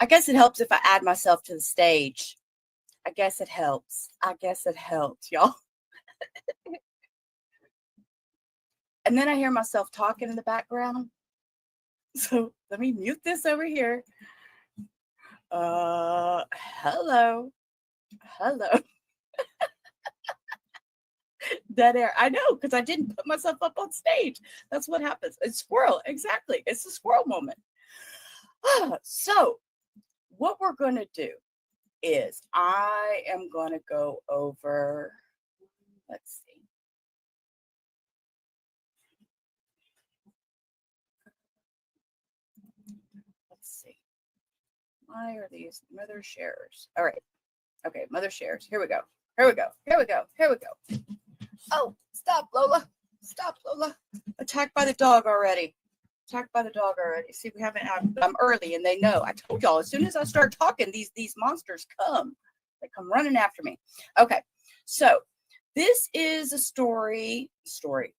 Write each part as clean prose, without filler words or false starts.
I guess it helps if I add myself to the stage. I guess it helps. I guess it helps, y'all. And then I hear myself talking in the background. So let me mute this over here. Hello. Dead air. I know, because I didn't put myself up on stage. That's what happens. It's squirrel. Exactly. It's the squirrel moment. So what we're going to do is I am going to go over, let's see. Why are these mother shares? All right. Okay, mother shares. Here we go. Oh, stop, Lola. Attacked by the dog already. See, we haven't. I'm early, and they know. I told y'all, as soon as I start talking, these monsters come. They come running after me. Okay, so this is a story. Sorry.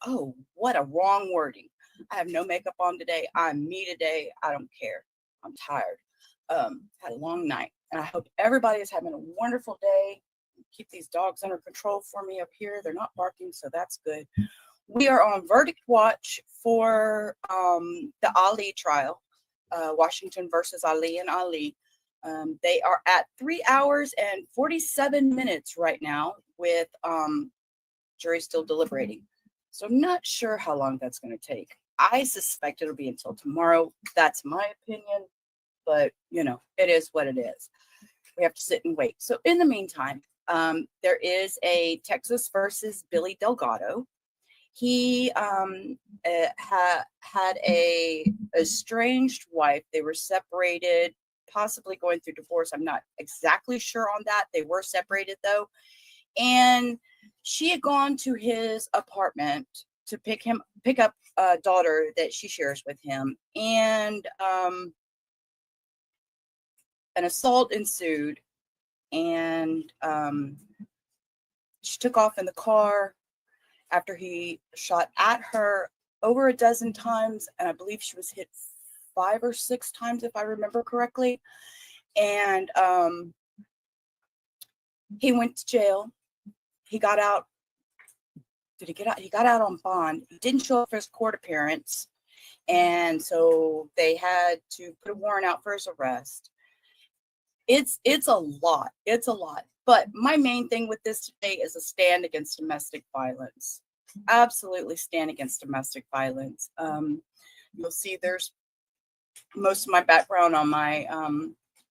Oh, what a wrong wording. I have no makeup on today. I'm me today. I don't care. I'm tired. Had a long night, and I hope everybody is having a wonderful day. Keep these dogs under control for me up here. They're not barking, so that's good. We are on verdict watch for the Ali trial, Washington versus Ali and Ali. They are at 3 hours and 47 minutes right now, with jury still deliberating. So I'm not sure how long that's going to take. I suspect it'll be until tomorrow. That's my opinion. But, it is what it is. We have to sit and wait. So in the meantime, there is a Texas versus Billy Delgado. He had a estranged wife. They were separated, possibly going through divorce. I'm not exactly sure on that. They were separated, though. And she had gone to his apartment to pick up a daughter that she shares with him. And an assault ensued, and she took off in the car after he shot at her over a dozen times, and I believe she was hit 5 or 6 times, if I remember correctly. And he went to jail. He got out. Did he get out? He got out on bond. He didn't show up for his court appearance, and so they had to put a warrant out for his arrest. It's a lot. But my main thing with this today is a stand against domestic violence. Absolutely stand against domestic violence. You'll see there's most of my background on my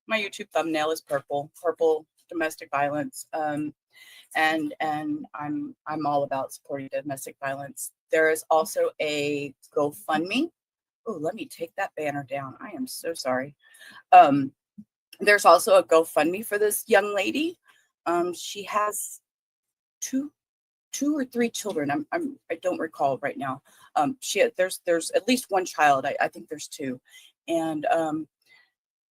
my YouTube thumbnail is purple domestic violence. And I'm all about supporting domestic violence. There is also a GoFundMe. Oh, let me take that banner down. I am so sorry. There's also a GoFundMe for this young lady. She has two or three children. I don't recall right now. There's at least one child. I think there's 2, and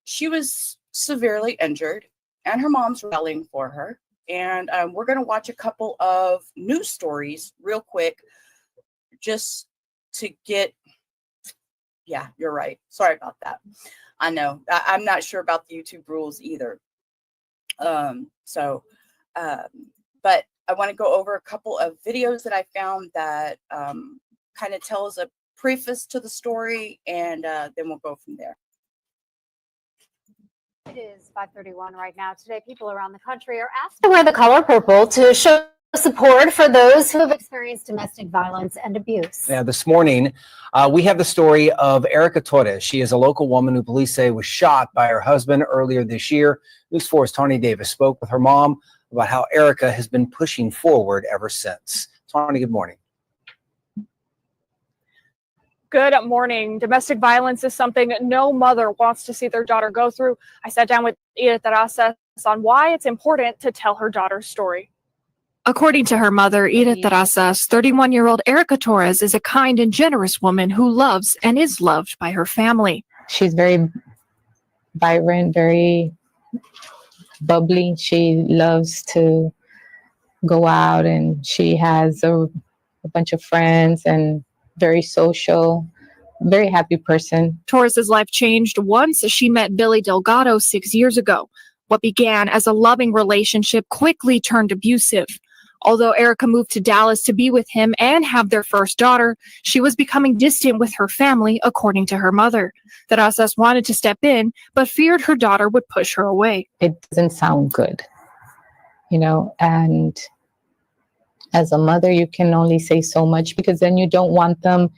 she was severely injured, and her mom's rallying for her. And we're gonna watch a couple of news stories real quick, just to get. Yeah, you're right. Sorry about that. I know. I'm not sure about the YouTube rules either. But I want to go over a couple of videos that I found that kind of tells a preface to the story, and then we'll go from there. It is 5:31 right now. Today, people around the country are asked to wear the color purple to show support for those who have experienced domestic violence and abuse. Yeah, this morning, we have the story of Erica Torres. She is a local woman who police say was shot by her husband earlier this year. News 4's Tawny Davis spoke with her mom about how Erica has been pushing forward ever since. Tawny, good morning. Good morning. Domestic violence is something no mother wants to see their daughter go through. I sat down with Erica Torres on why it's important to tell her daughter's story. According to her mother, Erica Torres, 31-year-old Erica Torres is a kind and generous woman who loves and is loved by her family. She's very vibrant, very bubbly. She loves to go out, and she has a bunch of friends and very social. very happy person. Torres's life changed once she met Billy Delgado 6 years ago. What began as a loving relationship quickly turned abusive. Although Erica moved to Dallas to be with him and have their first daughter, she was becoming distant with her family, according to her mother. Terrazas wanted to step in, but feared her daughter would push her away. It doesn't sound good, you know, and as a mother, you can only say so much, because then you don't want them.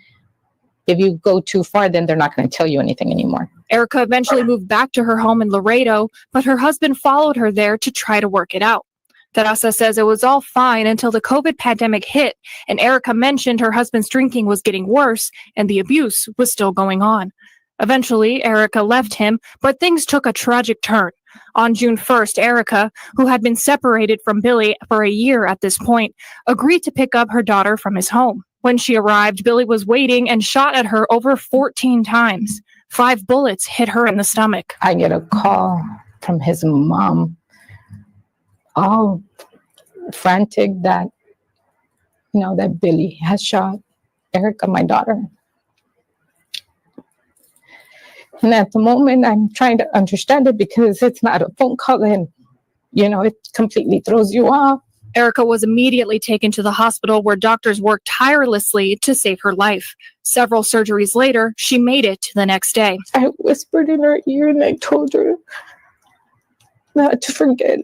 If you go too far, then they're not going to tell you anything anymore. Erica eventually moved back to her home in Laredo, but her husband followed her there to try to work it out. Terrazas says it was all fine until the COVID pandemic hit, and Erica mentioned her husband's drinking was getting worse and the abuse was still going on. Eventually, Erica left him, but things took a tragic turn. On June 1st, Erica, who had been separated from Billy for a year at this point, agreed to pick up her daughter from his home. When she arrived, Billy was waiting and shot at her over 14 times. 5 bullets hit her in the stomach. I get a call from his mom, all frantic that, you know, that Billy has shot Erica, my daughter. And at the moment, I'm trying to understand it, because it's not a phone call, and, you know, it completely throws you off. Erica was immediately taken to the hospital, where doctors worked tirelessly to save her life. Several surgeries later, she made it to the next day. I whispered in her ear and I told her not to forget.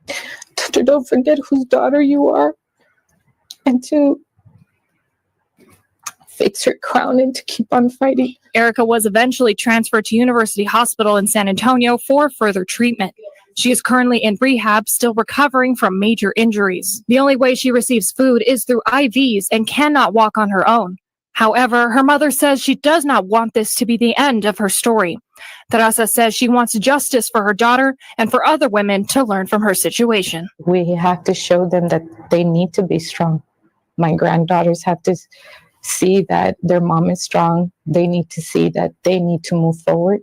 I told her, don't forget whose daughter you are, and to fix her crown and to keep on fighting. Erica was eventually transferred to University Hospital in San Antonio for further treatment. She is currently in rehab, still recovering from major injuries. The only way she receives food is through IVs and cannot walk on her own. However, her mother says she does not want this to be the end of her story. Terrazas says she wants justice for her daughter and for other women to learn from her situation. We have to show them that they need to be strong. My granddaughters have to see that their mom is strong. They need to see that they need to move forward.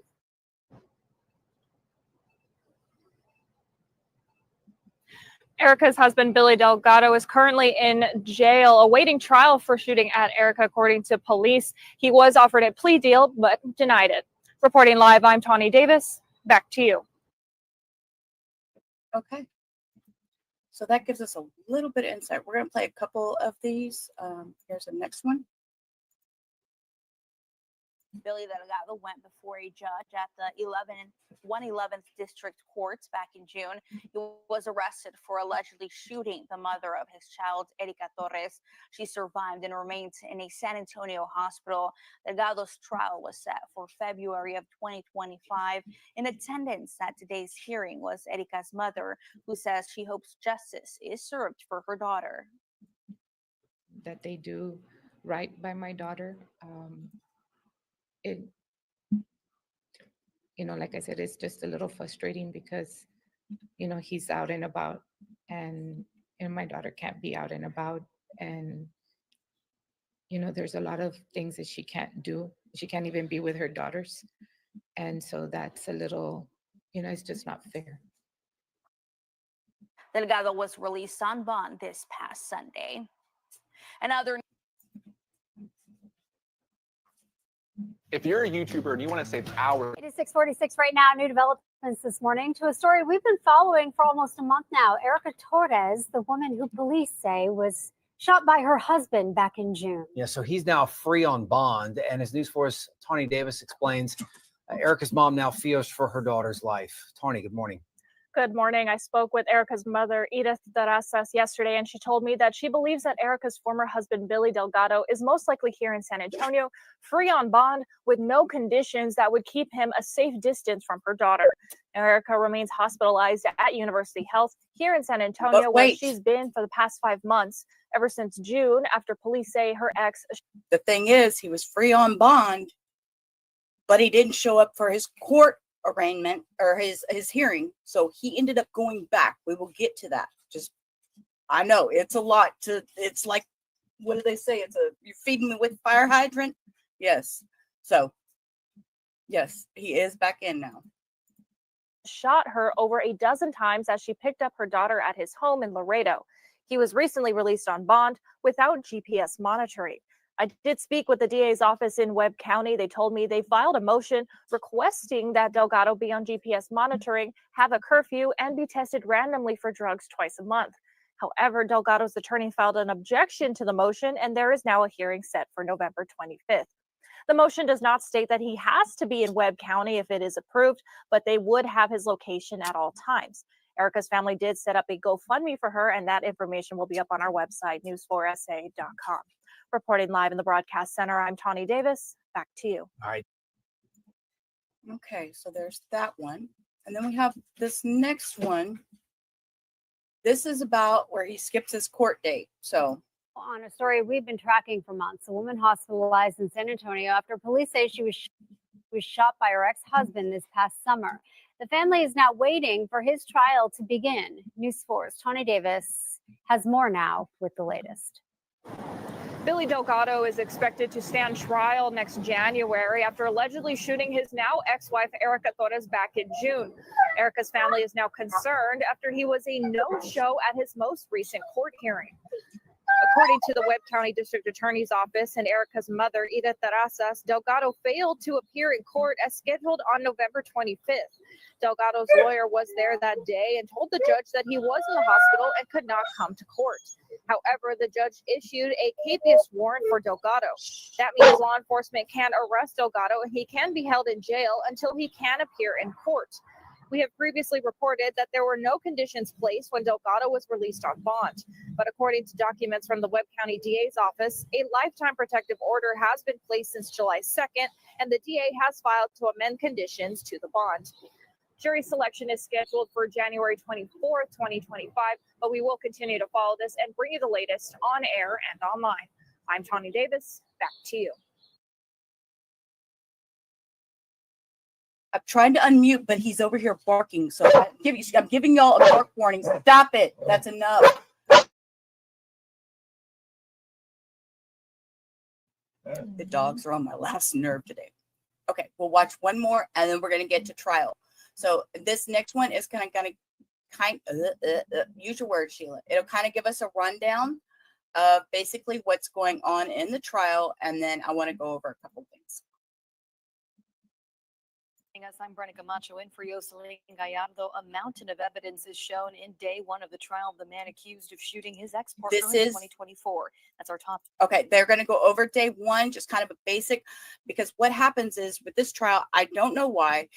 Erica's husband, Billy Delgado, is currently in jail awaiting trial for shooting at Erica, according to police. He was offered a plea deal, but denied it. Reporting live, I'm Tawny Davis. Back to you. Okay. So that gives us a little bit of insight. We're going to play a couple of these. Here's the next one. Billy Delgado went before a judge at the 111th District Courts back in June. He was arrested for allegedly shooting the mother of his child, Erica Torres. She survived and remains in a San Antonio hospital. Delgado's trial was set for February of 2025. In attendance at today's hearing was Erica's mother, who says she hopes justice is served for her daughter. That they do right by my daughter. It, you know, like I said, it's just a little frustrating because, you know, he's out and about, and my daughter can't be out and about, and, you know, there's a lot of things that she can't do. She can't even be with her daughters, and so that's a little, you know, it's just not fair. Delgado was released on bond this past Sunday. Another. If you're a YouTuber and you want to save hours. It is 6:46 right now. New developments this morning to a story we've been following for almost a month now. Erica Torres, the woman who police say was shot by her husband back in June. Yeah, so he's now free on bond. And as News 4's Tawny Davis explains, Erica's mom now fears for her daughter's life. Tawny, good morning. Good morning. I spoke with Erica's mother, Erica Torres, yesterday, and she told me that she believes that Erica's former husband, Billy Delgado, is most likely here in San Antonio, free on bond with no conditions that would keep him a safe distance from her daughter. Erica remains hospitalized at University Health here in San Antonio, where she's been for the past 5 months, ever since June, after police say her ex. The thing is, he was free on bond, but he didn't show up for his court arraignment or his hearing, so he ended up going back. We will get to that. Just, I know it's a lot to, it's like, what do they say, it's a, you're feeding me with fire hydrant. Yes, so yes, he is back in now. Shot her over a dozen times as she picked up her daughter at his home in Laredo. He was recently released on bond without GPS monitoring. I did speak with the DA's office in Webb County. They told me they filed a motion requesting that Delgado be on GPS monitoring, have a curfew, and be tested randomly for drugs twice a month. However, Delgado's attorney filed an objection to the motion, and there is now a hearing set for November 25th. The motion does not state that he has to be in Webb County if it is approved, but they would have his location at all times. Erica's family did set up a GoFundMe for her, and that information will be up on our website, news4sa.com. Reporting live in the broadcast center, I'm Tawny Davis. Back to you. All right. Okay, so there's that one. And then we have this next one. This is about where he skips his court date. So On a story we've been tracking for months, a woman hospitalized in San Antonio after police say she was shot by her ex-husband this past summer. The family is now waiting for his trial to begin. News 4's Tawny Davis has more now with the latest. Billy Delgado is expected to stand trial next January after allegedly shooting his now ex-wife Erica Torres back in June. Erica's family is now concerned after he was a no-show at his most recent court hearing. According to the Webb County District Attorney's Office and Erica's mother, Erica Torres, Delgado failed to appear in court as scheduled on November 25th. Delgado's lawyer was there that day and told the judge that he was in the hospital and could not come to court. However, the judge issued a habeas warrant for Delgado. That means law enforcement can arrest Delgado and he can be held in jail until he can appear in court. We have previously reported that there were no conditions placed when Delgado was released on bond. But according to documents from the Webb County DA's office, a lifetime protective order has been placed since July 2nd, and the DA has filed to amend conditions to the bond. Jury selection is scheduled for January 24th, 2025, but we will continue to follow this and bring you the latest on air and online. I'm Tawny Davis. Back to you. I'm trying to unmute, but he's over here barking. So I'm giving y'all a bark warning. Stop it. That's enough. The dogs are on my last nerve today. Okay, we'll watch one more and then we're going to get to trial. So this next one is kind of use your word, Sheila. It'll kind of give us a rundown of basically what's going on in the trial. And then I want to go over a couple things. I'm Brenna Camacho in for Yoselin Gallardo. A mountain of evidence is shown in day one of the trial of the man accused of shooting his ex-partner in 2024. That's our topic. Okay, they're going to go over day one, just kind of a basic, because what happens is with this trial, I don't know why,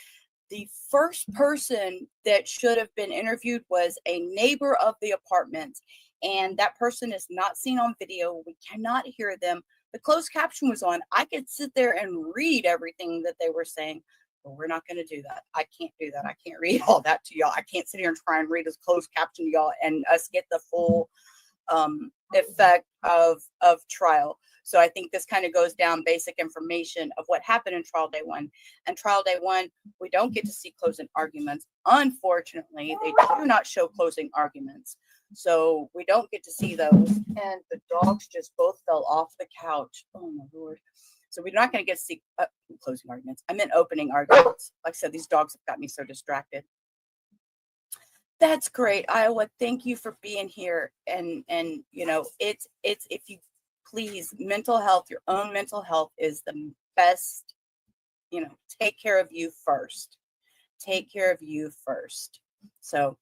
the first person that should have been interviewed was a neighbor of the apartment, and that person is not seen on video. We cannot hear them. The closed caption was on. I could sit there and read everything that they were saying. We're not going to do that. I can't do that. I can't read all that to y'all. I can't sit here and try and read as closed caption to y'all and us get the full effect of trial. So I think this kind of goes down basic information of what happened in trial day one. And trial day one, we don't get to see closing arguments. Unfortunately, they do not show closing arguments. So we don't get to see those. And the dogs just both fell off the couch. Oh my Lord. So we're not going to get to see closing arguments. I meant opening arguments. Like I said, these dogs have got me so distracted. That's great, Iowa. Thank you for being here. And you know, it's if you please, mental health, your own mental health is the best. You know, take care of you first. Take care of you first. So,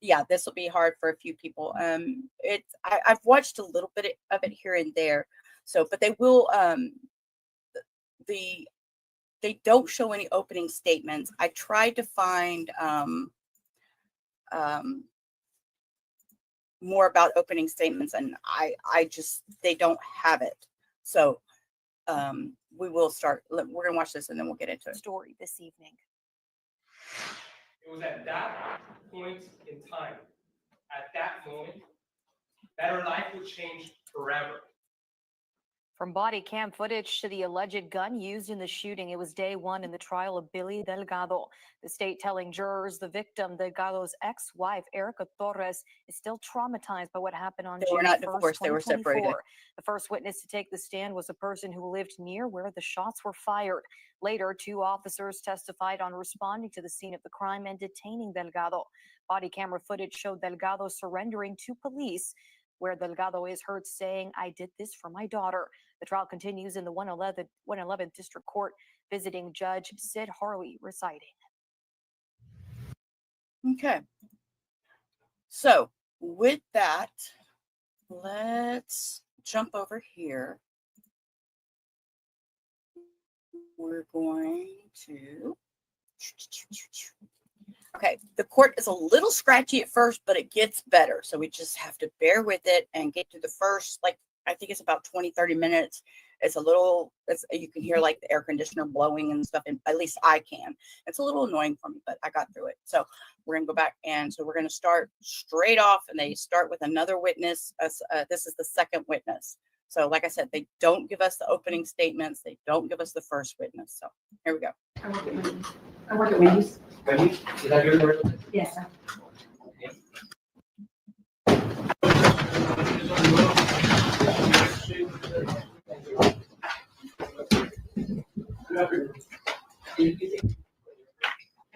yeah, this will be hard for a few people. I've watched a little bit of it here and there. So, but they will, they don't show any opening statements. I tried to find more about opening statements, and I just, they don't have it. So, we will start. We're going to watch this and then we'll get into it. Story this evening. It was at that point in time, at that moment, that her life would change forever. From body cam footage to the alleged gun used in the shooting, it was day one in the trial of Billy Delgado. The state telling jurors the victim, Delgado's ex-wife, Erica Torres, is still traumatized by what happened on June 1st, 2024. They were not divorced, they were separated. The first witness to take the stand was a person who lived near where the shots were fired. Later, 2 officers testified on responding to the scene of the crime and detaining Delgado. Body camera footage showed Delgado surrendering to police. where Delgado is heard saying, "I did this for my daughter." The trial continues in the 111th District Court, visiting Judge Sid Harley reciting. Okay. So with that, let's jump over here. We're going to. Okay, the court is a little scratchy at first, but it gets better. So we just have to bear with it and get through the first, like, I think it's about 20, 30 minutes. It's a little, you can hear like the air conditioner blowing and stuff, and at least I can. It's a little annoying for me, but I got through it. So we're going to go back. And so we're going to start straight off, and they start with another witness. This is the second witness. So like I said, they don't give us the opening statements. They don't give us the first witness. So here we go. I work at Wendy's. Wendy's, is that your word? Yes, sir.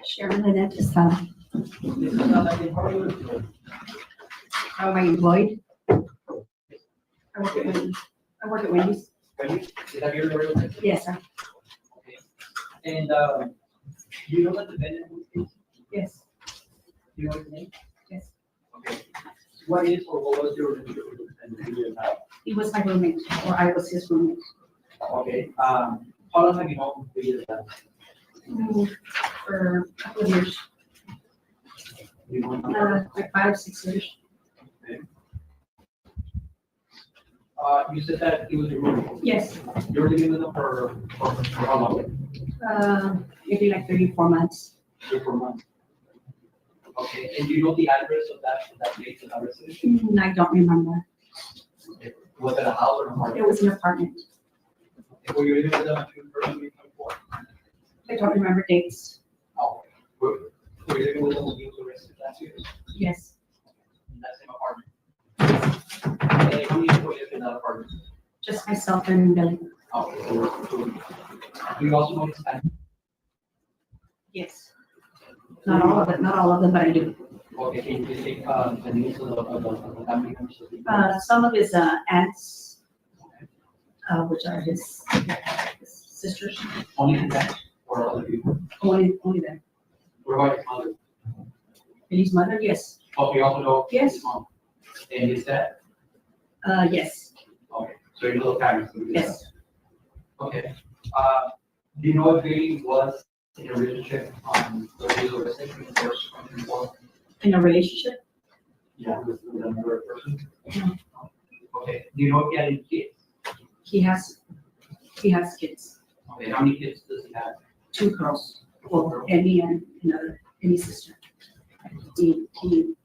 Sharon Lynette is how am I employed? I work at Wendy's. I work at Wendy's. Wendy's, is that your word? Yes, sir. Okay. And you know what the defendant is? Yes. Do you know his name? Yes. Okay. What is or what was your relationship with the defendant? He was my roommate, or I was his roommate. Okay. How long have you known Billy Delgado? For a couple of years, You know, like 5, 6 years. okay. You said that he was your roommate. Yes. You were living with him for how long? Maybe like 3 or 4 months. 3 or 4 months. Okay. And do you know the address of that place in our residence? I don't remember. Okay. Was it a house or an apartment? It was an apartment. Okay. Were you living with them on June 1st, 2024? I don't remember dates. Oh, were you living with them when you were arrested last year? Yes. In that same apartment? And how many people lived in that apartment? Just myself and Billy. Oh, so do you also know his family? Yes. Not all of it, not all of them, but I do. Okay, can you please take the names of the family members? Some of his aunts, which are his sisters. Only that or other people? Only them. What about his mother? And his mother, yes. Okay, you also know Yes. his mom? And his dad? Yes. Okay, so you know the parents? Yes. Okay. Do you know if Billy was in a relationship when he was arrested in the first 2024? In a relationship? Yeah, with another person? No. Okay, do you know if he had any kids? He has kids. Okay, how many kids does he have? 2 girls. Well, Emmy and Emmy's sister. He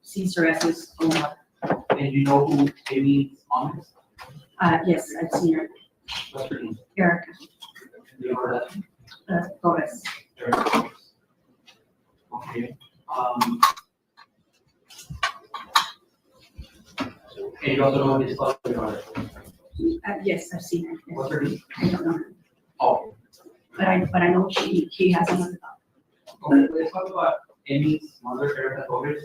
sees her as his own mother. And you know who Amy's mom is? Yes, I've seen her. What's her name? Erica Do you know that? Torres. Okay. And you also know his daughter? Yes, I've seen her. Yes. What's her name? I don't know her. Oh. But I know he has a mother. Okay, let's talk about Amy's mother, Erica Torres.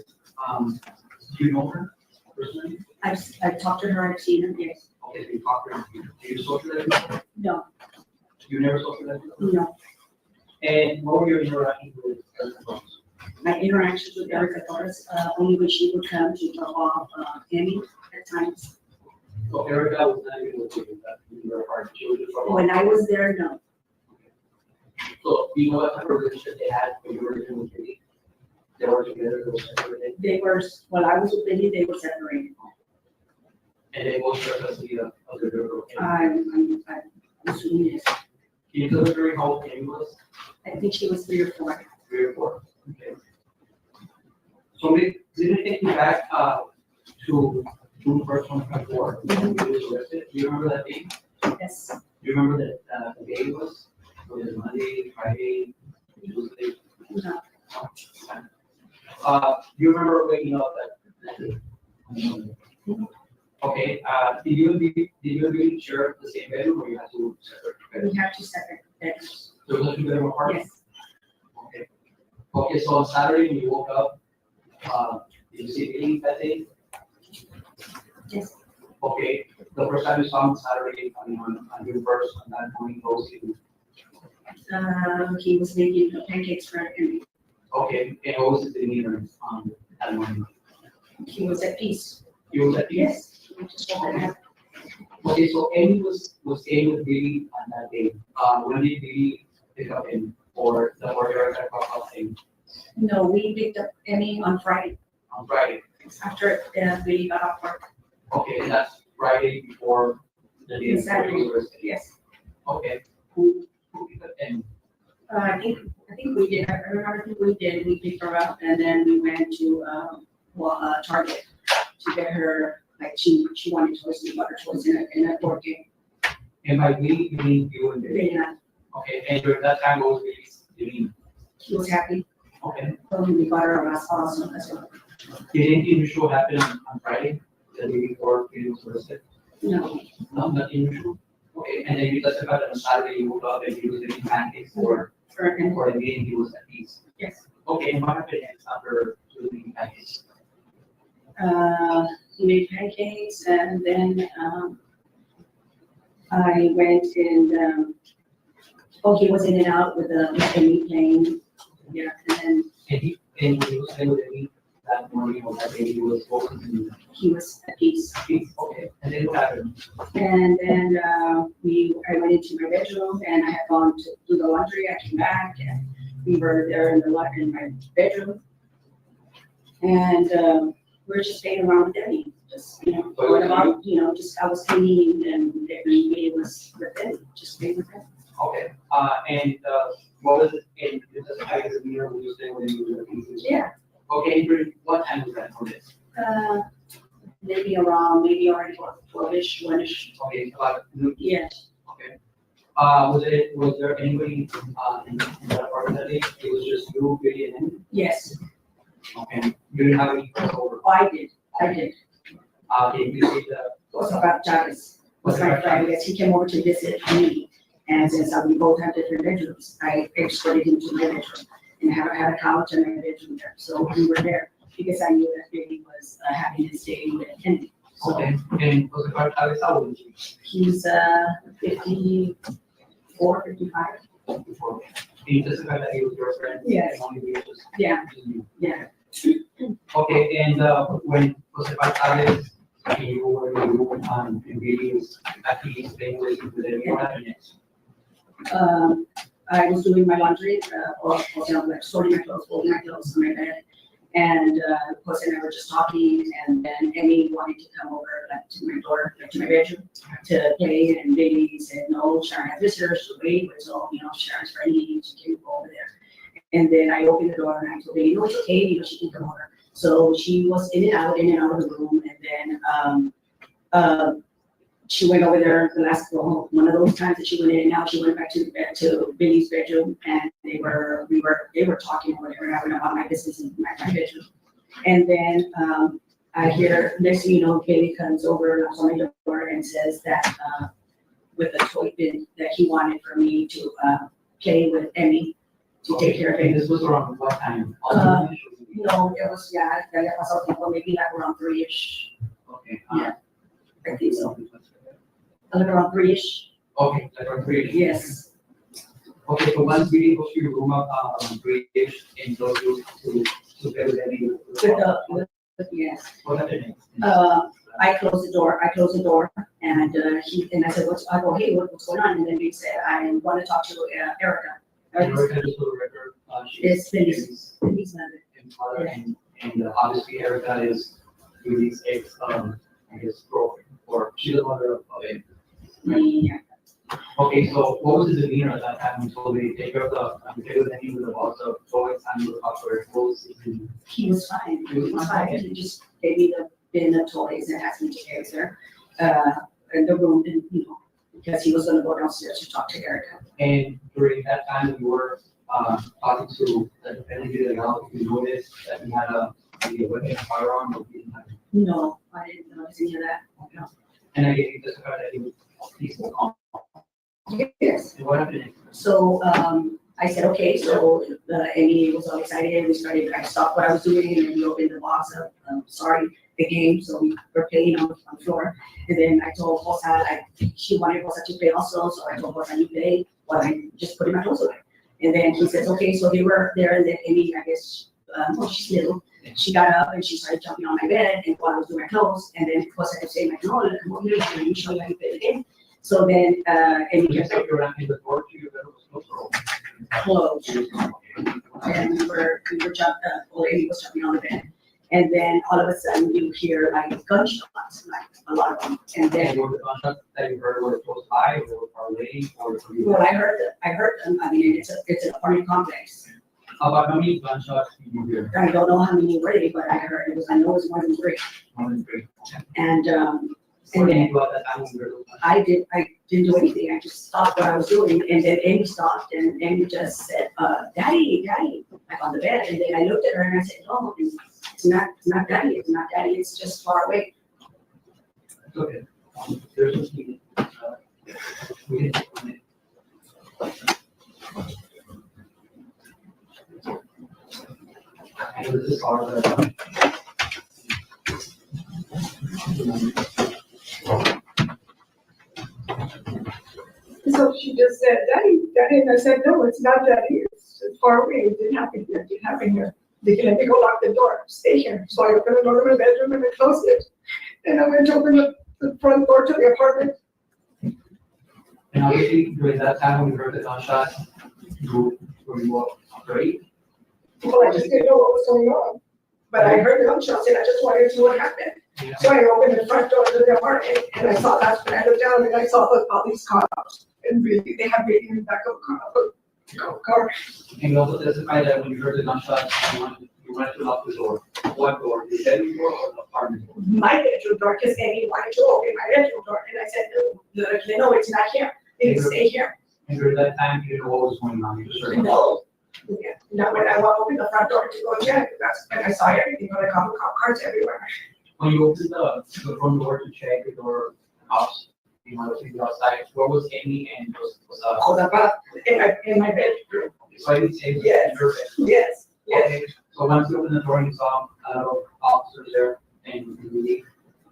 Do you know her personally? I've talked to her, I've seen her, yes. Okay, so you talked to her. Do you socialize with her? No, You never socialized with her? no. And what were your interactions with Erica Torres? My interactions with Erica Torres, only when she would come to drop off Emmy at times. So Erica was not even with you, that you were apart. She was just. When I was there, no. So do you know what type of relationship they had when you were living with Billy? They were together, they were separated, They were, when I was with Billy, they were separated. and they both share custody of their daughter. I'm assuming yes. Can you tell us during how old Amy was? I think she was 3 or 4. 3 or 4? Okay. So did it take you back to June 1st, 2024, when you was arrested? Do you remember that date? Yes. Do you remember that the day was? Was it Monday, Friday, Tuesday? No. Do you remember waking up that day? Okay, did you and Billy share the same bedroom or you had to separate bedrooms? We have 2 separate bedrooms. So it was a 2-bedroom apartment? Yes. Okay. Okay, so on Saturday when you woke up, did you see Billy that day? Yes. Okay, the first time you saw him Saturday, I mean, on June 1st, on that morning, those he He was making pancakes for him. okay, and what was his demeanor that morning? He was at peace. He was at peace? Yes. We just woke him up. Okay, so Amy was staying with Billy on that day. When did Billy pick up him or the warrior that brought up him? No, we picked up Emmy on Friday On Friday. after Billy got off work. Okay, and that's Friday before the day before he Saturday. was arrested. Yes. Okay, who picked up Amy? I think we did. I remember we did. We picked her up and then we went to Target to get her, like she wanted toys, we got her toys in a board game. And by Billy, you mean you and Billy? Yeah, Okay, and during that time, what was Billy's demeanor? he was happy. Okay. So we got her a awesome as well. Did anything unusual happen on Friday, the day before Billy was arrested? No, No, nothing unusual? Okay, and then you testified that on Saturday you woke up and he was making pancakes for the meeting, he was at peace. yes. Okay, and what happened next after he was making pancakes? He made pancakes and then I went and he was in and out with the meat plane. Yeah, and then And he was staying with me that morning or that day, he was focused in he was at peace. peace. Okay, and then what happened? And then I went into my bedroom and I had gone to do the laundry. I came back and we were there in my bedroom. And we were just staying around with Debbie, just, what about, just I was cleaning and everybody was with Debbie, just staying with her. Okay, and what was it, and you testified as a mirror when you were staying with you? Yeah. Okay, during what time was that for this? Maybe already 12-ish, 1-ish. Okay, about noon. Yes. Okay. Was there anybody in that apartment that day? It was just you, Billy, and him? Yes. Okay. You didn't have any friends over? I did. Did you see the? Was about Chavez, was my friend, yes, he came over to visit me. And since we both have different bedrooms, I escorted him to my bedroom. And I had a couch in my bedroom there, so we were there because I knew that Billy was having his day with him. So Okay, and was it about how old was he? he's 54, 55. Before. Can you testify that he was your friend? Yes. And only he was just- Yeah. just you? Yeah. Okay, and when was it about Chavez, you were in the room, and Billy was actually staying with you, what happened next? I was doing my laundry, like sorting my clothes, folding my clothes on my bed. And Jose and I were just talking, and then Emmy wanted to come over like, to my door, like, to my bedroom to play. And Billy said, no, Sharon has visitors, she'll wait. So, Sharon's friendly, she can go over there. And then I opened the door and I told Billy, no, it's okay, she can come over. So she was in and out of the room. And then she went over there the last one of those times that she went in and out. She went back to Billy's bedroom, and they were talking or whatever, having about my business in my bedroom. And then I hear next thing you know, Billy comes over, knocks on my door, and says that with a toy bin that he wanted for me to play with Emmy to take care of And him. this was around what time? No, it was maybe like around 3-ish. Okay. Yeah. I think so. Like around 3-ish. Okay, like around 3. Yes. Okay, so once Billy goes to your room around 3-ish and goes to bed with Emmy. Yes. What happened next? I closed the door, and I said, I go, hey, what's going on? And then he said, I want to talk to Erica. Erica, just for the record, It's she's Billy's mother. and father, and obviously Erica is Billy's ex, I guess, girlfriend, or she's the mother of it. Yeah. Okay, so what was his demeanor at that time? So they take care of the box of toys and the software. What was his demeanor? He was fine. He was fine. He just gave me the bin of toys and asked me to take care in the room, and because he was going to go downstairs to talk to Erica. And during that time, you were talking to the defendant, Billy Delgado, you noticed that he had maybe a weapon, a firearm, or he didn't have it? No, I didn't notice any of that. No. And I guess he testified that he's calm. Yes. And what happened? So I said, okay, so Amy was all excited. I stopped what I was doing and we opened the box up. The game. So we were playing on the floor. And then I told Rosa, she wanted Rosa to pay also, so I told Rosa, you pay, well, I just put in my clothes away. And then he says, okay, so they were there, and then Amy, I guess, well, she's little. She got up and she started jumping on my bed, and while I was doing my clothes, and then Rosa kept saying, like, no, come over here, let me show you how you pay again. So then, Amy kept saying, you're asking the door to your bedroom was closed. And we were jumping, Amy was jumping on the bed. And then all of a sudden you hear like gunshots, like a lot of them. And then, were the gunshots that you heard were close by or far away or? well, I heard them. I mean, it's an apartment complex. About how many gunshots did you hear? I don't know how many were, but I heard it was, I know it was more than 3. More than 3. And What did then you do at that time when you heard those gunshots? I didn't do anything. I just stopped what I was doing. And then Amy stopped and Amy just said, Daddy, like on the bed. And then I looked at her and I said, no, it's not Daddy, it's just far away. It's okay. There's no speaking. We can take it. And this is all the. So she just said, Daddy, and I said, no, it's not Daddy, it's far away, it didn't happen here, They can let me go lock the door, stay here. So I opened the door to my bedroom and I closed it. And I went to open the front door to the apartment. And obviously, during that time when you heard the gunshot, were you afraid? Well, I just didn't know what was going on. But I heard the gunshots and I just wanted to see what happened. Yeah. So I opened the front door to the apartment and I saw that, and I looked down and I saw all these cars. And really, they had really in the back of a car. And you also testified that when you heard the gunshot, you wanted to lock the door. What door? The bedroom door or the apartment door? My bedroom door, because Amy wanted to open my bedroom door, and I said, no, it's not here, it's stay here. And during that time, you didn't know what was going on, you just heard. No. Yeah. Now when I opened the front door to go check, that's when I saw everything, like cop cars everywhere. When you opened the front door to check the door house, you know, to the outside, where was Amy and was In my bedroom. so I didn't say it was Yes. in your bed. Yes, yes. Okay, so once you opened the door and you saw a lot of officers there and you leave,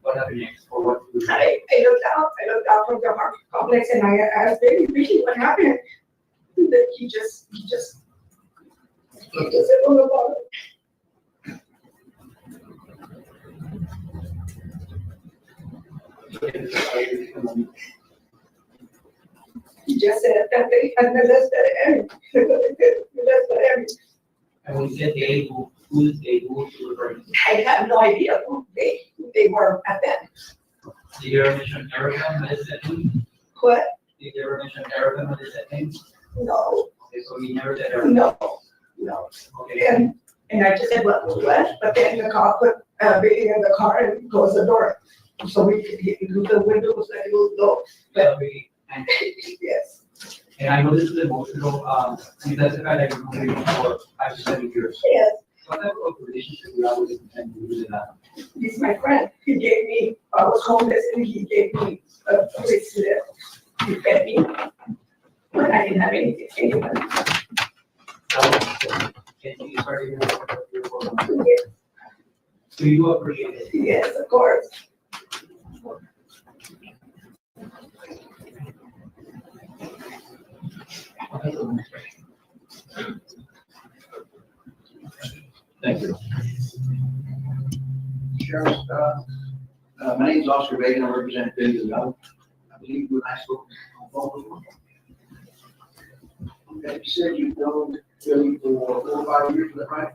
what happened next? Or what? I looked out from the apartment complex and I asked Billy, what happened? And then he just said, oh, no, he just said that they had molested him. And when you said they, who is they, who was referring to? I have no idea who they were at that. Did you ever mention Erica when they said him? What? Did you ever mention Erica when they said him? No, Okay, so you never said Erica? no. Okay. And I just said, what? But then the cop put Billy in the car and closed the door. So we could the windows and it was low. But And yes, and I know this is emotional, you testified that you've been married for 5 to 7 years. yes, What type of relationship you have with him and you in that? he's my friend. He gave me, I was homeless and he gave me a place to live. He fed me when I didn't have anything. Anyway. And you started your work. Yes, So you appreciate it? yes, of course. Thank you. Sheriff, my name is Oscar Reagan, I represent Billy Delgado. I believe you and I spoke on phone before. Okay, you said you've known Billy for 4 or 5 years, is that right?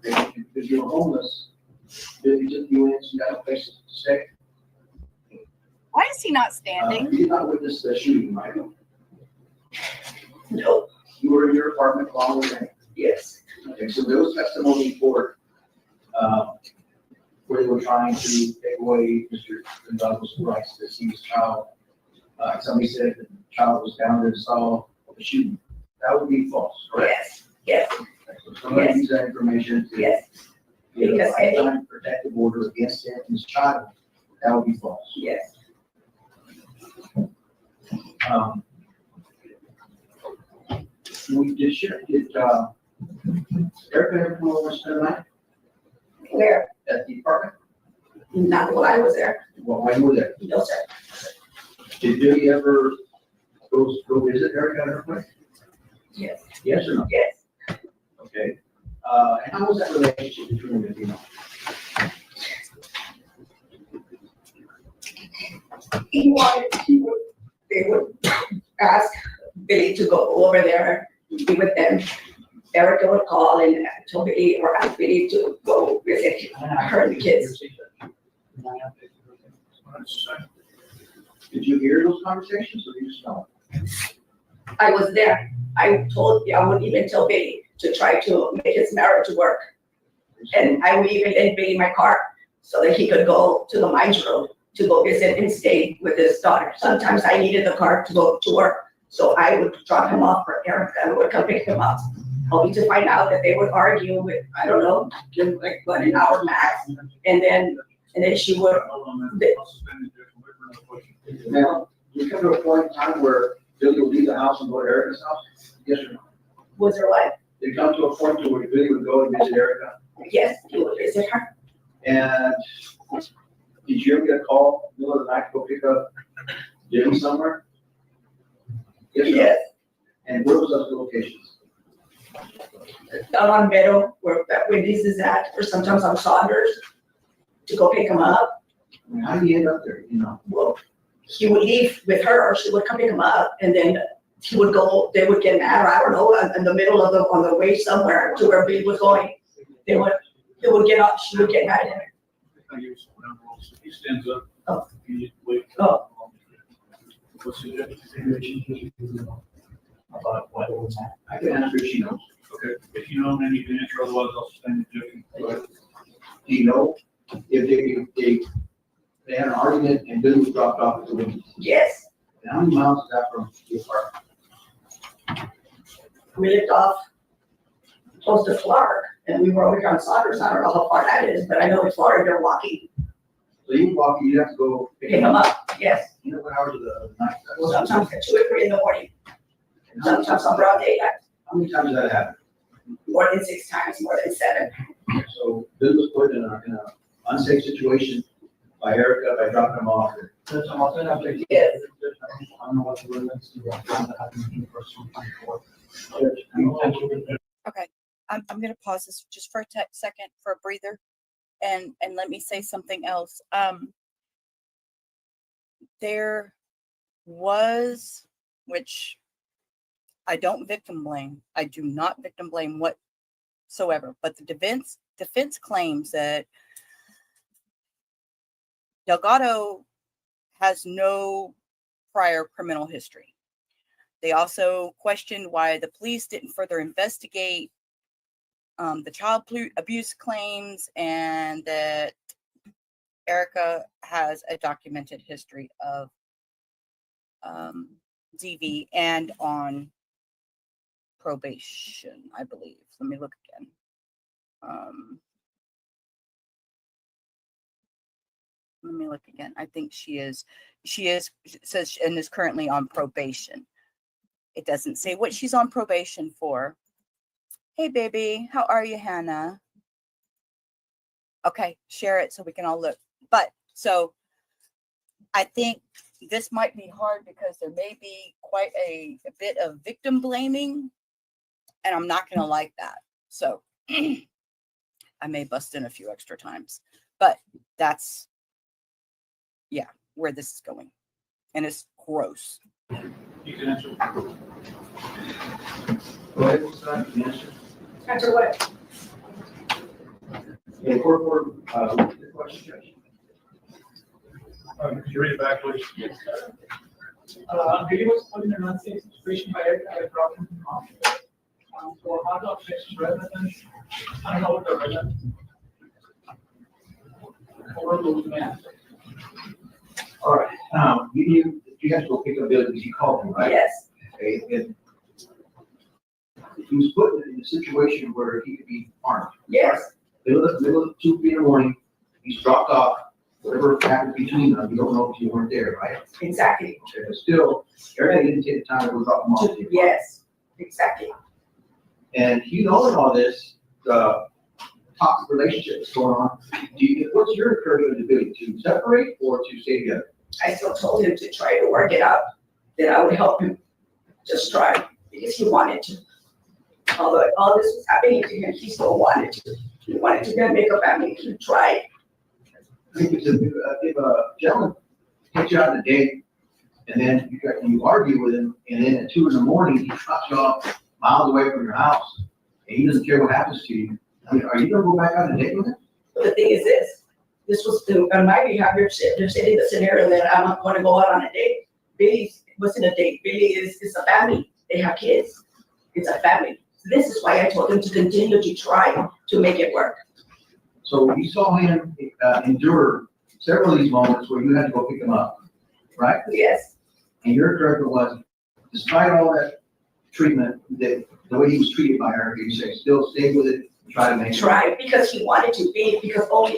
Because you were homeless, Billy took you in, so you got a place to stay. Why is he not standing? You did not witness the shooting, right? No, You were in your apartment while we were in. yes, Okay, so there was testimony in court, where they were trying to take away Mr. Delgado's rights to see his child. Somebody said the child was down there and saw the shooting. That would be false, correct? yes, So somebody used that information to yes, get a Because lifetime protective order against him and his child. That would be false. yes. We did Erica ever come over and spend the night Where? at the apartment? Not while I was there. Well, why were there? No, sir. Did Billy ever go visit Erica at her place? Yes. Yes or no? Yes. Okay. And how was that relationship between them, you know? They would ask Billy to go over there, be with them. Erica would call and tell Billy or ask Billy to go visit her and the kids. Did you hear those conversations or did you just know? I was there. I wouldn't even tell Billy to try to make his marriage work. And I would even lend Billy my car so that he could go to the mines road to go visit and stay with his daughter. Sometimes I needed the car to go to work. So I would drop him off for Erica and would come pick him up. Only to find out that they would argue with, I don't know, like what, an hour max. And then she would. Now, you come to a point in time where Billy would leave the house and go to Erica's house? Yes or no? Was there what? They come to a point to where Billy would go and visit Erica? Yes, he would visit her. And did you ever get a call, middle of the night, to go pick up Jimmy somewhere? Yes. Yes. And where was those locations? Down on Meadow, where that Wendy's is at, or sometimes on Saunders, to go pick him up. I mean, how do you end up there, you know? Well, he would leave with her, or she would come pick him up, and then he would go, they would get mad, or I don't know, in the middle of on the way somewhere to where Billy was going. He would get up, she would get mad at him. He stands up. Oh. He waits. Oh. What's the difference? About what was that? I can answer if she knows. Okay, if you know, then you can answer, otherwise I'll suspend the judgment. Go ahead. Do you know if they had an argument and Billy was dropped off at the window? Yes, And how many miles is that from your apartment? we lived off close to Clark, and we were over here on Saunders. I don't know how far that is, but I know it's Florida, they're walking. So you walk, you have to go Pick him up, yes. You know what hours of the night? that was? Sometimes at 2 or 3 in the morning. Sometimes on broad daylight. How many times did that happen? More than 6 times, more than 7. So Bill was put in an unsafe situation by Erica by dropping him off. Yes. I don't know what the limits to that happened in the first 24. Okay, I'm gonna pause this just for a second for a breather, and let me say something else. There was, which I don't victim blame. I do not victim blame whatsoever. But the defense claims that Delgado has no prior criminal history. They also questioned why the police didn't further investigate the child abuse claims, and that Erica has a documented history of DV and on probation, I believe. Let me look again. Let me look again. I think she says, and is currently on probation. It doesn't say what she's on probation for. Hey, baby, how are you, Hannah? Okay, share it so we can all look. But so I think this might be hard because there may be quite a bit of victim blaming, and I'm not going to like that. So I may bust in a few extra times, but that's, yeah, where this is going. And it's gross. You can answer. Go ahead, what's that? You can answer. Answer what? Yeah, the question, Judge. Could you read it back, please? Yes. Billy was put in an unsafe situation by Erica at a problem in hospital. So how to affect residents? I don't know what the residents. Over those men. All right, you have to go pick up Billy because you called him, right? Yes. Okay, and he was put in a situation where he could be harmed. Yes. Middle of 2 in the morning, he's dropped off. Whatever happened between them, you don't know if you weren't there, right? Exactly. Okay, but still, Erica didn't take the time to go drop him off. Yes, exactly. And you know all this, toxic relationship that's going on, what's your encouragement to Billy, to separate or to stay together? I still told him to try to work it out, that I would help him. Just try, because he wanted to. Although all this was happening to him, he still wanted to. He wanted to make a family. He tried. I think if a gentleman takes you out on a date and then you argue with him, and then at 2 in the he drops you off miles away from your house, and he doesn't care what happens to you, I mean, are you gonna go back on a date with him? But the thing is this was on my behalf, they're setting the scenario that I'm not gonna go out on a date. Billy wasn't a date. Billy is a family. They have kids. It's a family. This is why I told him to continue to try to make it work. So you saw him endure several of these moments where you had to go pick him up, right? Yes. And your encouragement was, despite all that treatment, that the way he was treated by her, you say, still stay with it, and try to make it. Try, because he wanted to,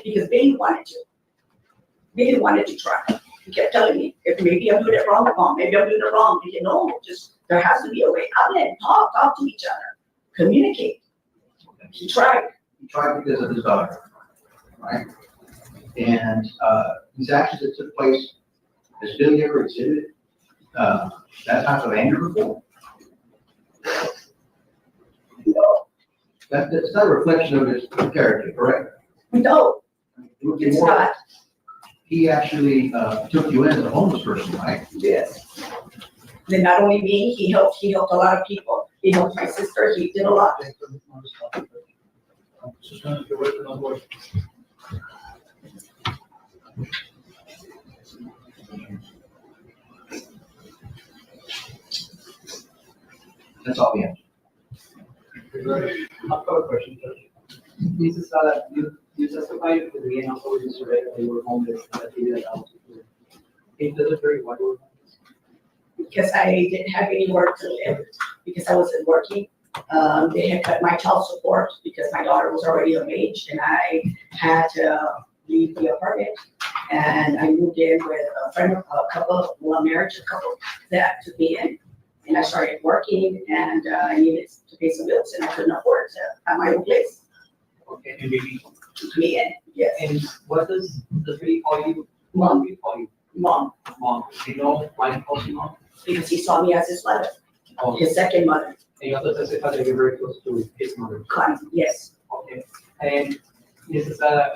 because Billy wanted to. Billy wanted to try. He kept telling me, if maybe I'm doing it wrong, Mom, maybe I'm doing it wrong. You know, just, there has to be a way. Outlet, talk to each other, communicate. He tried. He tried because of his daughter, right? And these actions that took place, has Billy ever exhibited that type of anger before? No. That's not a reflection of his character, correct? No, It it's more- not. He actually took you in as a homeless person, right? Yes. Then not only me, he helped a lot of people. He helped my sister, he did a lot. That's all we have. I've got a question, Judge. Mrs. Sala, you testified to the beginning of this, right, that you were homeless and that you did that. It doesn't very what you were Because I didn't have any work to live, because I wasn't working. They had cut my child support because my daughter was already of age and I had to leave the apartment. And I moved in with a friend, a couple that took me in. And I started working and I needed to pay some bills and I couldn't afford to have my own place. okay, and maybe. Took me in, yes. And what does he call you? Mom. He call you Mom, mom. You know why he calls you mom? because he saw me as his mother, Oh, his second mother. and you also testified that you're very close to his mother. Yes, Okay, and Mrs. Sala,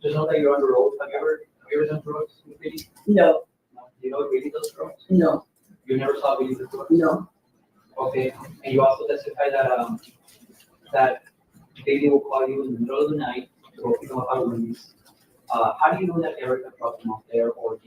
just know that you're on the road. Have you ever done drugs with Billy? no, No. Do you know Billy does drugs? no, You never saw Billy do drugs? no. Okay, and you also testified that that Billy will call you in the middle of the night to go pick him up out of Wendy's. How do you know that Erica dropped him off there or?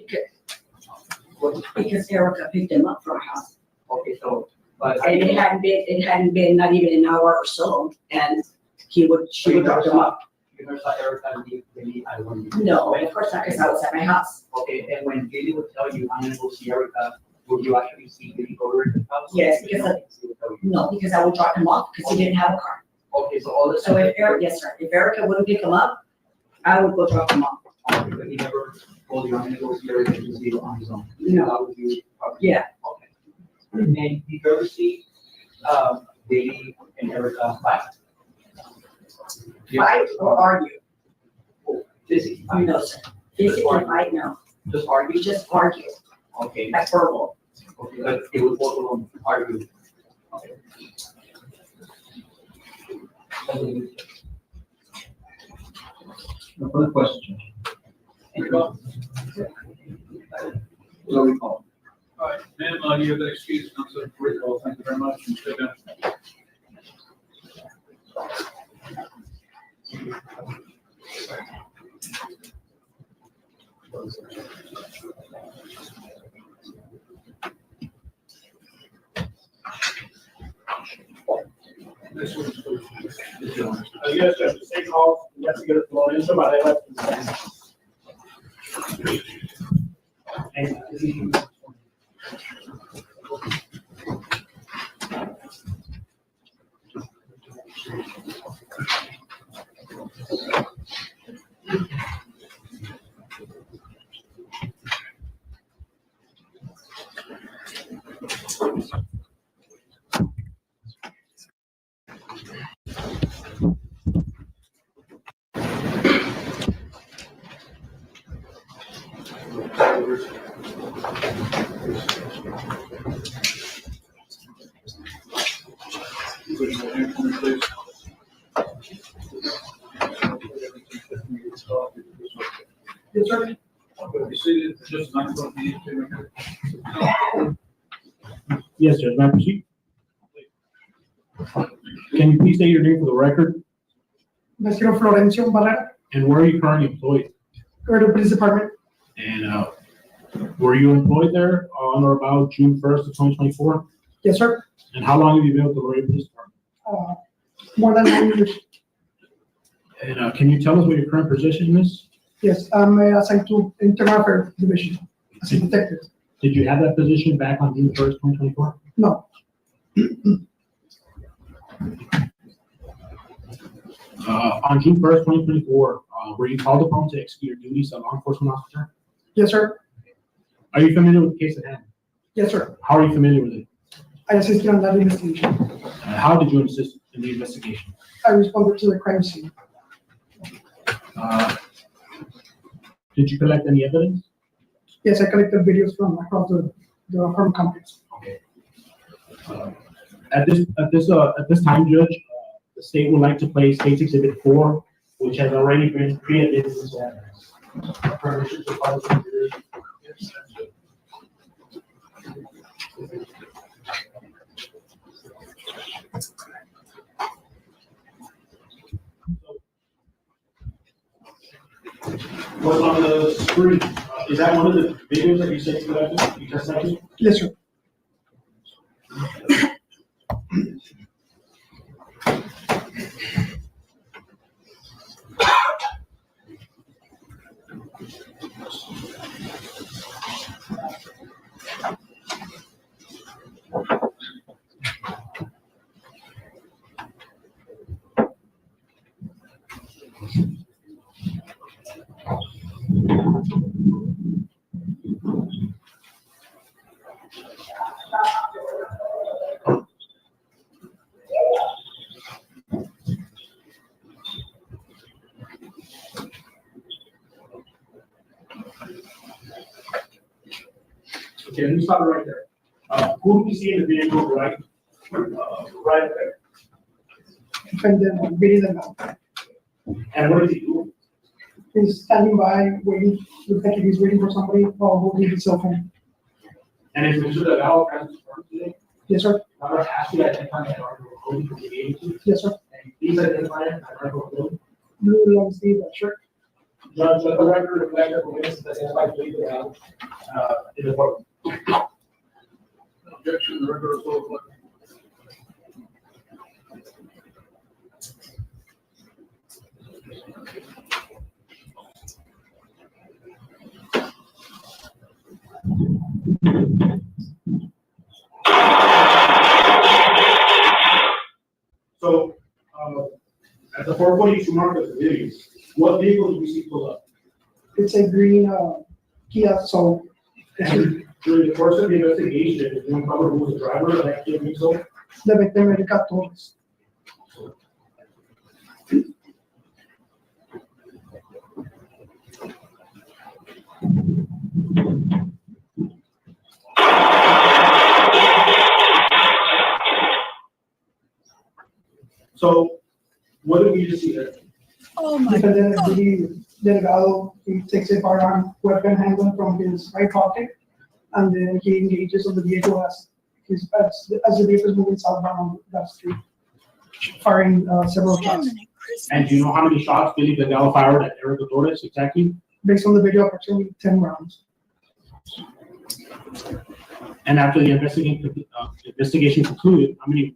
Because Erica picked him up from her house. Okay, so, but. And it hadn't been not even an hour or so, and she would drop him up. You never saw Erica leave Billy at Wendy's? No, of course not, because I was at my house. Okay, and when Billy would tell you, I'm gonna go see Erica, would you actually see Billy go to Erica's house? Yes, because I would drop him off, because he didn't have a car. Okay, so all this. So if Erica wouldn't pick him up, I would go drop him off. Okay, but he never told you, I'm gonna go see Erica and just leave it on his own? No. That would be. Yeah. Okay. And did you ever see, Billy and Erica fight? Fight or argue? Physically fight? No, sir. Physically fight, no. Just argue? We just argue, Okay. like verbal. Okay, but it was both of them argue. Okay. No further questions. Anyone? So we call. All right, ma'am, you have that excuse, Councilor Rico, thank you very much. And step down. This one's for this gentleman. Yes, sir, the state calls, investigators blow in, somebody left. Yes, sir. You see, it's just not going to be. Yes, Judge, may I proceed? Can you please state your name for the record? Mr. Florencio Barrera, And where are you currently employed? go to police department. And were you employed there on or about June 1st of 2024? Yes, sir. And how long have you been with the Laredo Police Department? More than 9 years. And can you tell us what your current position is? Yes, I'm assigned to internal affairs division as a detective. Did you have that position back on June 1st, 2024? No, On June 1st, 2024, were you called upon to execute your duties as a law enforcement officer? yes, sir. Are you familiar with the case at hand? Yes, sir. How are you familiar with it? I assisted on that investigation. How did you assist in the investigation? I responded to the crime scene. Did you collect any evidence? Yes, I collected videos from across the home complex. Okay. At this time, Judge, the state would like to play State's Exhibit 4, which has already been pre-admitted into evidence. Permission to file the exhibit. What's on the screen? Is that one of the videos that you said you collected? You tested? Yes, sir. Okay, let me stop it right there. Who do you see in the video right there? Defendant Billy Delgado. And what is he doing? He's standing by, waiting. Looks like he's waiting for somebody while holding his cell phone. And is Mr. Delgado present today? Yes, sir. I'm going to ask you to identify the article of clothing from the agency. Yes, sir. And please identify the article of clothing. Blue long sleeve shirt. Judge, let the record reflect that witness identified Billy Delgado in the court. Objection, the record is so reflected. So, at the 442 mark of the video, what vehicle do we see pull up? It's a green Kia Soul. And during the course of the investigation, did you uncover who was the driver of that Kia vehicle? The victim, Erica Torres. So, what did we just see there? Oh my Defendant God. Billy Delgado, he takes a firearm weapon handgun from his right pocket, and then he engages on the vehicle as the vehicle is moving southbound on that street, firing several shots. And do you know how many shots Billy Delgado fired at Erica Torres exactly? Based on the video, approximately 10 rounds. And after the investigation concluded, how many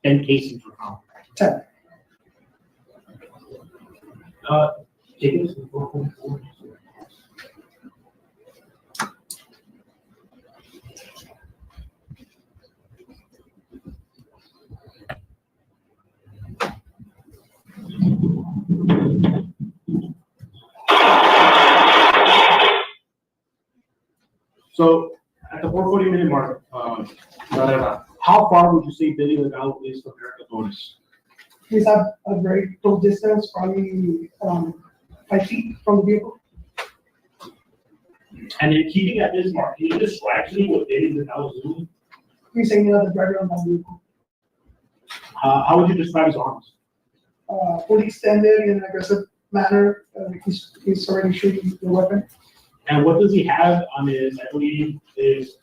10 casings were found? 10. Take it to 4.4. So at the 440-minute mark, how far would you say Billy Delgado is from Erica Torres? He's at a very close distance, probably 5 feet from the vehicle. And then keeping at this mark, can you describe to me what Billy Delgado was doing? He's saying the driver on that vehicle. How would you describe his arms? Fully extended in an aggressive manner. He's already shooting the weapon. And what does he have on his, I believe, his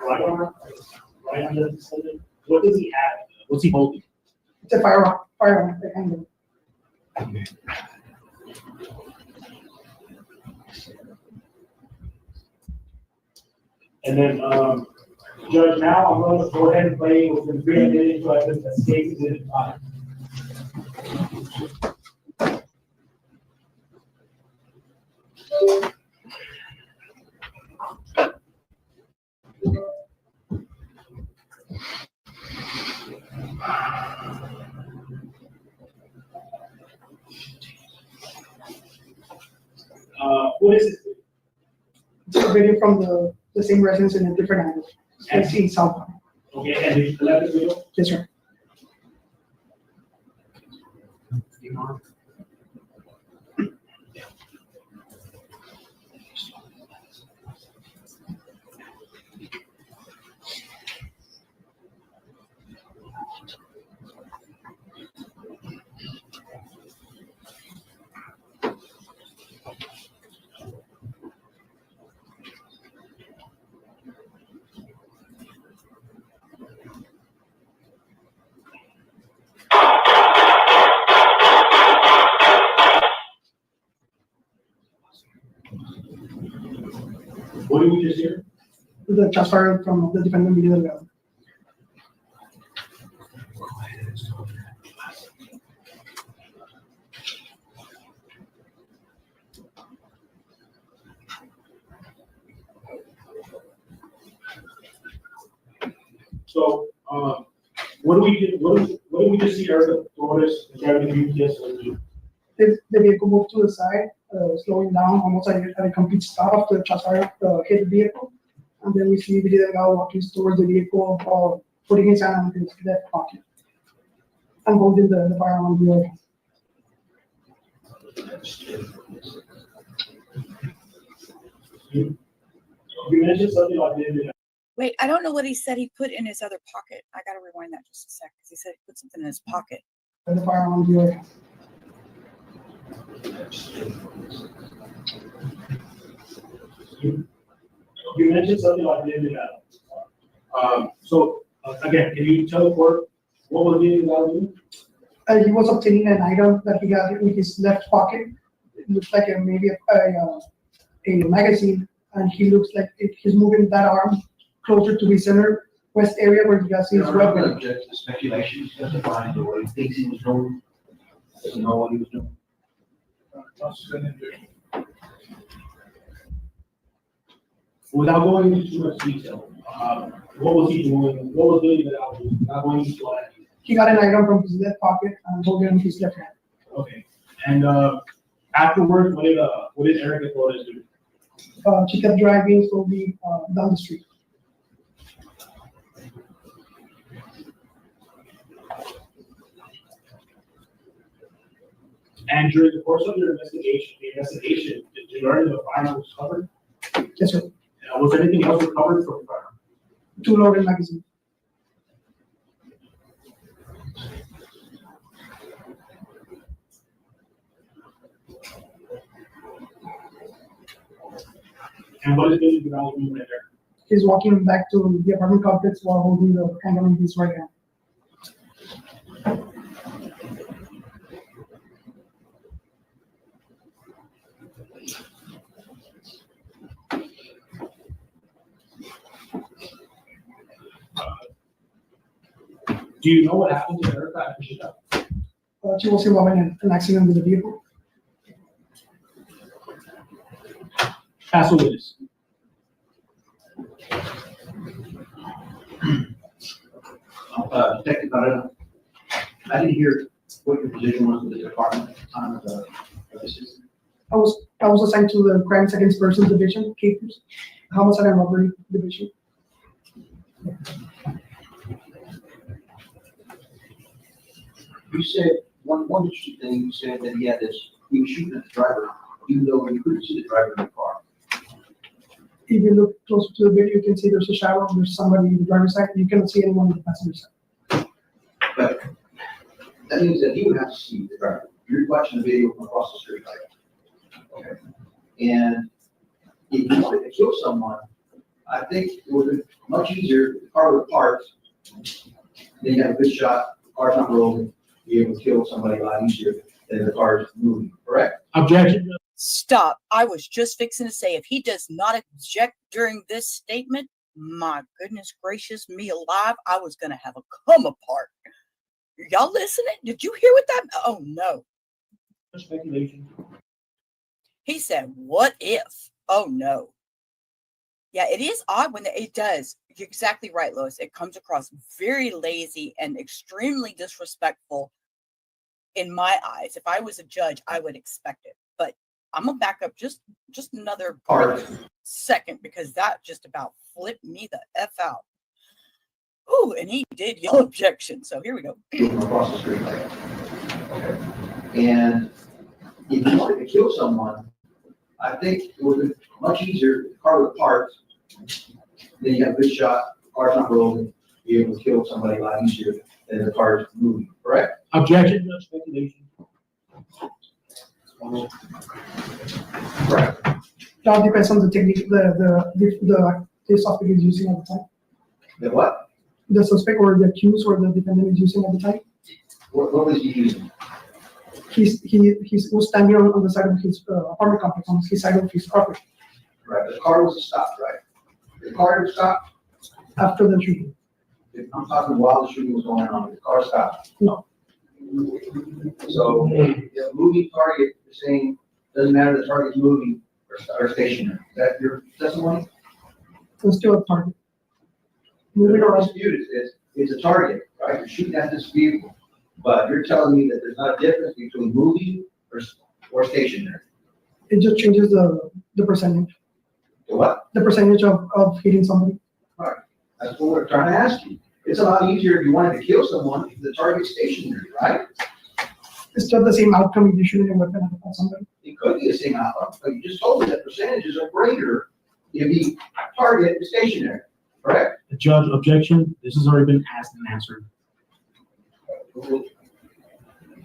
right arm? Right arm that's extended? What does he have? What's he holding? It's a firearm, the handle. And then, Judge, now I'm going to go ahead and play within 3 minutes so I can escape Exhibit 5. What is it? It's a video from the same residence in a different angle. I see South. Okay, and did you collect the video? Yes, sir. What did we just hear? The shots fired from the defendant Billy Delgado. So, what do we just see Erica Torres driving the UPS? The vehicle moved to the side, slowing down almost at a complete stop. The shots fired hit the vehicle. And then we see Billy Delgado walking towards the vehicle, putting his hand in his left pocket and holding the firearm on the other hand. You mentioned something about Billy. Wait, I don't know what he said he put in his other pocket. I gotta rewind that just a sec because he said he put something in his pocket. And the firearm on the other hand. You mentioned something about Billy Delgado. Again, can you tell the court what was Billy Delgado doing? He was obtaining an item that he got in his left pocket. It looks like maybe a magazine, and he looks like he's moving that arm closer to his center west area where he got his weapon. Object to speculation, justifying the way he thinks he was doing, doesn't know what he was doing. Without going into too much detail, what was he doing? What was Billy Delgado doing? Not going into that. He got an item from his left pocket and holding it in his left hand. Okay. And afterwards, what did Erica Torres do? She kept driving slowly down the street. And during the course of your investigation, did you learn the firearm was covered? Yes, sir. Was anything else recovered from the firearm? 2 loaded magazines. And what is Billy Delgado doing right there? He's walking back to the apartment complex while holding the handle in his right hand. Do you know what happened to Erica after she died? She was involved in an accident with the vehicle. Pass a witness. Detective Barrera, I didn't hear what your position was with the department at the time of the incident. I was assigned to the Crimes Against Persons Division, CAPERS, Homicide and Robbery Division. You said one interesting thing. You said that he was shooting at the driver, even though you couldn't see the driver in the car. If you look closer to the video, you can see there's a shadow, there's somebody in the driver's side, you cannot see anyone in the passenger side. But that means that he would have to see the driver. You're watching the video from across the street, right? Okay. And if you wanted to kill someone, I think it would be much easier if the car would park, then you have a good shot, the car's not rolling, be able to kill somebody a lot easier than the car's moving, correct? Objection. Stop. I was just fixing to say, if he does not object during this statement, my goodness gracious me alive, I was going to have a come apart. Y'all listening? Did you hear what that? Oh, no. Speculation. He said, what if? Oh, no. Yeah, it is odd when it does. You're exactly right, Lois. It comes across very lazy and extremely disrespectful in my eyes. If I was a judge, I would expect it. But I'm going to back up just another second, because that just about flipped me the F out. Ooh, and he did yell objection. So here we go. Across the street, right? Okay. And if you wanted to kill someone, I think it would be much easier if the car would park, then you have a good shot, the car's not rolling, be able to kill somebody a lot easier than the car's moving, correct? Objection. Speculation. Right. It all depends on the technique the suspect is using at the time. The what? The suspect or the accused or the defendant is using at the time. What was he using? He was standing on the side of his apartment complex, on his side of his property. Right, the car was stopped, right? The car was stopped? After the shooting. I'm talking while the shooting was going on, the car stopped. No. So the moving target is saying, doesn't matter the target's moving or stationary. Is that your testimony? It's still a target. Moving The around. dispute is it's a target, right? You're shooting at this vehicle, but you're telling me that there's not a difference between moving or stationary. It just changes the percentage. The what? The percentage of hitting somebody. Right. That's what we're trying to ask you. It's a lot easier if you wanted to kill someone if the target's stationary, right? It's still the same outcome if you shoot a weapon at somebody. It could be the same outcome, but you just told me that percentages are greater if the target is stationary, correct? The judge, objection. This has already been asked and answered.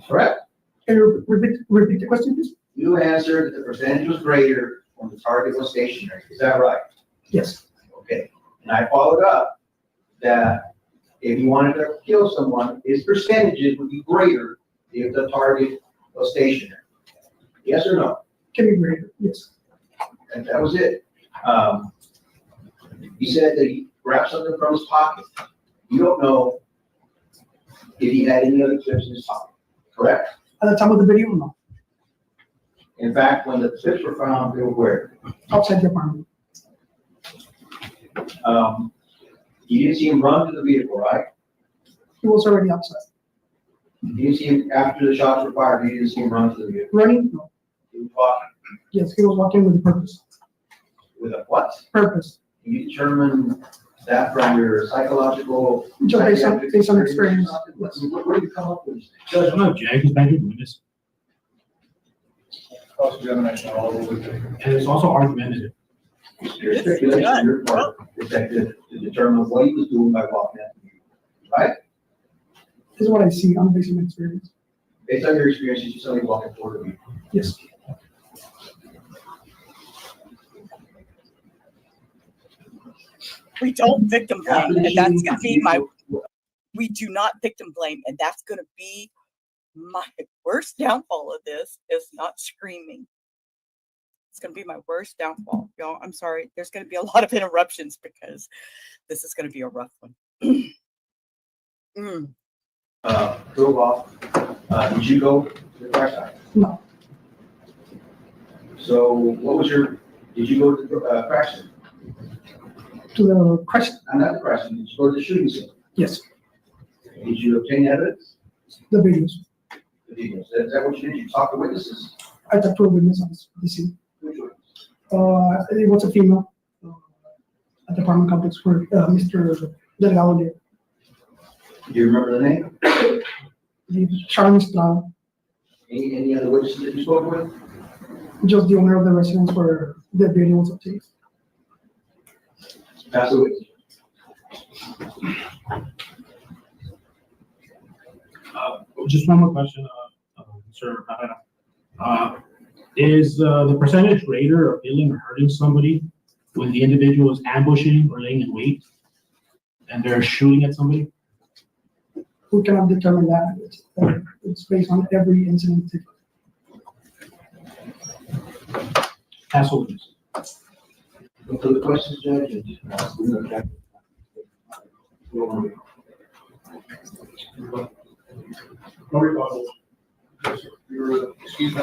Correct? Can you repeat the question, please? You answered that the percentage was greater when the target was stationary. Is that right? Yes. Okay. And I followed up that if you wanted to kill someone, his percentages would be greater if the target was stationary. Yes or no? Can be greater, yes. And that was it. He said that he grabbed something from his pocket. You don't know if he had any other clips in his pocket, correct? At the time of the video, no. In fact, when the clips were found, they were where? Outside the apartment. You didn't see him run to the vehicle, right? He was already outside. You didn't see him after the shots were fired. You didn't see him run to the vehicle. Running? No. He was walking. Yes, he was walking with a purpose. With a what? Purpose. Can you determine that from your psychological? Just based on experience. Yes. Where do you come up with this? Judge, I'm object. He's back in witness. Cross-examination all over with. And it's also argumentative. Your speculation on your part is that to determine what he was doing by walking at the vehicle, right? This is what I see. I'm basing my experience. Based on your experience, you see somebody walking toward the vehicle. Yes. We don't victim blame, and that's gonna be my. We do not victim blame, and that's gonna be my worst downfall of this. Is not screaming. It's gonna be my worst downfall, y'all. I'm sorry. There's gonna be a lot of interruptions because this is gonna be a rough one. Drove off. Did you go to the crash site? No. So what was your? Did you go to the crash site? To the crash? Not the crash site. Did you go to the shooting scene? Yes. Did you obtain evidence? The videos. The videos. Is that what you did? You talked to witnesses? I talked to a witness on the scene. Which witness? It was a female at the apartment complex where Mr. Delgado lived. Do you remember the name? Sharon Estrada. Any other witnesses that you spoke with? Just the owner of the residence where the video was obtained. Pass away. Just one more question, sir. Is the percentage greater of killing or hurting somebody when the individual is ambushing or laying in wait and they're shooting at somebody? We cannot determine that. It's based on every incident. Pass over this. No further questions, Judge? No rebuttal. You're excuse me.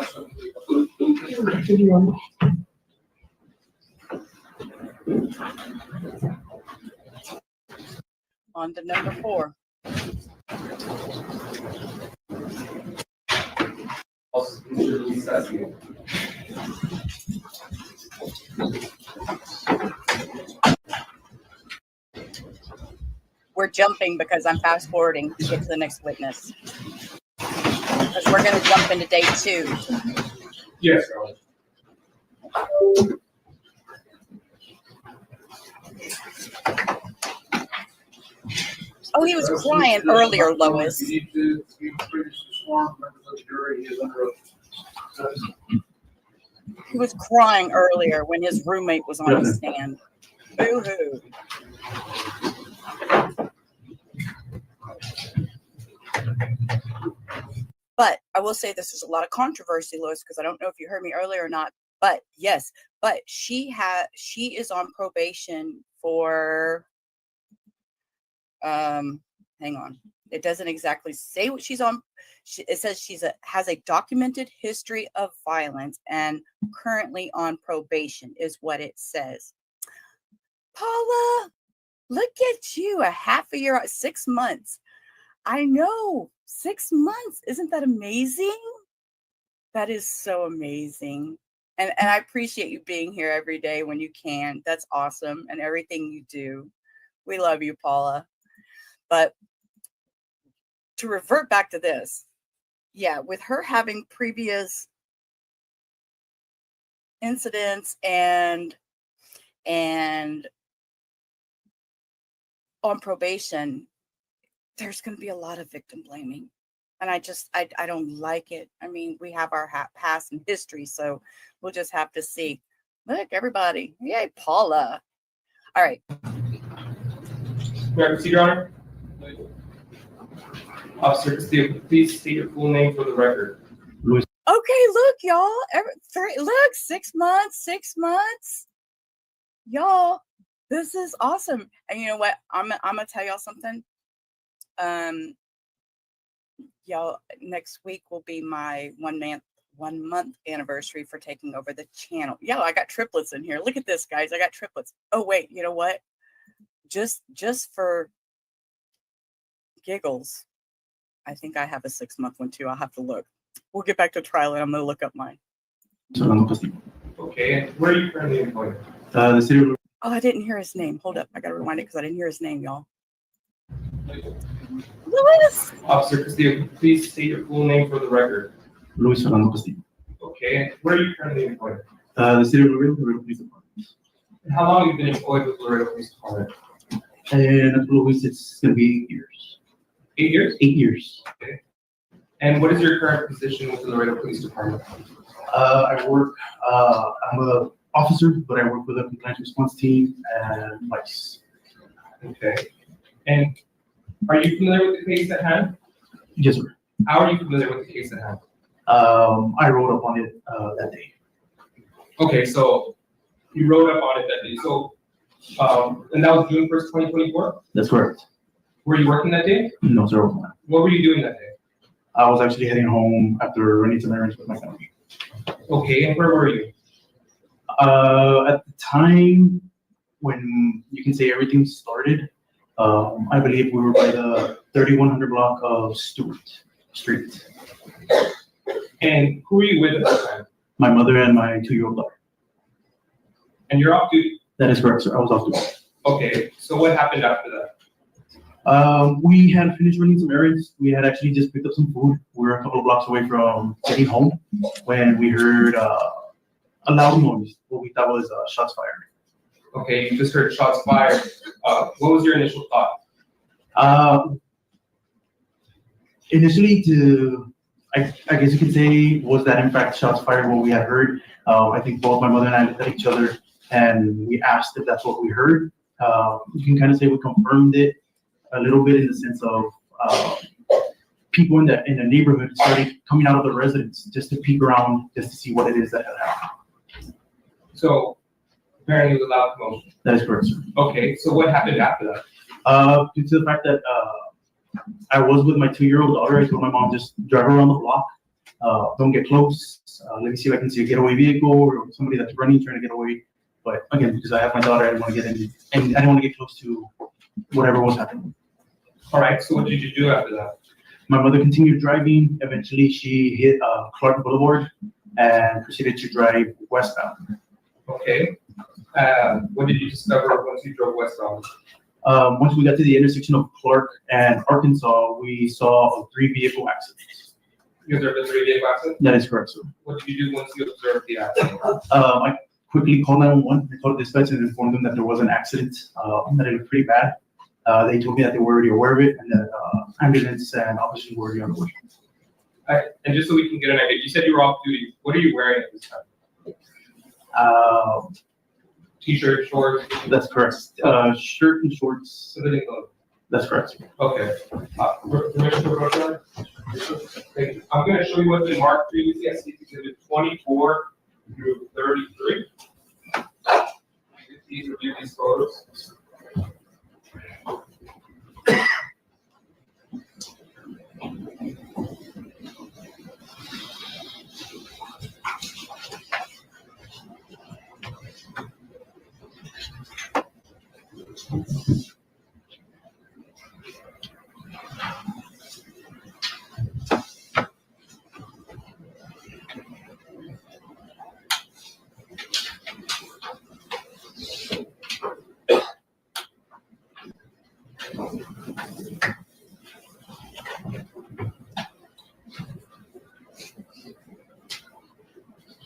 On to number 4. We're jumping because I'm fast forwarding to get to the next witness. Because we're going to jump into day 2. Yes. Oh, he was crying earlier, Lois. You need to finish the sworn members of the jury. He is under oath. He was crying earlier when his roommate was on the stand. Boo-hoo. But I will say this, there's a lot of controversy, Lois, because I don't know if you heard me earlier or not. But yes, but she is on probation for hang on. It doesn't exactly say what she's on. It says has a documented history of violence and currently on probation is what it says. Paula, look at you, a half a year, 6 months. I know, 6 months. Isn't that amazing? That is so amazing. And I appreciate you being here every day when you can. That's awesome. And everything you do. We love you, Paula. But to revert back to this, yeah, with her having previous incidents and on probation, there's going to be a lot of victim blaming. And I don't like it. I mean, we have our past and history, so we'll just have to see. Look, everybody. Yay, Paula. All right. May I proceed, Your Honor? Officer Castillo, please state your full name for the record. Okay, look, y'all. Look, 6 months, 6 months. Y'all, this is awesome. And you know what? I'm gonna tell y'all something. Y'all, next week will be my 1 month anniversary for taking over the channel. Yeah, I got triplets in here. Look at this, guys. I got triplets. Oh wait, you know what? Just for giggles, I think I have a 6 month one too. I'll have to look. We'll get back to trial and I'm gonna look up mine. Okay, where are you currently employed? The city of Oh, I didn't hear his name. Hold up, I gotta rewind it because I didn't hear his name, y'all. Luis. Officer Castillo, please state your full name for the record. Luis Fernando Castillo. Okay, where are you currently employed? The city of Laredo Police Department. And how long have you been employed with Laredo Police Department? And Luis, it's going to be 8 years. 8 years? 8 years. Okay. And what is your current position with the Laredo Police Department? I work, I'm an officer, but I work with a compliance response team and vice. Okay. And are you familiar with the case at hand? Yes, sir. How are you familiar with the case at hand? I wrote up on it that day. Okay, so you wrote up on it that day. So, and that was June 1st, 2024? That's correct. Were you working that day? No, sir, I was not. What were you doing that day? I was actually heading home after running some errands with my family. Okay, and where were you? At the time when you can say everything started, I believe we were by the 3100 block of Stewart Street. And who were you with at that time? My mother and my 2-year-old daughter. And you're off duty? That is correct, sir. I was off duty. Okay, so what happened after that? We had finished running some errands. We had actually just picked up some food. We were a couple of blocks away from getting home when we heard a loud noise, what we thought was shots fired. Okay, you just heard shots fired. What was your initial thought? Initially, I guess you could say, was that in fact shots fired what we had heard? I think both my mother and I looked at each other and we asked if that's what we heard. You can kind of say we confirmed it a little bit in the sense of people in the neighborhood started coming out of the residence just to peek around, just to see what it is that had happened. So apparently it was a loud commotion. That is correct, sir. Okay, so what happened after that? Due to the fact that I was with my 2-year-old daughter, I told my mom, just drive around the block. Don't get close. Let me see if I can see a getaway vehicle or somebody that's running, trying to get away. But again, because I have my daughter, I didn't want to get in, and I didn't want to get close to whatever was happening. All right, so what did you do after that? My mother continued driving. Eventually, she hit Clark Boulevard and proceeded to drive westbound. Okay. What did you discover once you drove westbound? Once we got to the intersection of Clark and Arkansas, we saw a 3-vehicle accident. You observed a 3-vehicle accident? That is correct, sir. What did you do once you observed the accident? I quickly called 911. I called dispatch and informed them that there was an accident, that it looked pretty bad. They told me that they were already aware of it and that ambulance and officers were already on the way. All right, and just so we can get an idea, you said you were off duty. What are you wearing at this time? T-shirt, shorts? That's correct. Shirt and shorts. Civilian clothes? That's correct. Okay. Permission to approach that? Thank you. I'm going to show you what's been marked previously as Exhibit 24 through 33. Please review these photos.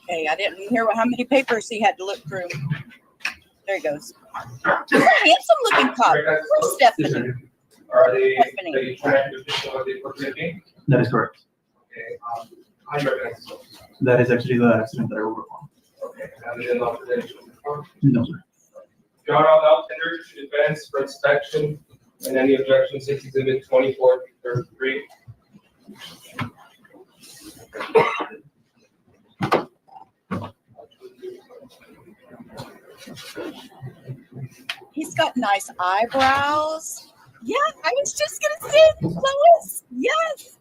Okay, I didn't hear how many papers he had to look through. There he goes. He's a handsome looking cop. Where's Stephanie? Are they Stephanie. trying to official what they portray? That is correct. Okay. How do you recognize this one? That is actually the accident that I work on. Okay. Have they been lost credentials before? No, sir. John, I'll now tender to defense for inspection and any objections to Exhibit 24 through 33. He's got nice eyebrows. Yeah, I was just gonna say, Lois. Yes.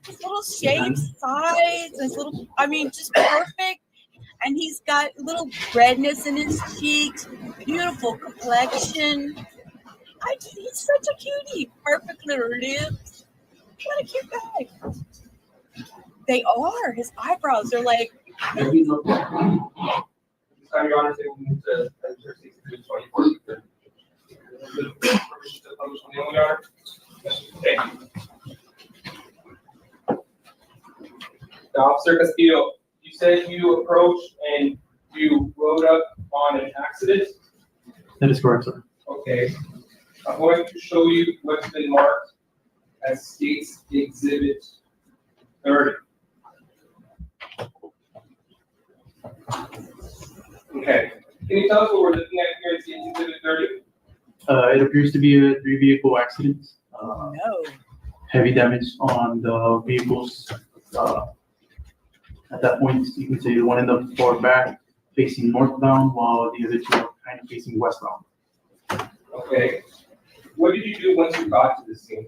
His little shaved sides, his little, I mean, just perfect. And he's got little redness in his cheeks, beautiful complexion. He's such a cutie. Perfect little lips. What a cute guy. They are. His eyebrows are like. Time, Your Honor, they will move to Exhibit 24. Permission to publish on the only, Your Honor? Okay. Now, Officer Castillo, you said you approached and you rode up on an accident? That is correct, sir. Okay. I'm going to show you what's been marked as State's Exhibit 30. Okay. Can you tell us what we're looking at here at State's Exhibit 30? It appears to be a 3-vehicle accident. No. Heavy damage on the vehicles. At that point, you can say the one in the far back facing northbound, while the other two are kind of facing westbound. Okay. What did you do once you got to the scene?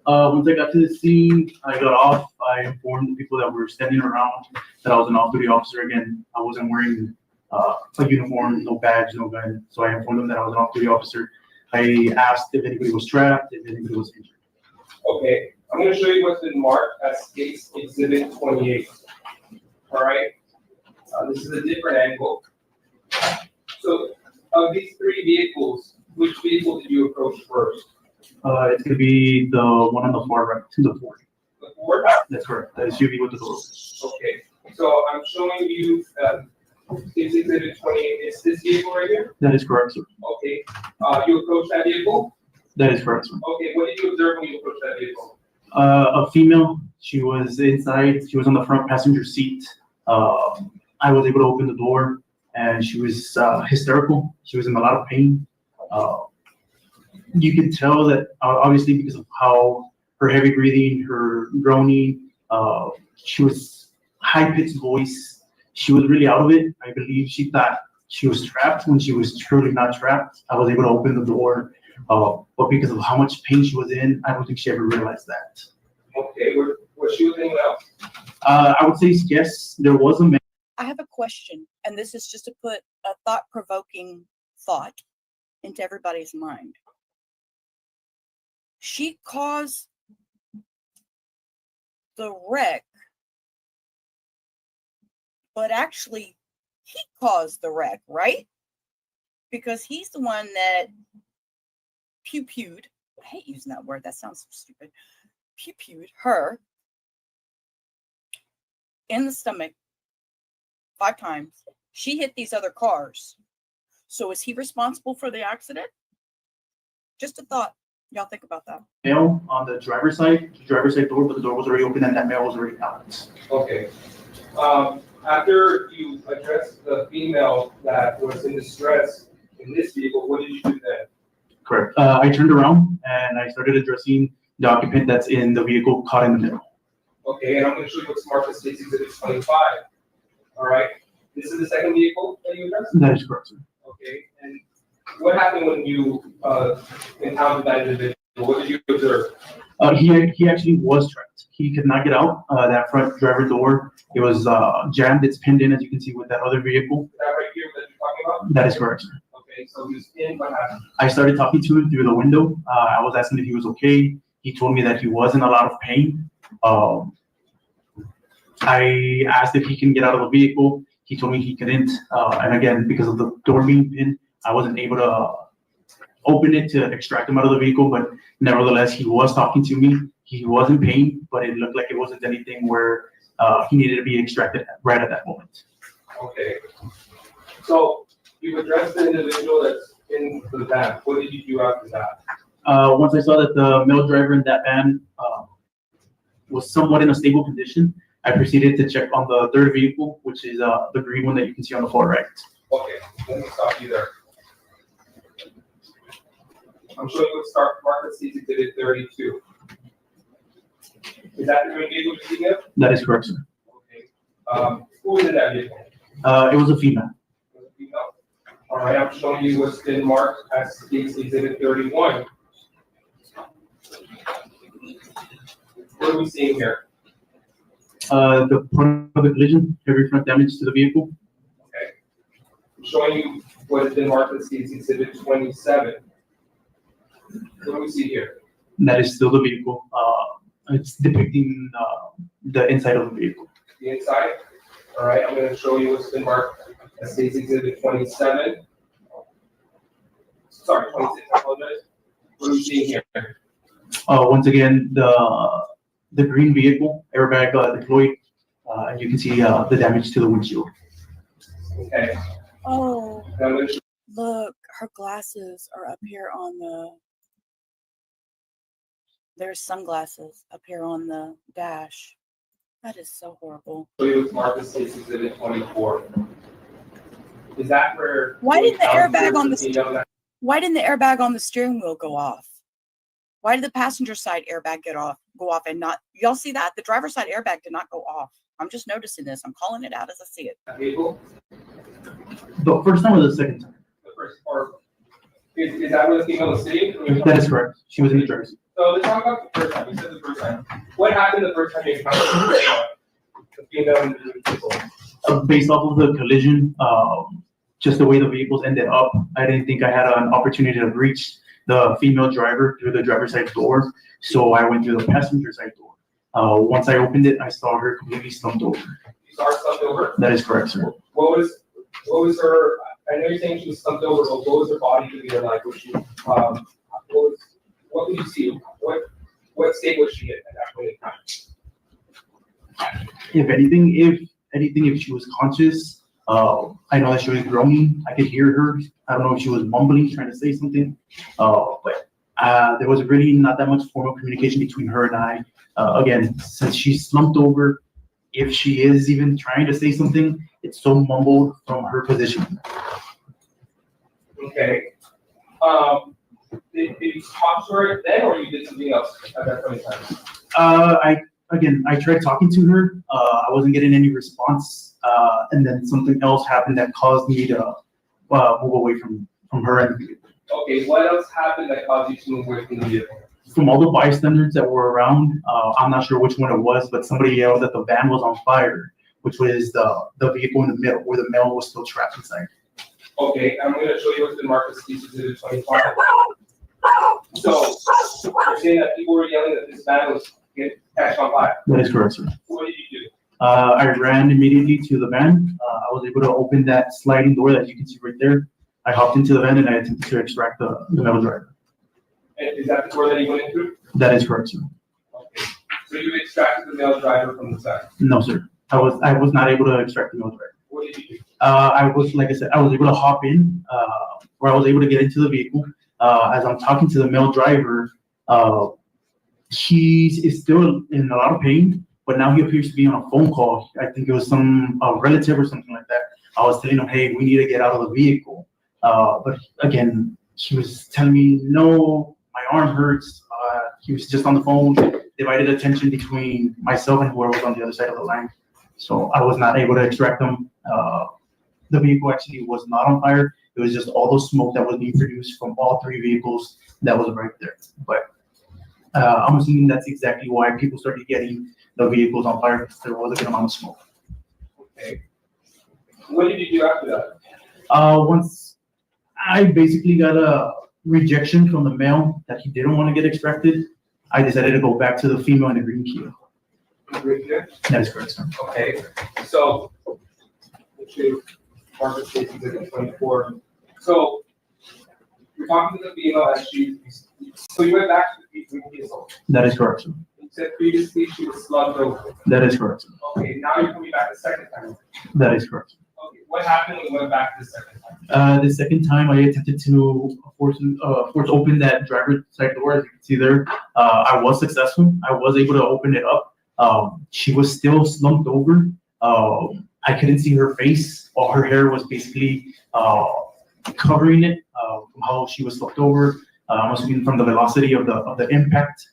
Once I got to the scene, I got off. I informed the people that were standing around that I was an off-duty officer again. I wasn't wearing a uniform, no badge, no gun. So I informed them that I was an off-duty officer. I asked if anybody was trapped, if anybody was injured. Okay. I'm going to show you what's been marked as State's Exhibit 28. All right. This is a different angle. So, of these 3 vehicles, which vehicle did you approach first? It's going to be the one on the far right, to the Ford. The Ford? That's correct. The SUV with the door. Okay. So I'm showing you It's exhibit 28. It's this vehicle right here? That is correct, sir. Okay. You approached that vehicle? That is correct, sir. Okay, what did you observe when you approached that vehicle? A female, she was inside, she was on the front passenger seat. I was able to open the door and she was hysterical. She was in a lot of pain. You could tell that obviously because of how her heavy breathing, her groaning, she was high-pitched voice. She was really out of it. I believe she thought she was trapped when she was truly not trapped. I was able to open the door, but because of how much pain she was in, I don't think she ever realized that. Okay, was she with anyone else? I would say yes, there was a man. I have a question, and this is just to put a thought-provoking thought into everybody's mind. She caused the wreck, but actually he caused the wreck, right? Because he's the one that pew-pewed. I hate using that word. That sounds so stupid. Pew-pewed her in the stomach 5 times. She hit these other cars. So is he responsible for the accident? Just a thought. Y'all think about that. Male on the driver's side door, but the door was already open and that male was already out. Okay. After you addressed the female that was in distress in this vehicle, what did you do then? Correct. I turned around and I started addressing the occupant that's in the vehicle caught in the middle. Okay, and I'm going to show you what's marked as States Exhibit 25. All right. This is the second vehicle that you addressed? That is correct, sir. Okay, and what happened when you encountered that individual? What did you observe? He actually was trapped. He could not get out. That front driver door, it was jammed. It's pinned in, as you can see, with that other vehicle. Is that right here that you're talking about? That is correct, sir. Okay, so he was in. What happened? I started talking to him through the window. I was asking if he was okay. He told me that he was in a lot of pain. I asked if he can get out of the vehicle. He told me he couldn't. And again, because of the door being pinned, I wasn't able to open it to extract him out of the vehicle. But nevertheless, he was talking to me. He was in pain, but it looked like it wasn't anything where he needed to be extracted right at that moment. Okay. So you addressed the individual that's in the van. What did you do after that? Once I saw that the male driver in that van was somewhat in a stable condition, I proceeded to check on the third vehicle, which is the green one that you can see on the far right. Okay, let me stop you there. I'm showing you what market States Exhibit 32. Is that the green vehicle you're speaking of? That is correct, sir. Okay. Who was in that vehicle? It was a female. It was a female? All right, I'm showing you what's been marked as States Exhibit 31. What are we seeing here? The front of the collision, heavy front damage to the vehicle. Okay. I'm showing you what has been marked as States Exhibit 27. What do we see here? That is still the vehicle. It's depicting the inside of the vehicle. The inside? All right, I'm going to show you what's been marked as States Exhibit 27. Sorry, 26, I apologize. What are we seeing here? Once again, the green vehicle, airbag deployed, and you can see the damage to the windshield. Okay. Oh, look, her glasses are up here on the. There's sunglasses up here on the dash. That is so horrible. So you would mark the States Exhibit 24. Is that where? Why didn't the airbag on the Why didn't the airbag on the steering wheel go off? Why did the passenger side airbag go off and not? Y'all see that? The driver's side airbag did not go off. I'm just noticing this. I'm calling it out as I see it. Vehicle? The first time or the second time? The first part. Is that where the female was sitting? That is correct. She was in the driver's seat. So let's talk about the first time. You said the first time. What happened the first time you encountered the female in the vehicle? Based off of the collision, just the way the vehicles ended up, I didn't think I had an opportunity to reach the female driver through the driver's side door, so I went through the passenger side door. Once I opened it, I saw her completely slumped over. You saw her slumped over? That is correct, sir. What was her? I know you're saying she was slumped over, but what was her body figure like? Was she? What did you see? What state was she in at that point in time? If anything, if she was conscious, I know that she was groaning. I could hear her. I don't know if she was mumbling, trying to say something. But there was really not that much formal communication between her and I. Again, since she's slumped over, if she is even trying to say something, it's so mumbled from her position. Okay. Did you talk to her then, or you did something else at that point in time? I tried talking to her. I wasn't getting any response, and then something else happened that caused me to move away from her. Okay, what else happened that caused you to move away from the vehicle? From all the bystanders that were around, I'm not sure which one it was, but somebody yelled that the van was on fire, which was the vehicle in the middle where the male was still trapped inside. Okay, I'm going to show you what's been marked as Case Exhibit 25. So you're saying that people were yelling that this van was getting catch on fire? That is correct, sir. What did you do? I ran immediately to the van. I was able to open that sliding door that you can see right there. I hopped into the van and I attempted to extract the male driver. And is that the door that you went into? That is correct, sir. Okay. So you extracted the male driver from the side? No, sir. I was not able to extract the male driver. What did you do? Like I said, I was able to hop in, where I was able to get into the vehicle. As I'm talking to the male driver, he is still in a lot of pain, but now he appears to be on a phone call. I think it was some relative or something like that. I was telling him, hey, we need to get out of the vehicle. But again, he was telling me, no, my arm hurts. He was just on the phone, divided attention between myself and whoever was on the other side of the line. So I was not able to extract them. The vehicle actually was not on fire. It was just all the smoke that was being produced from all three vehicles that was right there. But I'm assuming that's exactly why people started getting the vehicles on fire, because there was a good amount of smoke. Okay. What did you do after that? Once I basically got a rejection from the male that he didn't want to get extracted, I decided to go back to the female in the green Kia. Green Kia? That is correct, sir. Okay. So, Marcus Case Exhibit 24. So, you're talking to the female as so you went back to the green Kia. That is correct, sir. You said previously she was slugged over. That is correct, sir. Okay, now you're coming back the second time. That is correct. Okay, what happened when you went back the second time? The second time I attempted to force open that driver's side door, as you can see there. I was successful. I was able to open it up. She was still slumped over. I couldn't see her face. All her hair was basically covering it from how she was slumped over. I'm assuming from the velocity of the impact,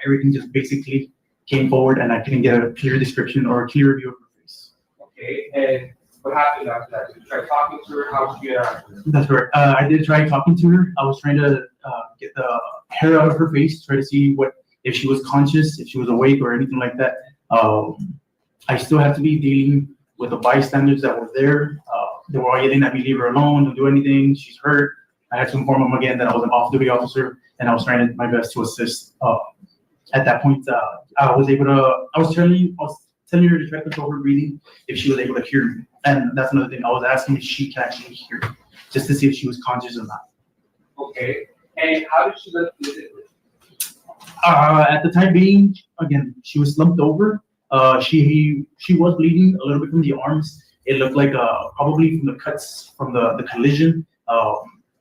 everything just basically came forward, and I couldn't get a clear description or a clear view of her face. Okay, and what happened after that? Did you try talking to her? How did you interact with her? That's correct. I did try talking to her. I was trying to get the hair out of her face, try to see if she was conscious, if she was awake, or anything like that. I still have to be dealing with the bystanders that were there. They were all yelling at me, leave her alone, don't do anything, she's hurt. I had to inform them again that I was an off-duty officer, and I was trying my best to assist. At that point, I was telling her to try to control her breathing if she was able to hear me. And that's another thing. I was asking if she can actually hear me, just to see if she was conscious or not. Okay. And how did she look physically? At the time being, again, she was slumped over. She was bleeding a little bit from the arms. It looked like probably from the cuts from the collision.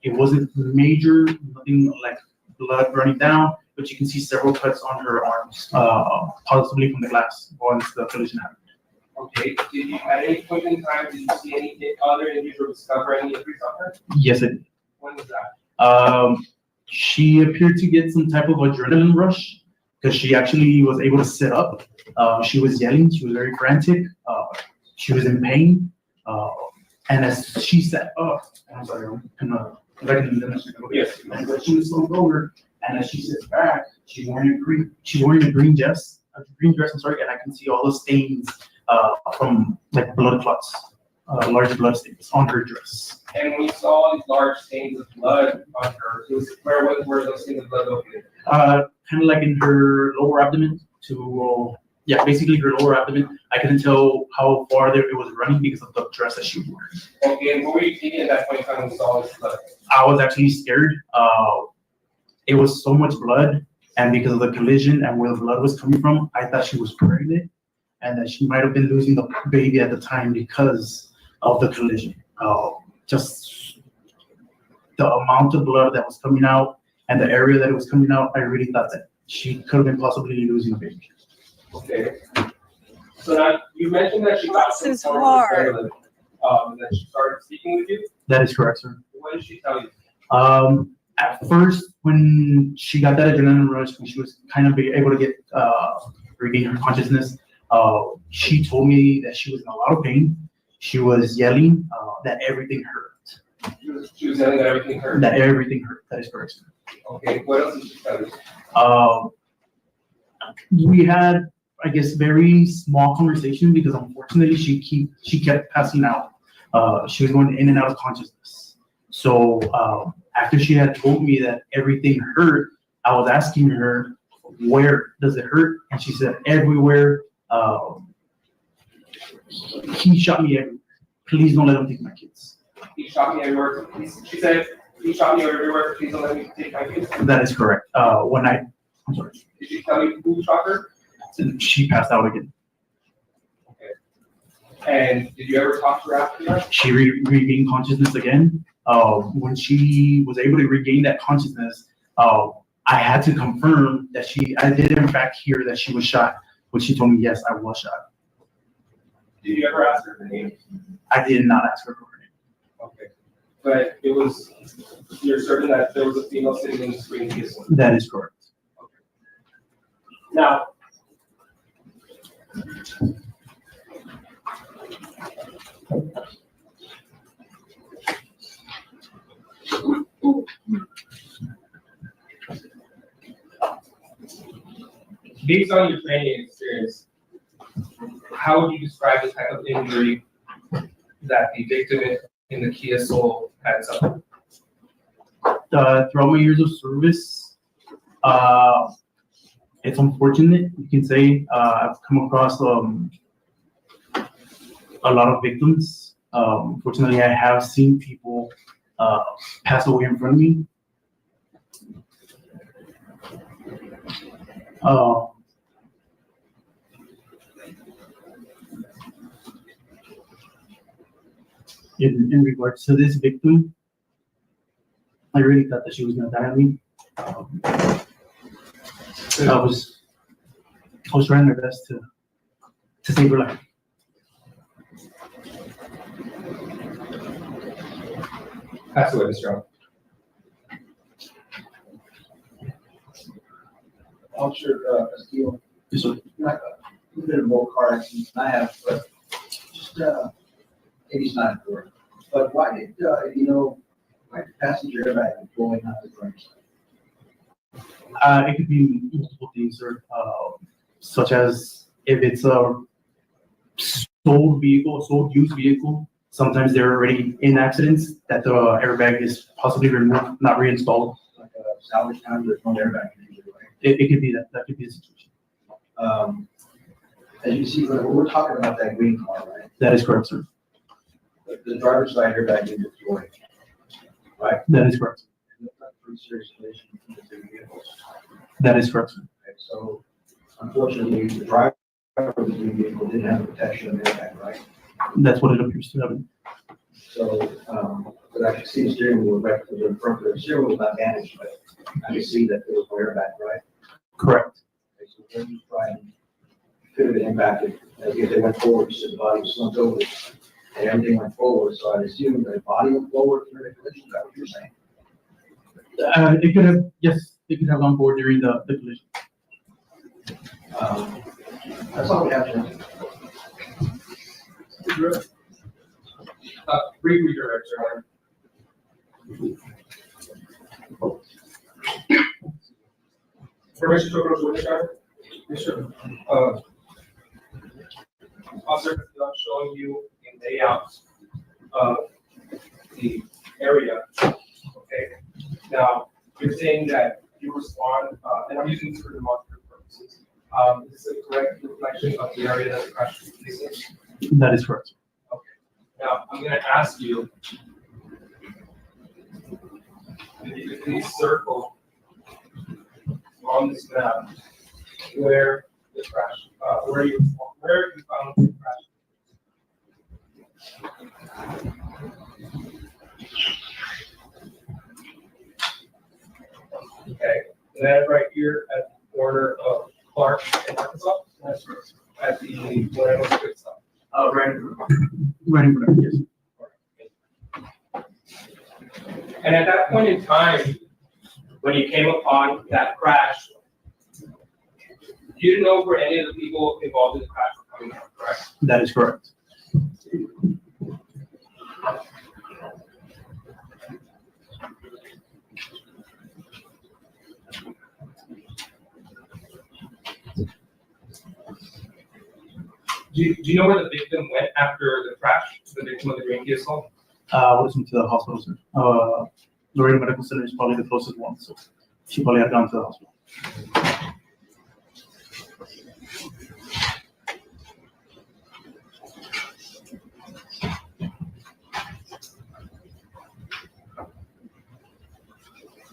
It wasn't major, nothing like blood running down, but you can see several cuts on her arms, possibly from the glass once the collision happened. Okay. At any point in time, did you see any other injuries or discover any injuries on her? Yes, I did. When was that? She appeared to get some type of adrenaline rush because she actually was able to sit up. She was yelling. She was very frantic. She was in pain. And as she sat up, I'm sorry, yes. And she was slumped over, and as she sits back, she's wearing a green dress. I'm sorry, and I can see all the stains from like blood clots, large blood stains on her dress. And when you saw these large stains of blood on her, where were those stains of blood located? Kind of like in her lower abdomen basically her lower abdomen. I couldn't tell how far there it was running because of the dress that she was wearing. Okay, and what were you thinking at that point in time when you saw this blood? I was actually scared. It was so much blood, and because of the collision and where the blood was coming from, I thought she was pregnant and that she might have been losing the baby at the time because of the collision. Just the amount of blood that was coming out and the area that it was coming out, I really thought that she could have been possibly losing a baby. Okay. So now you mentioned that she got This is some form of hard. adrenaline, that she started speaking with you. That is correct, sir. What did she tell you? At first, when she got that adrenaline rush, when she was kind of able to get regain her consciousness, she told me that she was in a lot of pain. She was yelling that everything hurt. She was yelling that everything hurt. That everything hurt. That is correct, sir. Okay. What else did she tell you? We had, I guess, very small conversation because unfortunately she kept passing out. She was going in and out of consciousness. So after she had told me that everything hurt, I was asking her, where does it hurt? And she said, everywhere. He shot me everywhere. Please don't let him take my kids. He shot me everywhere. She said, he shot me everywhere. Please don't let me take my kids. That is correct. I'm sorry. Did she tell you who shot her? She passed out again. Okay. And did you ever talk to her after that? She regained consciousness again. When she was able to regain that consciousness, I had to confirm that I did in fact hear that she was shot, which she told me, yes, I was shot. Did you ever ask her her name? I did not ask her her name. Okay. But you're certain that there was a female sitting in the screen kissing? That is correct. Okay. Now, based on your training experience, how would you describe the type of injury that the victim in the Kia Soul had suffered? Throughout my years of service, it's unfortunate, you can say. I've come across a lot of victims. Unfortunately, I have seen people pass away in front of me. In regards to this victim, I really thought that she was gonna die on me. I was trying my best to save her life. Pass away, Mr. Young. Officer Castillo, Yes, sir. you've been in more car accidents than I have, but just, maybe it's not important. But why did the passenger airbag deploy not the driver's side? It could be multiple things, sir, such as if it's a sold used vehicle, sometimes they're already in accidents that the airbag is possibly removed, not reinstalled. Like a salvage time, there's no airbag. It could be that. That could be the situation. As you see, we're talking about that green car, right? That is correct, sir. The driver's side airbag is deployed, right? That is correct. That's a pretty serious collision between the two vehicles. That is correct, sir. Okay, so unfortunately, the driver of the new vehicle didn't have the protection of the airbag, right? That's what it appears to have. So, but I can see the steering wheel, right, the front of the steering wheel was not damaged, but I can see that there was no airbag, right? Correct. Okay, so when you try and could have been impacted, as if they went forward, so the body was slumped over, and everything went forward, so I assume that the body went forward through the collision, is that what you're saying? It could have, yes, it could have gone forward during the collision. That's all we have to do. Brief redirect, Your Honor. Permission to approach witness, Your Honor? Yes, sir. Officer, I'm showing you a layout of the area. Okay. Now, you're saying that you respond, and I'm using this for demonstrative purposes. Is this a correct reflection of the area that the crash took place in? That is correct. Okay. Now, I'm going to ask you, if you could please circle on this map where the crash, where you found the crash. Okay, and that is right here at the corner of Clark and Arkansas. That's right. At the Moreno Street stop. Right in front of yes. And at that point in time, when you came upon that crash, you didn't know where any of the people involved in the crash were coming from, correct? That is correct. Do you know where the victim went after the crash? The victim of the green vehicle? Was into the hospital, sir. Laredo Medical Center is probably the closest one, so she probably had gone to the hospital.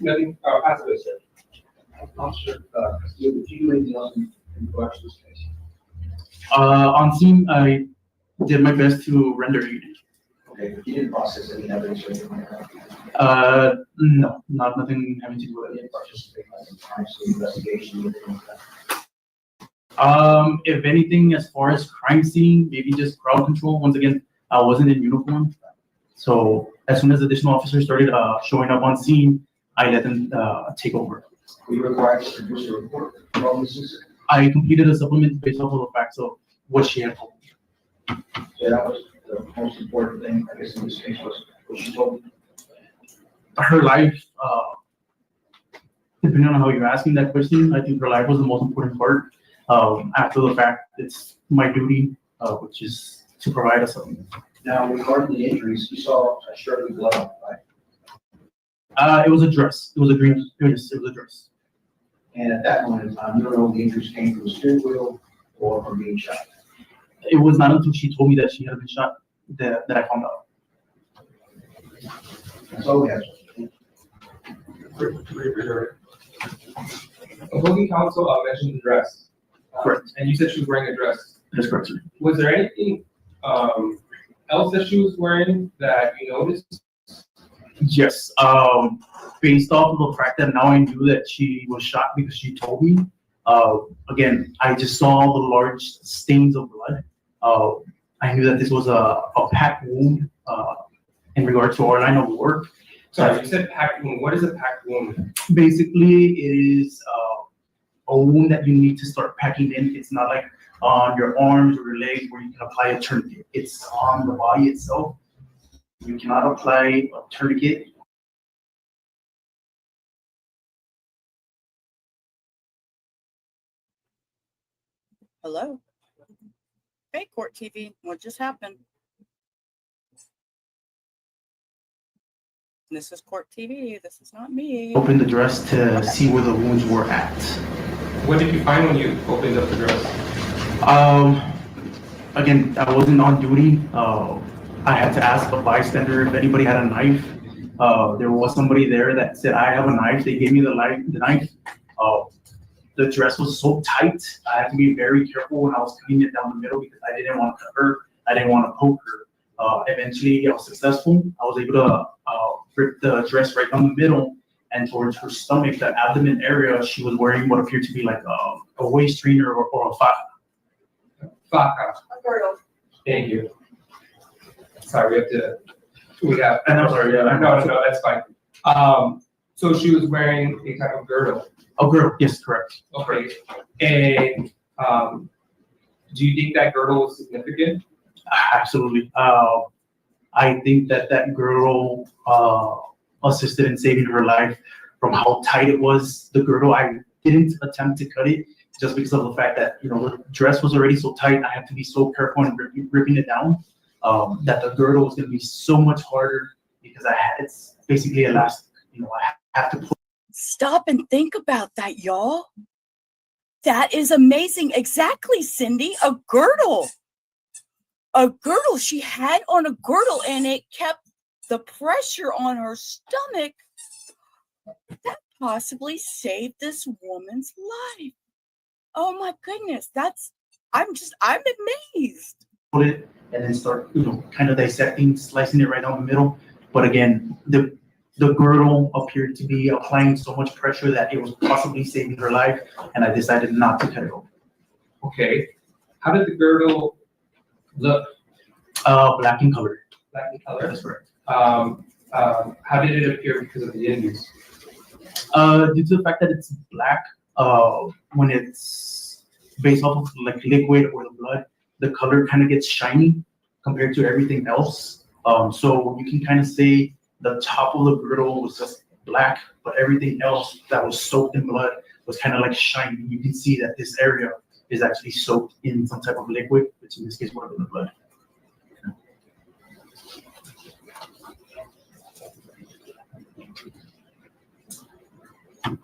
Nothing, pass this, sir. Officer, did you do anything else in regards to this case? On scene, I did my best to render aid. Okay, but you didn't process any evidence or anything like that? No, nothing having to do with You it. didn't participate in the crime scene investigation or anything like that? If anything, as far as crime scene, maybe just crowd control. Once again, I wasn't in uniform. So as soon as additional officers started showing up on scene, I let them take over. Were you required to produce a report from all this incident? I completed a supplement based off of the facts of what she had told me. So that was the most important thing, I guess, in this case was what she told me. Her life, depending on how you're asking that question, I think her life was the most important part. After the fact, it's my duty, which is to provide a supplement. Now, regarding the injuries, you saw a shirt with blood on it, right? It was a dress. It was a green. Yes, it was a dress. And at that moment in time, you don't know if the injuries came from the steering wheel or from being shot. It was not until she told me that she had been shot that I found out. That's all we have. Opposing counsel mentioned the dress. Correct. And you said she was wearing a dress. That's correct, sir. Was there anything else that she was wearing that you noticed? Yes. Based off of the fact that now I knew that she was shot because she told me. Again, I just saw the large stains of blood. I knew that this was a packed wound in regards to our line of work. Sorry, you said packed wound. What is a packed wound? Basically, it is a wound that you need to start packing in. It's not like on your arms or your legs where you can apply a tourniquet. It's on the body itself. You cannot apply a tourniquet. Hello? Hey, Court TV, what just happened? This is Court TV, this is not me. Open the dress to see where the wounds were at. What did you find when you opened up the dress? Again, I wasn't on duty. I had to ask a bystander if anybody had a knife. There was somebody there that said, I have a knife. They gave me the knife. The dress was so tight. I had to be very careful when I was cutting it down the middle because I didn't want to cut her. I didn't want to poke her. Eventually, I was successful. I was able to rip the dress right down the middle, and towards her stomach, the abdomen area, she was wearing what appeared to be like a waist trainer or a faja. Faja. Thank you. Sorry, we have. I'm sorry, yeah. No, that's fine. So she was wearing a type of girdle. Oh, girdle, yes, correct. Okay. And do you think that girdle was significant? Absolutely. I think that girdle assisted in saving her life from how tight it was. The girdle, I didn't attempt to cut it just because of the fact that, the dress was already so tight. I had to be so careful in ripping it down, that the girdle was going to be so much harder because it's basically elastic. I have to pull. Stop and think about that, y'all. That is amazing. Exactly, Cindy. A girdle. A girdle. She had on a girdle and it kept the pressure on her stomach. That possibly saved this woman's life. Oh my goodness. I'm amazed. it and then start, kind of dissecting, slicing it right down the middle. But again, the girdle appeared to be applying so much pressure that it was possibly saving her life, and I decided not to cut it open. Okay. How did the girdle look? Black in color. Black in color? That's correct. How did it appear because of the injuries? Due to the fact that it's black, when it's based off of like liquid or the blood, the color kind of gets shiny compared to everything else. So you can kind of say the top of the girdle was just black, but everything else that was soaked in blood was kind of like shiny. You can see that this area is actually soaked in some type of liquid, which in this case would have been the blood.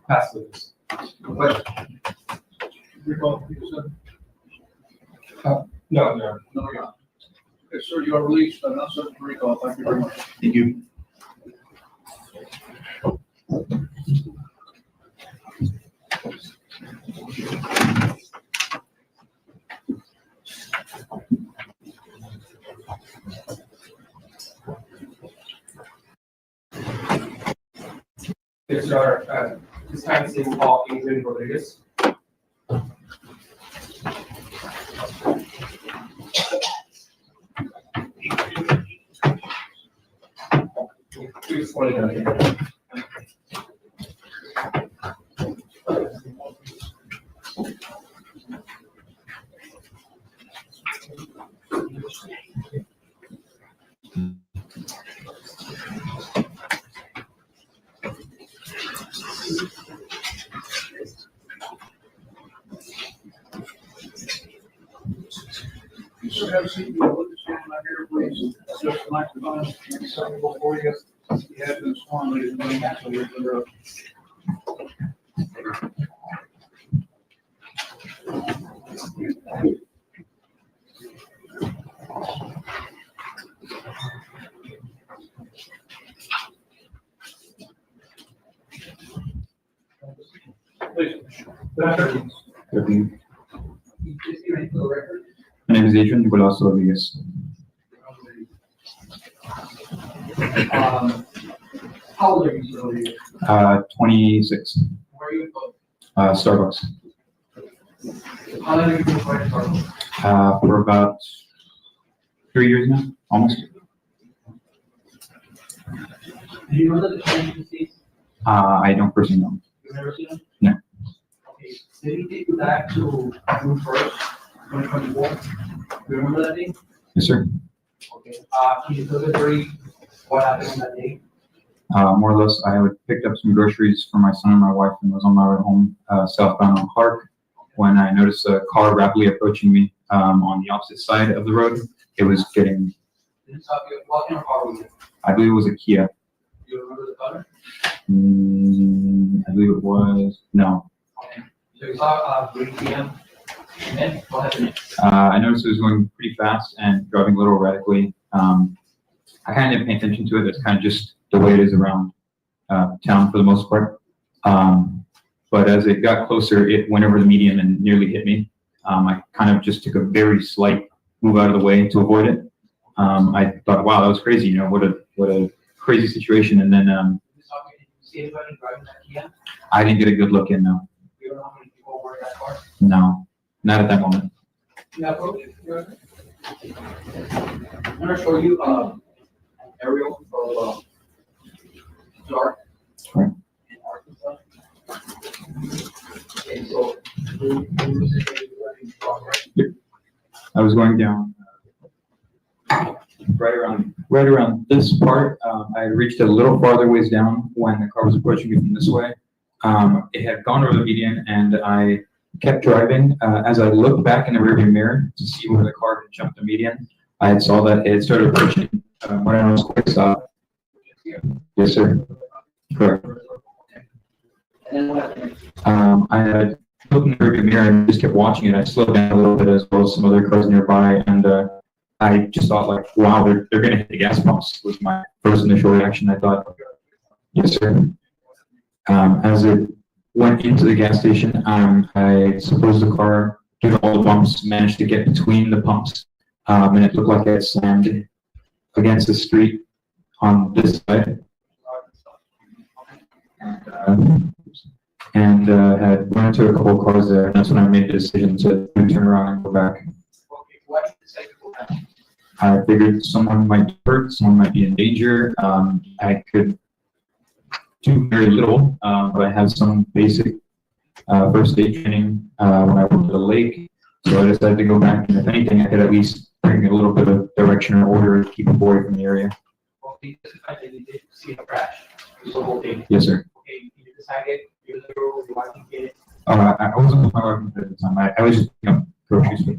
Pass this. Question. Recall, you said? No. No, you're not. Okay, sir, you are released, not subject to recall. Thank you very much. Thank you. Yes, sir. This time is in Paul Adrian Rodriguez. Please swear in here. You should have seen the witness stand back here, please. Just the microphone, maybe something before you have been sworn, ladies and gentlemen, so you're clear up. Please. Good afternoon. Good afternoon. Please give me for the record. My name is Adrian Nicolas Rodriguez. How old are you, sir? 26. Where are you from? Starbucks. How long have you been fighting Starbucks? For about 3 years now, almost. Do you know that the defendant is deceased? I don't personally know. You've never seen him? No. Okay. Did he take you back to June 1st, 2024? Do you remember that day? Yes, sir. Okay. Can you tell the jury what happened on that day? More or less, I had picked up some groceries for my son and my wife and was on my way home southbound on Clark when I noticed a car rapidly approaching me on the opposite side of the road. It was getting, Did it stop you? What kind of car was it? I believe it was a Kia. Do you remember the color? I believe it was, no. Okay. So you saw green PM. And then what happened? I noticed it was going pretty fast and driving a little erratically. I kind of didn't pay attention to it. That's kind of just the way it is around town for the most part. But as it got closer, it went over the median and nearly hit me. I kind of just took a very slight move out of the way to avoid it. I thought, wow, that was crazy. You know, what a crazy situation. And then Did you see anybody driving that Kia? I didn't get a good look in. No, You don't know how many people were in that car? no, not at that moment. Yeah, approach it. I'm gonna show you aerial of dark Right. in Arkansas. Okay, so you were saying you were running dark, right? I was going down right around this part. I had reached a little farther ways down when the car was approaching me from this way. It had gone over the median, and I kept driving. As I looked back in the rearview mirror to see where the car had jumped the median, I had saw that it had started approaching when I was quick stop. Yes, sir. Correct. I had looked in the rearview mirror and just kept watching it. I slowed down a little bit as well as some other cars nearby, and I just thought, like, wow, they're going to hit the gas pumps, was my first initial reaction. I thought, yes, sir. As it went into the gas station, I suppose the car, due to all the bumps, managed to get between the pumps and it looked like it slammed against the street on this side. And had run into a couple of cars there, and that's when I made the decision to turn around and go back. Okay, why did you decide to go back? I figured someone might be hurt, someone might be in danger. I could do very little, but I have some basic first aid training when I went to the lake. So I decided to go back, and if anything, I could at least bring a little bit of direction or order to keep people away from the area. Okay, this is the fact that you did see a crash. This whole thing. Yes, sir. Okay, you decided you're the girl, you want to get it. I wasn't with my wife at the time. I was just, grocery store.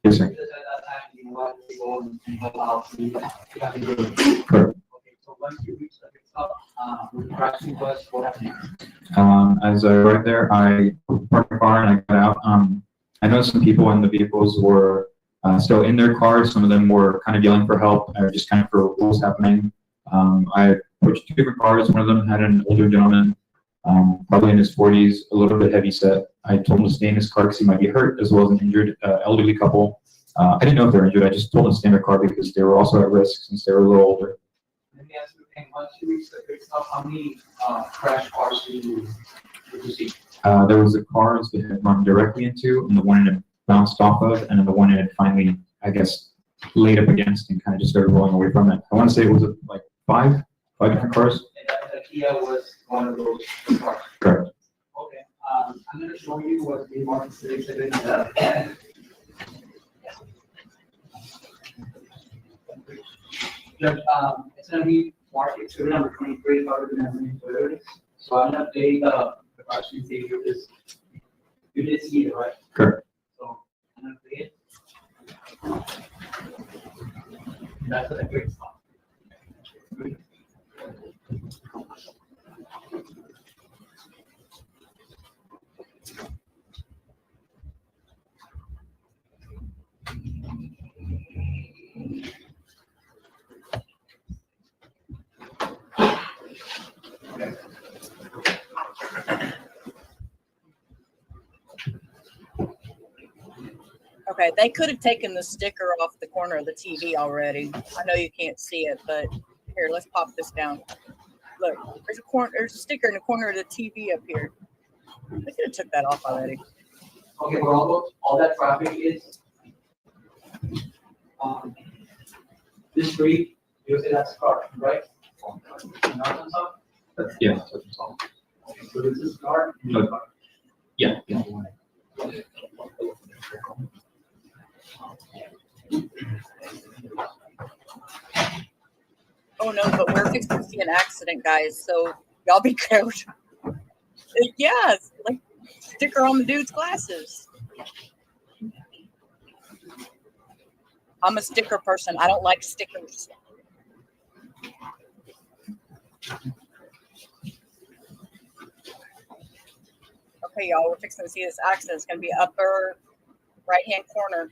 Yes, sir. Because at that time, you wanted to go and help out. So you got to do it. Correct. Okay, so once you reach the fix up, with the crashing bus, what happened? As I arrived there, I parked my car and I got out. I know some people in the vehicles were still in their cars. Some of them were kind of yelling for help or just kind of for what was happening. I approached 2 different cars. One of them had an older gentleman, probably in his 40s, a little bit heavy set. I told him to stay in his car because he might be hurt, as well as an injured elderly couple. I didn't know if they were injured. I just told them to stay in their car because they were also at risk since they were a little older. Let me ask you again, once you reach the fix up, how many crash cars did you see? There was the cars that had run directly into, and the one it had bounced off of, and then the one it had finally, I guess, laid up against and kind of just started rolling away from it. I want to say it was like five different cars. And the Kia was one of those cars. Correct. Okay, I'm going to show you what the market cities have been. Judge, it's going to be market exhibit number 23, other than Toyotas. So I'm going to update the question see you this. You did see it, right? Correct. So I'm going to play it. That's a great spot. Okay, they could have taken the sticker off the corner of the TV already. I know you can't see it, but here, let's pop this down. Look, there's a sticker in the corner of the TV up here. They could have took that off already. Okay, where all that traffic is, this street, you say that's a car, right? Yeah. Okay, so this is car. No. Yeah. Oh no, but we're fixing to see an accident, guys. So y'all be careful. Yes, like sticker on the dude's glasses. I'm a sticker person. I don't like stickers. Okay, y'all, we're fixing to see this accident. It's going to be upper right-hand corner.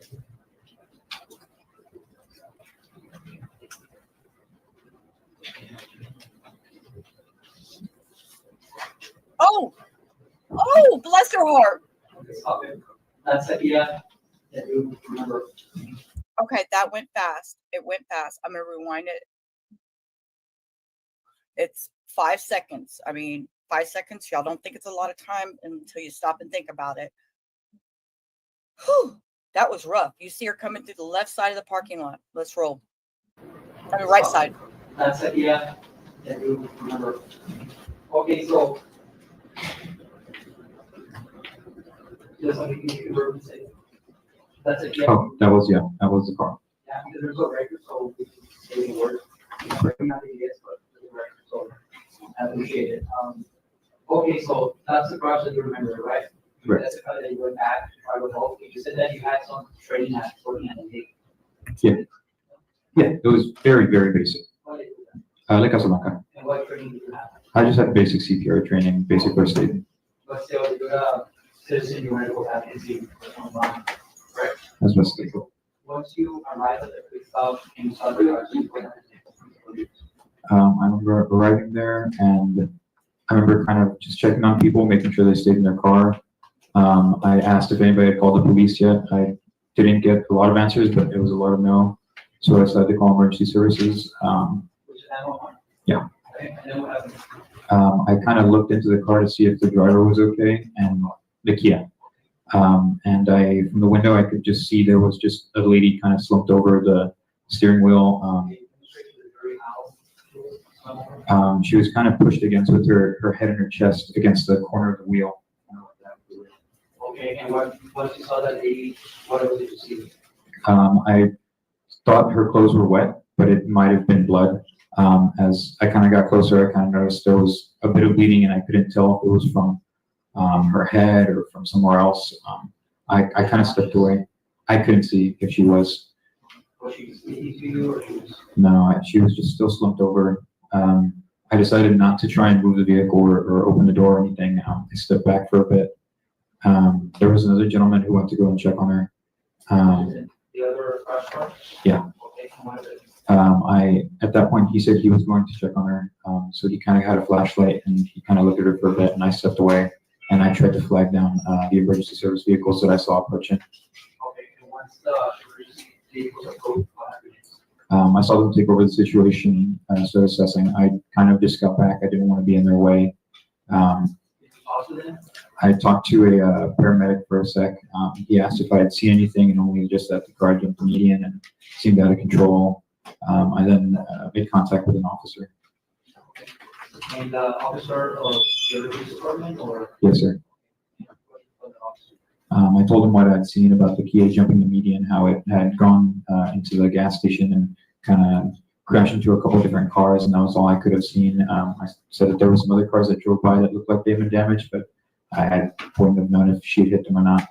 Oh, bless her heart. That's it, yeah. That you remember. Okay, that went fast. It went fast. I'm going to rewind it. It's 5 seconds. I mean, 5 seconds. Y'all don't think it's a lot of time until you stop and think about it. Whew, that was rough. You see her coming through the left side of the parking lot. Let's roll. I mean, right side. That's it, yeah. That you remember. Okay, so. Just let me give you a verb and say. That's it, yeah. Oh, that was the car. Yeah, because there's no record, so we can say the word. Not the yes, but there's a record, so I appreciate it. Okay, so that's the car that you remember, right? Right. That's the car that you went back, I would hope. You said that you had some training at 14 and 8. Yeah, it was very, very basic. What did you do? Like Casablanca. And what training did you have? I just had basic CPR training, basic first aid. But still, you're citizen, you want to go back and see online, right? That's best I could. Once you arrive at the quick stop and you start the I remember arriving there and I remember kind of just checking on people, making sure they stayed in their car. I asked if anybody had called the police yet. I didn't get a lot of answers, but it was a lot of no. So I decided to call emergency services. Yeah. I kind of looked into the car to see if the driver was okay and the Kia. And from the window, I could just see there was just a lady kind of slumped over the steering wheel. She was kind of pushed against with her head and her chest against the corner of the wheel. Okay, and once you saw that lady, what else did you see? I thought her clothes were wet, but it might have been blood. As I kind of got closer, I kind of noticed there was a bit of bleeding, and I couldn't tell if it was from her head or from somewhere else. I kind of stepped away. I couldn't see if she was. Was she speaking to you, or she was? No, she was just still slumped over. I decided not to try and move the vehicle or open the door or anything. I stepped back for a bit. There was another gentleman who went to go and check on her. The other car? Yeah. At that point, he said he was going to check on her. So he kind of had a flashlight and he kind of looked at her for a bit, and I stepped away and I tried to flag down the emergency service vehicles that I saw approaching. Okay, and once the emergency vehicles approached, I saw them take over the situation, started assessing. I kind of just got back. I didn't want to be in their way. I talked to a paramedic for a sec. He asked if I had seen anything, and only just that the car jumped the median and seemed out of control. I then made contact with an officer. and the officer of the police department, or? Yes, sir. I told him what I'd seen about the Kia jumping the median, how it had gone into the gas station and kind of crashed into a couple of different cars, and that was all I could have seen. I said that there were some other cars that drove by that looked like they'd been damaged, but I wouldn't have known if she'd hit them or not.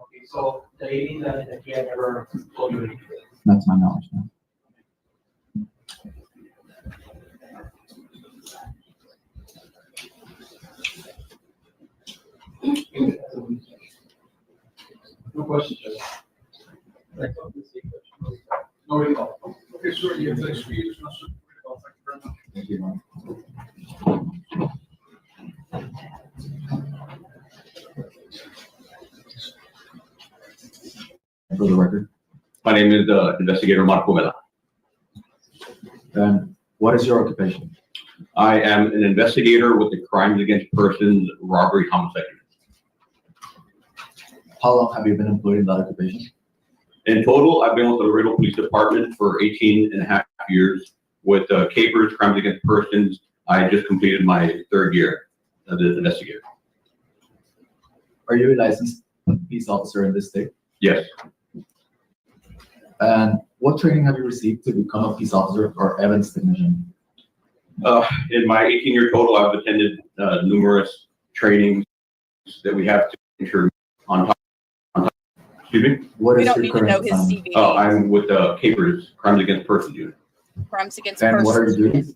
Okay, so the lady that the Kia never told you anything? That's my knowledge now. No questions, Judge. No recall. Okay, sir, you have the excuse, no, sir. Thank you very much. Thank you. For the record. My name is Investigator Marco Vela. And what is your occupation? I am an investigator with the Crimes Against Persons Robbery Homicide Unit. How long have you been employed in that occupation? In total, I've been with the Laredo Police Department for 18 and a half years. With Capers, Crimes Against Persons, I just completed my third year as an investigator. Are you a licensed police officer in this state? Yes. And what training have you received to become a police officer or evidence technician? In my 18-year total, I've attended numerous trainings that we have to ensure on top. Excuse me? What is your current assignment? Oh, I'm with Capers, Crimes Against Persons Unit. Crimes Against And Persons. what are your duties?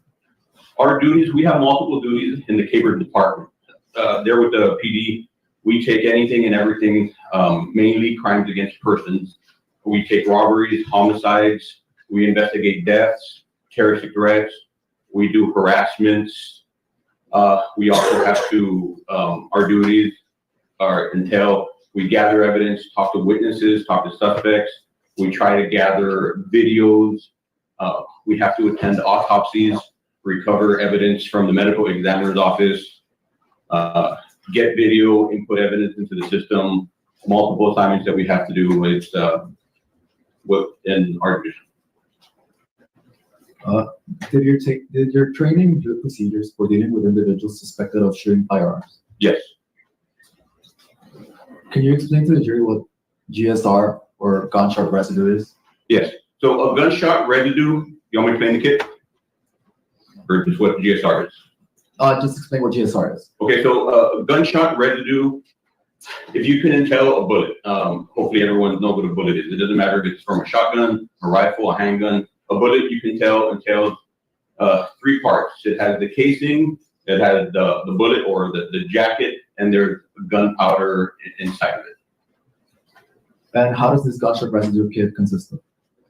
Our duties, we have multiple duties in the Capers Department. There with the PD, we take anything and everything, mainly crimes against persons. We take robberies, homicides, we investigate deaths, terroristic threats, we do harassments. We also have to, our duties entail, we gather evidence, talk to witnesses, talk to suspects. We try to gather videos. We have to attend autopsies, recover evidence from the medical examiner's office, get video, input evidence into the system, multiple assignments that we have to do with in our division. Did your training include procedures for dealing with individuals suspected of shooting firearms? Yes. Can you explain to the jury what GSR or gunshot residue is? Yes. So a gunshot residue, you want me to explain the kit? Or just what GSR is? Just explain what GSR is. Okay, so gunshot residue, if you can tell a bullet, hopefully everyone knows what a bullet is. It doesn't matter if it's from a shotgun, a rifle, a handgun. A bullet you can tell entails three parts. It has the casing, it has the bullet or the jacket, and there's gunpowder inside of it. And how does this gunshot residue kit consist of?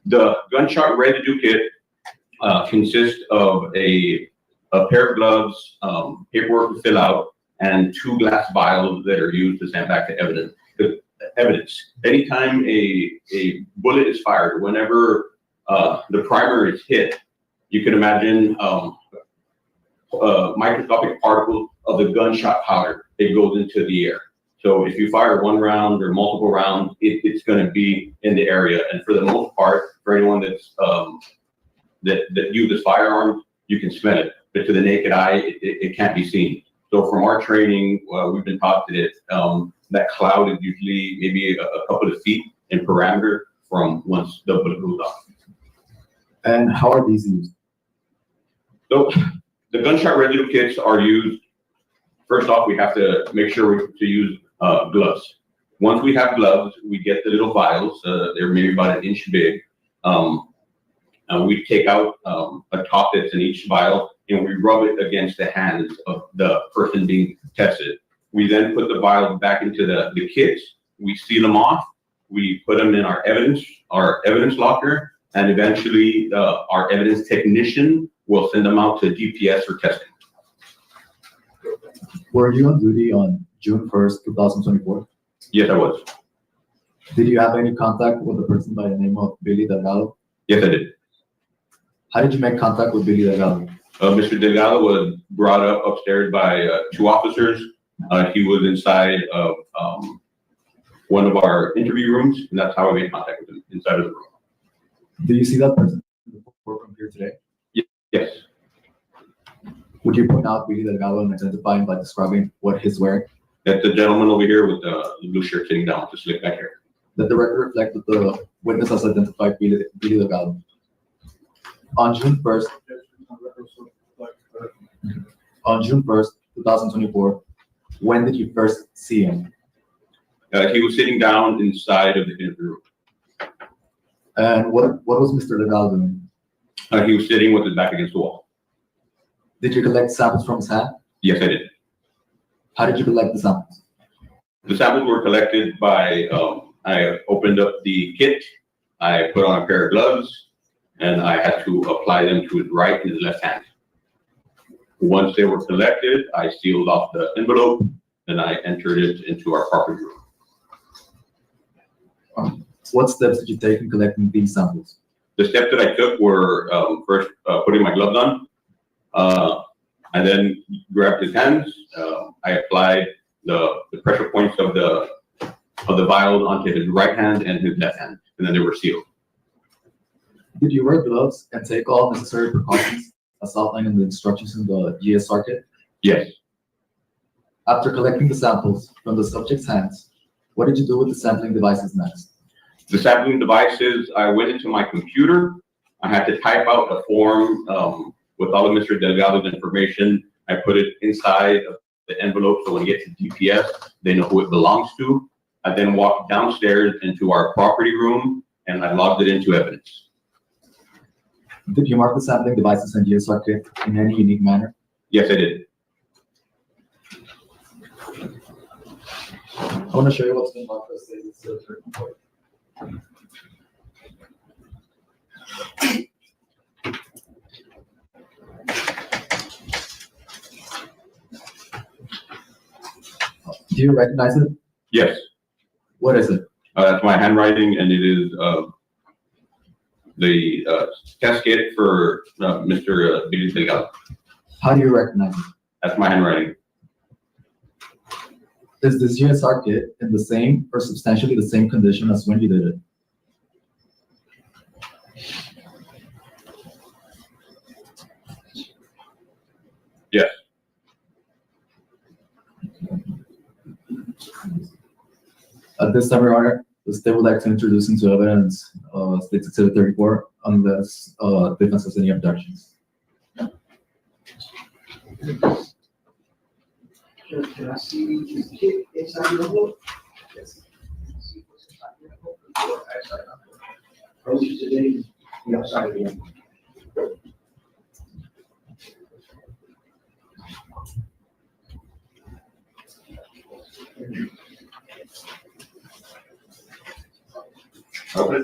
The gunshot residue kit consists of a pair of gloves, paperwork to fill out, and 2 glass vials that are used to send back to evidence. evidence. Anytime a bullet is fired, whenever the primer is hit, you can imagine microscopic particles of the gunshot powder. It goes into the air. So if you fire one round or multiple rounds, it's going to be in the area. And for the most part, for anyone that's that uses firearms, you can smell it. But to the naked eye, it can't be seen. So from our training, we've been taught that that cloud is usually maybe a couple of feet in parameter from once the bullet goes off. And how are these used? So the gunshot residue kits are used. First off, we have to make sure to use gloves. Once we have gloves, we get the little vials. They're maybe about an inch big. We take out a top that's in each vial and we rub it against the hands of the person being tested. We then put the vial back into the kits. We seal them off. We put them in our evidence locker, and eventually our evidence technician will send them out to DPS for testing. Were you on duty on June 1st, 2024? Yes, I was. Did you have any contact with a person by the name of Billy Delgado? Yes, I did. How did you make contact with Billy Delgado? Mr. Delgado was brought up upstairs by two officers. He was inside of one of our interview rooms, and that's how I made contact with him, inside of the room. Do you see that person in the courtroom here today? Yes. Would you point out Billy Delgado and identify him by describing what he's wearing? That's the gentleman over here with the blue shirt sitting down with the slick back hair. Let the record reflect that the witness has identified Billy Delgado. On June 1st, 2024, when did you first see him? He was sitting down inside of the interview room. And what was Mr. Delgado doing? He was sitting with his back against the wall. Did you collect samples from his hand? Yes, I did. How did you collect the samples? The samples were collected by, I opened up the kit, I put on a pair of gloves, and I had to apply them to his right and his left hand. Once they were collected, I sealed off the envelope, and I entered it into our property room. What steps did you take in collecting these samples? The steps that I took were first putting my gloves on. I then grabbed his hands. I applied the pressure points of the vial onto his right hand and his left hand, and then they were sealed. Did you wear gloves and take all necessary precautions as outlined in the instructions in the GSR kit? Yes. After collecting the samples from the subject's hands, what did you do with the sampling devices next? The sampling devices, I went into my computer. I had to type out a form with all of Mr. Delgado's information. I put it inside of the envelope so when you get to DPS, they know who it belongs to. I then walked downstairs into our property room and I logged it into evidence. Did you mark the sampling devices and GSR kit in any unique manner? Yes, I did. I want to show you what's been marked as stated. Do you recognize it? Yes. What is it? That's my handwriting, and it is the test kit for Mr. Billy Delgado. How do you recognize it? That's my handwriting. Is this GSR kit in the same or substantially the same condition as when you did it? Yes. At this time, Your Honor, the state would like to introduce into evidence State's Exhibit 34 unless defense has any objections. Can I see the kit inside your book? Yes. See what's inside your book before I start up. Approach it today, the outside of the envelope. Okay.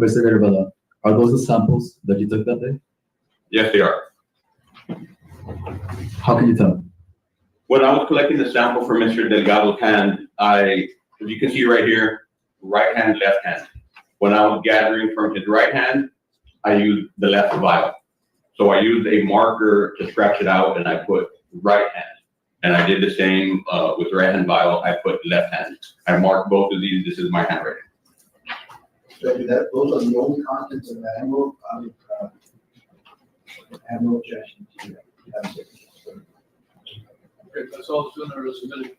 Investigator Vela, are those the samples that you took that day? Yes, they are. How can you tell? When I was collecting the sample for Mr. Delgado's hand, as you can see right here, right hand, left hand. When I was gathering from his right hand, I used the left vial. So I used a marker to scratch it out and I put right hand. And I did the same with the right hand vial, I put left hand. I marked both of these, this is my handwriting. So those are the only contents of that envelope. I have no objection to that. Okay, that's all the sooner is submitted.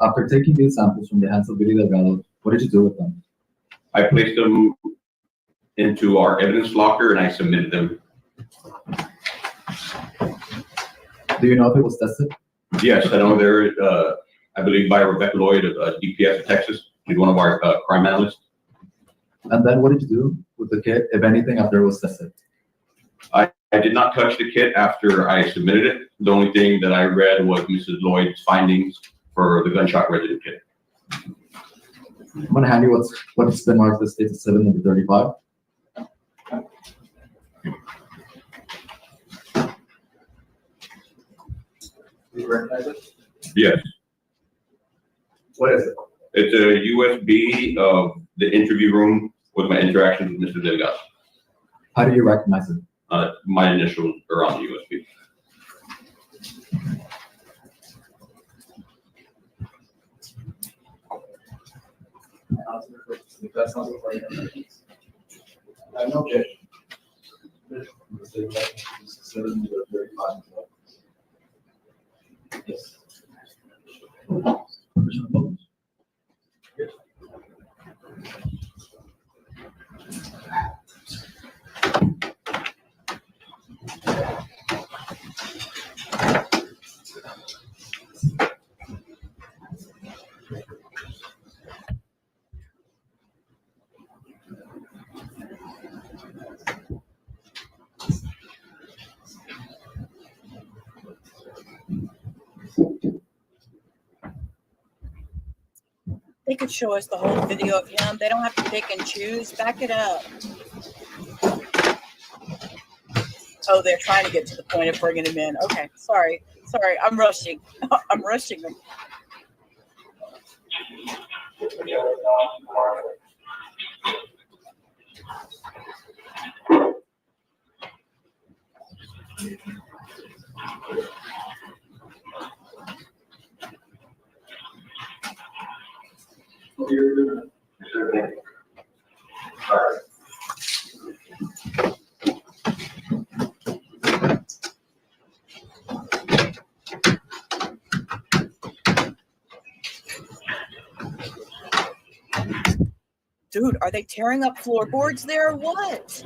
After taking these samples from the hands of Billy Delgado, what did you do with them? I placed them into our evidence locker and I submitted them. Do you know if it was tested? Yes, I know there, I believe by Rebecca Lloyd of DPS of Texas. She's one of our crime analysts. And then what did you do with the kit, if anything, after it was tested? I did not touch the kit after I submitted it. The only thing that I read was Mrs. Lloyd's findings for the gunshot residue kit. I'm gonna hand you what's been marked as status 7 number 35. Do you recognize it? Yes. What is it? It's a USB of the interview room with my interactions with Mr. Delgado. How do you recognize it? My initials are on the USB. That's not what I have no objection. Yes. They could show us the whole video of him. They don't have to pick and choose. Back it up. Oh, they're trying to get to the point of bringing him in. Okay, sorry. I'm rushing. I'm rushing them. Dude, are they tearing up floorboards there or what?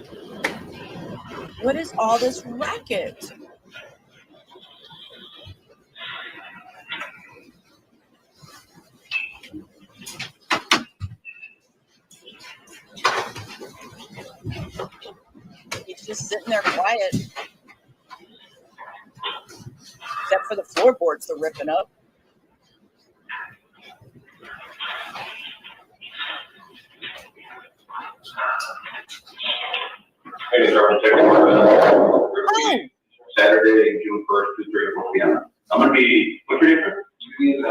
What is all this racket? He's just sitting there quiet. Except for the floorboards they're ripping up. Hey, Sergeant Technical. Saturday, June 1st, 2:30 to 4 p.m. I'm going to be, what's your name?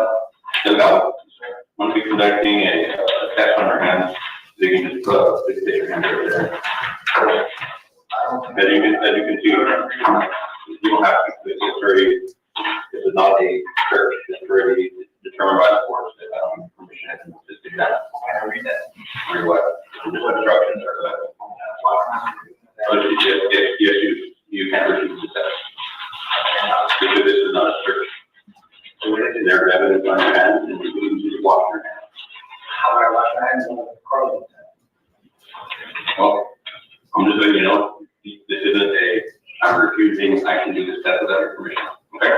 Delgado. I'm going to be conducting a test on our hands. So you can just stick your hand over there. As you can see, you don't have to, it's very, this is not a search, it's very determined by the courts that I don't have permission to just do that. Can I read that? Very well. Just instructions are that. Yes, you can refuse the test. Because this is not a search. So it's there evidence on your hands and you can just wash your hands. How do I wash my hands on the carbon test? Well, I'm just letting you know, this isn't I'm refusing, I can do this test without your permission. Okay?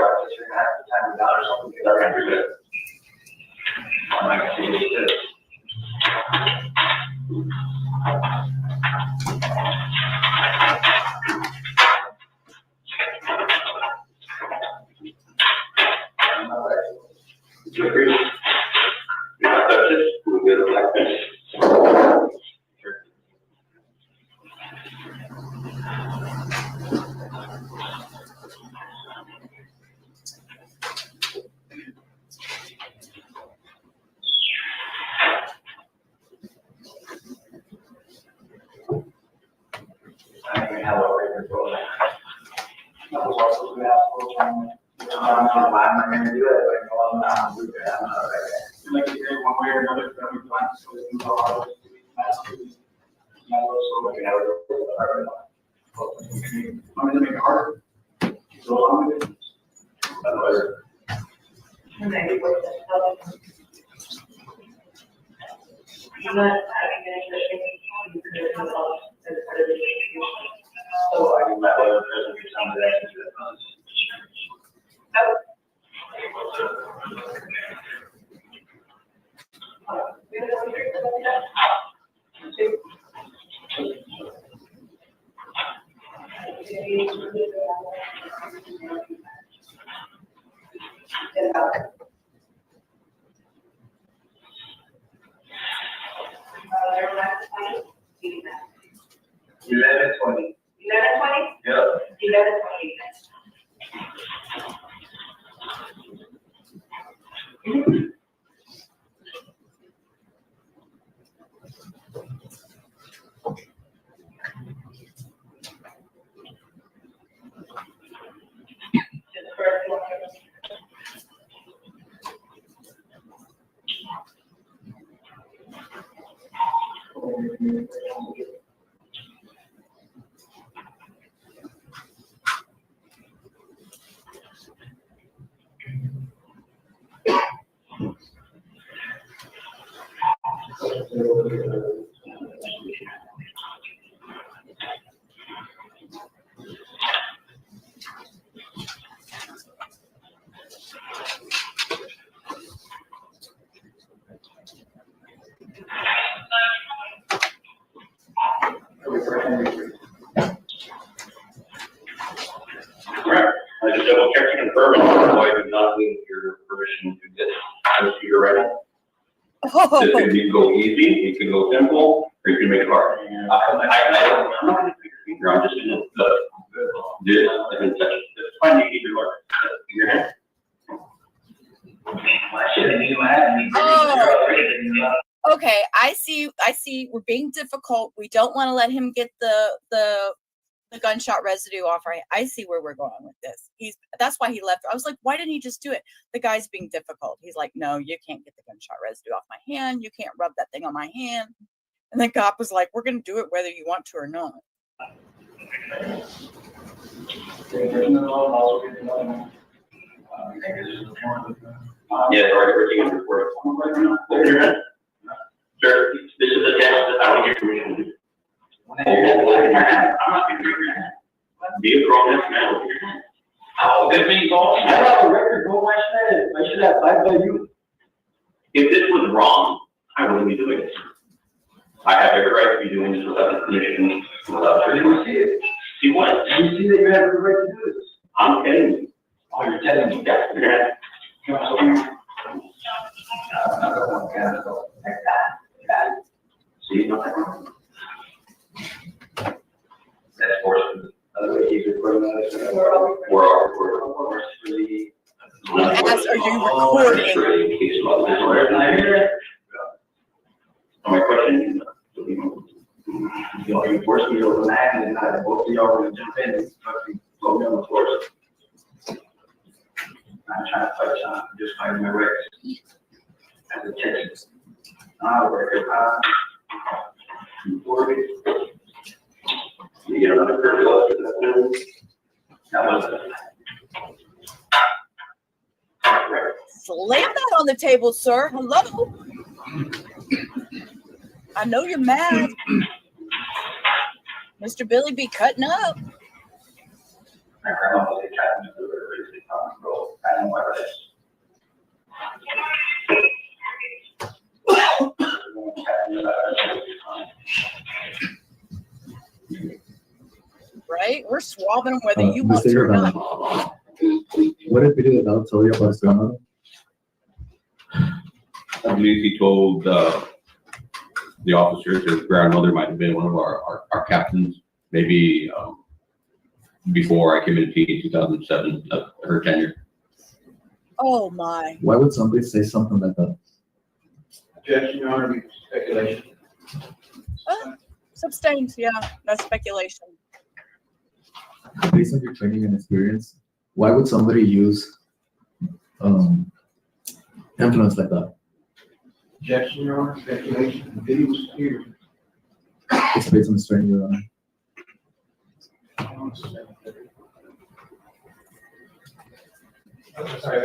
way or another, that we plan to do our I'm gonna make it harder. So I'm gonna. And then you put the you're not having any you could have done all as part of the So I can let other person do some of that into the funds. $11.20. Yeah. I just double check to confirm, I do not need your permission to get this computer ready. This can go easy, it can go simple, or you can make it hard. I'm not gonna pick your finger, I'm just gonna, this, and then touch it. It's fine, you keep your work. Your hand. Oh, okay. I see. We're being difficult. We don't want to let him get the gunshot residue off. Right. I see where we're going with this. That's why he left. I was like, why didn't he just do it? The guy's being difficult. He's like, no, you can't get the gunshot residue off my hand. You can't rub that thing on my hand. And the cop was like, we're going to do it whether you want to or not. Yeah, we're taking a report. Sir, this is a test that I want your permission. I'm not going to do your be a grown man. Oh, good thing, Paul. I have a record, bro. I should have fight by you. If this was wrong, I wouldn't be doing this. I have every right to be doing this without the permission. You see it. See what? You see that you have every right to do this. I'm telling you. Oh, you're telling me that. See, nothing wrong. That's forced. Other way he's recording that. We're all recording. Yes, are you recording? My question, you forced me to open that and then both of y'all were going to jump in and go down the floor. I'm trying to touch on, just finding my records. As a text. Record. You get another curve. That was it. Slam that on the table, sir. Hello. I know you're mad. Mr. Billy be cutting up. My grandma was a cat and I know why this. Right? We're swabbing them whether you want to or not. What did Billy Delgado tell you about his grandmother? I believe he told the officers his grandmother might have been one of our captains, maybe before I came into T in 2007, her tenure. Oh my. Why would somebody say something like that? Objection, Your Honor, speculation. Sustained, yeah, that's speculation. Based on your training and experience, why would somebody use influence like that? Objection, Your Honor, speculation, the video was clear. It's based on the strength, Your Honor. Sorry,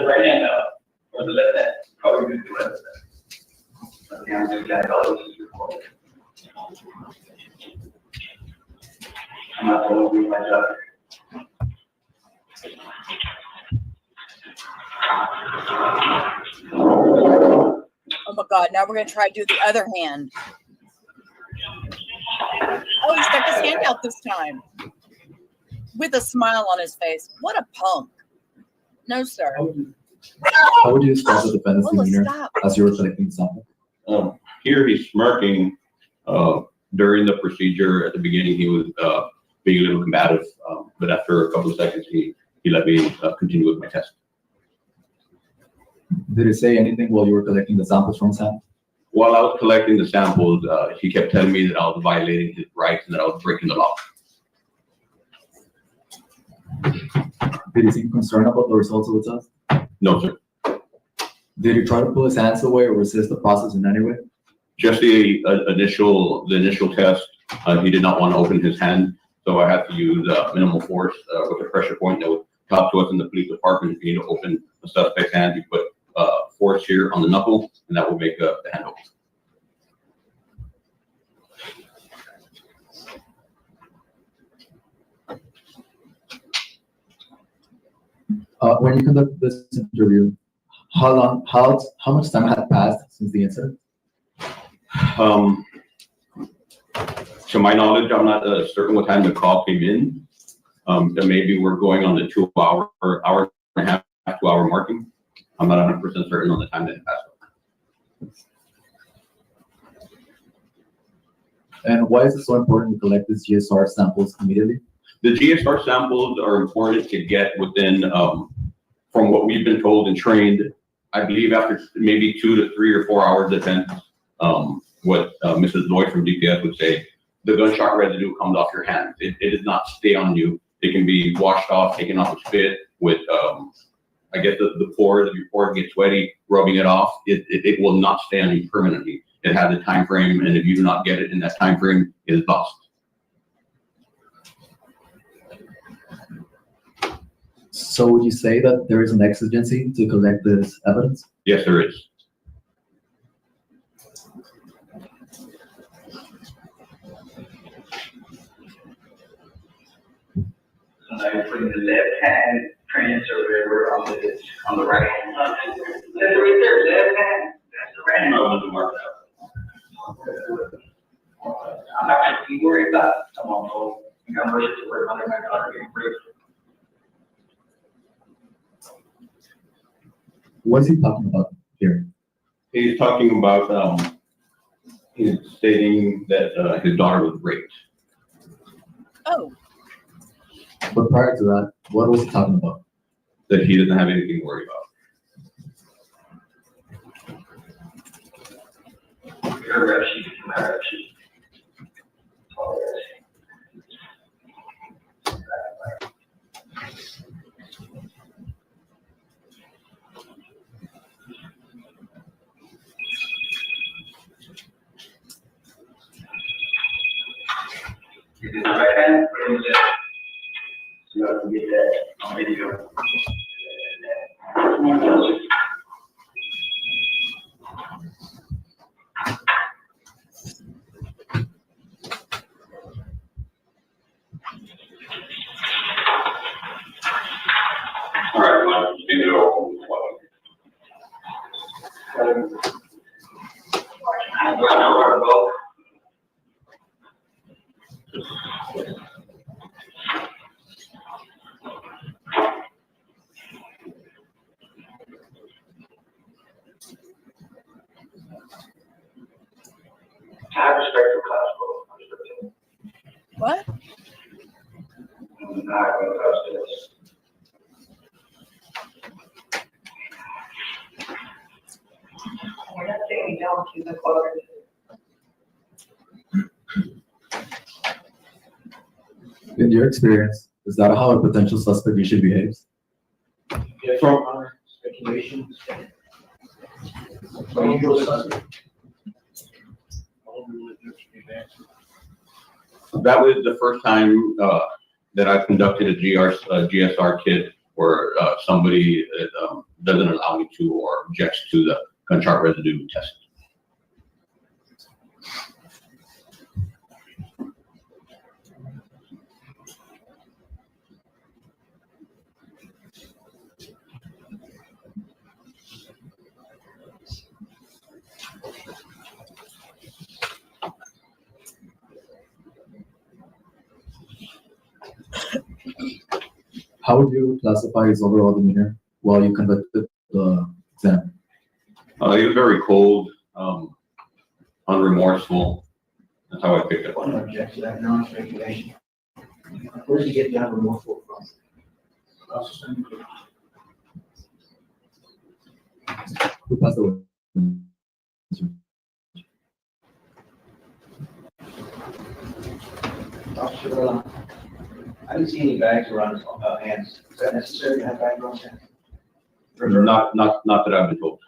right hand up, or the left hand, probably the left hand. Okay, I'm just glad all this is recorded. I'm not going to do my job. Oh my God, now we're going to try to do the other hand. Oh, he stuck his hand out this time. With a smile on his face. What a punk. No, sir. How would you describe the defendant's Lola, demeanor stop. as you were collecting the sample? Here he's smirking. During the procedure at the beginning, he was being a little combative, but after a couple of seconds, he let me continue with my test. Did he say anything while you were collecting the samples from Sam? While I was collecting the samples, he kept telling me that I was violating his rights and that I was breaking the law. Did he seem concerned about the results of the test? No, sir. Did he try to pull his hands away or resist the process in any way? Just the initial test, he did not want to open his hand, so I had to use minimal force with a pressure point that was taught to us in the police department. If you need to open a suspect's hand, you put force here on the knuckle, and that will make the hand open. When you conducted this interview, how much time had passed since the incident? To my knowledge, I'm not certain what time the call came in. That maybe we're going on the 2 hour or hour and a half, 2 hour marking. I'm not 100% certain on the time that it passed. And why is it so important to collect these GSR samples immediately? The GSR samples are important to get within, from what we've been told and trained, I believe after maybe 2 to 3 or 4 hours, depends what Mrs. Lloyd from DPS would say. The gunshot residue comes off your hands. It does not stay on you. It can be washed off, taken off with spit, with, I guess the pores, if your pores get sweaty, rubbing it off, it will not stay on you permanently. It has a time frame, and if you do not get it in that time frame, it is lost. So would you say that there is an exigency to collect this evidence? Yes, there is. So now you're putting the left hand transfer on the right hand. That's right there, left hand. That's the right hand. I'm not gonna be worried about someone who I'm ready to worry about my daughter getting raped. What is he talking about here? He's talking about, he's stating that his daughter was raped. Oh. But prior to that, what was he talking about? That he doesn't have anything to worry about. Your rep sheet, my rep sheet. You do the right hand, put in the left. So you can get that on video. All right, one, leave it open. I'm going to go. I have respect for class. What? I'm not going to touch this. We're not saying don't keep the clothes. In your experience, is that how a potential suspect usually behaves? Yes, Your Honor, speculation. Unusual suspect. That was the first time that I conducted a GSR kit where somebody doesn't allow me to or objects to the gunshot residue test. How would you classify his overall demeanor while you conducted the exam? He was very cold, unremorseful. That's how I picked it One up. object to that non-speculation. Where did you get the unremorseful from? Who passed away? Officer, I didn't see any bags around his hands. Is that necessary to have bags around his hands? Not that I've been told.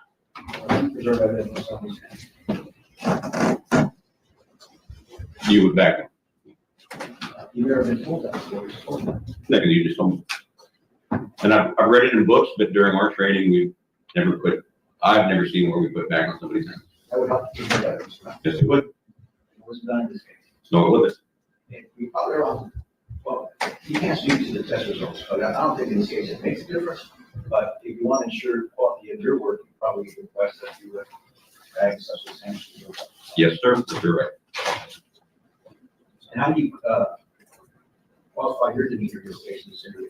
Preserve evidence on his hands. You would back him. You've never been told that before. You're told that. No, 'cause you just told me. And I've read it in books, but during our training, we've never put, I've never seen where we put back on somebody's hand. That would help to preserve evidence. Yes, it would. It was done in this case. No, it wouldn't. We probably are on, well, you can't speak to the test results, but I don't think in this case it makes a difference. But if you want to ensure the quality of your work, you probably request that you bag such as hands. Yes, sir. You're right. And how do you qualify your demeanor in this case in this interview?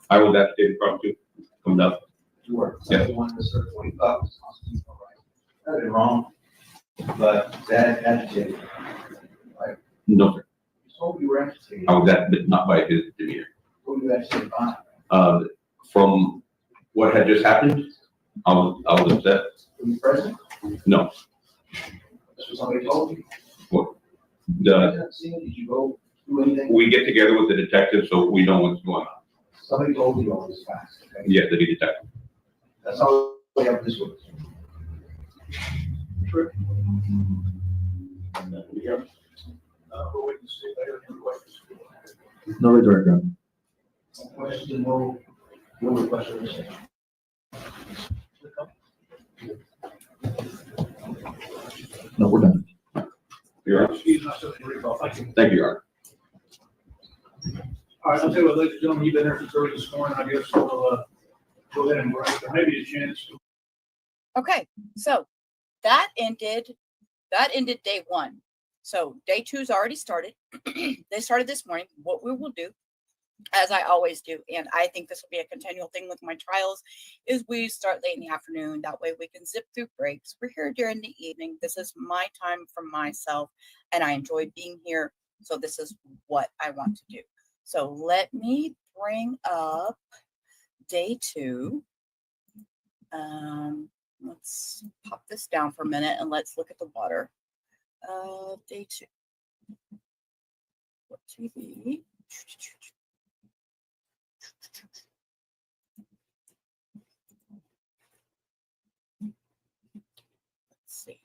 I was agitated probably too. Coming up. You were. Yeah. You wanted to serve 40 bucks. Nothing wrong, but that agitated. Right? No, sir. You told you were agitated. I was that, but not by his demeanor. What were you agitated by? From what had just happened, I was upset. Were you present? No. That's what somebody told you? What? Did you go through anything? We get together with the detective, so we know what's going on. Somebody told you all this facts, okay? Yes, the detective. That's all we have this with. True. We'll wait and see later. Any questions? No redirect gun. No question, no request for this. No, we're done. Your Honor. Excuse myself, recall. Thank you. Thank you, Your Honor. All right, I'll tell you what, ladies and gentlemen, you've been there since early this morning. I guess we'll go ahead and break. There may be a chance. Okay, so that ended day one. So day two's already started. They started this morning. What we will do, as I always do, and I think this will be a continual thing with my trials, is we start late in the afternoon. That way we can zip through breaks. We're here during the evening. This is my time for myself, and I enjoy being here. So this is what I want to do. So let me bring up day two. Let's pop this down for a minute and let's look at the water. Day two. What TV? Let's see.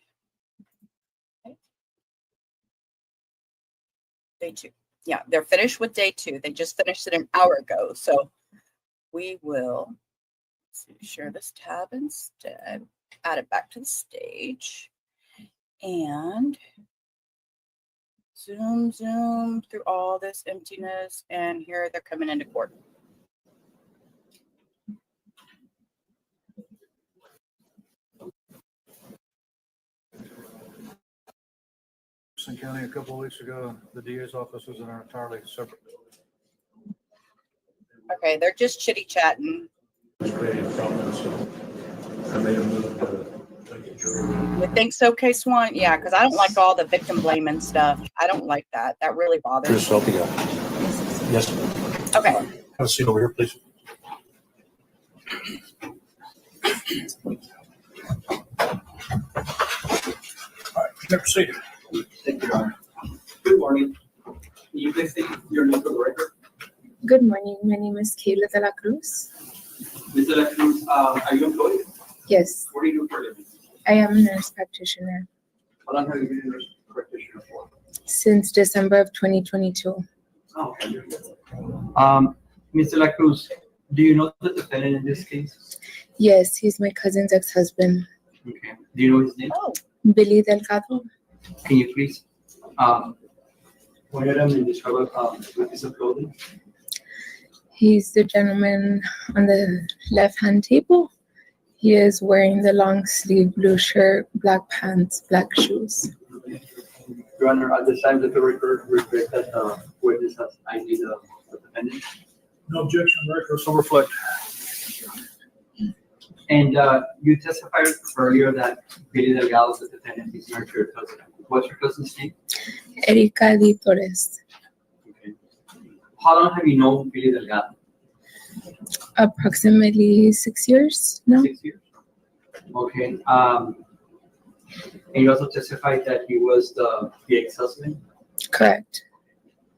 Okay. Day two. Yeah, they're finished with day two. They just finished it an hour ago. So we will share this tab instead, add it back to the stage, and zoom through all this emptiness. And here they're coming into court. County a couple of weeks ago, the DA's office was in an entirely separate building. Okay, they're just chitty chatting. Creating problems, so I made a move to take a jury. You think so, K-Swan? Yeah, because I don't like all the victim blaming stuff. I don't like that. That really bothers me. Yes. Okay. Have a seat over here, please. All right, you may proceed. Thank you, Your Honor. Good morning. Can you please state your name for the record? Good morning. My name is Kayla de la Cruz. Ms. De La Cruz, are you employed? Yes, What do you do for a living? I am a nurse practitioner How long have you been a nurse practitioner for? since December of 2022. Oh, okay. Ms. De La Cruz, do you know the defendant in this case? Yes, he's my cousin's ex-husband, Okay. Do you know his name? Billy Delgado. Can you please point at him and describe what piece of clothing? He's the gentleman on the left-hand table. He is wearing the long sleeve blue shirt, black pants, black shoes. Your Honor, at the time that the record reflects that witness has ID the defendant. No objection, record so reflect. And you testified earlier that Billy Delgado, the defendant, is married to your cousin. What's your cousin's name? Erica Torres. Okay. How long have you known Billy Delgado? Approximately 6 years now. 6 years. Okay. And you also testified that he was the ex-husband. Correct.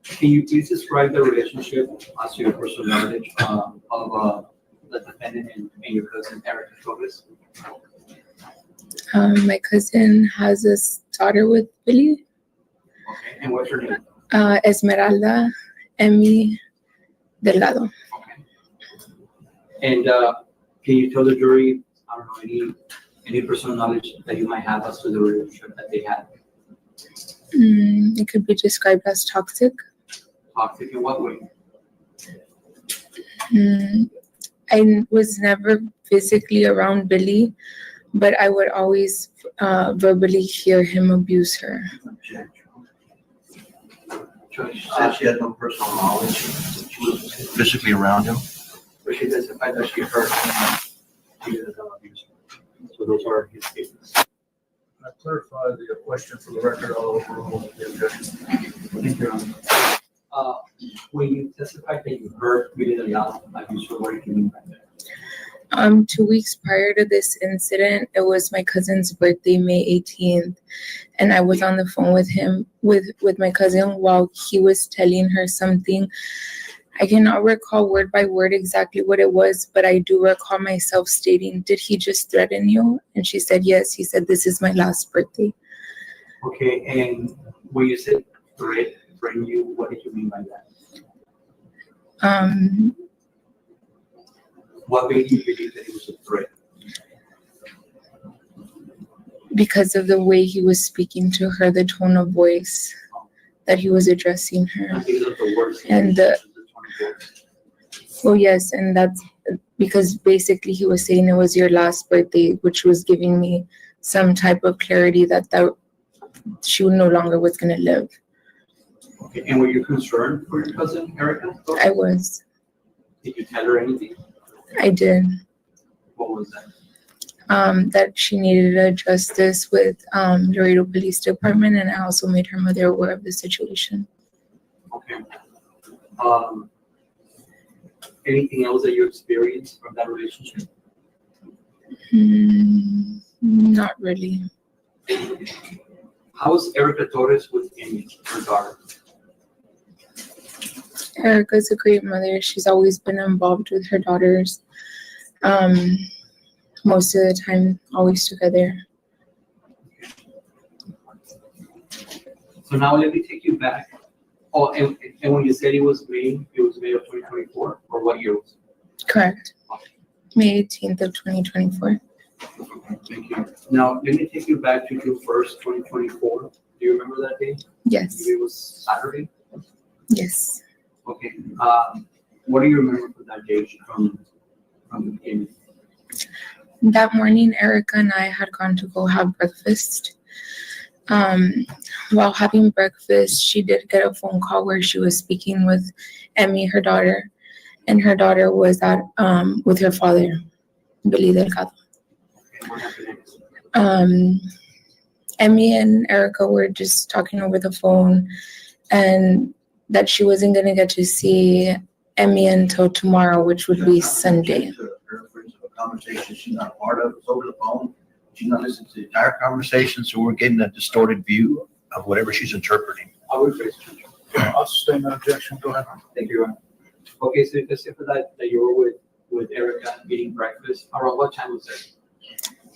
Can you please describe the relationship as to your personal knowledge of the defendant and your cousin Erica Torres? My cousin has a daughter with Billy, Okay. And what's her name? Esmeralda Emmy Delgado. And can you tell the jury, I don't know, any personal knowledge that you might have as to the relationship that they had? It could be described as toxic. Toxic in what way? I was never physically around Billy, but I would always verbally hear him abuse her. She said she had no personal knowledge. She was physically around him. But she testified that she heard him abuse her. So those are his statements. I clarify the question for the record all over the objection. Thank you, Your Honor. When you testified that you heard Billy Delgado abuse her, what do you mean by that? 2 weeks prior to this incident, it was my cousin's birthday, May 18th, and I was on the phone with him, with my cousin, while he was telling her something. I cannot recall word by word exactly what it was, but I do recall myself stating, "Did he just threaten you?" And she said, "Yes." He said, "This is my last birthday." Okay, and when you said threaten you, what did you mean by that? What made you believe that it was a threat? Because of the way he was speaking to her, the tone of voice that he was addressing her. And well, yes, and that's because basically he was saying it was your last birthday, which was giving me some type of clarity that she no longer was going to live. Okay, and were you concerned for your cousin, Erica? I was. Did you tell her anything? I did. What was that? That she needed a justice with Laredo Police Department, and I also made her mother aware of the situation. Okay. Anything else that you experienced from that relationship? Not really. How was Erica Torres with Amy, her daughter? Erica's a great mother. She's always been involved with her daughters. Most of the time, always together. So now let me take you back. Oh, and when you said it was May of 2024, or what year was it? Correct. May 18th of 2024. Thank you. Now, let me take you back to June 1st, 2024. Do you remember that day? Yes. Maybe it was Saturday? Yes. Okay. What do you remember from that day from the beginning? That morning, Erica and I had gone to go have breakfast. While having breakfast, she did get a phone call where she was speaking with Emmy, her daughter, and her daughter was with her father, Billy Delgado. Emmy and Erica were just talking over the phone, and that she wasn't going to get to see Emmy until tomorrow, which would be Sunday. Conversation she's not a part of, it's over the phone. She's not listening to the entire conversation, so we're getting a distorted view of whatever she's interpreting. I would face I'll sustain that objection. Go ahead. Thank you. Okay, so you testified that you were with Erica eating breakfast. Around what time was it?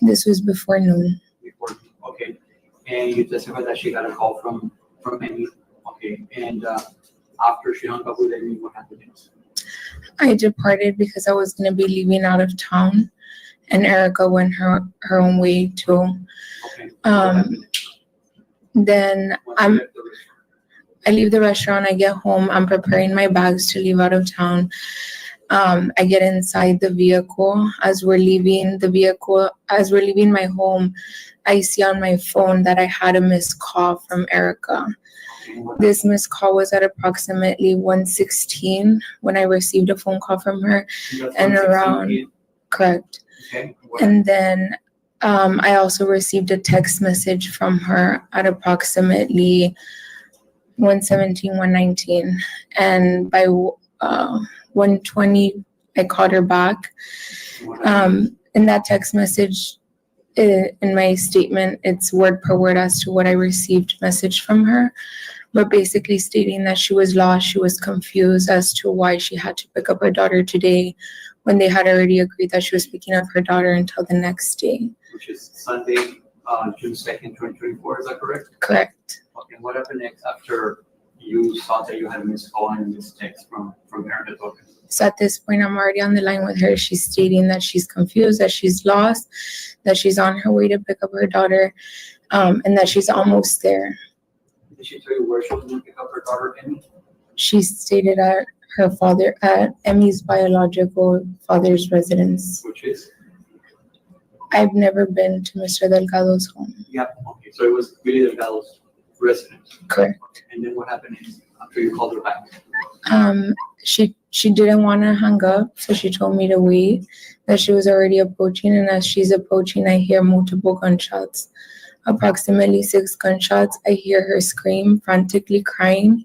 This was before noon. Before, okay. And you testified that she got a call from Amy. Okay, and after she hung up with Amy, what happened next? I departed because I was going to be leaving out of town, and Erica went her own way too. Okay. Then I leave the restaurant, I get home, I'm preparing my bags to leave out of town. I get inside the vehicle. As we're leaving my home, I see on my phone that I had a missed call from Erica. This missed call was at approximately 1:16 when I received a phone call from her, and around, correct. Okay. And then I also received a text message from her at approximately 1:17, 1:19, and by 1:20 I called her back. In that text message, in my statement, it's word per word as to what I received message from her, but basically stating that she was lost, she was confused as to why she had to pick up her daughter today when they had already agreed that she was picking up her daughter until the next day. Which is Sunday, June 2nd, 2024, is that correct? Correct. Okay, what happened next after you saw that you had a missed call and this text from Erica Torres? So at this point, I'm already on the line with her. She's stating that she's confused, that she's lost, that she's on her way to pick up her daughter, and that she's almost there. Did she tell you where she was going to pick up her daughter, Emmy? She stated at her father, at Emmy's biological father's residence. Which is? I've never been to Mr. Delgado's home. Yeah, okay, so it was Billy Delgado's residence. Correct. And then what happened next after you called her back? She didn't want to hang up, so she told me to wait, that she was already approaching, and as she's approaching, I hear multiple gunshots. Approximately 6 gunshots. I hear her scream, frantically crying.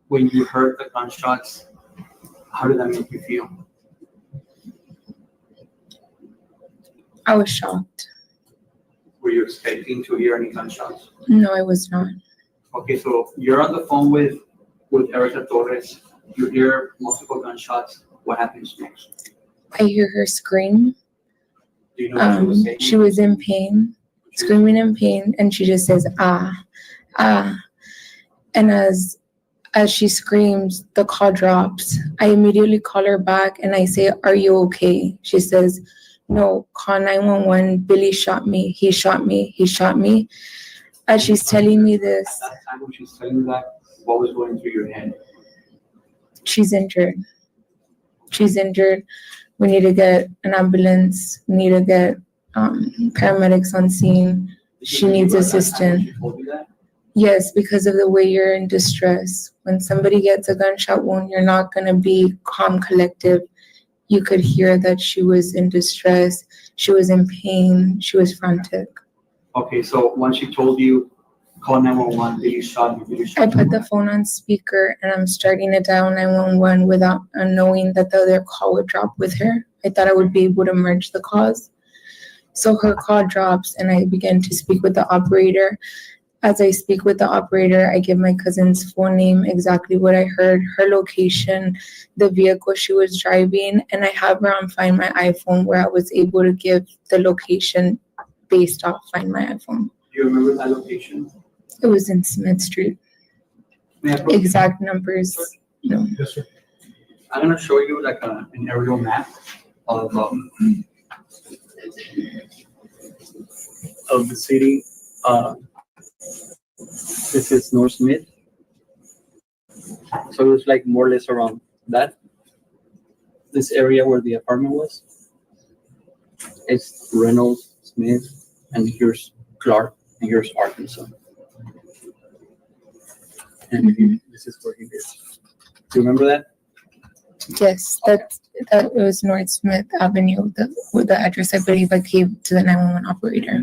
When you heard the gunshots, how did that make you feel? I was shocked. Were you expecting to hear any gunshots? No, I was not. Okay, so you're on the phone with Erica Torres. You hear multiple gunshots. What happens next? I hear her scream. Do you know what she was saying? She was in pain, screaming in pain, and she just says, ah, ah. And as she screams, the call drops. I immediately call her back and I say, are you okay? She says, no, call 911. Billy shot me. He shot me. He shot me. As she's telling me this. At that time when she's telling you that, what was going through your head? She's injured. She's injured. We need to get an ambulance. We need to get paramedics on scene. She needs assistance. She told you that? Yes, because of the way you're in distress. When somebody gets a gunshot wound, you're not going to be calm, collective. You could hear that she was in distress. She was in pain. She was frantic. Okay, so when she told you, call 911, Billy shot me, Billy shot I me. put the phone on speaker and I'm starting to dial 911 without knowing that the other call would drop with her. I thought I would be able to merge the calls. So her call drops and I begin to speak with the operator. As I speak with the operator, I give my cousin's full name, exactly what I heard, her location, the vehicle she was driving, and I have her on Find My iPhone where I was able to give the location based off Find My iPhone. Do you remember that location? It was in Smith Street. Exact numbers, no. Yes, sir. I'm gonna show you like an aerial map of the city. This is North Smith. So it's like more or less around this area where the apartment was. It's Reynolds, Smith, and here's Clark, and here's Arkansas. And this is where he lives. Do you remember that? Yes, that was North Smith Avenue, with the address I believe I gave to the 911 operator.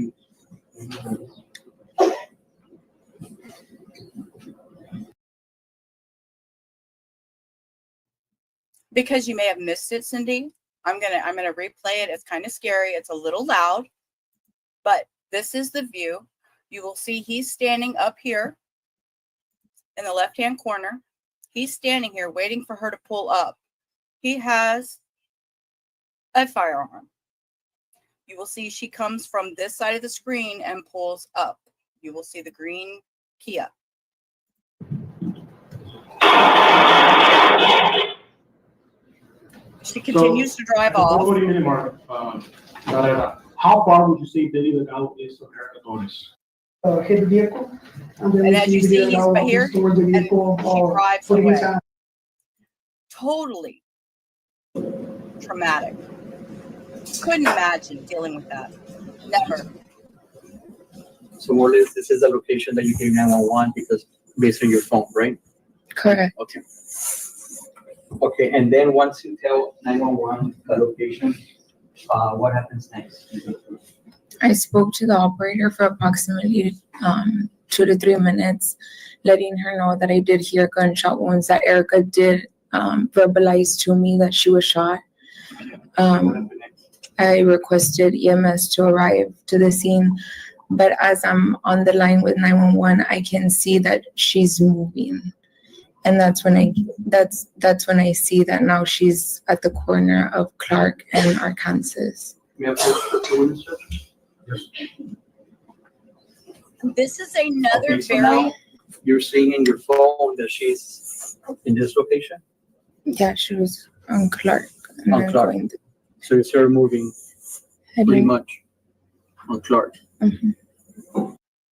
Because you may have missed it, Cindy, I'm gonna replay it. It's kind of scary. It's a little loud, but this is the view. You will see he's standing up here in the left-hand corner. He's standing here waiting for her to pull up. He has a firearm. You will see she comes from this side of the screen and pulls up. You will see the green Kia. She continues to drive off. What do you mean, Mark? How far would you say Billy Delgado is from Erica Torres? Hit the vehicle. And as you see, he's right here, and she drives away. Totally traumatic. Couldn't imagine dealing with that. Never. So more or less, this is the location that you gave 911 because based on your phone, right? Correct. Okay. Okay, and then once you tell 911 the location, what happens next? I spoke to the operator for approximately 2 to 3 minutes, letting her know that I did hear gunshot wounds, that Erica did verbalize to me that she was shot. I requested EMS to arrive to the scene, but as I'm on the line with 911, I can see that she's moving. And that's when I see that now she's at the corner of Clark and Arkansas. This is another Okay, so now you're seeing in your phone that she's in this location? Yeah, she was on Clark. On Clark. So you started moving pretty much on Clark.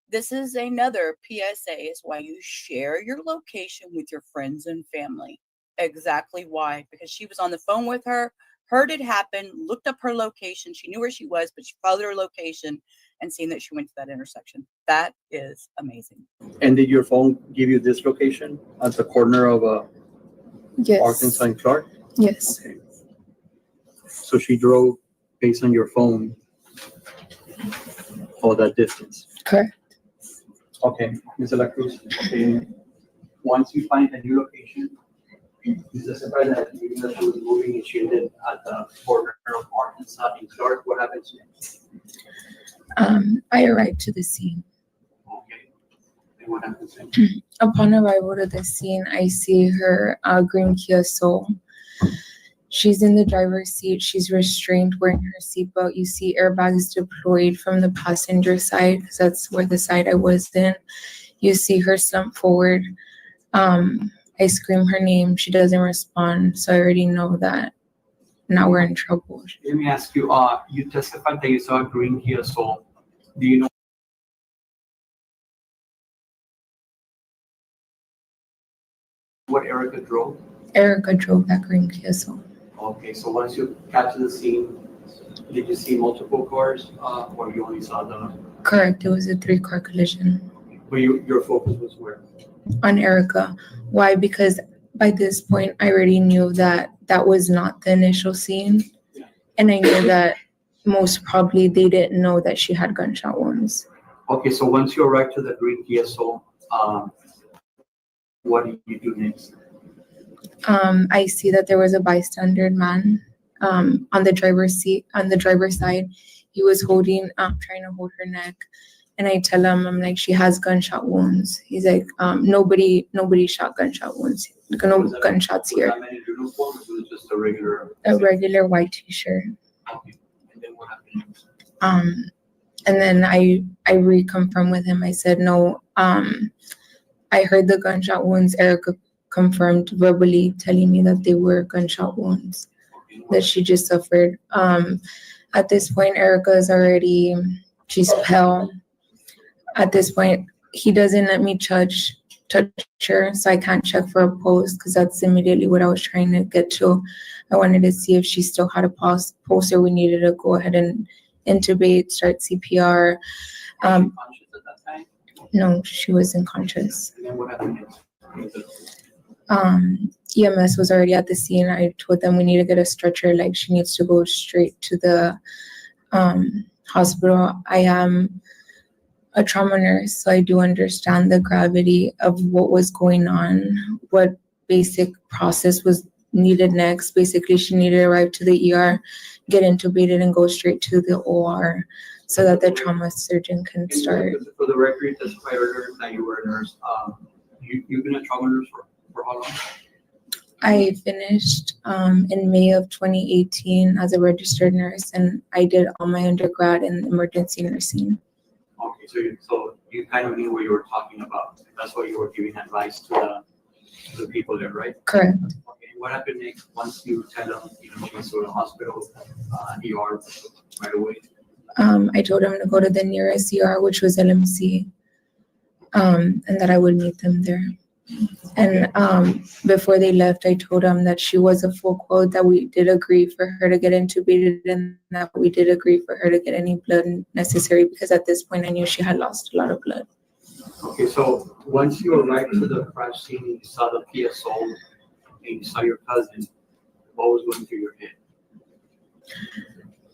This is another PSA is why you share your location with your friends and family. Exactly why. Because she was on the phone with her, heard it happen, looked up her location. She knew where she was, but she followed her location and seen that she went to that intersection. That is amazing. And did your phone give you this location at the corner of Yes. Arkansas and Clark? Yes. Okay. So she drove based on your phone all that distance? Correct. Okay, Ms. La Cruz, okay. Once you find a new location, you specify that you know she was moving and she ended at the border of Arkansas and Clark. What happens next? I arrived to the scene. Okay. And what happens next? Upon arrival to the scene, I see her green Kia Soul. She's in the driver's seat. She's restrained, wearing her seatbelt. You see airbags deployed from the passenger side, because that's where the side I was in. You see her slump forward. I scream her name. She doesn't respond. So I already know that now we're in trouble. Let me ask you, you testified that you saw a green Kia Soul. Do you know what Erica drove? Erica drove that green Kia Soul. Okay, so once you got to the scene, did you see multiple cars, or you only saw the? Correct. It was a 3-car collision. But your focus was where? On Erica. Why? Because by this point, I already knew that that was not the initial scene. Yeah. And I knew that most probably they didn't know that she had gunshot wounds. Okay, so once you arrived to the green Kia Soul, what did you do next? I see that there was a bystander man on the driver's seat, on the driver's side. He was holding, trying to hold her neck. And I tell him, I'm like, she has gunshot wounds. He's like, nobody shot gunshot wounds. No gunshots here. Was that man in uniform, or was it just a regular? A regular white t-shirt. Okay, and then what happened? And then I reconfirmed with him. I said, no, I heard the gunshot wounds. Erica confirmed verbally, telling me that they were gunshot wounds that she just suffered. At this point, Erica is already, she's pale. At this point, he doesn't let me touch her, so I can't check for a pulse, because that's immediately what I was trying to get to. I wanted to see if she still had a pulse, or we needed to go ahead and intubate, start CPR. Conscious at that time? No, she was unconscious. And then what happened next? EMS was already at the scene. I told them we need to get a stretcher, like she needs to go straight to the hospital. I am a trauma nurse, so I do understand the gravity of what was going on, what basic process was needed next. Basically, she needed to arrive to the ER, get intubated, and go straight to the OR so that the trauma surgeon can start. For the record, that's why I heard that you were a nurse. You've been a trauma nurse for for how long? I finished in May of 2018 as a registered nurse, and I did all my undergrad in emergency nursing. Okay, so you kind of knew what you were talking about. That's why you were giving advice to the people there, right? Correct. Okay, what happened next once you tell them, you know, she was to the hospital, ER right away? I told them to go to the nearest ER, which was LMC, and that I would meet them there. And before they left, I told them that she was a full quote, that we did agree for her to get intubated, and that we did agree for her to get any blood necessary, because at this point I knew she had lost a lot of blood. Okay, so once you arrived to the crime scene, you saw the PSO, and you saw your cousin, what was going through your head?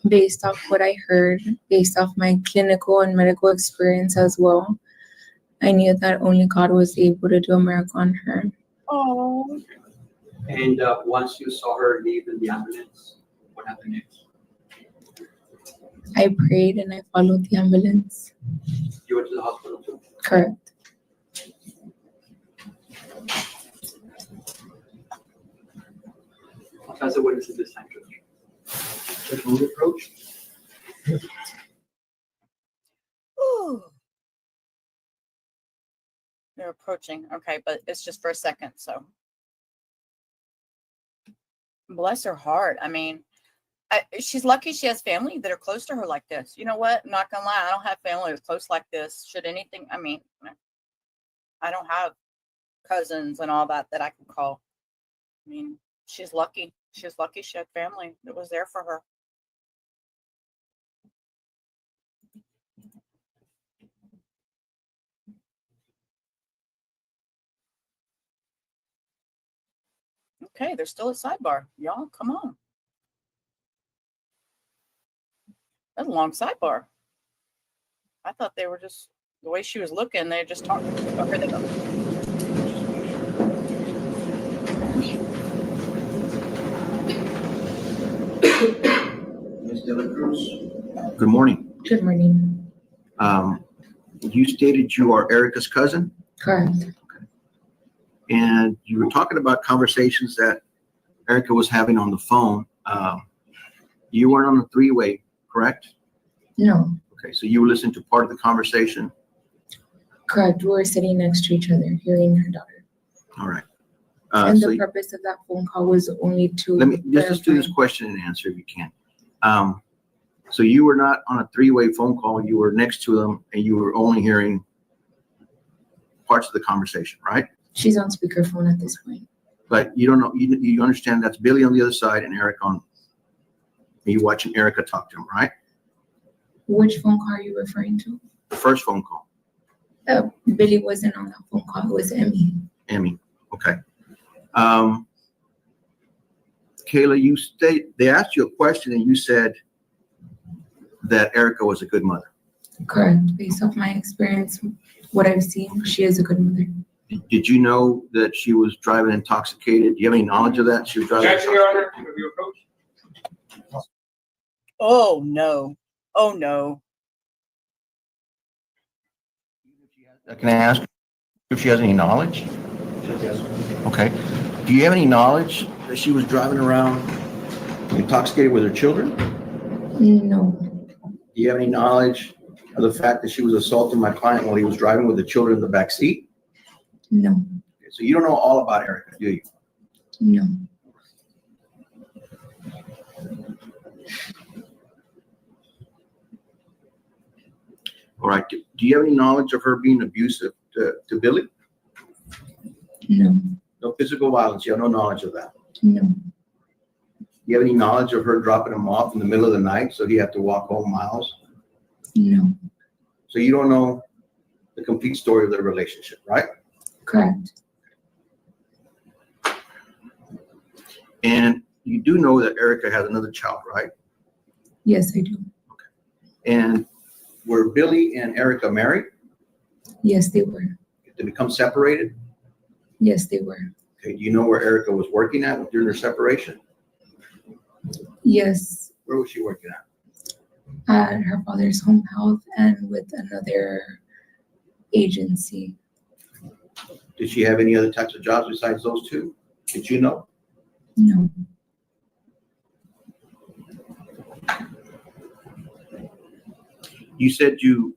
Based off what I heard, based off my clinical and medical experience as well, I knew that only God was able to do a miracle on her. Oh. And once you saw her leave in the ambulance, what happened next? I prayed and I followed the ambulance. You went to the hospital too? Correct. How's the witness at this time, Judge? Judge, will you approach? Ooh. They're approaching. Okay, but it's just for a second, so. Bless her heart. I mean, she's lucky she has family that are close to her like this. You know what? I'm not gonna lie. I don't have family that's close like this. Should anything, I mean, I don't have cousins and all that I can call. I mean, she's lucky. She's lucky she had family that was there for her. Okay, there's still a sidebar. Y'all, come on. That's a long sidebar. I thought they were just, the way she was looking, they just talked. Oh, here they go. Ms. De La Cruz. Good morning. Good morning. You stated you are Erica's cousin, Correct. and you were talking about conversations that Erica was having on the phone. You weren't on the three-way, correct? No. Okay, so you listened to part of the conversation. Correct. We were sitting next to each other, hearing her daughter. All right. And So the purpose of that phone call was only to. let me just do this question and answer if you can. So you were not on a three-way phone call. You were next to them, and you were only hearing parts of the conversation, right? She's on speakerphone at this point. But you don't know. You understand that's Billy on the other side and Eric on. And you watching Erica talk to him, right? Which phone call are you referring to? The first phone call. Billy wasn't on that phone call. It was Emmy. Emmy. Okay. Kayla, they asked you a question and you said that Erica was a good mother. Correct. Based off my experience, what I've seen, she is a good mother. Did you know that she was driving intoxicated? Do you have any knowledge of that? She was driving. Objection, Your Honor. Have you approached? Oh, no. Oh, no. Can I ask if she has any knowledge? Okay. Do you have any knowledge that she was driving around intoxicated with her children? No. Do you have any knowledge of the fact that she was assaulting my client while he was driving with the children in the back seat? No. Okay, so you don't know all about Erica, do you? No. All right. Do you have any knowledge of her being abusive to Billy? No. No physical violence. You have no knowledge of that. No. Do you have any knowledge of her dropping him off in the middle of the night so he had to walk home miles? No. So you don't know the complete story of their relationship, right? Correct. And you do know that Erica has another child, right? Yes, I do. And were Billy and Erica married? Yes, they were. Did they become separated? Yes, they were. Okay. Do you know where Erica was working at during their separation? Yes. Where was she working at? At her father's home health and with another agency. Did she have any other types of jobs besides those two? Did you know? No. You said you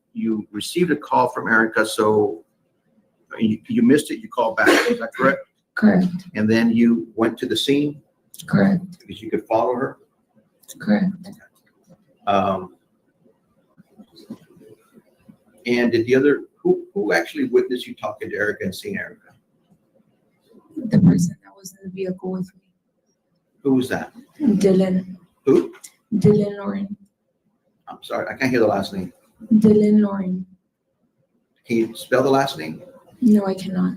received a call from Erica, so you missed it, you called back, is that correct? Correct. And then you went to the scene Correct. because you could follow her? Correct. And did the other, who actually witnessed you talking to Erica and seeing Erica? The person that was in the vehicle with me. Who was that? Dylan. Who? Dylan Lauren. I'm sorry, I can't hear the last name. Dylan Lauren. Can you spell the last name? No, I cannot.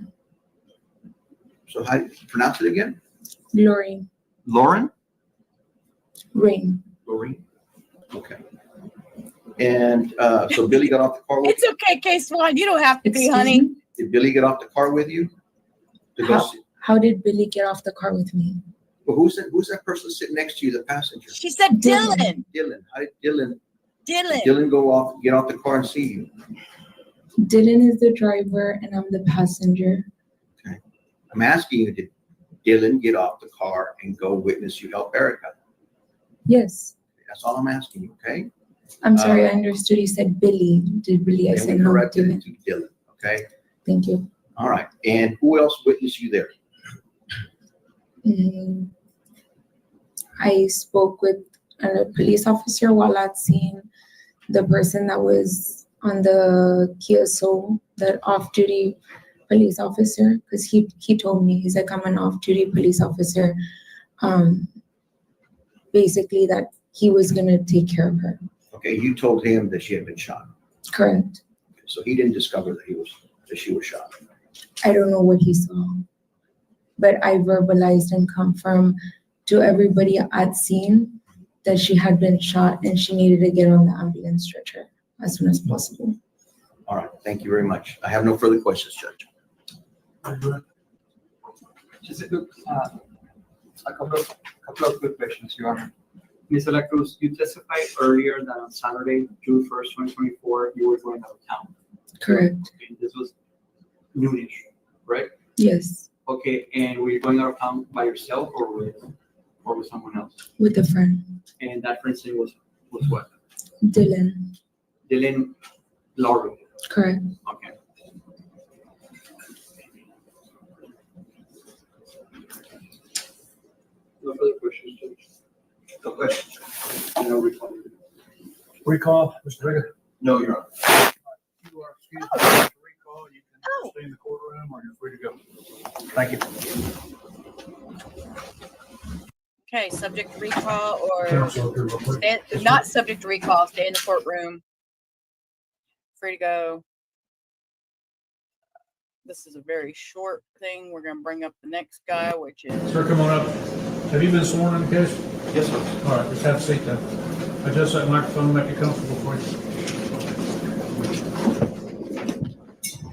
So how do you pronounce it again? Lauren. Lauren? Rain. Lauren? Okay. And so Billy got off the car with It's okay, K-Swan. You don't have to be, honey. Did Billy get off the car with you? To go see? How did Billy get off the car with me? Well, who's that person sitting next to you, the passenger? She said Dylan. Dylan. How did Dylan Dylan. get off the car and see you? Dylan is the driver and I'm the passenger. I'm asking you, did Dylan get off the car and go witness you help Erica? Yes. That's all I'm asking you, okay? I'm sorry, I understood you said Billy. Did Billy? I And said we no, corrected Dylan. it to Dylan, okay? Thank you. All right. And who else witnessed you there? I spoke with a police officer while at scene. The person that was on the Kia Soul, that off-duty police officer, because he told me, he's like, I'm an off-duty police officer. Basically that he was gonna take care of her. Okay, you told him that she had been shot. Correct. So he didn't discover that she was shot. I don't know what he saw, but I verbalized and confirmed to everybody at scene that she had been shot and she needed to get on the ambulance stretcher as soon as possible. All right, thank you very much. I have no further questions, Judge. Just a couple of quick questions, Your Honor. Ms. De La Cruz, you testified earlier that on Saturday, June 1st, 2024, you were going out of town. Correct. Okay, this was noonish, right? Yes, Okay, and were you going out of town by yourself or with someone else? with a friend, And that friend's name was what? Dylan. Dylan Lauren. Correct. Okay. No further questions, Judge? No questions. No recall. Recall, Mr. Vega. No, Your Honor. You are excused from the recall. You can stay in the courtroom or you're free to go. Thank you. Okay, subject to recall or Counsel, real quick. not subject to recall, stay in the courtroom. Free to go. This is a very short thing. We're gonna bring up the next guy, which is Sir, come on up. Have you been sworn in the case? Yes, sir. All right, just have a seat then. Adjust that microphone, make it comfortable for you.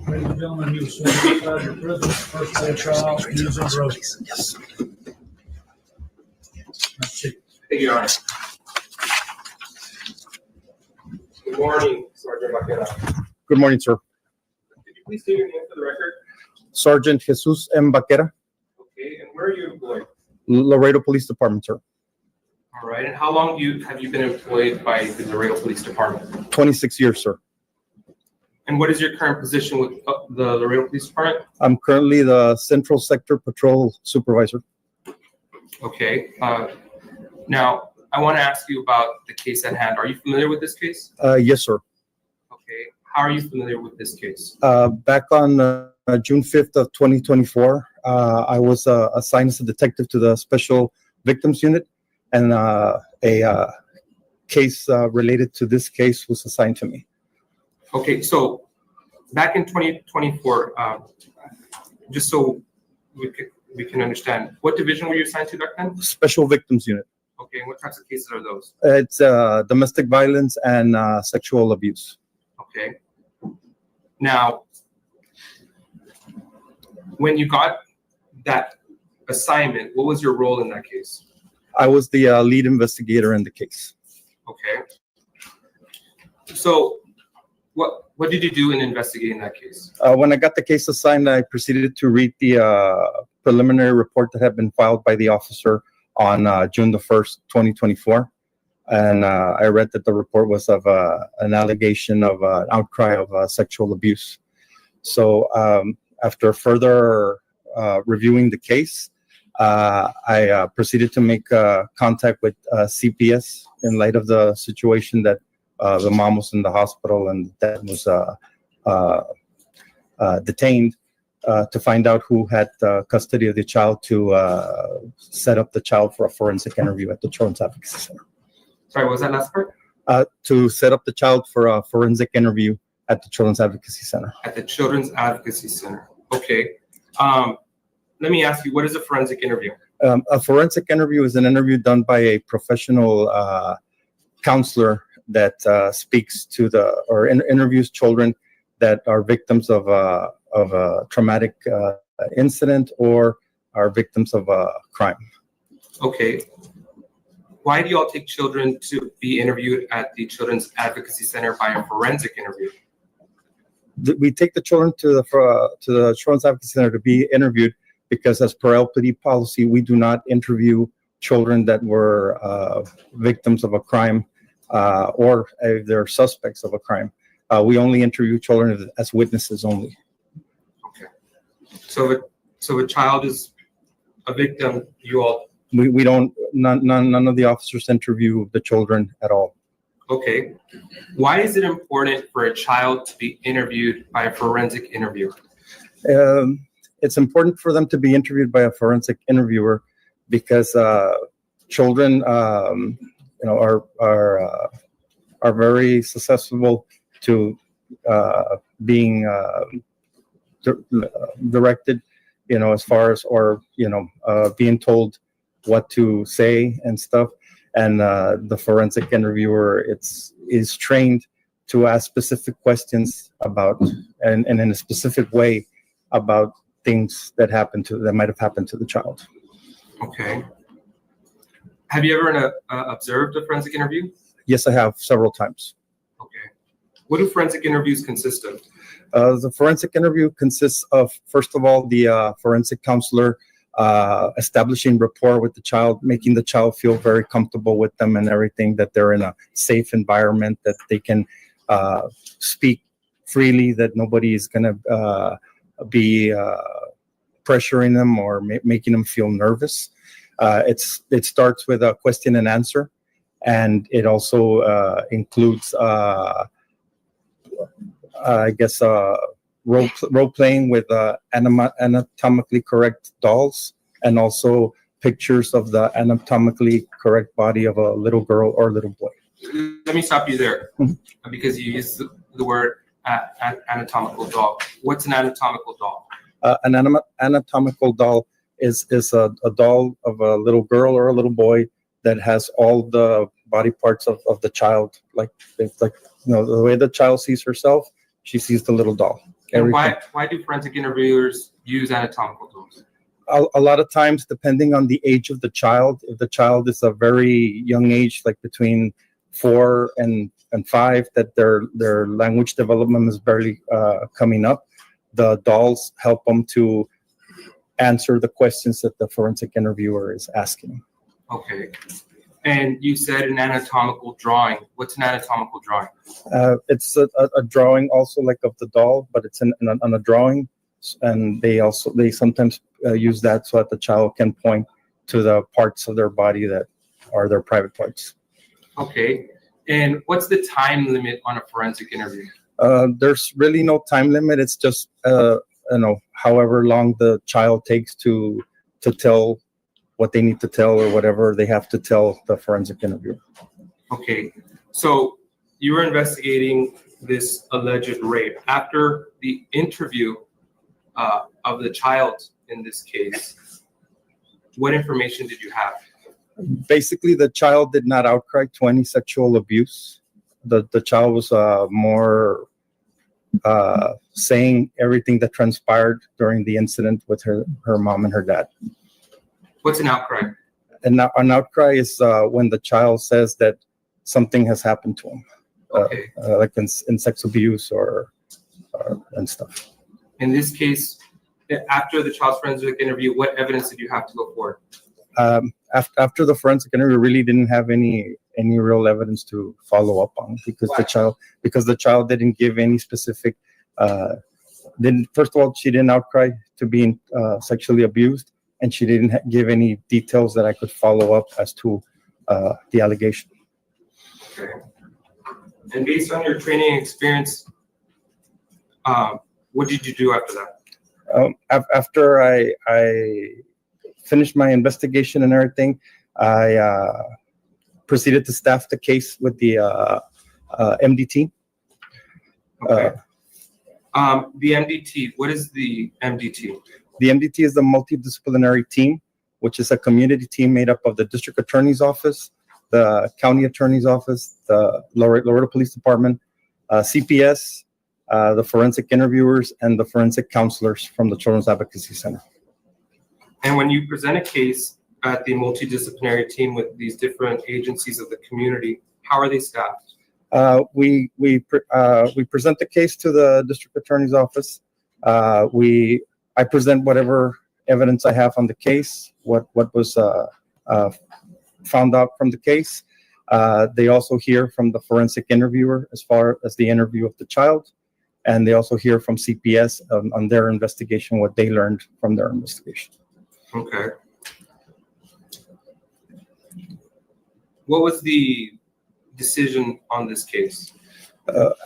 Ladies and gentlemen, he was sworn inside your prison, first day of trial, he is under oath. Yes. That's it. Thank you, Your Honor. Good morning, Sergeant Vaquera. Good morning, sir. Could you please state your name for the record? Sergeant Jesus M. Vaquera, Okay, and where are you employed? Laredo Police Department, sir. All right, and how long have you been employed by the Laredo Police Department? 26 years, sir. And what is your current position with the Laredo Police Department? I'm currently the Central Sector Patrol Supervisor. Okay, now I want to ask you about the case at hand. Are you familiar with this case? Yes, sir. Okay, how are you familiar with this case? Back on June 5th of 2024, I was assigned as a detective to the Special Victims Unit, and a case related to this case was assigned to me. Okay, so back in 2024, just so we can understand, what division were you assigned to back then? Special Victims Unit. Okay, and what types of cases are those? It's domestic violence and sexual abuse. Okay. Now, when you got that assignment, what was your role in that case? I was the lead investigator in the case. Okay. So, what What did you do in investigating that case? When I got the case assigned, I proceeded to read the preliminary report that had been filed by the officer on June the 1st, 2024. And I read that the report was of an allegation of an outcry of sexual abuse. So after further reviewing the case, I proceeded to make contact with CPS in light of the situation that the mom was in the hospital and dad was detained, to find out who had custody of the child to set up the child for a forensic interview at the Children's Advocacy Center. Sorry, what was that last part? To set up the child for a forensic interview at the Children's Advocacy Center. At the Children's Advocacy Center. Okay. Let me ask you, what is a forensic interview? A forensic interview is an interview done by a professional counselor that speaks to or interviews children that are victims of a traumatic incident or are victims of a crime. Okay. Why do you all take children to be interviewed at the Children's Advocacy Center by a forensic interview? We take the children to the Children's Advocacy Center to be interviewed because, as per LPD policy, we do not interview children that were victims of a crime or if they're suspects of a crime. We only interview children as witnesses only. Okay. So a child is a victim, you all... We don't, none of the officers interview the children at all. Okay. Why is it important for a child to be interviewed by a forensic interviewer? It's important for them to be interviewed by a forensic interviewer because children, are very susceptible to being directed, as far as being told what to say and stuff. And the forensic interviewer is trained to ask specific questions about and in a specific way about things that might have happened to the child. Okay. Have you ever observed a forensic interview? Yes, I have several times. Okay. What do forensic interviews consist of? The forensic interview consists of, first of all, the forensic counselor establishing rapport with the child, making the child feel very comfortable with them and everything, that they're in a safe environment, that they can speak freely, that nobody is going to be pressuring them or making them feel nervous. It starts with a question and answer, and it also includes, role playing with anatomically correct dolls, and also pictures of the anatomically correct body of a little girl or little boy. Let me stop you there, because you used the word anatomical doll. What's an anatomical doll? An anatomical doll is a doll of a little girl or a little boy that has all the body parts of the child, like the way the child sees herself, she sees the little doll. And why do forensic interviewers use anatomical dolls? A lot of times, depending on the age of the child, if the child is a very young age, like between 4 and 5, that their language development is barely coming up, the dolls help them to answer the questions that the forensic interviewer is asking. Okay. And you said an anatomical drawing. What's an anatomical drawing? It's a drawing also like of the doll, but it's on a drawing, and they sometimes use that so that the child can point to the parts of their body that are their private parts. Okay. And what's the time limit on a forensic interview? There's really no time limit. It's just however long the child takes to tell what they need to tell or whatever they have to tell the forensic interviewer. Okay. So you were investigating this alleged rape. After the interview of the child in this case, what information did you have? Basically, the child did not outcry to any sexual abuse. The child was more saying everything that transpired during the incident with her mom and her dad. What's an outcry? An outcry is when the child says that something has happened to him. like in sex abuse or and stuff. In this case, after the child's forensic interview, what evidence did you have to go forward? After the forensic interview, really didn't have any real evidence to follow up on because the child didn't give any specific. First of all, she didn't outcry to being sexually abused, and she didn't give any details that I could follow up as to the allegation. Okay. And based on your training experience, what did you do after that? After I finished my investigation and everything, I proceeded to staff the case with the MDT. Okay. The MDT, what is the MDT? The MDT is the multidisciplinary team, which is a community team made up of the district attorney's office, the county attorney's office, the Laredo Police Department, CPS, the forensic interviewers, and the forensic counselors from the Children's Advocacy Center. And when you present a case at the multidisciplinary team with these different agencies of the community, how are they staffed? We present the case to the district attorney's office. I present whatever evidence I have on the case, what was found out from the case. They also hear from the forensic interviewer as far as the interview of the child, and they also hear from CPS on their investigation, what they learned from their investigation. Okay. What was the decision on this case?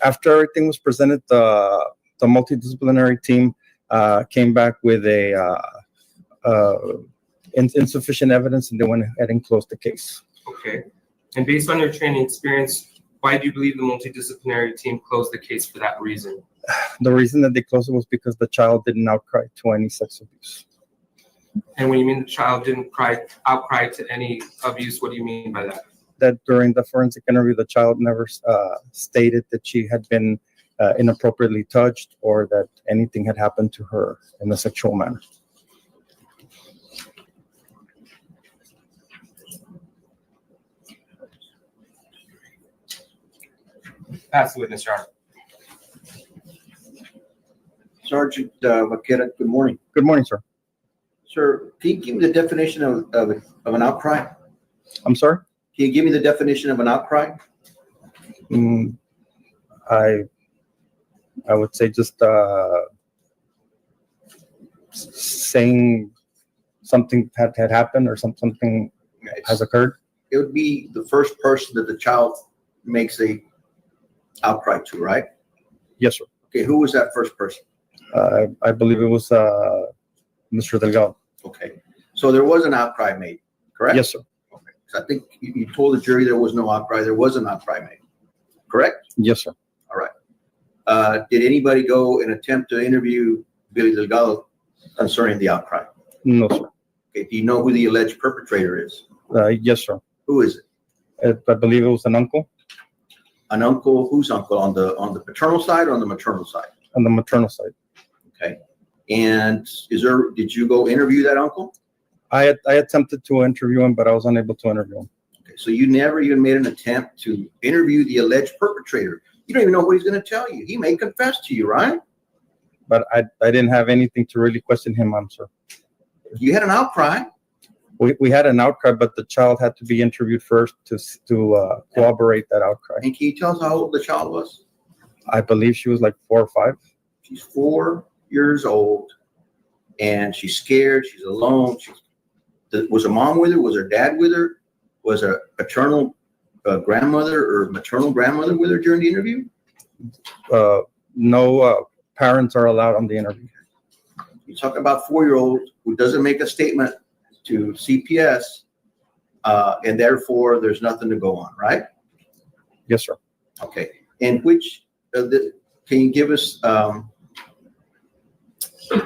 After everything was presented, the multidisciplinary team came back with insufficient evidence, and they went ahead and closed the case. Okay. And based on your training experience, why do you believe the multidisciplinary team closed the case for that reason? The reason that they closed it was because the child didn't outcry to any sex abuse. And when you mean the child didn't outcry to any abuse, what do you mean by that? That during the forensic interview, the child never stated that she had been inappropriately touched or that anything had happened to her in a sexual manner. Pass the witness, Your Honor. Sergeant Vaquera, good morning. Good morning, sir. Sir, can you give me the definition of an outcry? I'm sorry? Can you give me the definition of an outcry? I would say just saying something had happened or something has occurred. It would be the first person that the child makes a outcry to, right? Yes, sir. Okay, who was that first person? I believe it was Mr. Delgado. Okay, so there was an outcry made, correct? Yes, sir. Okay, so I think you told the jury there was no outcry. There was an outcry made, correct? Yes, sir. All right. Did anybody go and attempt to interview Billy Delgado concerning the outcry? No, sir. Okay, do you know who the alleged perpetrator is? Yes, sir. Who is it? I believe it was an uncle. An uncle? Whose uncle? On the paternal side or on the maternal side? On the maternal side. Okay. And did you go interview that uncle? I attempted to interview him, but I was unable to interview him. Okay, so you never even made an attempt to interview the alleged perpetrator. You don't even know what he's going to tell you. He may confess to you, right? But I didn't have anything to really question him on, sir. You had an outcry. We had an outcry, but the child had to be interviewed first to corroborate that outcry. And can you tell us how old the child was? I believe she was like 4 or 5. She's 4 years old, and she's scared. She's alone. Was her mom with her? Was her dad with her? Was her paternal grandmother or maternal grandmother with her during the interview? No parents are allowed on the interview. You talk about 4-year-old who doesn't make a statement to CPS, and therefore there's nothing to go on, right? Yes, sir. Okay. And can you give us,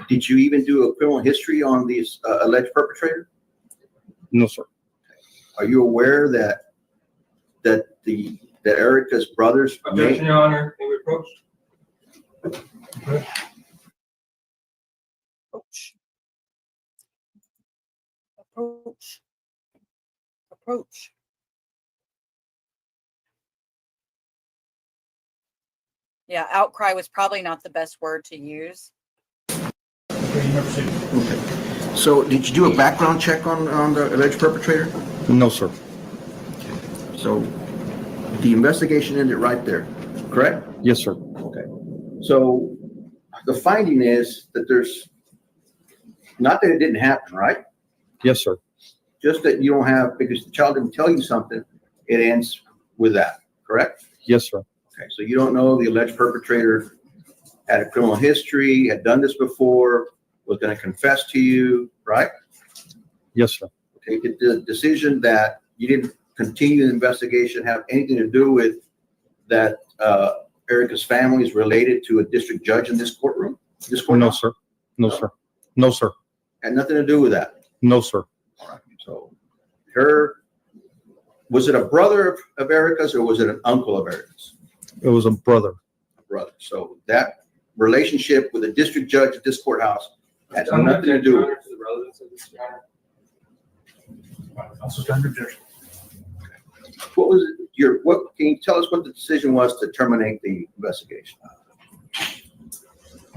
did you even do a criminal history on this alleged perpetrator? No, sir. Are you aware that Erica's brothers? Objection, Your Honor. May we approach? Approach. Yeah, outcry was probably not the best word to use. Okay. So did you do a background check on the alleged perpetrator? No, sir. So the investigation ended right there, correct? Yes, sir. Okay. So the finding is that there's, not that it didn't happen, right? Yes, sir. Just that you don't have, because the child didn't tell you something, it ends with that, correct? Yes, sir. Okay, so you don't know the alleged perpetrator had a criminal history, had done this before, was going to confess to you, right? Yes, sir. Okay, did the decision that you didn't continue the investigation have anything to do with that Erica's family is related to a district judge in this courtroom? This courtroom? No, sir. No, sir. No, sir. Had nothing to do with that? No, sir. All right, so was it a brother of Erica's or was it an uncle of Erica's? It was a brother. Brother. So that relationship with a district judge at this courthouse had nothing to do with it. What was it, what can you tell us what the decision was to terminate the investigation?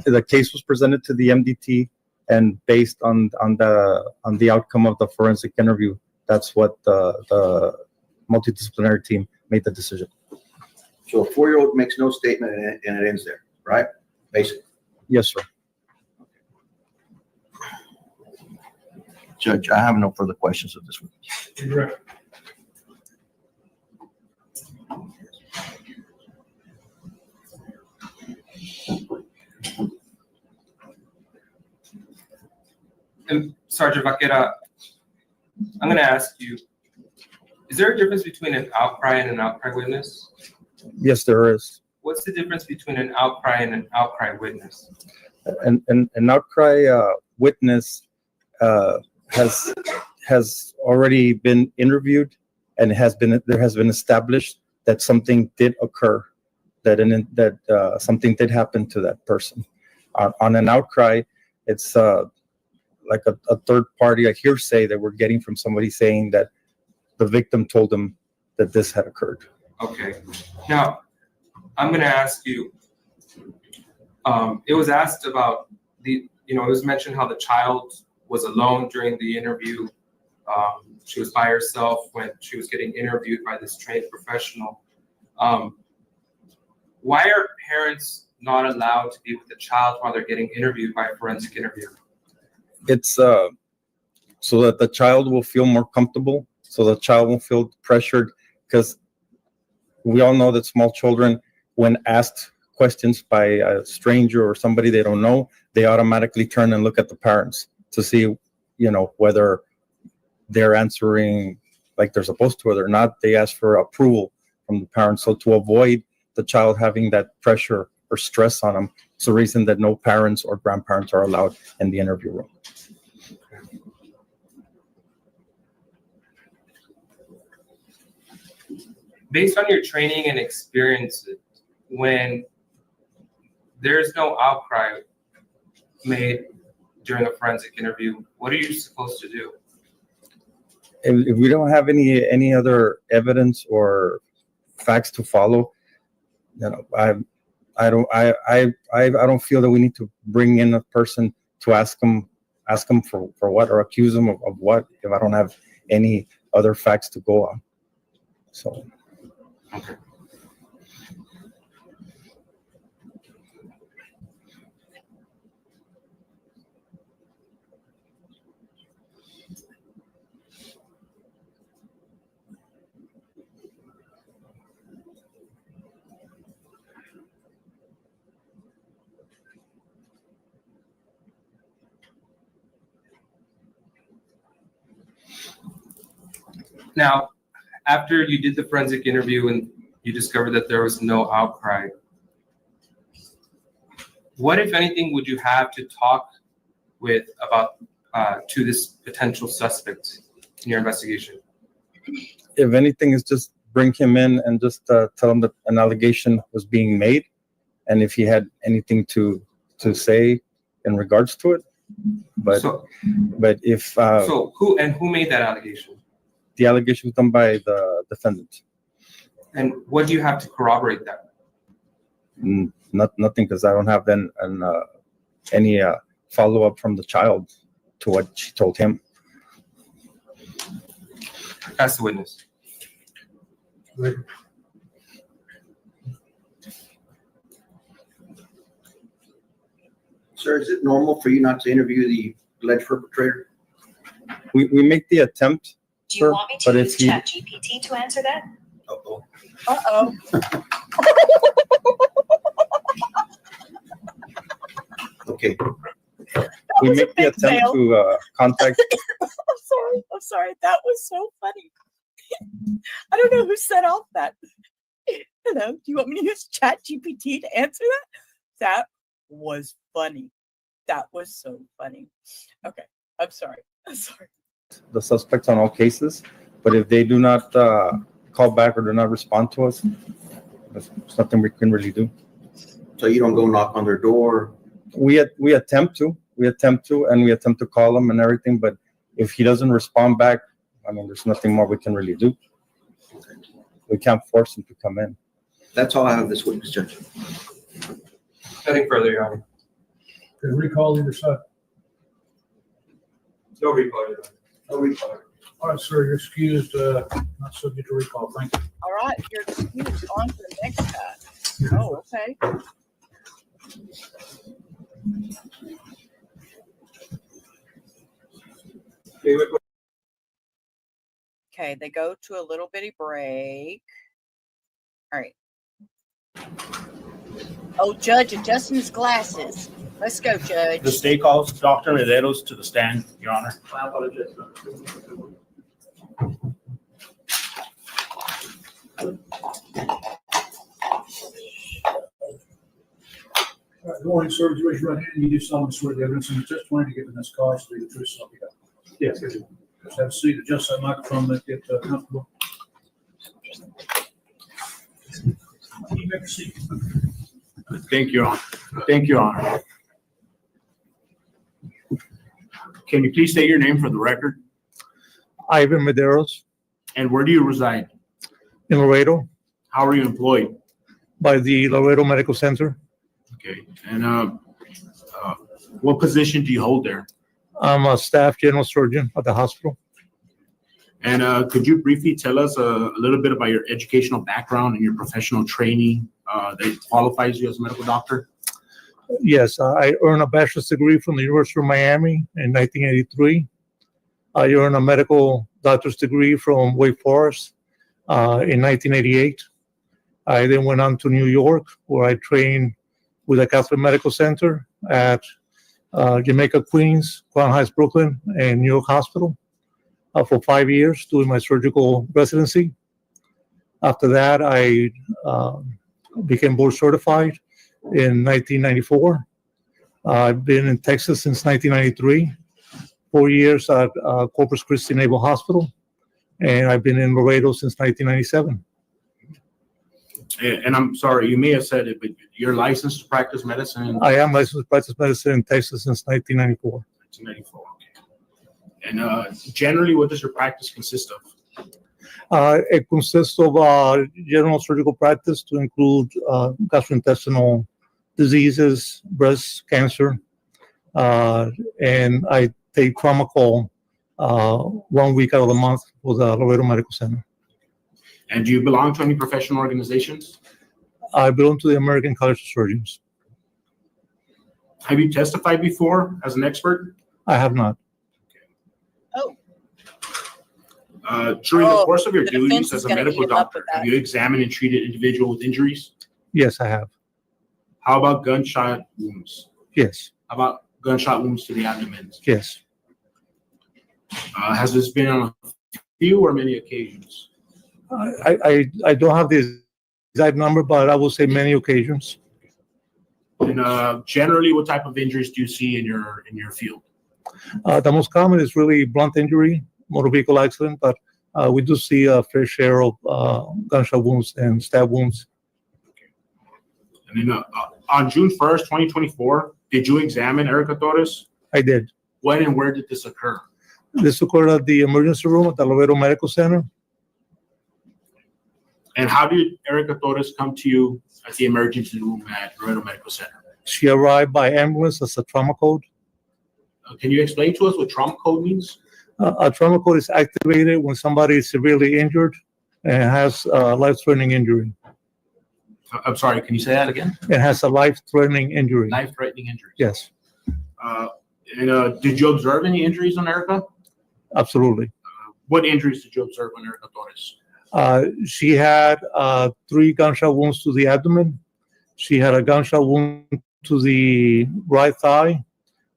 The case was presented to the MDT, and based on the outcome of the forensic interview, that's what the multidisciplinary team made the decision. So a 4-year-old makes no statement and it ends there, right? Basically. Yes, sir. Judge, I have no further questions of this one. And Sergeant Vaquera, I'm going to ask you, is there a difference between an outcry and an outcry witness? Yes, there is. What's the difference between an outcry and an outcry witness? An outcry witness has already been interviewed, and there has been established that something did occur, that something did happen to that person. On an outcry, it's like a third party, a hearsay that we're getting from somebody saying that the victim told them that this had occurred. Okay. Now, I'm going to ask you, it was asked about it was mentioned how the child was alone during the interview. She was by herself when she was getting interviewed by this trained professional. Why are parents not allowed to be with the child while they're getting interviewed by a forensic interviewer? It's so that the child will feel more comfortable, so the child won't feel pressured, because we all know that small children, when asked questions by a stranger or somebody they don't know, they automatically turn and look at the parents to see, whether they're answering like they're supposed to or they're not. They ask for approval from the parents. So to avoid the child having that pressure or stress on them, it's the reason that no parents or grandparents are allowed in the interview room. Based on your training and experience, when there's no outcry made during a forensic interview, what are you supposed to do? If we don't have any other evidence or facts to follow, I don't feel that we need to bring in a person to ask them for what, or accuse them of what, if I don't have any other facts to go on. So. Okay. Now, after you did the forensic interview and you discovered that there was no outcry, what, if anything, would you have to talk to this potential suspect in your investigation? If anything, is just bring him in and just tell him that an allegation was being made, and if he had anything to say in regards to it. But if who made that allegation? The allegation was done by the defendant. And what do you have to corroborate that? Nothing, because I don't have any follow-up from the child to what she told him. Ask the witness. Sir, is it normal for you not to interview the alleged perpetrator? We make the attempt, Do you sir, want me but to if use he, ChatGPT to answer that? Uh-oh. Uh-oh. Okay. we make the attempt fail. to contact. I'm sorry. That was so funny. I don't know who set off that. Hello, do you want me to use ChatGPT to answer that? That was funny. That was so funny. Okay, I'm sorry. the suspects on all cases, but if they do not call back or do not respond to us, there's nothing we can really do. So you don't go knock on their door? We attempt to, and we attempt to call him and everything, but if he doesn't respond back, I mean, there's nothing more we can really do. We can't force him to come in. That's all I have this witness, Judge. Nothing further, Your Honor. Okay, recall either side. No recall, Your Honor. No recall. All right, sir, you're excused, not subject to recall. Thank you. All right, you're excused. On to the next guy. Oh, okay. Okay, they go to a little bitty break. All right. Oh, Judge, adjusting his glasses. Let's go, Judge. The state calls Dr. Medeiros to the stand, Your Honor. I apologize. All right, good morning, sir. Would you raise your right hand? You do solemnly swear the evidence in your testimony to give in this cause to be the truth, so help you God. Yes, I do. Just have a seat, adjust that microphone, make it comfortable. You may proceed. Thank you, Your Honor. Thank you, Your Honor. Can you please state your name for the record? Ivan Medeiros. And where do you reside? In Laredo. How are you employed? By the Laredo Medical Center. Okay, and what position do you hold there? I'm a staff general surgeon at the hospital. And could you briefly tell us a little bit about your educational background and your professional training that qualifies you as a medical doctor? Yes, I earned a bachelor's degree from the University of Miami in 1983. I earned a medical doctor's degree from Wake Forest in 1988. I then went on to New York, where I trained with the Catholic Medical Center at Jamaica, Queens, Crown Heights, Brooklyn, and New York Hospital for 5 years doing my surgical residency. After that, I became board certified in 1994. I've been in Texas since 1993, 4 years at Corpus Christi Naval Hospital, and I've been in Laredo since 1997. And I'm sorry, you may have said it, but you're licensed to practice medicine? I am licensed to practice medicine in Texas since 1994. 1994, okay. And generally, what does your practice consist of? It consists of general surgical practice to include gastrointestinal diseases, breast cancer, and I take trauma call 1 week out of the month for the Laredo Medical Center. And do you belong to any professional organizations? I belong to the American College of Surgeons. Have you testified before as an expert? I have not. During the course of your the duties defense as is a gonna medical eat him up doctor, with that. have you examined and treated individuals with injuries? Yes, I have. How about gunshot wounds? Yes. How about gunshot wounds to the abdomen? Yes. Has this been on a few or many occasions? I don't have the exact number, but I will say many occasions. And generally, what type of injuries do you see in your field? The most common is really blunt injury, motor vehicle accident, but we do see a fair share of gunshot wounds and stab wounds. And then on June 1st, 2024, did you examine Erica Torres? I did. When and where did this occur? This occurred at the emergency room at the Laredo Medical Center. And how did Erica Torres come to you at the emergency room at Laredo Medical Center? She arrived by ambulance as a trauma code. Can you explain to us what trauma code means? A trauma code is activated when somebody is severely injured and has a life-threatening injury. I'm sorry, can you say that again? It has a life-threatening injury. Life-threatening injury. Yes, Did you observe any injuries on Erica? absolutely. What injuries did you observe on Erica Torres? She had 3 gunshot wounds to the abdomen. She had a gunshot wound to the right thigh,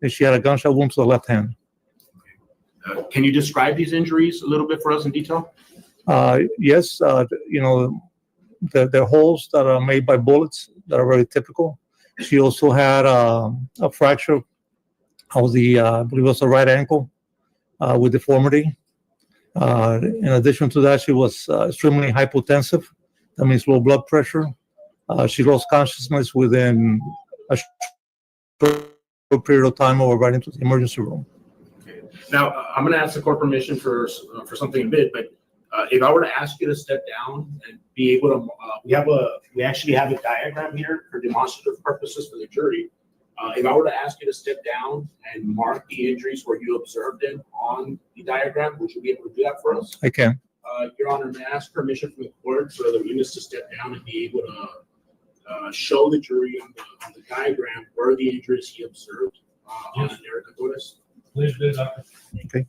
and she had a gunshot wound to the left hand. Can you describe these injuries a little bit for us in detail? Yes, they're holes that are made by bullets that are very typical. She also had a fracture of the, I believe it was the right ankle with deformity. In addition to that, she was extremely hypotensive. That means low blood pressure. She lost consciousness within a short period of time of arriving to the emergency room. Okay. Now, I'm going to ask the court permission for something a bit, but if I were to ask you to step down and be able to, we actually have a diagram here for demonstrative purposes for the jury. If I were to ask you to step down and mark the injuries where you observed them on the diagram, would you be able to do that for us? I can. Your Honor, may I ask permission from the court for the witness to step down and be able to show the jury on the diagram where the injuries he observed on Erica Torres? Please do, Doctor. Okay.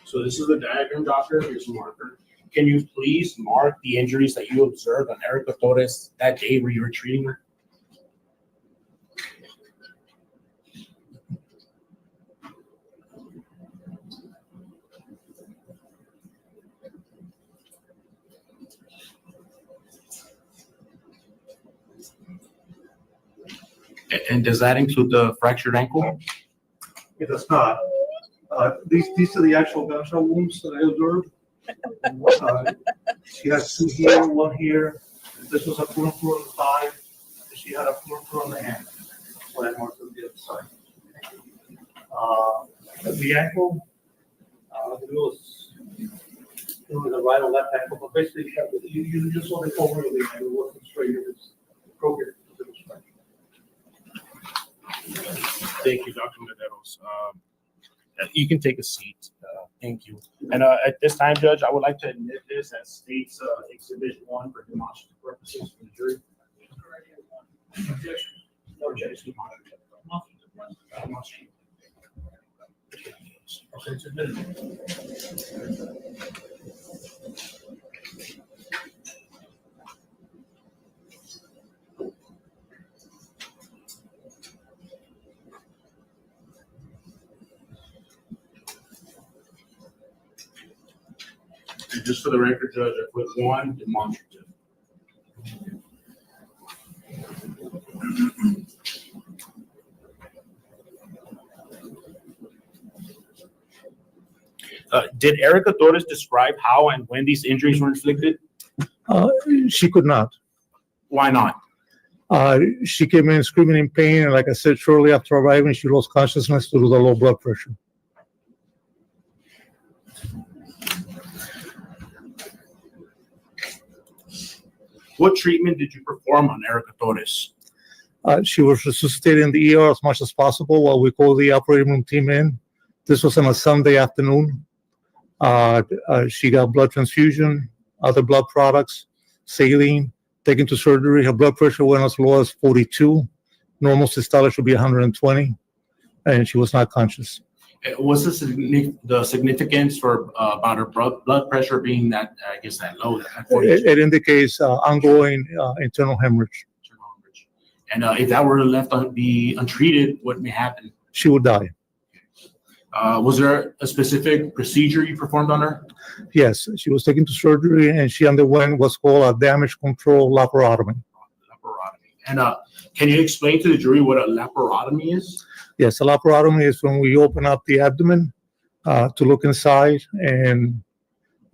So this is the diagram, doctor. Here's a marker. Can you please mark the injuries that you observed on Erica Torres that day where you were treating her? And does that include the fractured ankle? It does not. These are the actual gunshot wounds that I observed. She has 2 here, 1 here. This was a pull on the thigh. She had a pull on the hand. So I marked on the other side. The ankle, it was a right or left ankle, but basically you just saw the over of the ankle. It wasn't straight. It was broken. It was fractured. Thank you, Dr. Medeiros. You can take a seat. Thank you. And at this time, Judge, I would like to admit this as State's Exhibit 1 for demonstrative purposes for the jury. No objection. Okay, it's admitted. And just for the record, Judge, I put 1 demonstrative. Did Erica Torres describe how and when these injuries were inflicted? She could not. Why not? She came in screaming in pain, and like I said, shortly after arriving, she lost consciousness due to the low blood pressure. What treatment did you perform on Erica Torres? She was resuscitated in the ER as much as possible while we called the operating room team in. This was on a Sunday afternoon. She got blood transfusion, other blood products, saline, taken to surgery. Her blood pressure went as low as 42. Normal systolic should be 120, and she was not conscious. What's the significance for about her blood pressure being that, I guess, that low? It indicates ongoing internal hemorrhage. And if that were left to be untreated, what may happen? She would die. Was there a specific procedure you performed on her? Yes, she was taken to surgery, and she underwent what's called a damage control laparotomy. And can you explain to the jury what a laparotomy is? Yes, a laparotomy is when we open up the abdomen to look inside and,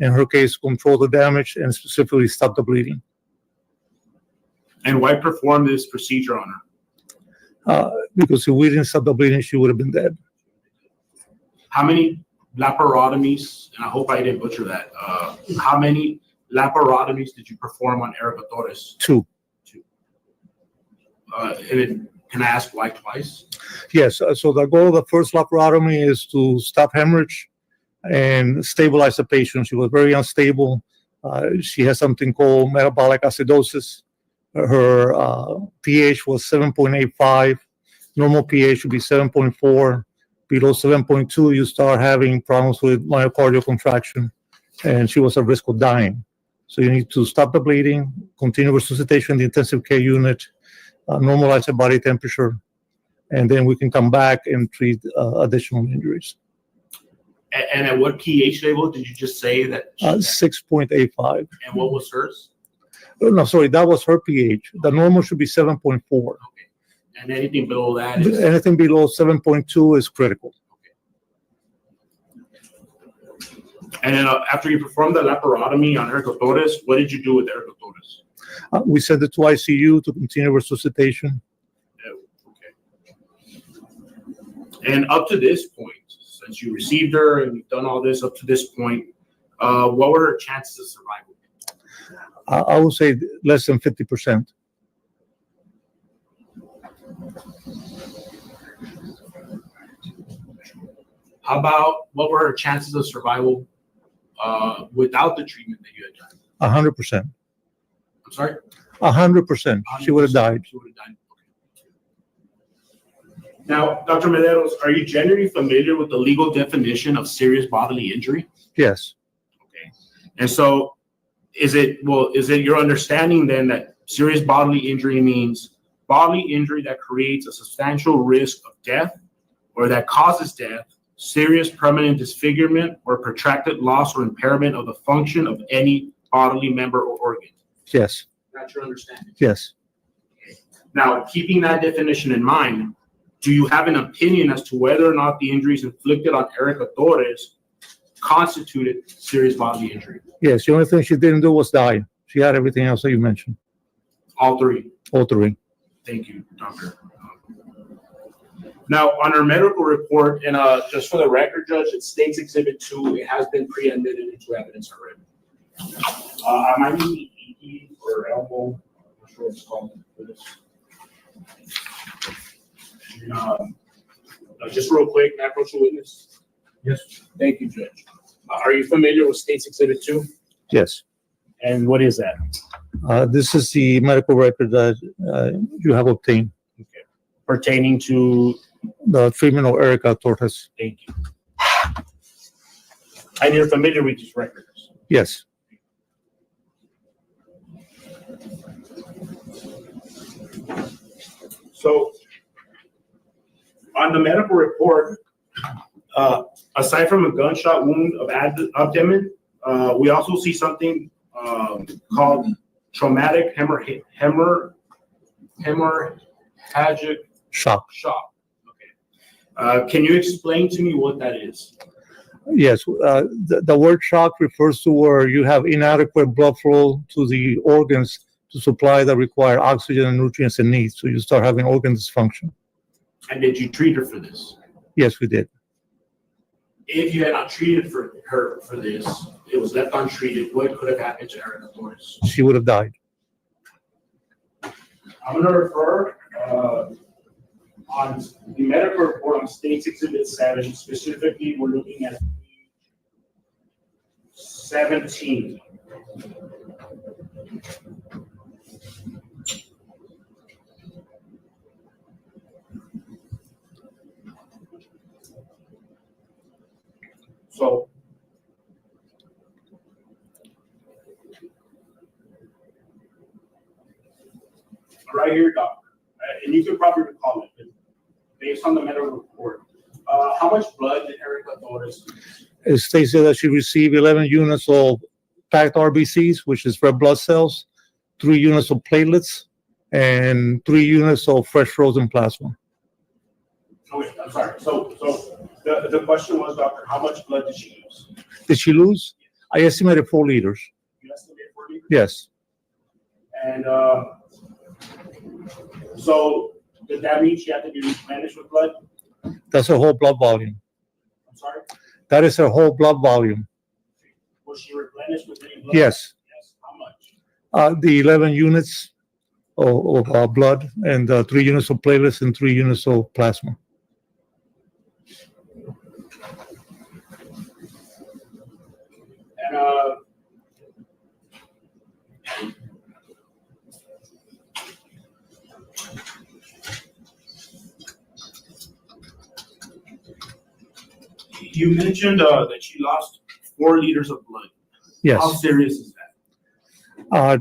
in her case, control the damage and specifically stop the bleeding. And why perform this procedure on her? Because if we didn't stop the bleeding, she would have been dead. How many laparotomies, and I hope I didn't butcher that, how many laparotomies did you perform on Erica Torres? 2. Can I ask why twice? Yes, so the goal of the first laparotomy is to stop hemorrhage and stabilize the patient. She was very unstable. She has something called metabolic acidosis. Her pH was 7.85. Normal pH should be 7.4. Below 7.2, you start having problems with myocardial contraction, and she was at risk of dying. So you need to stop the bleeding, continue resuscitation in the intensive care unit, normalize her body temperature, and then we can come back and treat additional injuries. And at what pH level did you just say that? 6.85. And what was hers? No, sorry, that was her pH. The normal should be 7.4. Okay. And anything below that is? Anything below 7.2 is critical. And then after you performed the laparotomy on Erica Torres, what did you do with Erica Torres? We sent it to ICU to continue resuscitation. Okay. And up to this point, since you received her and you've done all this up to this point, what were her chances of survival? I would say less than 50%. How about what were her chances of survival without the treatment that you had done? 100%. I'm sorry? 100%. She would have died. She would have died. Okay. Now, Dr. Mederos, are you generally familiar with the legal definition of serious bodily injury? Yes. Okay. And so is it your understanding then that serious bodily injury means bodily injury that creates a substantial risk of death or that causes death, serious permanent disfigurement, or protracted loss or impairment of the function of any bodily member or organ? Yes. That's your understanding? Yes. Okay. Now, keeping that definition in mind, do you have an opinion as to whether or not the injuries inflicted on Erica Torres constituted serious bodily injury? Yes, the only thing she didn't do was die. She had everything else that you mentioned. All three? All three. Thank you, doctor. Now, on her medical report, and just for the record, Judge, it states Exhibit 2. It has been pre-admitted into evidence already. I might need EE or elbow. I'm not sure what it's called for this. Just real quick, may I approach the witness? Yes. Thank you, Judge. Are you familiar with State's Exhibit 2? Yes. And what is that? This is the medical record that you have obtained. Okay. Pertaining to? The treatment of Erica Torres. Thank you. And you're familiar with these records? Yes. So, on the medical report, aside from a gunshot wound of abdomen, we also see something called traumatic hemorrhagic shock. Okay. Can you explain to me what that is? Yes. The word shock refers to where you have inadequate blood flow to the organs to supply the required oxygen and nutrients it needs. So you start having organ dysfunction. And did you treat her for this? Yes, we did. If you had not treated her for this, it was left untreated, what could have happened to Erica Torres? She would have died. I'm going to refer on the medical report on State's Exhibit 7. Specifically, we're looking at 17. So, right here, doctor, and you can probably recall it, but based on the medical report, how much blood did Erica Torres use? It states that she received 11 units of packed RBCs, which is red blood cells, 3 units of platelets, and 3 units of fresh frozen plasma. Okay, I'm sorry. So the question was, doctor, how much blood did she lose? Did she lose? I estimated 4 liters. You estimated 4 liters? Yes. And so did that mean she had to be replenished with blood? That's her whole blood volume. I'm sorry? That is her whole blood volume. Was she replenished with any blood? Yes. Yes. How much? The 11 units of blood and 3 units of platelets and 3 units of plasma. And you mentioned that she lost 4 liters of blood. Yes. How serious is that?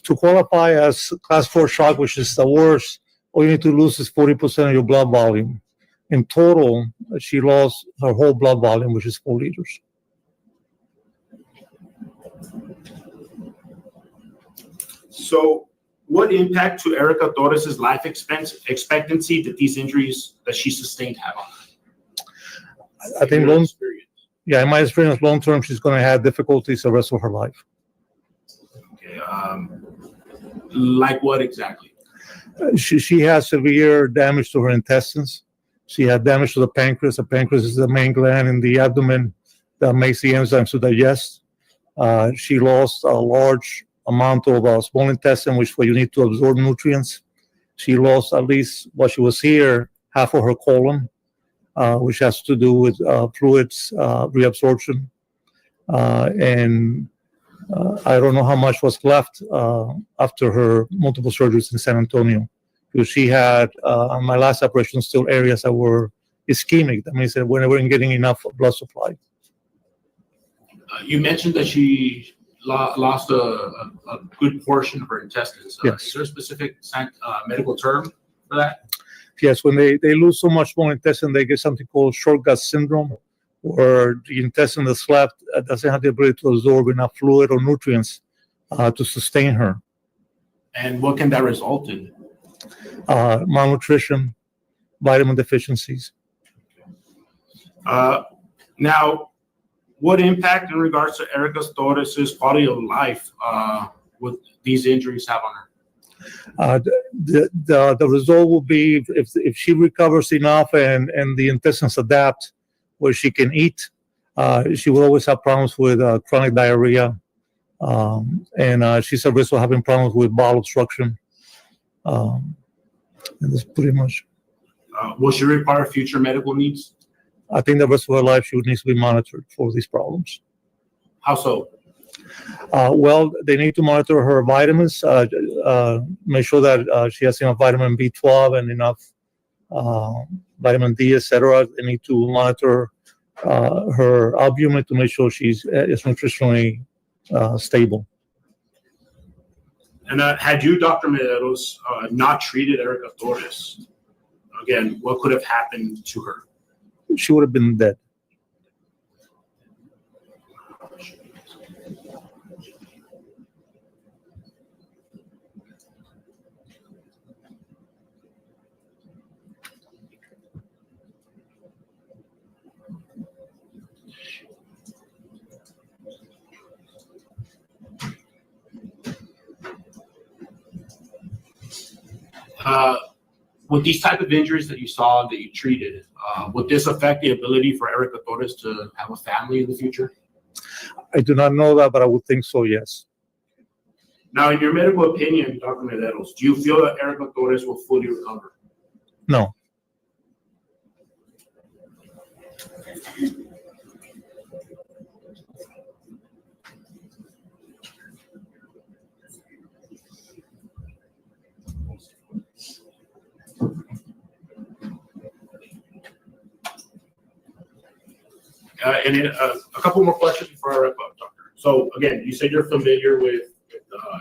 To qualify as class 4 shock, which is the worst, all you need to lose is 40% of your blood volume. In total, she lost her whole blood volume, which is 4 liters. So what impact to Erica Torres' life expectancy did these injuries that she sustained have on her? I think in my experience, long term, she's going to have difficulties the rest of her life. Okay, like what exactly? She has severe damage to her intestines. She had damage to the pancreas. The pancreas is the main gland in the abdomen that makes the enzymes to digest. She lost a large amount of small intestine, which is where you need to absorb nutrients. She lost, at least while she was here, half of her colon, which has to do with fluids reabsorption. And I don't know how much was left after her multiple surgeries in San Antonio, because she had, on my last operation, still areas that were ischemic. That means that we weren't getting enough blood supply. You mentioned that she lost a good portion of her intestines. Yes. Is there a specific medical term for that? Yes, when they lose so much small intestine, they get something called short gut syndrome, where the intestine that's left doesn't have the ability to absorb enough fluid or nutrients to sustain her. And what can that result in? Malnutrition, vitamin deficiencies. Now, what impact in regards to Erica Torres' quality of life would these injuries have on her? The result will be if she recovers enough and the intestines adapt where she can eat, she will always have problems with chronic diarrhea, and she's at risk of having problems with bowel obstruction. And that's pretty much. Will she require future medical needs? I think the rest of her life she would need to be monitored for these problems. How so? Well, they need to monitor her vitamins, make sure that she has enough vitamin B12 and enough vitamin D, etc. They need to monitor her albumin to make sure she's is nutritionally stable. And had you, Dr. Mederos, not treated Erica Torres, again, what could have happened to her? She would have been dead. With these type of injuries that you saw that you treated, would this affect the ability for Erica Torres to have a family in the future? I do not know that, but I would think so, yes. Now, in your medical opinion, Dr. Mederos, do you feel that Erica Torres will fully recover? No. And then a couple more questions before I wrap up, Doctor. So again, you said you're familiar with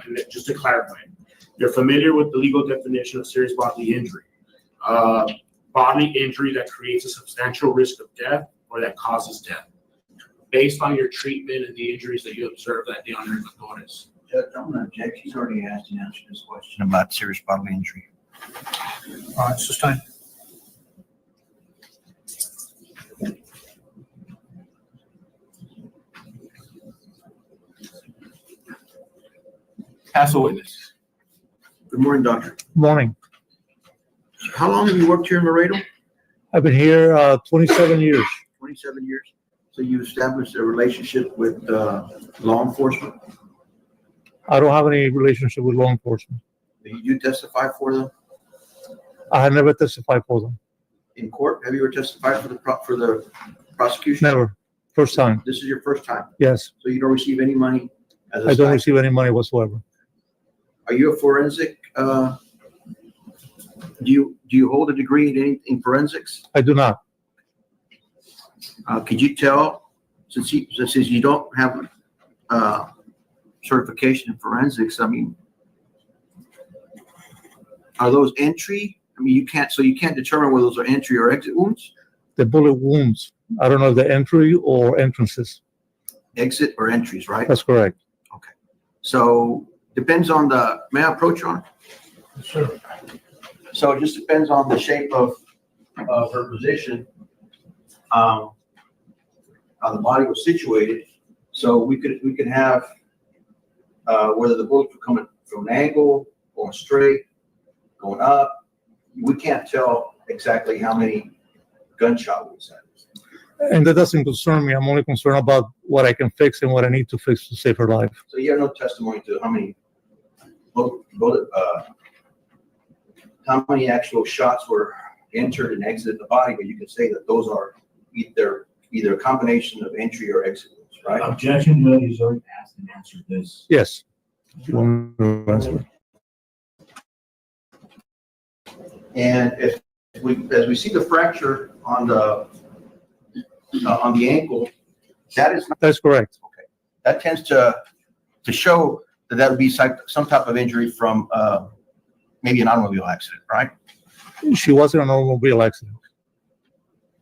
and just to clarify, you're familiar with the legal definition of serious bodily injury. Bodily injury that creates a substantial risk of death or that causes death. Based on your treatment and the injuries that you observed that day on Erica Torres, Judge, I'm gonna object. She's already asked and answered this question about serious bodily injury. All right, it's just time. Ask the witness. Good morning, doctor. Morning. How long have you worked here in Laredo? I've been here 27 years. 27 years. So you established a relationship with law enforcement? I don't have any relationship with law enforcement. Did you testify for them I have never testified for them. in court? Have you ever testified for the prosecution? Never. First time. This is your first time. Yes. So you don't receive any money as a I don't stipend? receive any money whatsoever. Are you a forensic? Do you hold a degree in forensics? I do not. Could you tell, since you don't have certification in forensics, I mean, are those entry? I mean, you can't determine whether those are entry or exit wounds? The bullet wounds. I don't know if they're entry or entrances. Exit or entries, right? That's correct. So depends on may I approach you on it? Sure. So it just depends on the shape of her position, how the body was situated. So we could have whether the bullets were coming from an angle, going straight, going up. We can't tell exactly how many gunshot wounds that. And that doesn't concern me. I'm only concerned about what I can fix and what I need to fix to save her life. So you have no testimony to how many how many actual shots were entered and exited the body, but you can say that those are either a combination of entry or exit wounds, right? Objection, Judge, he's already asked and answered this. Yes. You want me to answer? And as we see the fracture on the ankle, that's correct. Okay, that tends to show that would be some type of injury from maybe an automobile accident, right? She was in an automobile accident.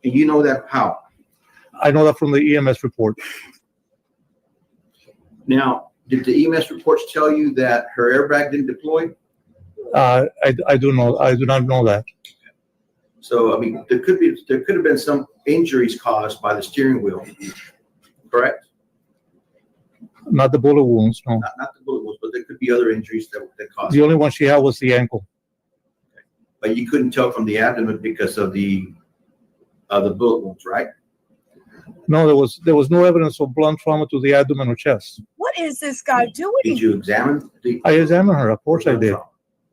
And you know that how? I know that from the EMS report. Now, did the EMS reports tell you that her airbag didn't deploy? I do not know that. So I mean, there could have been some injuries caused by the steering wheel, correct? Not the bullet wounds, no. Not the bullet wounds, but there could be other injuries that caused. The only one she had was the ankle. But you couldn't tell from the abdomen because of the bullet wounds, right? No, there was no evidence of blunt trauma to the abdomen or chest. What is this guy doing? Did you examine I examined her, of course I did.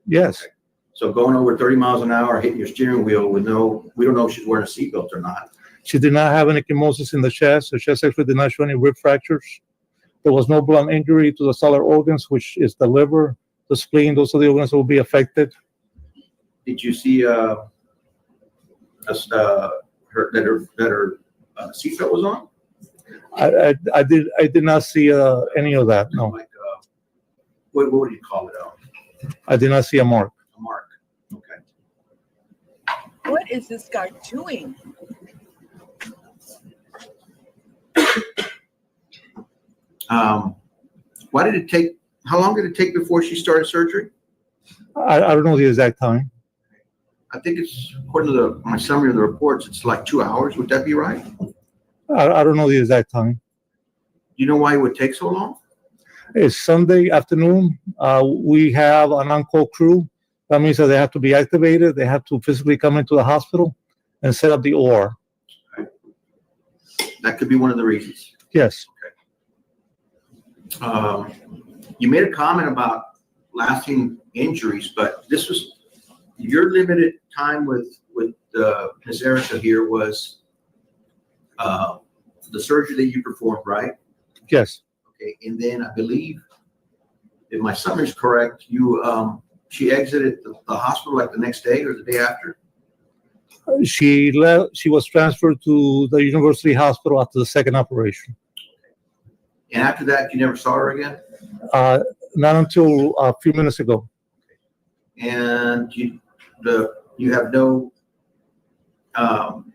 Yes. Okay. So going over 30 miles an hour, hitting your steering wheel we don't know if she's wearing a seatbelt or not. She did not have any ecchymosis in the chest. The chest actually did not show any rib fractures. There was no blunt injury to the solid organs, which is the liver, the spleen. Those are the organs that will be affected. Did you see her seatbelt was on? I did not see any of that. No. Like what do you call it? I did not see a mark. A mark. Okay. What is this guy doing? Why did it take? How long did it take before she started surgery? I don't know the exact time. I think it's according to my summary of the reports. It's like 2 hours. Would that be right? I don't know the exact time. You know why it would take so long? It's Sunday afternoon. We have an on-call crew. That means that they have to be activated. They have to physically come into the hospital and set up the OR. Okay. That could be one of the reasons. Yes. Okay. You made a comment about lasting injuries, but this was your limited time with Ms. Erica here was the surgery that you performed, right? Yes. Okay, and then I believe, if my summary is correct, she exited the hospital like the next day or the day after? She left. She was transferred to the university hospital after the second operation. And after that, you never saw her again? Not until a few minutes ago. And you have no,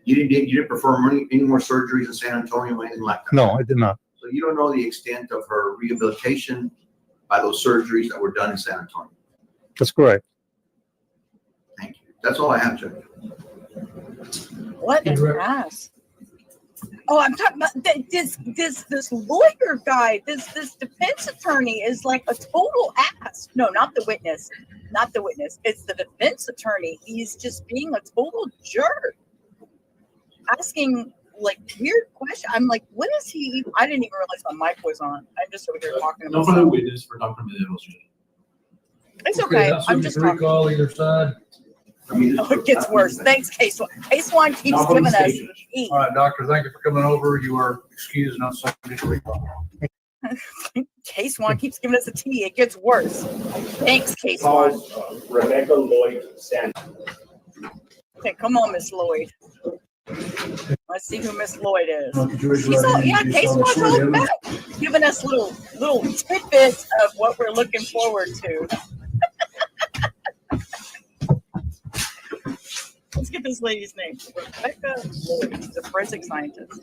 you didn't perform any more surgeries in San Antonio or anything like that? No, I did not. So you don't know the extent of her rehabilitation by those surgeries that were done in San Antonio. That's correct. Thank you. That's all I have, Judge. What an ass. Oh, I'm talking about this lawyer guy, this defense attorney is like a total ass. No, not the witness. Not the witness. It's the defense attorney. He's just being a total jerk. Asking like weird questions. I'm like, what is he? I didn't even realize my mic was on. I'm just over here talking No about further witness for Dr. Medeiros. It's okay. that's I'm what just you talking. recall either side. Oh, it gets worse. Thanks, K-Swan keeps giving us E. All right, doctor, thank you for coming over. You are excused, not subject to recall. K-Swan keeps giving us a T. It gets worse. Thanks, K-Swan. Rebecca Lloyd Stanton. Okay, come on, Miss Lloyd. Let's see who Miss Lloyd is. K-Swan's all back, giving us little tidbits of what we're looking forward to. Let's get this lady's name. Rebecca Lloyd. She's a forensic scientist.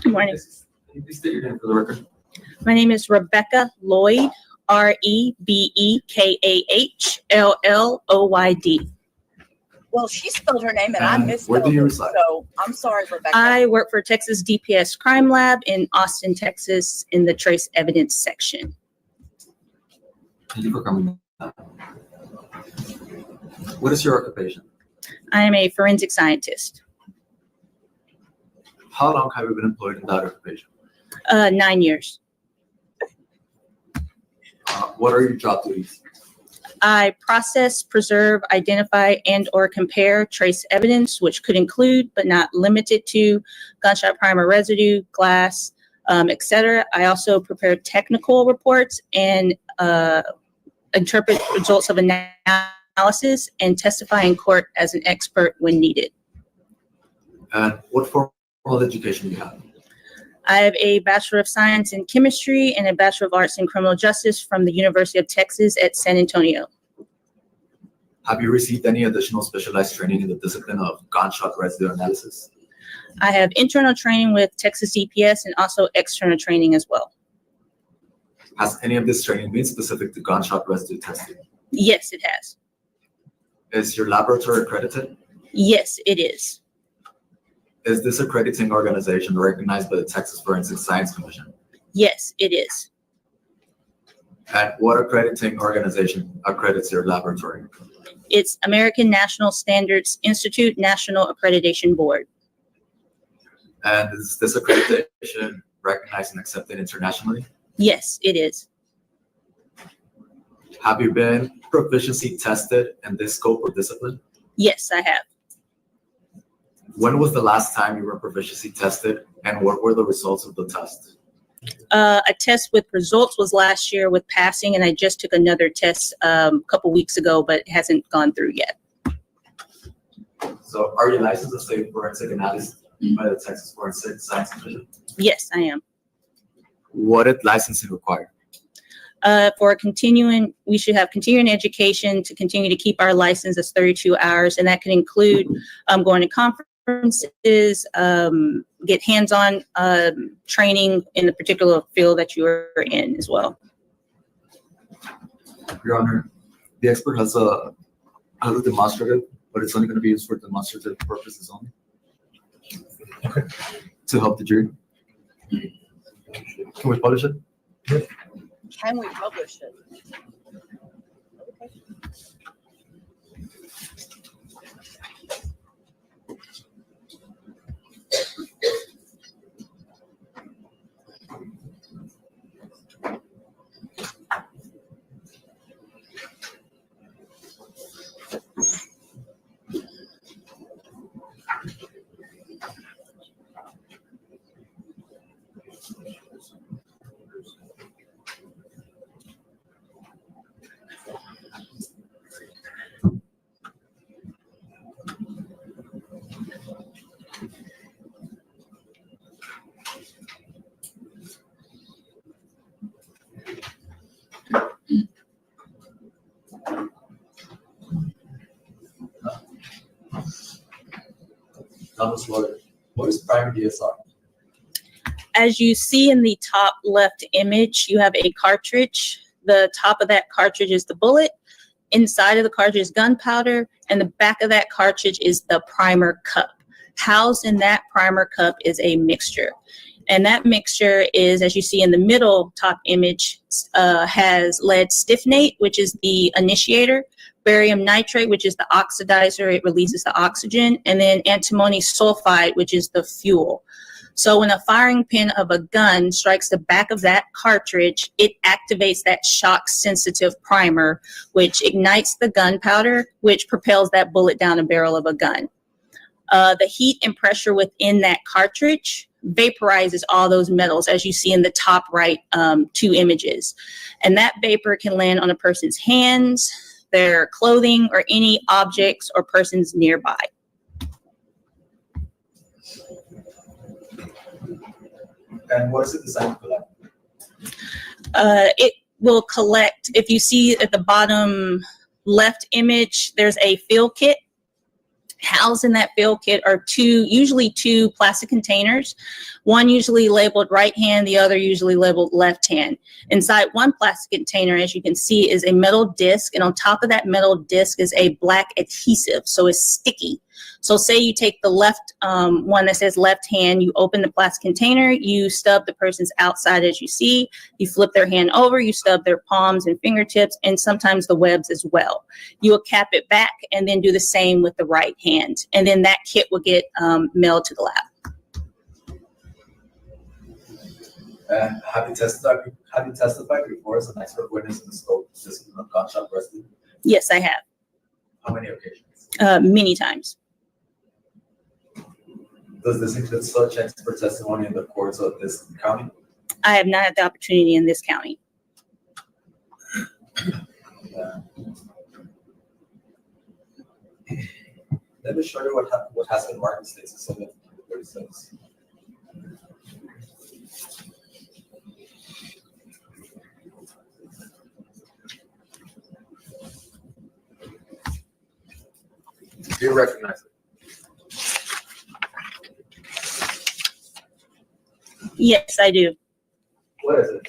Good morning. Please state your name for the record. My name is Rebecca Lloyd, REBEKAHLLOYD. Well, she spelled her name and I where do misspelled you it, reside? so I'm sorry, Rebecca. I work for Texas DPS Crime Lab in Austin, Texas, in the trace evidence section. Thank you for coming. What is your occupation? I am a forensic scientist. How long have you been employed in that occupation? 9 years. What are your job duties? I process, preserve, identify, and/or compare trace evidence, which could include, but not limited to, gunshot primer residue, glass, etc. I also prepare technical reports and interpret results of analysis and testify in court as an expert when needed. And what formal education do you have? I have a Bachelor of Science in Chemistry and a Bachelor of Arts in Criminal Justice from the University of Texas at San Antonio. Have you received any additional specialized training in the discipline of gunshot residue analysis? I have internal training with Texas DPS and also external training as well. Has any of this training been specific to gunshot residue testing? Yes, it has. Is your laboratory accredited? Yes, it is. Is this accrediting organization recognized by the Texas Forensic Science Commission? Yes, it is. And what accrediting organization accredits your laboratory? It's American National Standards Institute National Accreditation Board. And is this accreditation recognized and accepted internationally? Yes, it is. Have you been proficiency tested in this scope or discipline? Yes, I have. When was the last time you were proficiency tested and what were the results of the test? A test with results was last year with passing, and I just took another test a couple weeks ago, but it hasn't gone through yet. So are you licensed as a forensic analyst by the Texas Forensic Science Commission? Yes, I am. What did licensing require? For continuing, we should have continuing education to continue to keep our license as 32 hours, and that can include going to conferences, get hands-on training in the particular field that you are in as well. Your Honor, the expert has a demonstrative, but it's only going to be used for demonstrative purposes only. Okay. To help the jury. Can we publish it? Can we publish it? Thomas Lawyer. What is primary DSR? As you see in the top left image, you have a cartridge. The top of that cartridge is the bullet. Inside of the cartridge is gunpowder, and the back of that cartridge is the primer cup. Housed in that primer cup is a mixture. And that mixture is, as you see in the middle top image, has lead stiffnate, which is the initiator, barium nitrate, which is the oxidizer, it releases the oxygen, and then antimony sulfide, which is the fuel. So when a firing pin of a gun strikes the back of that cartridge, it activates that shock-sensitive primer, which ignites the gunpowder, which propels that bullet down the barrel of a gun. The heat and pressure within that cartridge vaporizes all those metals, as you see in the top right two images. And that vapor can land on a person's hands, their clothing, or any objects or persons nearby. And what is it designed to collect? It will collect, if you see at the bottom left image, there's a fill kit. Housed in that fill kit are usually two plastic containers, one usually labeled right hand, the other usually labeled left hand. Inside one plastic container, as you can see, is a metal disc, and on top of that metal disc is a black adhesive, so it's sticky. So say you take the left one that says left hand, you open the plastic container, you stub the person's outside as you see, you flip their hand over, you stub their palms and fingertips, and sometimes the webs as well. You will cap it back and then do the same with the right hand. And then that kit will get mailed to the lab. And have you testified before as an expert witness in the scope of gunshot residue? Yes, I have. How many occasions? Many times. Does this include such expert testimony in the courts of this county? I have not had the opportunity in this county. Let me show you what has been marked in states of 736. Do you recognize it? Yes, I do. What is it?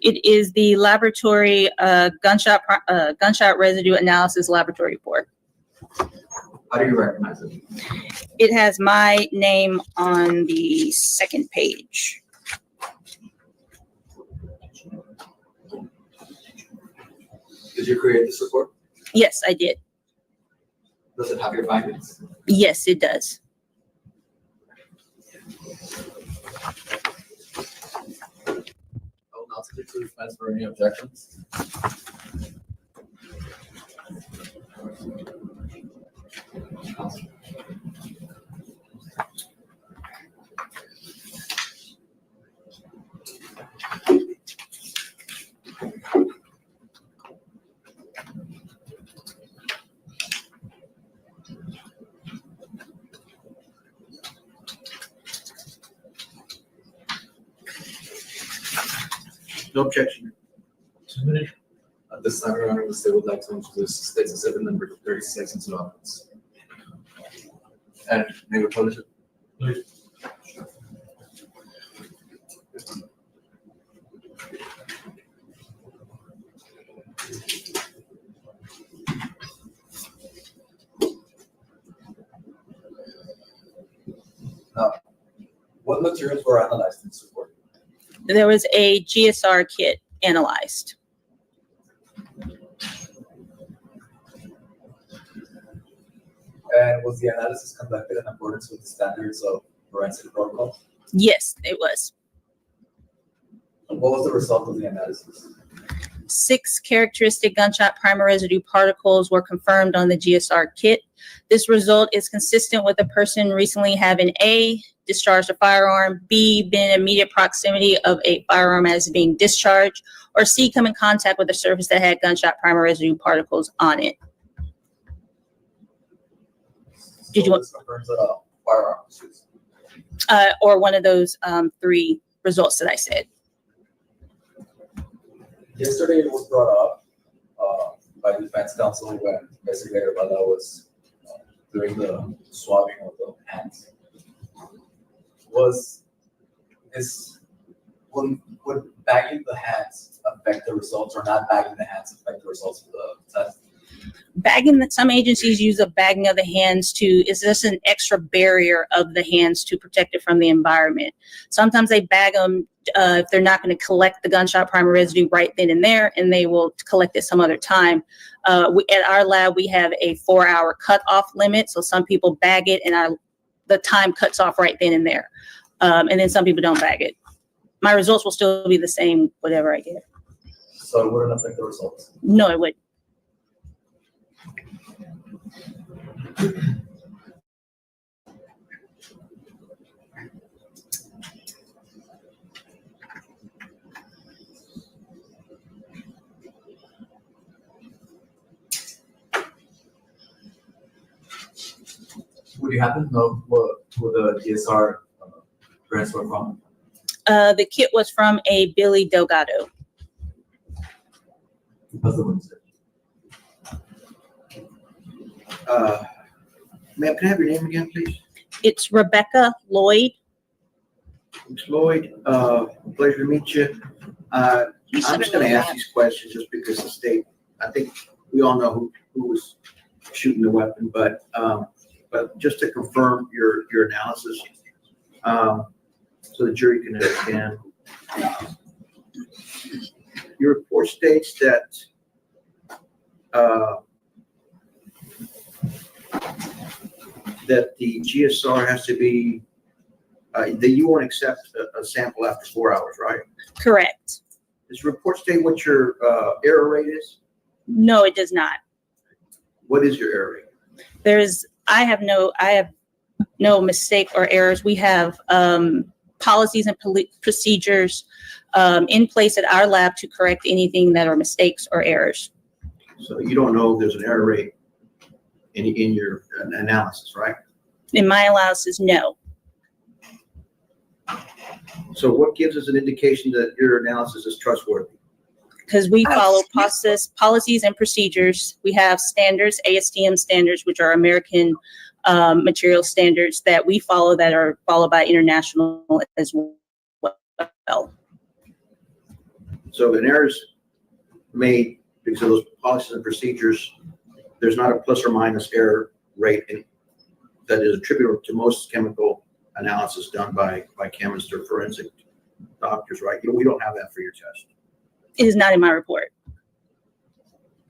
It is the laboratory gunshot residue analysis laboratory report. How do you recognize it? It has my name on the second page. Did you create this report? Yes, I did. Does it have your findings? Yes, it does. I will now take it to defense for any objections. No objection. At this time, Your Honor, the state would like to introduce State's Exhibit number 36 into evidence. And may we publish it? Please. Now, what materials were analyzed in this report? There was a GSR kit analyzed. And was the analysis conducted in accordance with the standards of forensic protocol? Yes, it was. And what was the result of the analysis? 6 characteristic gunshot primer residue particles were confirmed on the GSR kit. This result is consistent with a person recently having A, discharged a firearm, B, been in immediate proximity of a firearm as being discharged, or C, come in contact with a surface that had gunshot primer residue particles on it. Did you want? This confirms that a firearm was used. Or one of those 3 results that I said. Yesterday, it was brought up by the defense counsel when investigator Bala was doing the swabbing of the hands. was this, would bagging the hands affect the results or not bagging the hands affect the results of the test? Bagging, that some agencies use a bagging of the hands is just an extra barrier of the hands to protect it from the environment. Sometimes they bag them if they're not going to collect the gunshot primer residue right then and there, and they will collect it some other time. At our lab, we have a 4-hour cutoff limit, so some people bag it and the time cuts off right then and there. And then some people don't bag it. My results will still be the same, whatever I get. So it wouldn't affect the results? No, it wouldn't. Would you happen to know who the DSR grants were from? The kit was from a Billy Delgado. Ma'am, can I have your name again, please? It's Rebecca Lloyd. Ms. Lloyd, pleasure to meet you. I'm just gonna ask these questions just because the state, I think we all know who was shooting the weapon, but just to confirm your analysis, so the jury can understand. Your report states that that the GSR has to be, that you won't accept a sample after 4 hours, right? Correct. Does the report state what your error rate is? No, it does not. What is your error rate? I have no mistake or errors. We have policies and procedures in place at our lab to correct anything that are mistakes or errors. So you don't know if there's an error rate in your analysis, right? In my analysis, no. So what gives us an indication that your analysis is trustworthy? Because we follow policies and procedures. We have standards, ASTM standards, which are American material standards that we follow that are followed by international as well. So if an error is made because of those policies and procedures, there's not a plus or minus error rate that is attributable to most chemical analysis done by chemists or forensic doctors, right? We don't have that for your test. It is not in my report.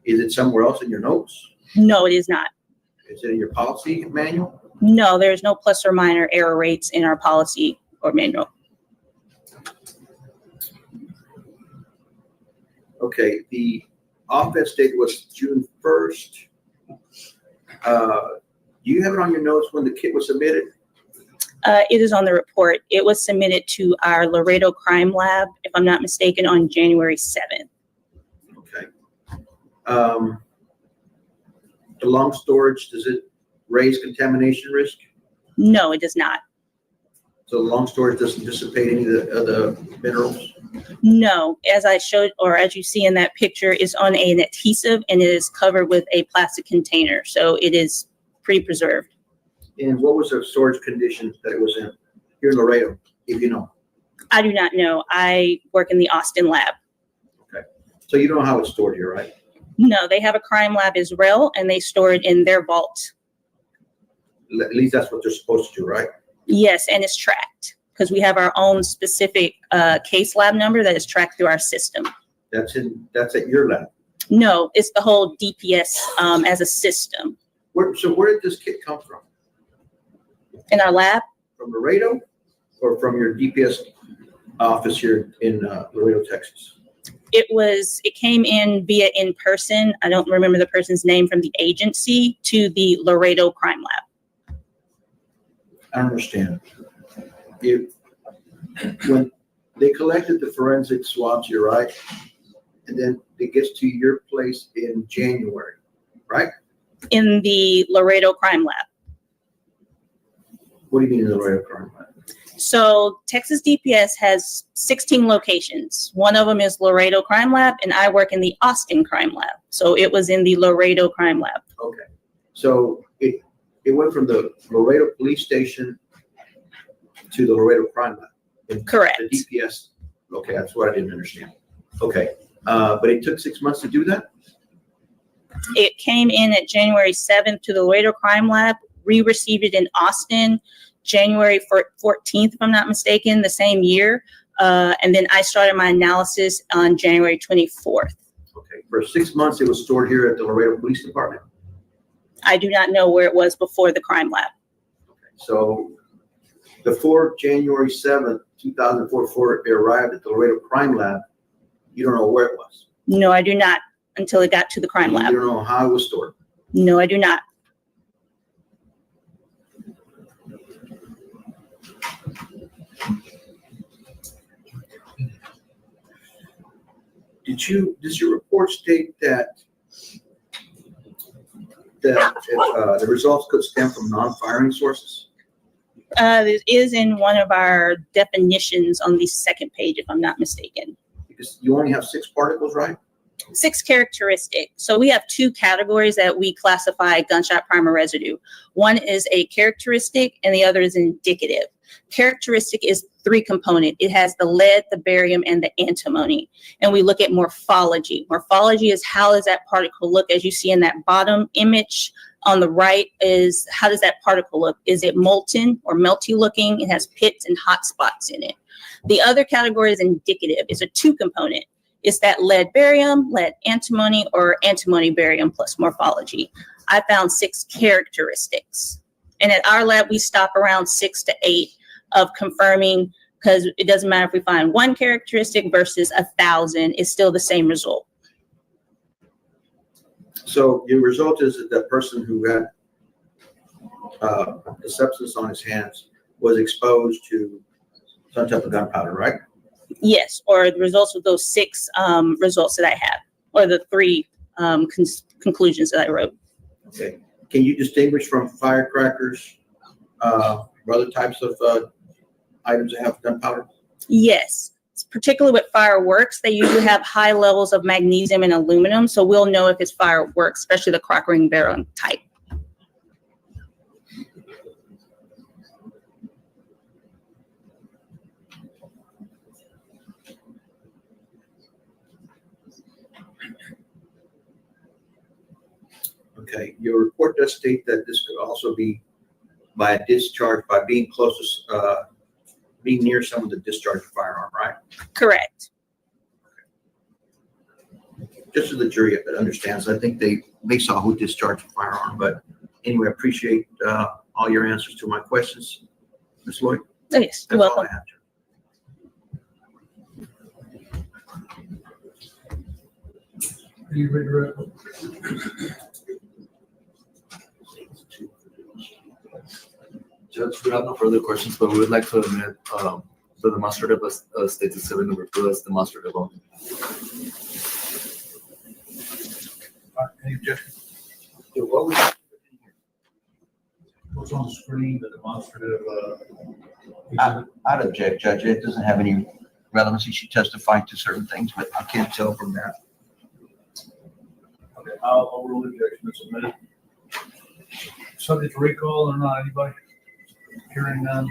Is it somewhere else in your notes? No, it is not. Is it in your policy manual? No, there's no plus or minor error rates in our policy or manual. Okay, the offense date was June 1st. Do you have it on your notes when the kit was submitted? It is on the report. It was submitted to our Laredo Crime Lab, if I'm not mistaken, on January 7th. Okay. The long storage, does it raise contamination risk? No, it does not. So the long storage doesn't dissipate any of the minerals? No, as I showed, or as you see in that picture, is on an adhesive and it is covered with a plastic container. So it is pretty preserved. And what was the storage condition that it was in here in Laredo, if you know? I do not know. I work in the Austin lab. Okay. So you don't know how it's stored here, right? No, they have a crime lab Israel and they store it in their vault. At least that's what they're supposed to do, right? Yes, and it's tracked because we have our own specific case lab number that is tracked through our system. That's at your lab? No, it's the whole DPS as a system. So where did this kit come from? In our lab? From Laredo or from your DPS office here in Laredo, Texas? It came in via in-person. I don't remember the person's name from the agency to the Laredo Crime Lab. I understand. When they collected the forensic swabs here, right? And then it gets to your place in January, right? In the Laredo Crime Lab. What do you mean in the Laredo Crime Lab? So Texas DPS has 16 locations. One of them is Laredo Crime Lab, and I work in the Austin Crime Lab. So it was in the Laredo Crime Lab. Okay. So it went from the Laredo police station to the Laredo Crime Lab. Correct. The DPS, okay, that's what I didn't understand. Okay, but it took 6 months to do that? It came in at January 7th to the Laredo Crime Lab. We received it in Austin, January 14th, if I'm not mistaken, the same year. And then I started my analysis on January 24th. Okay, for 6 months, it was stored here at the Laredo Police Department. I do not know where it was before the crime lab. So before January 7th, 2004, before it arrived at the Laredo Crime Lab, you don't know where it was? No, I do not until it got to the crime lab. You don't know how it was stored? No, I do not. Does your report state that the results could stem from non-firing sources? It is in one of our definitions on the second page, if I'm not mistaken. Because you only have 6 particles, right? 6 characteristics. So we have 2 categories that we classify gunshot primer residue. One is a characteristic and the other is indicative. Characteristic is 3 component. It has the lead, the barium, and the antimony. And we look at morphology. Morphology is how does that particle look, as you see in that bottom image on the right, is how does that particle look? Is it molten or melty looking? It has pits and hot spots in it. The other category is indicative. It's a 2 component. It's that lead barium, lead antimony, or antimony barium plus morphology. I found 6 characteristics. And at our lab, we stop around 6 to 8 of confirming, because it doesn't matter if we find 1 characteristic versus 1,000, it's still the same result. So your result is that the person who had the substance on his hands was exposed to some type of gunpowder, right? Yes, or the results of those 6 results that I have, or the 3 conclusions that I wrote. Okay. Can you distinguish from firecrackers, or other types of items that have gunpowder? Yes, particularly with fireworks, they usually have high levels of magnesium and aluminum, so we'll know if it's fireworks, especially the crack ring barrel type. Okay, your report does state that this could also be by a discharge, by being close to, being near someone to discharge a firearm, right? Correct. Just so the jury understands, I think they saw who discharged a firearm, but anyway, I appreciate all your answers to my questions. Ms. Lloyd? Yes, you're That's all welcome. I have. You read your report? Judge, we have no further questions, but we would like to admit the demonstrative states exhibit number 2 as demonstrative only. Any objection? What was What's on the screen, the demonstrative, I'd object, Judge. It doesn't have any relevancy. She testified to certain things, but I can't tell from that. okay, I'll rule the objection, it's submitted. Subject to recall or not, anybody? Hearing none,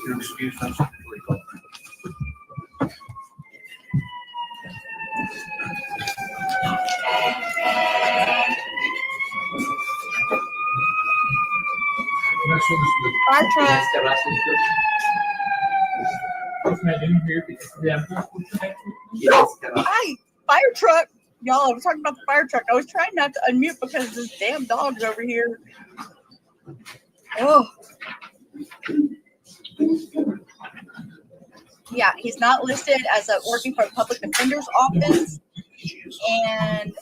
your excuse, I'm subject to recall. Next one is the. Fire truck. Hi, fire truck. Y'all, I was talking about the fire truck. I was trying not to unmute because this damn dog's over here. Oh. Yeah, he's not listed as working for a public defender's office. And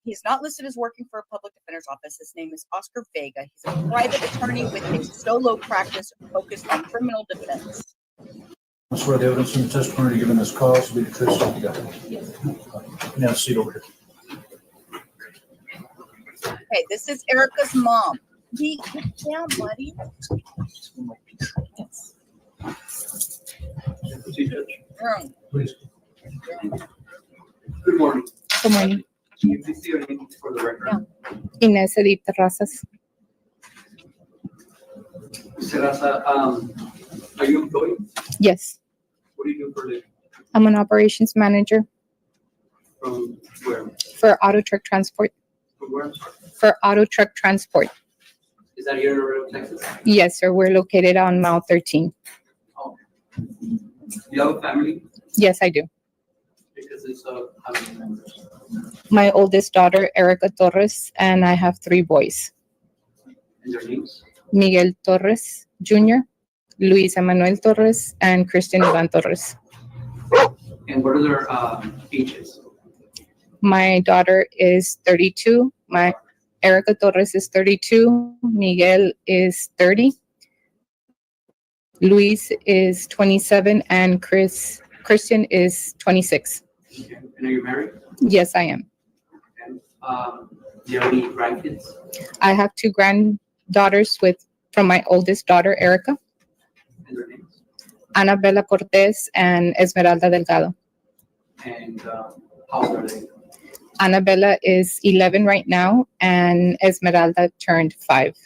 he's not listed as working for a public defender's office. His name is Oscar Vega. He's a private attorney with a solo practice focused on criminal defense. I swear the evidence in the testimony given this cause will be the truth, so together. Now, have a seat over here. Okay, this is Erica's mom. Get down, buddy. Please. Good morning. Good morning. Can you please see your name for the record? Inés Edith Terrazas. Teresa, Are you employed? Yes, What do you do for a living? I'm an operations manager From where? for auto truck transport. From where? I'm sorry. For auto truck transport. Is that here in Laredo, Texas? Yes, sir. We're located on Mount 13. Oh. Do you have a family? Yes, I do. Because it's how many members? My oldest daughter, Erica Torres, and I have 3 boys. And their names? Miguel Torres Jr., Luis Emanuel Torres, and Christian Ivan Torres. And what are their ages? My daughter is 32. My Erica Torres is 32. Miguel is 30. Luis is 27, and Christian is 26. Okay. And are you married? Yes, I am. And do you have any grandkids? I have 2 granddaughters from my oldest daughter, Erica. And their names? Anabella Cortez and Esmeralda Delgado. And how old are they? Anabella is 11 right now, and Esmeralda turned 5.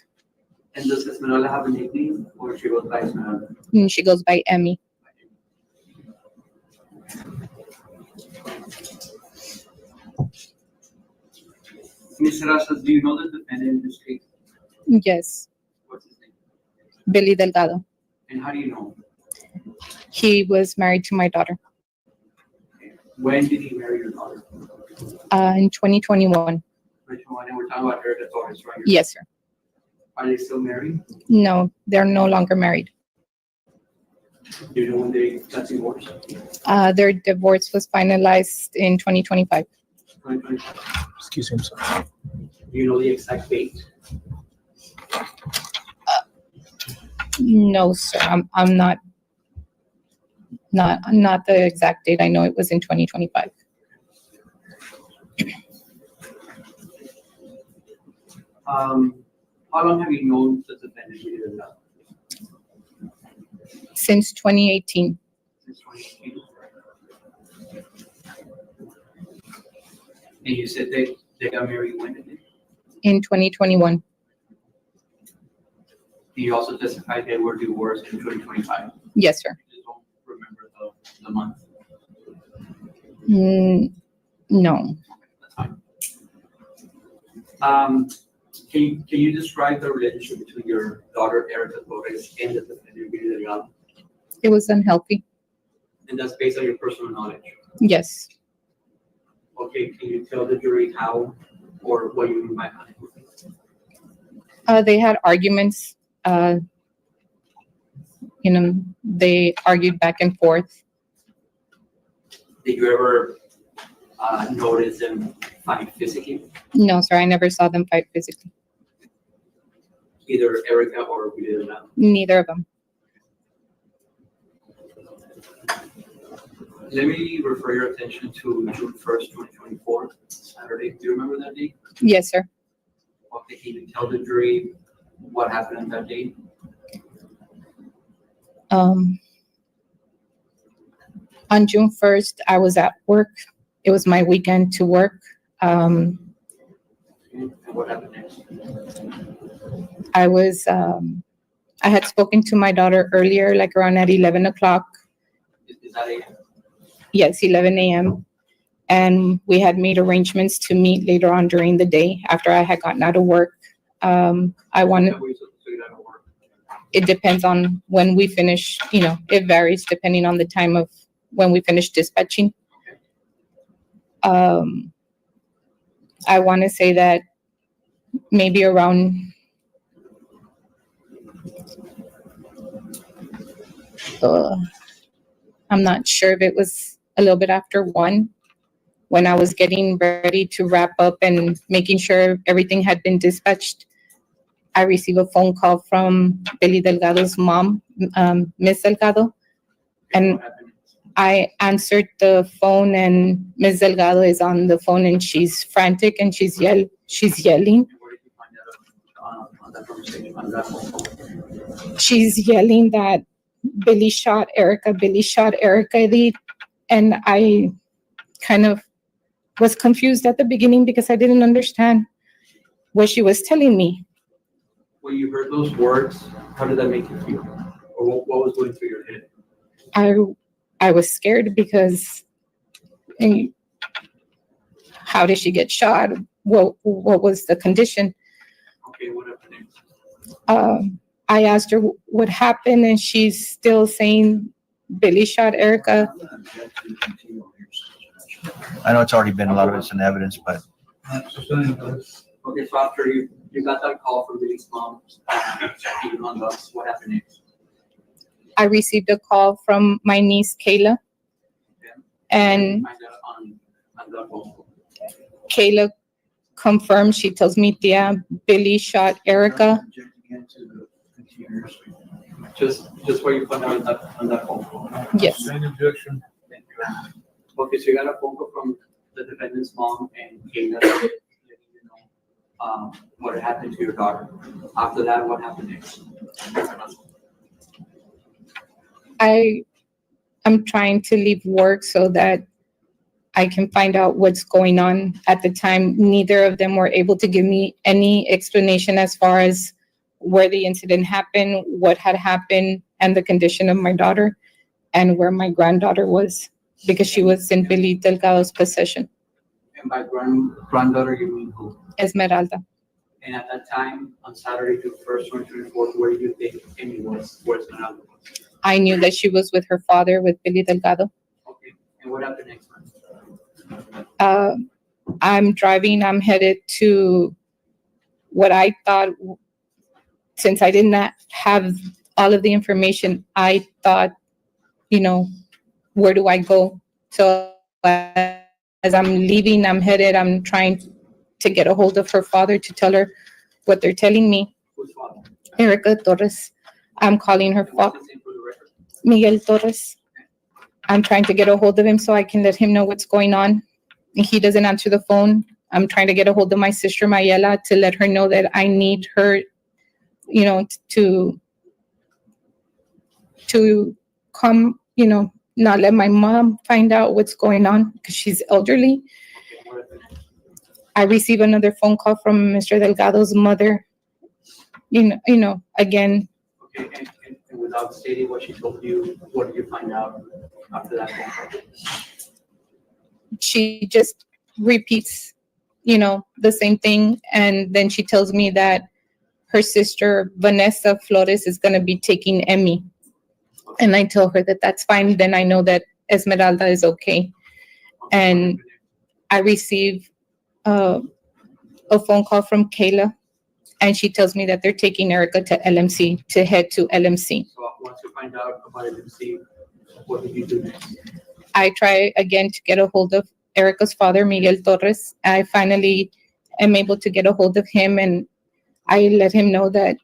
And does Esmeralda have a nickname, or she goes by Esmeralda? And she goes by Emmy. Ms. Terrazas, do you know the defendant in this case? Yes, What's his name? Billy Delgado. And how do you know him? He was married to my daughter When did he marry your daughter? in 2021. Which one? And we're talking about Erica Torres, right? Yes, sir. Are they still married? No, they're no longer married. Do you know when they got divorced? Their divorce was finalized in 2025. 2025. Excuse me, sir. Do you know the exact date? No, sir. I'm not the exact date. I know it was in 2025. How long have you known the defendant? Billy Delgado? Since 2018. Since 2018. And you said they got married when did they? In 2021. You also testified they were divorced in 2025. Yes, sir. You just don't remember the month. No. That's fine. Can you describe the relationship between your daughter Erica Torres and the defendant Billy Delgado? It was unhealthy. And that's based on your personal knowledge. Yes. Okay, can you tell the jury how or what you mean by unhealthy? They had arguments. They argued back and forth. Did you ever notice them fight physically? No, sir. I never saw them fight physically. Either Erica or Billy Delgado? Neither of them. Let me refer your attention to June 1st, 2024, Saturday. Do you remember that date? Yes, sir. Okay, can you tell the jury what happened on that date? On June 1st, I was at work. It was my weekend to work. And what happened next? I had spoken to my daughter earlier, like around at 11 o'clock. Is that a? Yes, 11 a.m. And we had made arrangements to meet later on during the day after I had gotten out of work. It depends on when we finish, it varies depending on the time of when we finish dispatching. I want to say that maybe around I'm not sure if it was a little bit after 1 when I was getting ready to wrap up and making sure everything had been dispatched. I received a phone call from Billy Delgado's mom, Miss Delgado, and I answered the phone, and Miss Delgado is on the phone, and she's frantic and she's yelling. She's yelling that Billy shot Erica, and I kind of was confused at the beginning because I didn't understand what she was telling me. When you heard those words, how did that make you feel? Or Or what was going through your head? I was scared because how did she get shot? What was the condition? Okay, what happened next? I asked her what happened, and she's still saying Billy shot Erica. I know it's already been, a lot of it's in evidence, but. Okay, so after you got that call from Billy's mom, checking on us, what happened next? I received a call from my niece Kayla, and Find out on the phone. Kayla confirmed. She tells me, "Yeah, Billy shot Erica." Just what you found out on that phone call. Yes. Same objection. Thank you. Okay, so you got a phone call from the defendant's mom and Kayla letting you know what happened to your daughter. After that, what happened next? I'm trying to leave work so that I can find out what's going on. At the time, neither of them were able to give me any explanation as far as where the incident happened, what had happened, and the condition of my daughter, and where my granddaughter was, because she was in Billy Delgado's possession. And by granddaughter, you mean who? Esmeralda. And at that time, on Saturday, June 1st, 2024, where do you think Amy was? Where's Esmeralda was? I knew that she was with her father, with Billy Delgado. Okay, and what happened next? I'm driving, I'm headed to what I thought, since I did not have all of the information, I thought, where do I go? So as I'm leaving, I'm headed, I'm trying to get a hold of her father to tell her what they're telling me. Whose father? Erica Torres. I'm calling her father, Miguel Torres. I'm trying to get a hold of him so I can let him know what's going on. He doesn't answer the phone. I'm trying to get a hold of my sister Mayela to let her know that I need her, to come, not let my mom find out what's going on because she's elderly. I receive another phone call from Mr. Delgado's mother. Again. Okay, and without stating what she told you, what did you find out after that phone call? She just repeats, the same thing. And then she tells me that her sister, Vanessa Flores, is going to be taking Emmy. And I tell her that that's fine. Then I know that Esmeralda is okay. And I receive a phone call from Kayla, and she tells me that they're taking Erica to LMC, to head to LMC. So once you find out about LMC, what did you do next? I try again to get a hold of Erica's father, Miguel Torres. I finally am able to get a hold of him, and I let him know that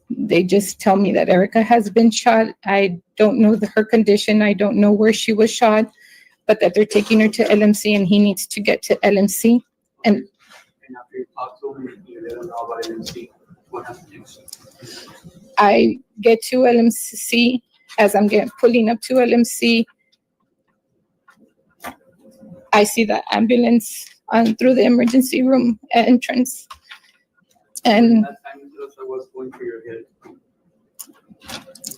they just tell me that Erica has been shot. I don't know her condition. I don't know where she was shot, but that they're taking her to LMC and he needs to get to LMC. And after you talk to him, you let him know about LMC, what happened next? I get to LMC. As I'm pulling up to LMC, I see the ambulance through the emergency room entrance. And that time was going through your head.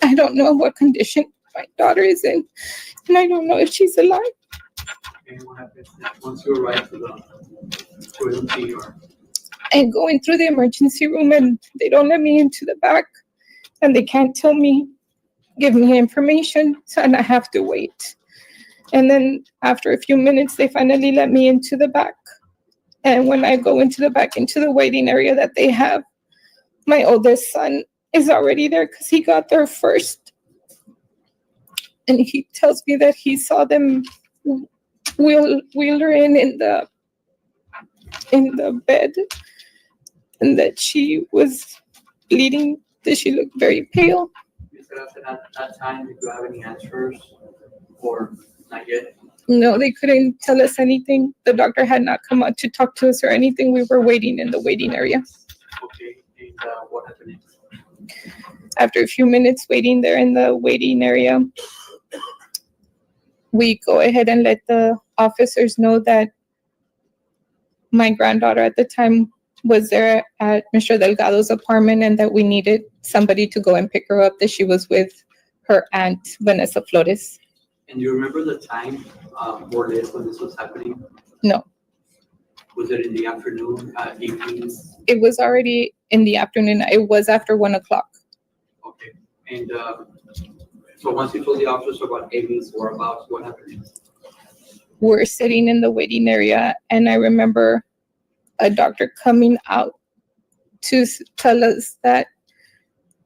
I don't know what condition my daughter is in, and I don't know if she's alive. And what happened once you arrived to LMC? And going through the emergency room, and they don't let me into the back, and they can't give me information, and I have to wait. And then after a few minutes, they finally let me into the back. And when I go into the back, into the waiting area that they have, my oldest son is already there because he got there first. And he tells me that he saw them wheel her in the bed, and that she was bleeding, that she looked very pale. You said after that time, did you have any answers or not yet? No, they couldn't tell us anything. The doctor had not come out to talk to us or anything. We were waiting in the waiting area. Okay, and what happened next? After a few minutes waiting there in the waiting area, we go ahead and let the officers know that my granddaughter at the time was there at Mr. Delgado's apartment and that we needed somebody to go and pick her up, that she was with her aunt, Vanessa Flores. And you remember the time, more or less when this was happening? No, Was it in the afternoon, evening? it was already in the afternoon. It was after 1 o'clock. Okay, and, so once you told the officer about Amy's whereabouts, what happened? We're sitting in the waiting area, and I remember a doctor coming out to tell us that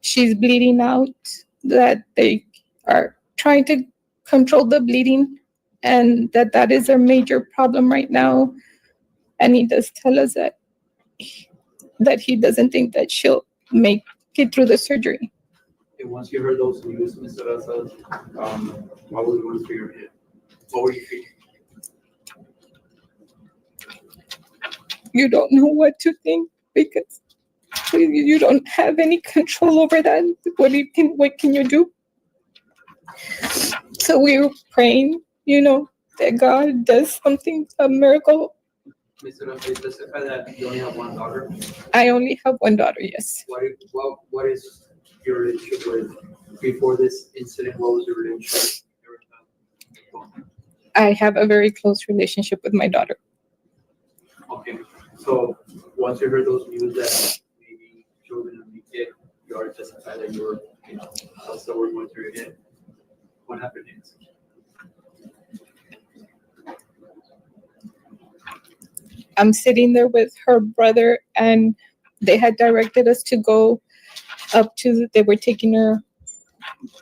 she's bleeding out, that they are trying to control the bleeding, and that is a major problem right now. And he does tell us that he doesn't think that she'll make it through the surgery. And once you heard those news, Mr. Rosas, what was going through your head? What were you thinking? You don't know what to think because you don't have any control over that. What can you do? So we were praying, that God does something, a miracle. Mr. Rosas, you testified that you only have one daughter. I only have one daughter, yes. What is your relationship with, before this incident, what was your relationship? I have a very close relationship with my daughter. Okay, so once you heard those news that maybe she was gonna be dead, you already testified that you were, that's the word going through your head. What happened next? I'm sitting there with her brother, and they had directed us to go they were taking her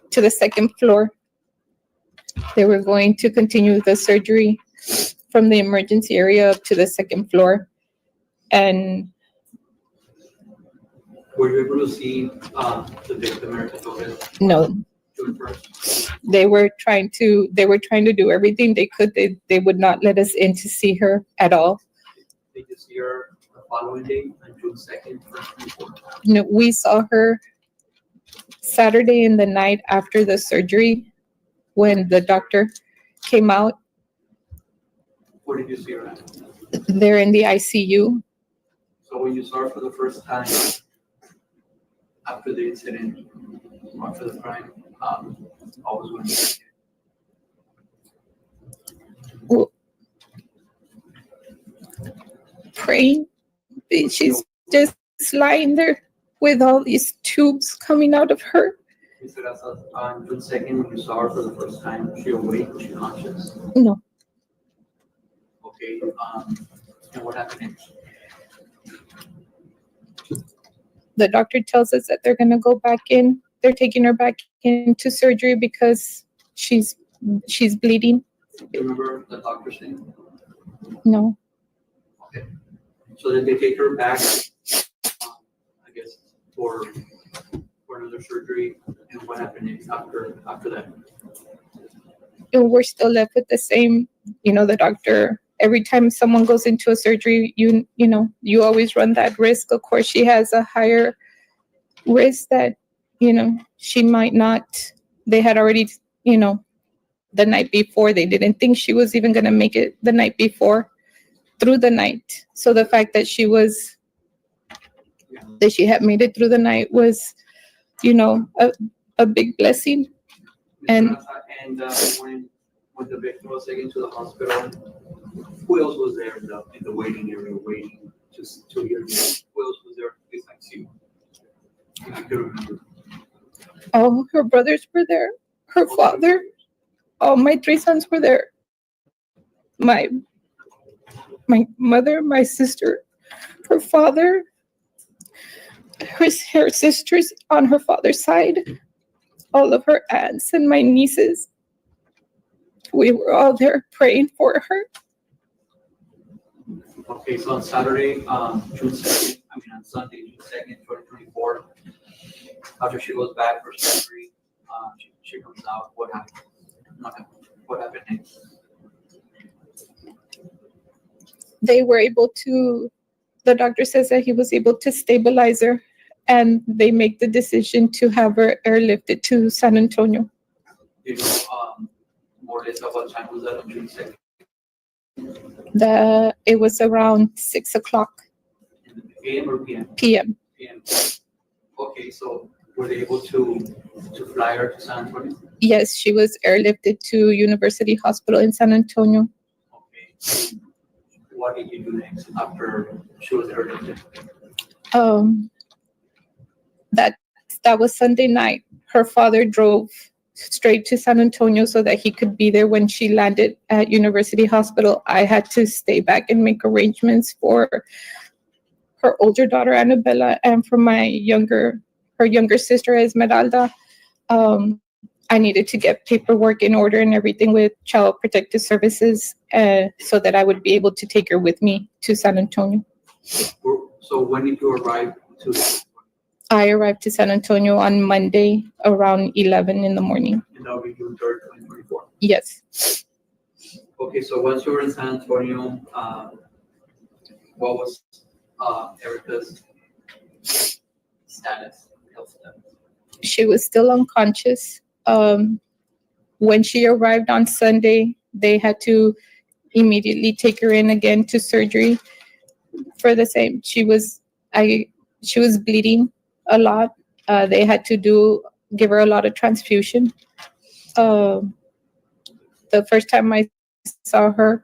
to the second floor. They were going to continue the surgery from the emergency area up to the second floor. And Were you able to see the victim, Erica Torres? no, they were trying to do everything they could. They would not let us in to see her at all. Did you see her the following day, on June 2nd, or 24th? No, we saw her Saturday in the night after the surgery when the doctor came out. Where did you see her at? They're in the ICU. So when you saw her for the first time, after the incident, after the crime, always when Well, praying. She's just lying there with all these tubes coming out of her. Mr. Rosas, on June 2nd, when you saw her for the first time, was she awake, was she conscious? No. Okay, and what happened next? The doctor tells us that they're gonna go back in. They're taking her back into surgery because she's bleeding. Do you remember the doctor saying? No. Okay. So then they take her back, I guess, for another surgery, and what happened next after that? And we're still left with the same, the doctor, every time someone goes into a surgery, you always run that risk. Of course, she has a higher risk that, she might not, they had already, the night before, they didn't think she was even going to make it the night before through the night. So the fact that she had made it through the night was, a big blessing. And when the victim was taken to the hospital, who else was there in the waiting area waiting to hear me? Who else was there besides you? If you could remember. all her brothers were there, her father, all my 3 sons were there. My mother, my sister, her father, her sisters on her father's side, all of her aunts and my nieces. We were all there praying for her. Okay, so on Saturday, June 2nd, on Sunday, June 2nd, 2024, after she goes back for surgery, she comes out. What happened? What happened next? They were able to, the doctor says that he was able to stabilize her, and they make the decision to have her airlifted to San Antonio. Do you know more or less about what time was that on June 2nd? It was around 6 o'clock. AM or PM? PM. PM. Okay, so were they able to fly her to San Antonio? Yes, she was airlifted to University Hospital in San Antonio. What did you do next after she was airlifted? That was Sunday night. Her father drove straight to San Antonio so that he could be there when she landed at University Hospital. I had to stay back and make arrangements for her older daughter Annabella and for her younger sister Esmeralda. I needed to get paperwork in order and everything with Child Protective Services so that I would be able to take her with me to San Antonio. So when did you arrive to? I arrived to San Antonio on Monday around 11 in the morning. And that will be June 3rd, 2024. Yes. Okay, so once you were in San Antonio, what was Erica's status, health status? She was still unconscious. When she arrived on Sunday, they had to immediately take her in again to surgery for the same. She was bleeding a lot. They had to give her a lot of transfusion. The first time I saw her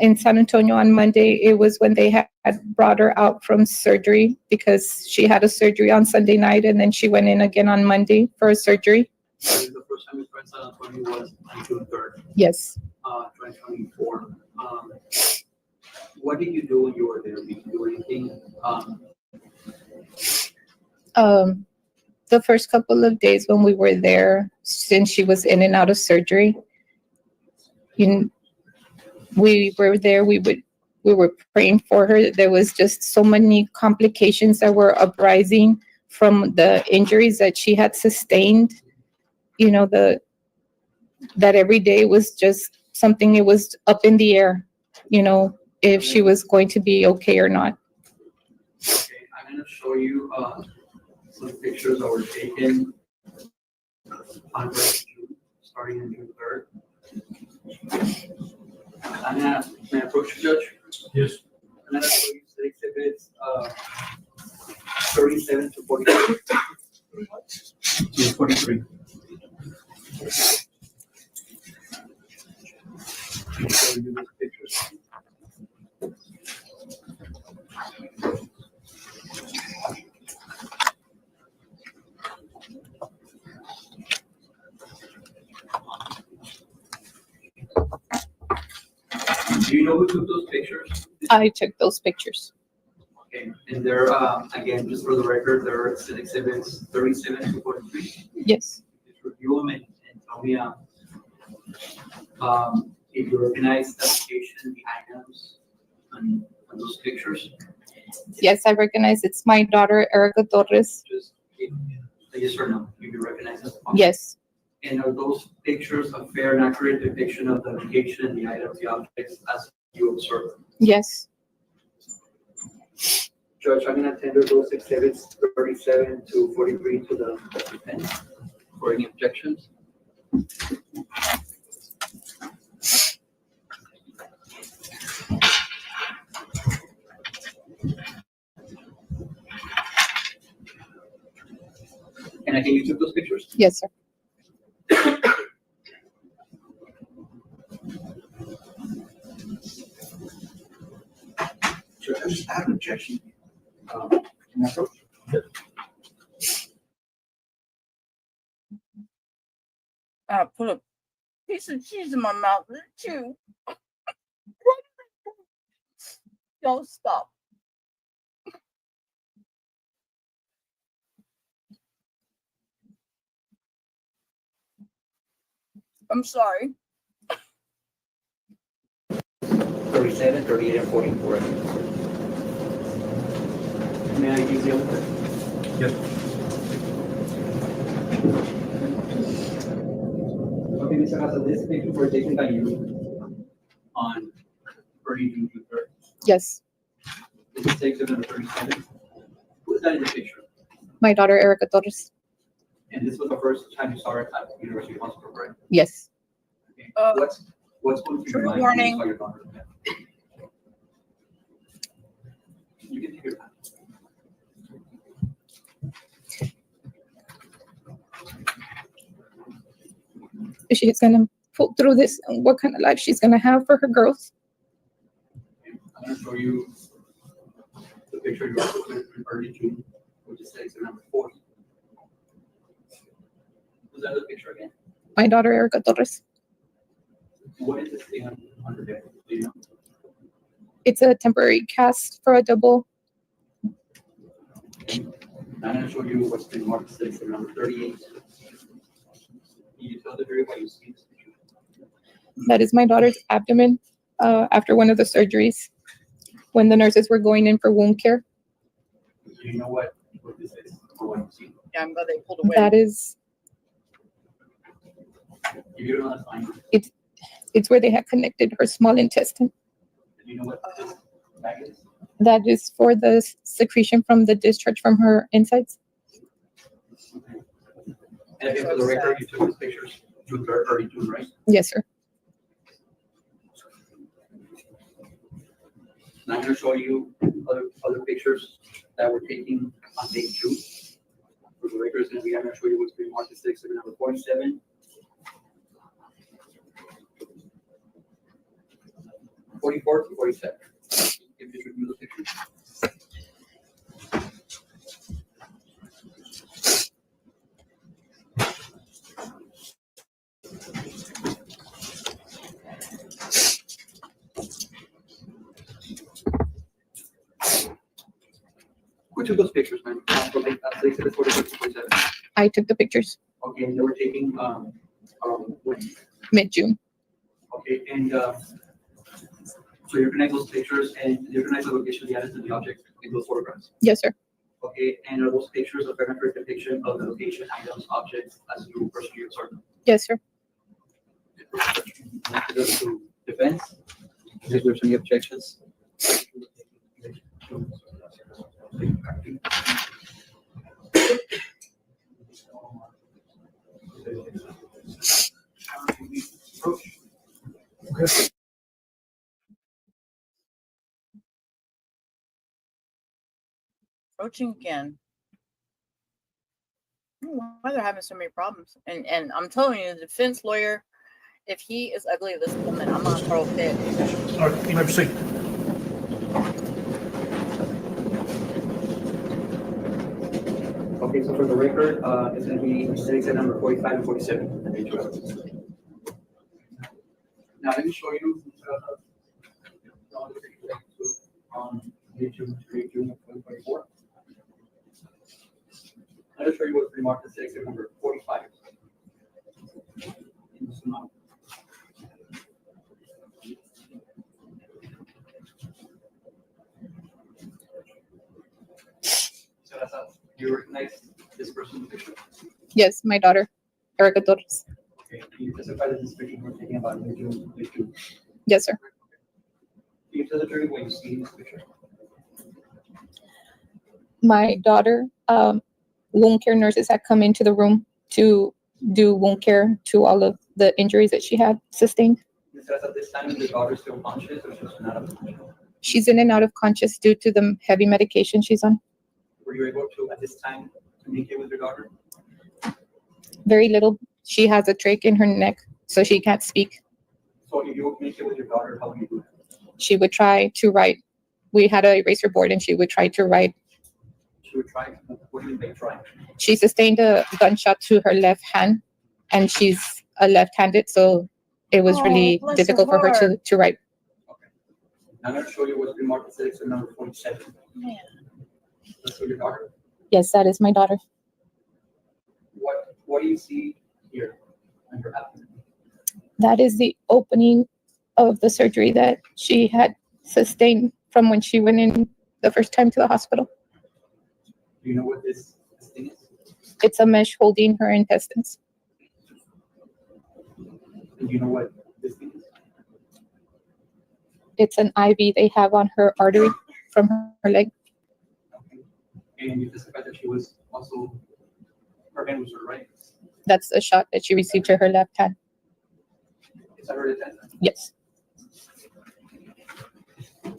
in San Antonio on Monday, it was when they had brought her out from surgery because she had a surgery on Sunday night and then she went in again on Monday for a surgery. So the first time you went to San Antonio was on June 3rd. Yes. 2024. What did you do when you were there? Did you do anything? The first couple of days when we were there, since she was in and out of surgery, we were there. We were praying for her. There was just so many complications that were uprising from the injuries that she had sustained. That every day was just something. It was up in the air. If she was going to be okay or not. Okay, I'm going to show you some pictures that were taken on June, starting on June 3rd. May I approach you, Judge? Yes. I'm going to show you the exhibits 37 to 43. Yes, 43. Show you these pictures. Do you know who took those pictures? I took those pictures. Okay, and they're, again, just for the record, they're exhibits 37 to 43. Yes. Just review them and tell me if you recognize the location, the items on those pictures. Yes, I recognize it's my daughter, Erica Torres. Just yes or no, if you recognize them. Yes. And are those pictures a fair and accurate depiction of the location, the items, the objects as you observe them? Yes. Judge, I'm going to tender those exhibits 37 to 43 to the defense for any objections. And I think you took those pictures? Yes, sir. Sure, I just have an objection. Can I approach? I put a piece of cheese in my mouth and chew. Don't stop. I'm sorry. 37, 38, and 44. May I use the other? Yes. Okay, Mr. Hassel, this picture were taken by you on early June 3rd. Yes. This is exhibit number 37. Who is that in the picture? My daughter, Erica Torres. And this was the first time you saw her at the University of Hospital, right? Yes. Okay. What's going through your mind when warning. you saw your daughter? You can take your time. if she's gonna pull through this and what kind of life she's gonna have for her girls. I'm gonna show you the picture you also took in early June, which is exhibit number 4. Was that the picture again? My daughter, Erica Torres. What is this thing under there? Do you know? It's a temporary cast for a double. I'm gonna show you what's been marked as exhibit number 38. Can you tell the jury what you see in this picture? That is my daughter's abdomen after one of the surgeries when the nurses were going in for wound care. Do you know what this is or what you see? Yeah, I'm glad they pulled away. That is, If you don't know, that's fine. it's where they had connected her small intestine. Do you know what this bag is? That is for the secretion from the discharge from her insides. And again, for the record, you took these pictures June 3rd, early June, right? Yes, sir. And I'm gonna show you other pictures that were taken on day 2. For the record, I'm gonna show you what's being marked as exhibit number 47. 44 to 47. If you should review the pictures. Who took those pictures, man? From exhibit 44 to 47. I took the pictures Okay, and they were taken when? mid-June. Okay, and so you recognize those pictures and you recognize the location they added to the object in those photographs. Yes, sir. Okay, and are those pictures a very accurate depiction of the location, items, objects as you personally observed them? Yes, sir. To defense, if there's any objections. Okay. Approaching again. I don't know why they're having so many problems. And I'm telling you, the defense lawyer, if he is ugly to this woman, I'm gonna throw a fit. All right, you may proceed. Okay, so for the record, it's gonna be exhibit number 45 and 47. Now let me show you on June 2024. I'll show you what's remarked as exhibit number 45. So that's how you recognize this person in the picture. Yes, my daughter, Erica Torres. Okay, can you testify that this picture we're taking about June? Yes, sir. Can you tell the jury what you see in this picture? My daughter, wound care nurses had come into the room to do wound care to all of the injuries that she had sustained. It says at this time, is the daughter still conscious or she's not conscious? She's in and out of conscious due to the heavy medication she's on. Were you able to, at this time, communicate with your daughter? Very little. She has a trach in her neck, so she can't speak. So if you communicate with your daughter, how do you do that? She would try to write. We had a eraser board and she would try to write. She would try, what do you mean by try? She sustained a gunshot to her left hand and she's a left-handed, so it was really bless difficult her for her to write. I'm gonna show you what's remarked as exhibit number 47. Man. Let's show your daughter. Yes, that is my daughter. What do you see here on your abdomen? That is the opening of the surgery that she had sustained from when she went in the first time to the hospital. Do you know what this thing is? It's a mesh holding her intestines. Do you know what this thing is? It's an IV they have on her artery from her leg. And you testified that she was also, her hand was hurt, right? That's a shot that she received to her left hand. Is that her attendant? Yes. I'm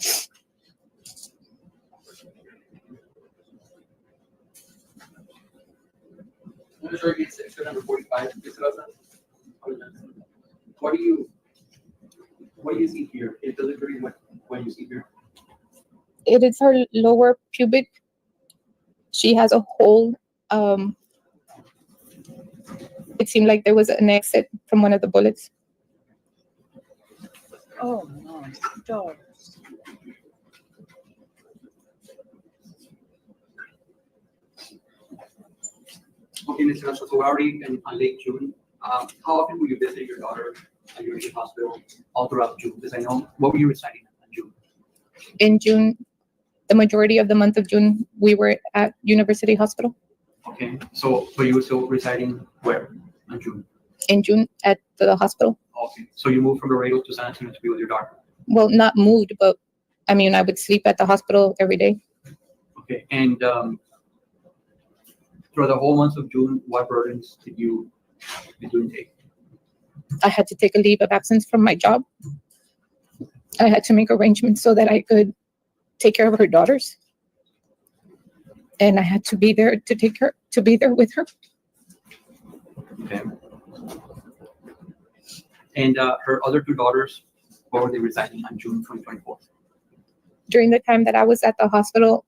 gonna show you exhibit number 45. What do you see here? It delivery, what do you see here? It is her lower pubic. She has a hole. It seemed like there was an exit from one of the bullets. Oh my God. Okay, Mr. Russell, so we're already on late June. How often will you visit your daughter at University Hospital all throughout June? Because I know, what were you reciting in June? In June, the majority of the month of June, we were at University Hospital. Okay, so you were still residing where in June? In June at the hospital. Okay, so you moved from Laredo to San Antonio to be with your daughter? Well, not moved, but I mean, I would sleep at the hospital every day. Okay, and for the whole month of June, what burdens did you take? I had to take a leave of absence from my job. I had to make arrangements so that I could take care of her daughters. And I had to be there to be there with her. Okay. And her other two daughters, where were they residing on June 2024? During the time that I was at the hospital,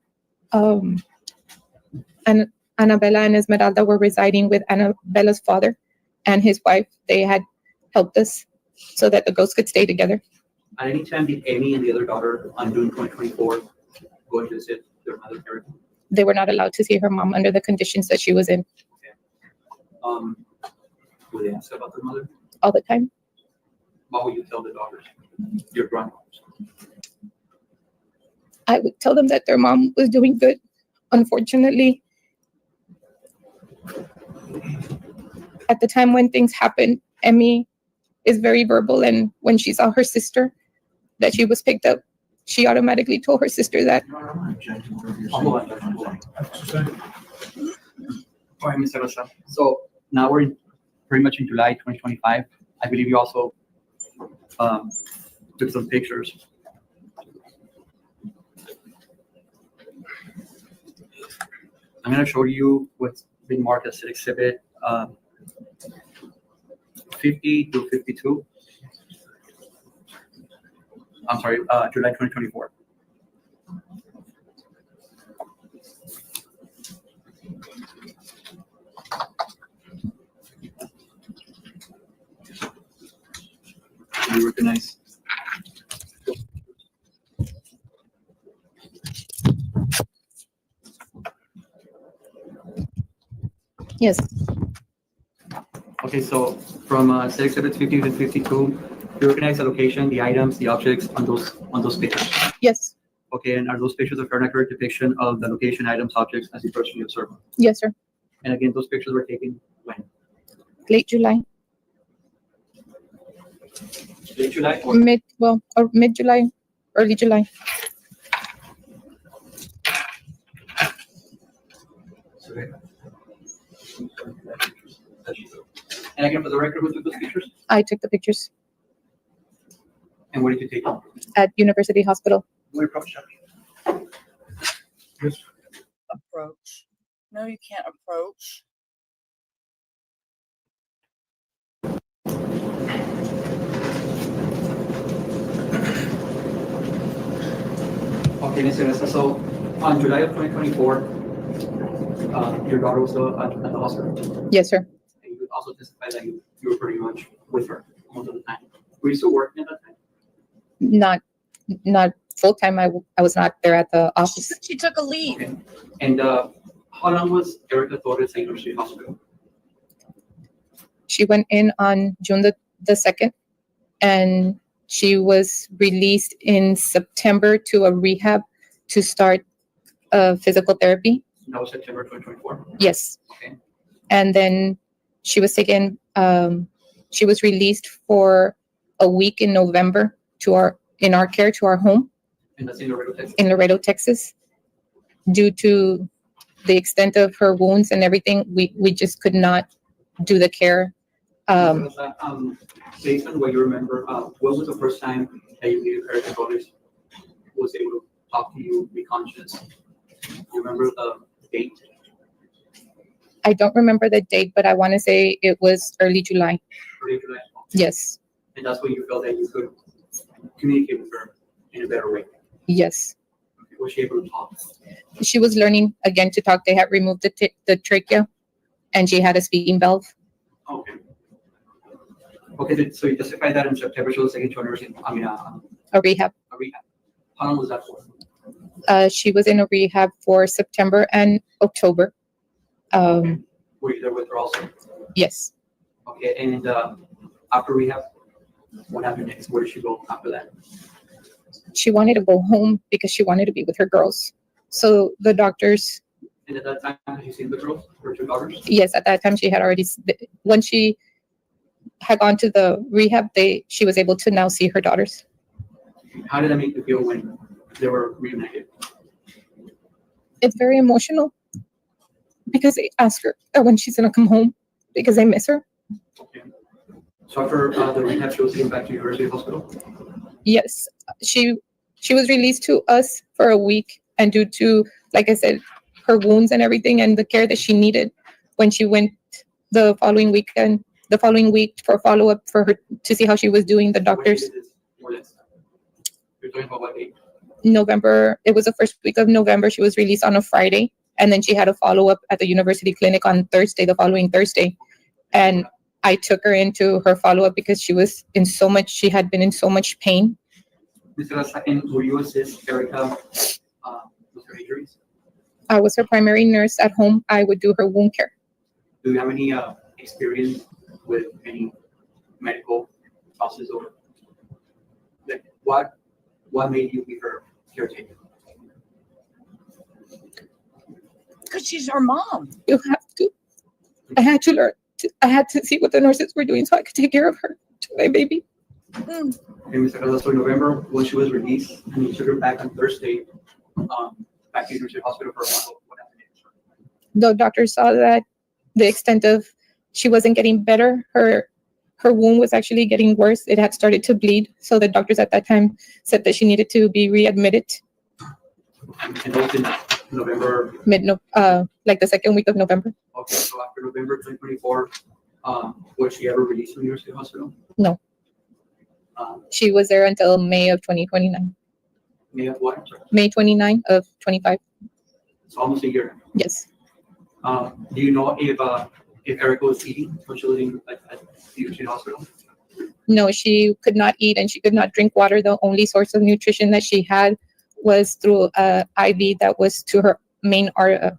and Annabella and Esmeralda were residing with Annabella's father and his wife. They had helped us so that the girls could stay together. At any time, did Amy and the other daughter on June 2024 go and visit their mother, Erica? They were not allowed to see her mom under the conditions that she was in. Would they ask about their mother? All the time. What would you tell the daughters, your granddaughters? I would tell them that their mom was doing good. Unfortunately, at the time when things happened, Emmy is very verbal, and when she saw her sister that she was picked up, she automatically told her sister that. All right, Mr. Rocha. So now we're pretty much in July 2025. I believe you also took some pictures. I'm going to show you what's been marked as exhibit 50 to 52. I'm sorry, July 2024. You recognize? Yes. Okay, so from set exhibits 50 to 52, you recognize the location, the items, the objects on those pictures? Yes. Okay, and are those pictures a fair and accurate depiction of the location, items, objects as you personally observe? Yes, sir. And again, those pictures were taken when? Late July. Late July? Or Mid-July, early July. And again, for the record, who took those pictures? I took the pictures And where did you take them? at University Hospital. Where approach? Approach. No, you can't approach. Okay, Mr. Nessa, so on July of 2024, your daughter was still at the hospital? Yes, sir. And you also testified that you were pretty much with her most of the time. Were you still working at that time? Not full time. I was not there at the office. She took a leave. Okay. And how long was Erica Torres at University Hospital? She went in on June the 2nd, and she was released in September to a rehab to start physical therapy. That was September 2024? Yes. Okay. And then she was taken, she was released for a week in November in our care to our home. And that's in Laredo, Texas? In Laredo, Texas. Due to the extent of her wounds and everything, we just could not do the care. Based on what you remember, when was the first time that you knew Erica Torres was able to talk to you, be conscious? Do you remember the date? I don't remember the date, but I want to say it was early July. Early July? Yes, And that's when you felt that you could communicate with her in a better way. yes. Was she able to talk? She was learning again to talk. They had removed the trachea, and she had a speaking valve. Okay. Okay, so you testified that in September she was taken to a nursing, A rehab. a rehab. How long was that for? She was in a rehab for September and October. Were you there with her also? Yes. Okay, and after rehab, what happened next? Where did she go after that? She wanted to go home because she wanted to be with her girls. So the doctors, And at that time, had you seen the girls, her two daughters? yes, at that time she had already, when she had gone to the rehab, she was able to now see her daughters. How did that make you feel when they were reunited? It's very emotional because they ask her when she's gonna come home because they miss her. Okay. So after the rehab, she was taken back to University Hospital? Yes, she was released to us for a week, and due to, like I said, her wounds and everything and the care that she needed, when she went the following week for follow-up for her to see how she was doing, the doctors, You're talking about what date? November, it was the first week of November, she was released on a Friday, and then she had a follow-up at the university clinic on Thursday, the following Thursday. And I took her into her follow-up because she had been in so much pain. Mr. Lasakin, will you assist Erica with her injuries? I was her primary nurse at home. I would do her wound care. Do you have any experience with any medical process or like what made you be her caretaker? Because she's her mom. You have to. I had to learn. I had to see what the nurses were doing so I could take care of her, my baby. And Mr. Carlos, so in November, when she was released, and you took her back on Thursday, back to University Hospital for a follow-up, what happened next? The doctor saw that the extent of she wasn't getting better. Her wound was actually getting worse. It had started to bleed. So the doctors at that time said that she needed to be readmitted. And that was in November? Like the second week of November. Okay, so after November 2024, was she ever released from University Hospital? No. She was there until May of 2029. May of what? May 29 of 25. It's almost a year. Yes. Do you know if Erica was eating when she was in at the University Hospital? No, she could not eat and she could not drink water. The only source of nutrition that she had was through a IV that was to her main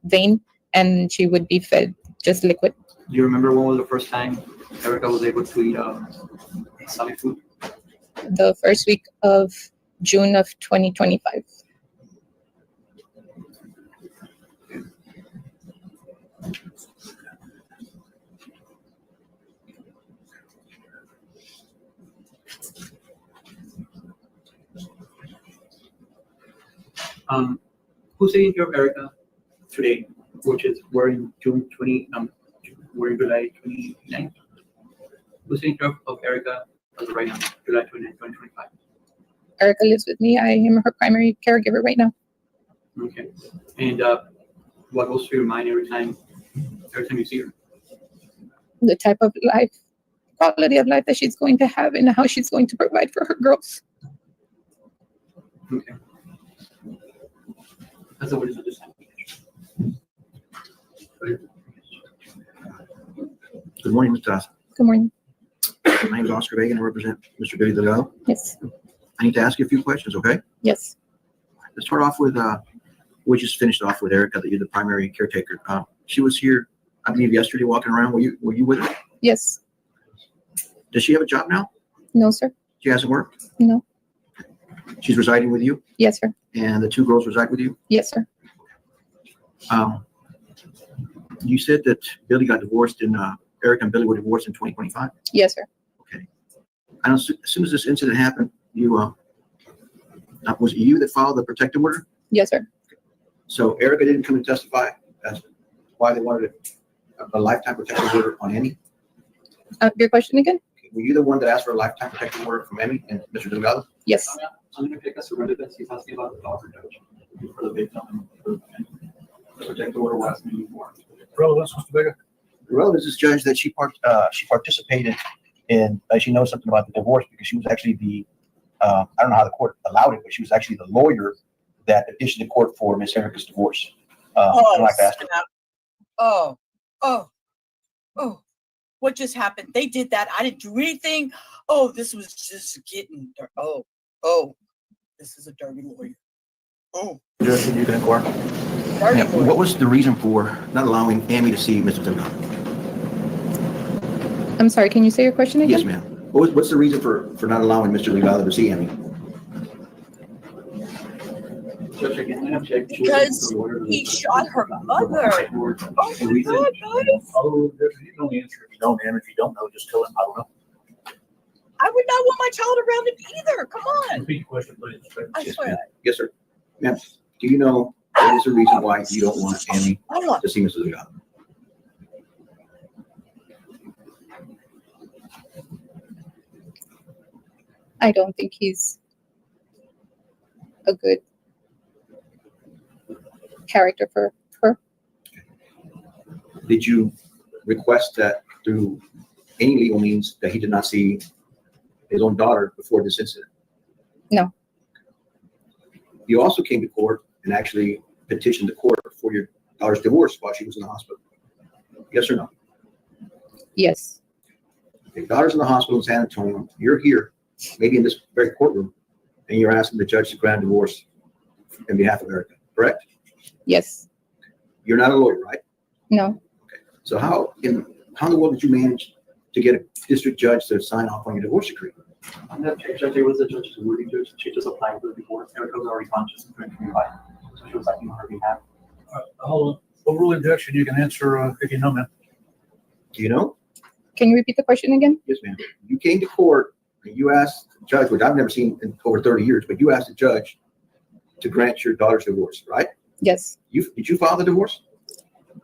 vein, and she would be fed just liquid. Do you remember when was the first time Erica was able to eat solid food? The first week of June of 2025. Who's taking care of Erica today, which is we're in we're in July 29th. Who's taking care of Erica as of right now, July 29th, 2025? Erica lives with me. I am her primary caregiver right now. Okay. And what goes through your mind every time you see her? The type of life, quality of life that she's going to have and how she's going to provide for her girls. Okay. That's what it is at this time. Good morning, Mr. Asa. Good morning. My name is Oscar Vega and I represent Mr. Billy Delgado. Yes. I need to ask you a few questions, okay? Yes. Let's start off with, we just finished off with Erica, that you're the primary caretaker. She was here, I believe, yesterday walking around. Were you with her? Yes. Does she have a job now? No, sir. She hasn't worked? No. She's residing with you? Yes, sir. And the two girls reside with you? Yes, sir. You said that Billy got divorced in, Erica and Billy were divorced in 2025? Yes, sir. Okay. I know, as soon as this incident happened, was it you that filed the protective order? Yes, sir. So Erica didn't come and testify as to why they wanted a lifetime protective order on Emmy? Your question again? Were you the one that asked for a lifetime protective order from Emmy and Mr. Delgado? Yes. I'm going to take a surrender that he's asking about the doctor judge for the victim. The protective order was asking for. Relevance, Mr. Vega? The relevance is, Judge, that she participated in, she knows something about the divorce because she was actually I don't know how the court allowed it, but she was actually the lawyer that petitioned the court for Miss Erica's divorce. I'd like to ask her. Oh, what just happened? They did that. I didn't do anything. Oh, this was just getting, this is a dirty lawyer. Oh. Judge, you can inquire. Dirty lawyer. What was the reason for not allowing Amy to see Mr. Delgado? I'm sorry, can you say your question again? Yes, ma'am. What's the reason for not allowing Mr. Delgado to see Amy? Because he shot her mother. Oh my God, guys. Oh, you don't answer if you don't, and if you don't know, just tell him, I don't know. I would not want my child around him either. Come on. Repeat your question, please. I swear. Yes, sir. Ma'am, do you know what is the reason why you don't want Amy to see Mr. Delgado? I don't think he's a good character for her. Did you request that through any legal means that he did not see his own daughter before this incident? No. You also came to court and actually petitioned the court for your daughter's divorce while she was in the hospital. Yes or no? Yes. Your daughter's in the hospital in San Antonio. You're here, maybe in this very courtroom, and you're asking the judge to grant divorce on behalf of Erica, correct? Yes. You're not a lawyer, right? No. So how in the world did you manage to get a district judge to sign off on your divorce decree? Judge, it was the judge's ruling. She just applied for the divorce. Erica was already conscious and couldn't comply. So she was acting on her behalf. Hold on. Overrule objection, you can answer if you know, ma'am. Do you know? Can you repeat the question again? Yes, ma'am. You came to court and you asked the judge, which I've never seen in over 30 years, but you asked the judge to grant your daughter's divorce, right? Yes. Did you file the divorce?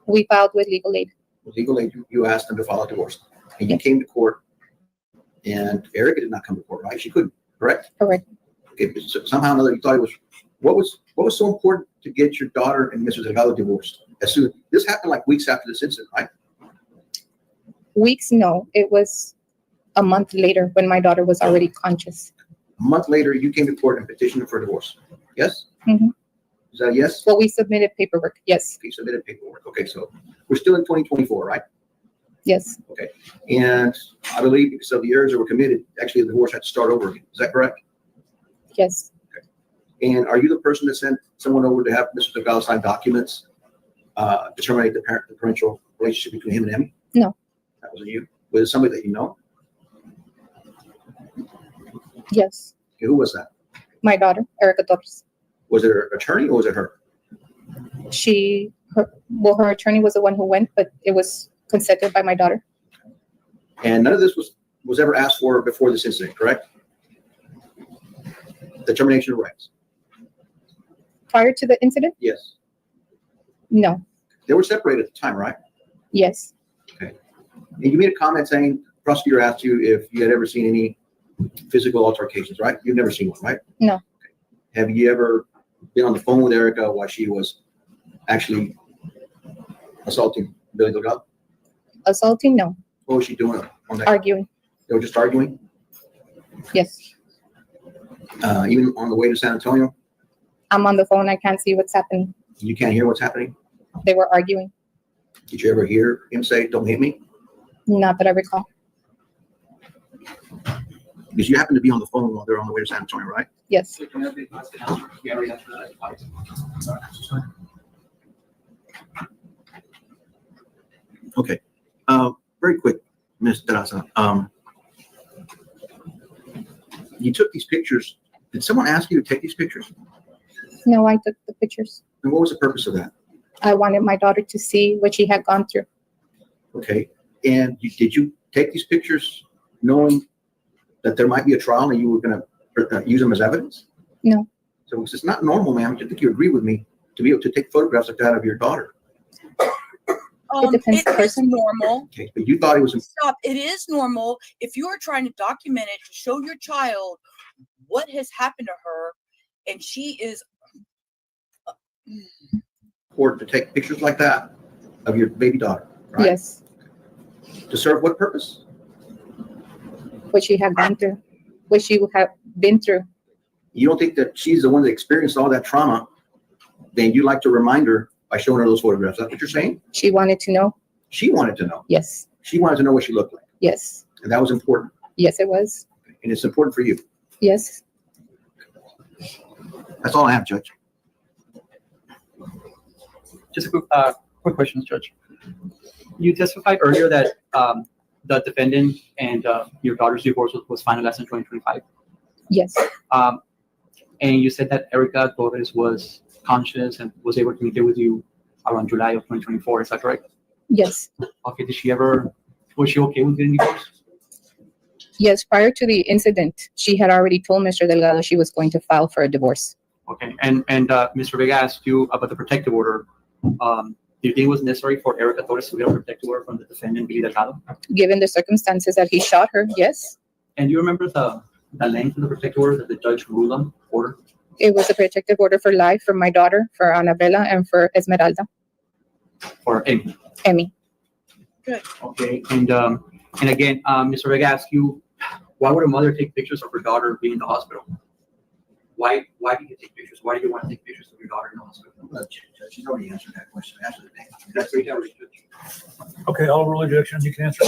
We filed with legal aid. With legal aid, you asked them to file a divorce. And you came to court, and Erica did not come to court, right? She couldn't, correct? Correct. Okay, but somehow or another you thought it was, what was so important to get your daughter and Mr. Delgado divorced? This happened like weeks after this incident, right? Weeks? No, it was a month later when my daughter was already conscious. A month later, you came to court and petitioned for divorce. Yes? Mm-hmm. Is that a yes? Well, we submitted paperwork. Yes. Okay, submitted paperwork. Okay, so we're still in 2024, right? Yes. Okay. And I believe because of the errors that were committed, actually the divorce had to start over again. Is that correct? Yes. Okay. And are you the person that sent someone over to have Mr. Delgado sign documents to terminate the parental relationship between him and Emmy? No. That wasn't you? Was it somebody that you know? Yes. Okay, who was that? My daughter, Erica Torres. Was it her attorney or was it her? Her attorney was the one who went, but it was consented by my daughter. And none of this was ever asked for before this incident, correct? The termination of rights. Prior to the incident? Yes. No. They were separated at the time, right? Yes. Okay. And you made a comment saying, the prosecutor asked you if you had ever seen any physical altercations, right? You've never seen one, right? No. Okay. Have you ever been on the phone with Erica while she was actually assaulting Billy Delgado? Assaulting? No. What was she doing on that? Arguing. They were just arguing? Yes. Even on the way to San Antonio? I'm on the phone. I can't see what's happening. You can't hear what's happening? They were arguing. Did you ever hear him say, "Don't hit me"? Not that I recall. Because you happened to be on the phone while they're on the way to San Antonio, right? Yes. Okay. Very quick, Ms. Terraza. You took these pictures. Did someone ask you to take these pictures? No, I took the pictures. And what was the purpose of that? I wanted my daughter to see what she had gone through. Okay. And did you take these pictures knowing that there might be a trial and you were going to use them as evidence? No. So it's not normal, ma'am. I think you agree with me to be able to take photographs like that of your daughter. It is normal. Okay, but you thought it was. Stop. It is normal if you are trying to document it to show your child what has happened to her, and she is. Important to take pictures like that of your baby daughter, right? Yes, To serve what purpose? what she had gone through, what she would have been through. You don't think that she's the one that experienced all that trauma, then you'd like to remind her by showing her those photographs. That's what you're saying? She wanted to know. She wanted to know. Yes, She wanted to know what she looked like. yes, And that was important. yes, it was. And it's important for you. Yes. That's all I have, Judge. Just a quick question, Judge. You testified earlier that the defendant and your daughter's divorce was finalized in 2025. Yes. And you said that Erica Torres was conscious and was able to communicate with you around July of 2024. Is that correct? Yes. Okay. Was she okay with getting divorced? Yes, prior to the incident, she had already told Mr. Delgado she was going to file for a divorce. Okay. And Mr. Vega asked you about the protective order. Do you think it was necessary for Erica Torres to get a protective order from the defendant, Billy Delgado? Given the circumstances that he shot her, yes. And you remember the length of the protective order that the judge ruled on? Order? It was a protective order for life for my daughter, for Annabella, and for Esmeralda. For Amy? Amy. Good. Okay. And again, Mr. Vega asked you, why would a mother take pictures of her daughter being in the hospital? Why do you take pictures? Why do you want to take pictures of your daughter in the hospital? Judge, she's already answered that question. Answer the name. That's right, Judge. Okay, I'll rule objection. You can answer.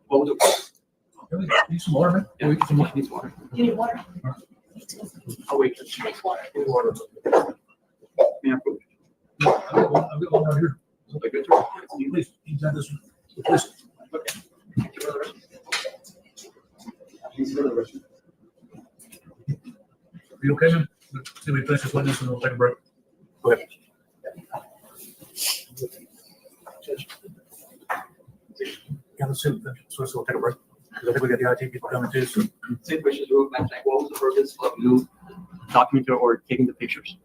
What was it? Need some water, man? Yeah, we can need some water. You need water? I'll wait. Judge. Next water. Water. May I approve? I've got one out here. Okay, good. Please, he's got this one. Please. Okay. Thank you for the rest. Please for the rest. Are you okay, man? See, we finish this witness and we'll take a break. Go ahead. Yeah, let's see, so we'll take a break. Because I think we got the IT people coming too, so. Same questions, Rule. What was the purpose of you documenting or taking the pictures?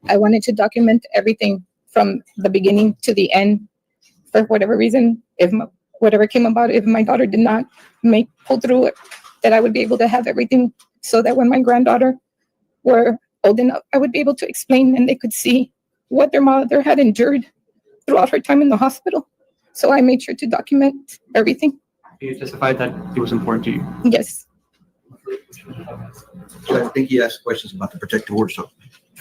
I wanted to document everything from the beginning to the end. For whatever reason, whatever came about, if my daughter did not pull through it, that I would be able to have everything so that when my granddaughter were old enough, I would be able to explain and they could see what their mother had endured throughout her time in the hospital. So I made sure to document everything. You testified that it was important to you. Yes. So I think he asked questions about the protective order. So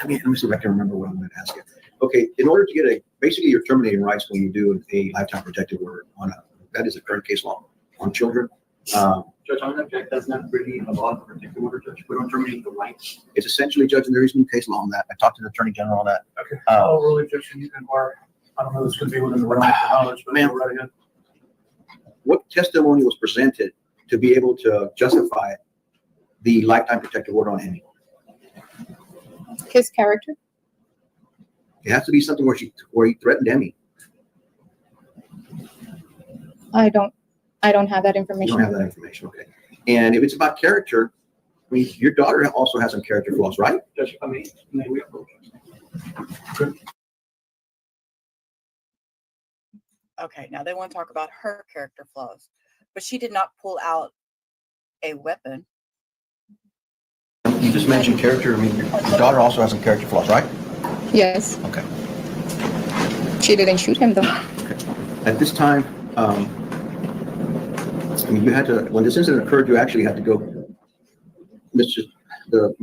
let me see if I can remember what I'm going to ask you. Okay, in order to get basically you're terminating rights when you do a lifetime protective order that is a current case law on children. Judge, I'm going to object. That's not really a law of protective order, Judge. We don't terminate the rights. It's essentially, Judge, and there is no case law on that. I talked to the Attorney General on that. Okay, I'll rule objection. You can bar. I don't know if this could be within the realm of knowledge, but Ma'am. go right ahead. What testimony was presented to be able to justify the lifetime protective order on Amy? His character. It has to be something where he threatened Amy. I don't have that You information. don't have that information, okay. And if it's about character, I mean, your daughter also has some character flaws, right? Judge, may we approach? Okay, now they want to talk about her character flaws, but she did not pull out a weapon. You just mentioned character. I mean, your daughter also has some character flaws, right? Yes. Okay. She didn't shoot him though. At this time, I mean, you had to, when this incident occurred, you actually had to go, the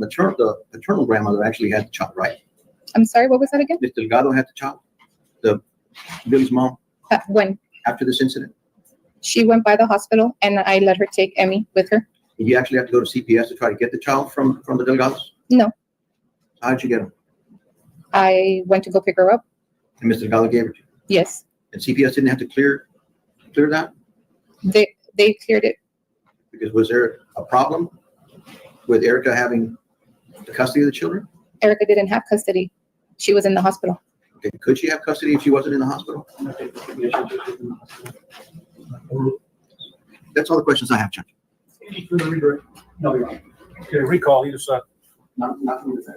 paternal grandmother actually had the child, right? I'm sorry, what was that again? Ms. Delgado had the child, Billy's mom, When after this incident. she went by the hospital and I let her take Emmy with her. Did you actually have to go to CPS to try to get the child from the Delgados? No, How did you get him? I went to go pick her up. And Mr. Delgado gave her to you? Yes, And CPS didn't have to clear that? they cleared it. Because was there a problem with Erica having the custody of the children? Erica didn't have custody. She was in the hospital. Okay, could she have custody if she wasn't in the hospital? That's all the questions I have, Judge. Any further redirect? No, you're right. Okay, recall either side. Not from the side.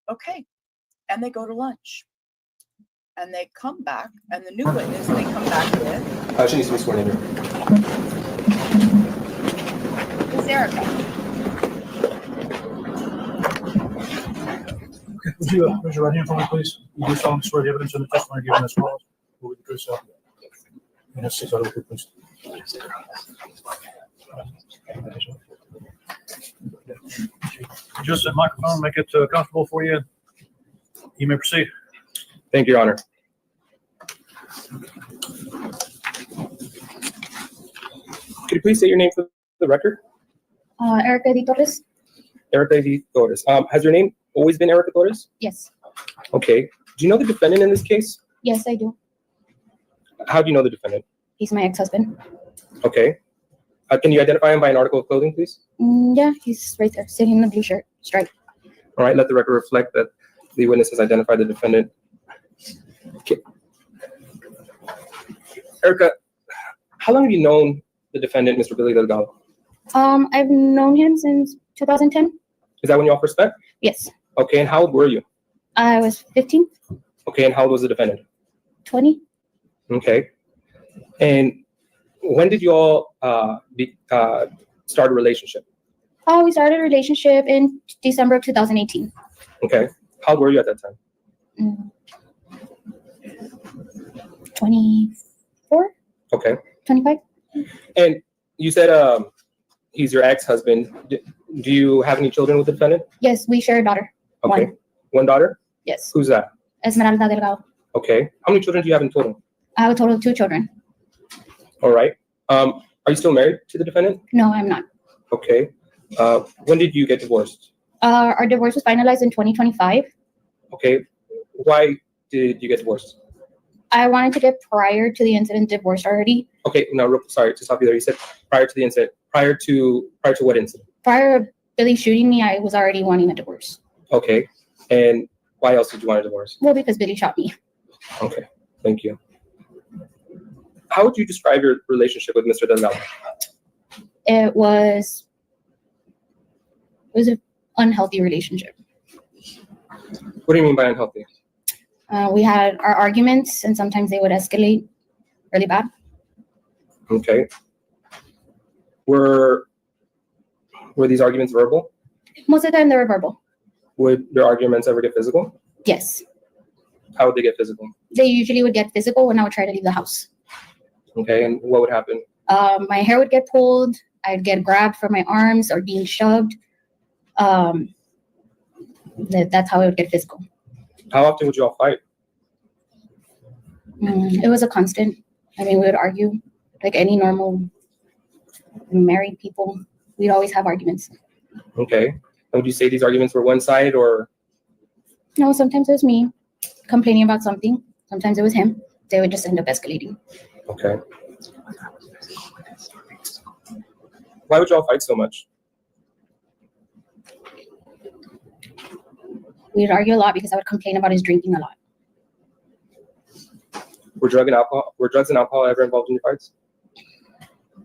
Okay, and they go to lunch. And they come back, and the new witness they come back with She needs to be sworn in here. is Erica. you raise your right hand for me, please? You do solemnly swear the evidence in the testimony given as follows. Will be the truth, so. And that's 6 out of 2, please. Just that microphone, make it comfortable for you. You may proceed. Thank you, Your Honor. Could you please say your name for the record? Erica Torres? Erica Torres. Has your name always been Erica Torres? Yes. Okay. Do you know the defendant in this case? Yes, I do. How do you know the defendant? He's my ex-husband. Okay. Can you identify him by an article of clothing, please? Yeah, he's right there, sitting in the blue shirt, stripe. All right. Let the record reflect that the witness has identified the defendant. Okay. Erica, how long have you known the defendant, Mr. Billy Delgado? I've known him since 2010. Is that when you all first met? Yes. Okay. And how old were you? I was 15, Okay. And how old was the defendant? 20. Okay. And when did you all start a relationship? We started a relationship in December of 2018. Okay. How old were you at that time? 24, Okay. 25. And you said he's your ex-husband. Do you have any children with the defendant? Yes, we share a daughter. Okay. One daughter? Yes. Who's that? Esmeralda Delgado. Okay. How many children do you have in total? I have a total of 2 children. All right. Are you still married to the defendant? No, I'm not. Okay. When did you get divorced? Our divorce was finalized in 2025. Okay. Why did you get divorced? I wanted to get prior to the incident divorced already. Okay. Now, sorry to stop you there. You said prior to the incident. Prior to what incident? Prior to Billy shooting me, I was already wanting a divorce. Okay. And why else did you want a divorce? Well, because Billy shot me. Okay. Thank you. How would you describe your relationship with Mr. Delgado? It was an unhealthy relationship. What do you mean by unhealthy? We had our arguments, and sometimes they would escalate really bad. Okay. Were these arguments verbal? Most of the time, they were verbal. Would their arguments ever get physical? Yes. How would they get physical? They usually would get physical when I would try to leave the house. Okay, and what would happen? My hair would get pulled. I'd get grabbed from my arms or being shoved. That's how it would get physical. How often would you all fight? It was a constant. I mean, we would argue like any normal married people. We'd always have arguments. Okay. And would you say these arguments were one-sided or? No, sometimes it was me complaining about something. Sometimes it was him. They would just end up escalating. Okay. Why would you all fight so much? We'd argue a lot because I would complain about his drinking a lot. Were drugs and alcohol ever involved in your fights?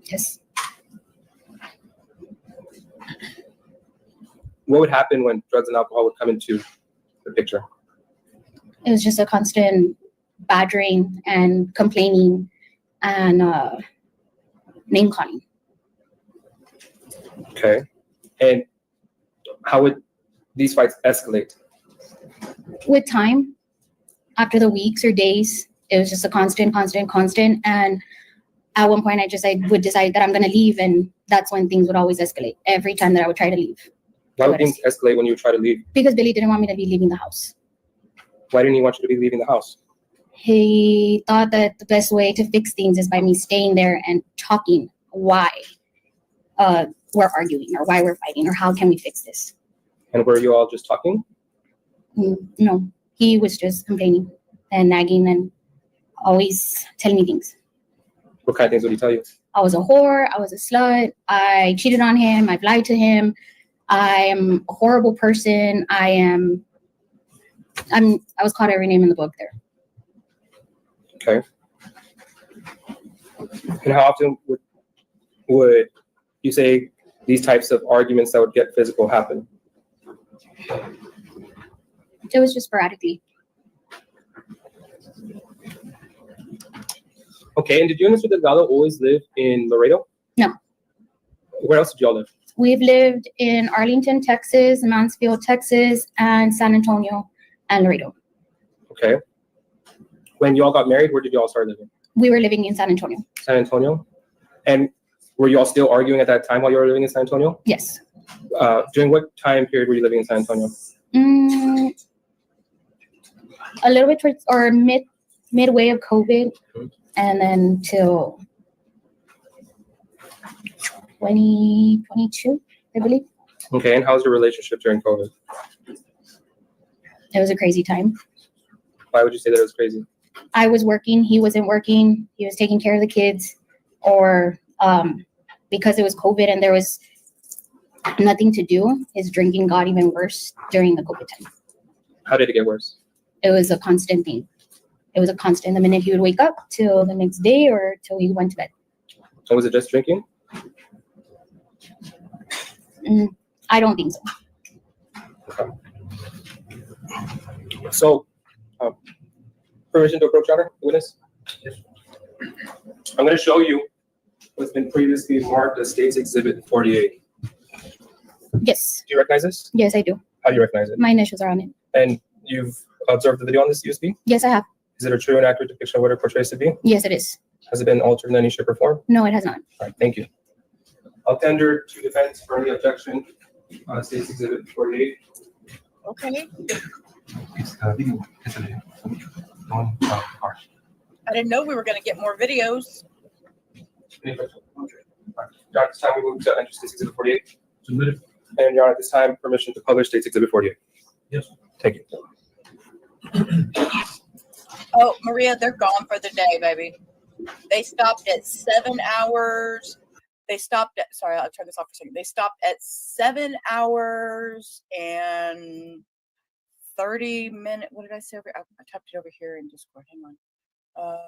Yes. What would happen when drugs and alcohol would come into the picture? It was just a constant badgering and complaining and name calling. Okay. And how would these fights escalate? With time, after the weeks or days, it was just a constant. And at one point, I would decide that I'm going to leave, and that's when things would always escalate. Every time that I would try to leave. Why would things escalate when you try to leave? Because Billy didn't want me to be leaving the house. Why didn't he want you to be leaving the house? He thought that the best way to fix things is by me staying there and talking why we're arguing or why we're fighting or how can we fix this. And were you all just talking? No, he was just complaining and nagging and always telling me things. What kind of things would he tell you? I was a whore. I was a slut. I cheated on him. I've lied to him. I am a horrible person. I was called every name in the book there. Okay. And how often would you say these types of arguments that would get physical happen? It was just sporadically. Okay, and did you and Mr. Delgado always live in Laredo? No. Where else did y'all live? We've lived in Arlington, Texas, Mansfield, Texas, and San Antonio. and Laredo. Okay. When you all got married, where did you all start living? We were living in San Antonio. San Antonio? And were you all still arguing at that time while you were living in San Antonio? Yes. During what time period were you living in San Antonio? A little bit towards or midway of COVID, and then till 2022, I believe. Okay, and how's your relationship during COVID? It was a crazy time. Why would you say that it was crazy? I was working, he wasn't working, he was taking care of the kids, or because it was COVID and there was nothing to do, his drinking got even worse during the COVID time. How did it get worse? It was a constant thing. It was a constant. The minute he would wake up till the next day or till he went to bed. And was it just drinking? I don't think so. Okay. So, permission to approach, Your Honor, witness? Yes. I'm going to show you what's been previously marked as State's Exhibit 48. Yes. Do you recognize this? Yes, I do. How do you recognize it? My initials are on it. And you've observed the video on this USB? Yes, I have. Is it a true and accurate depiction of what it portrays to be? Yes, it is. Has it been altered in any shape or form? No, it has not. All right, thank you. I'll tender to defense for any objection on State's Exhibit 48. Okay. I didn't know we were going to get more videos. Any questions? Your Honor, this time we move to enter State's Exhibit 48. Submitted. And Your Honor, at this time, permission to publish State's Exhibit 48. Yes. Thank you. Oh, Maria, they're gone for the day, baby. They stopped at 7 hours. They stopped at, sorry, I'll turn this off for a second. They stopped at 7 hours and 30 minutes. What did I say over? I typed it over here in Discord. Hang on.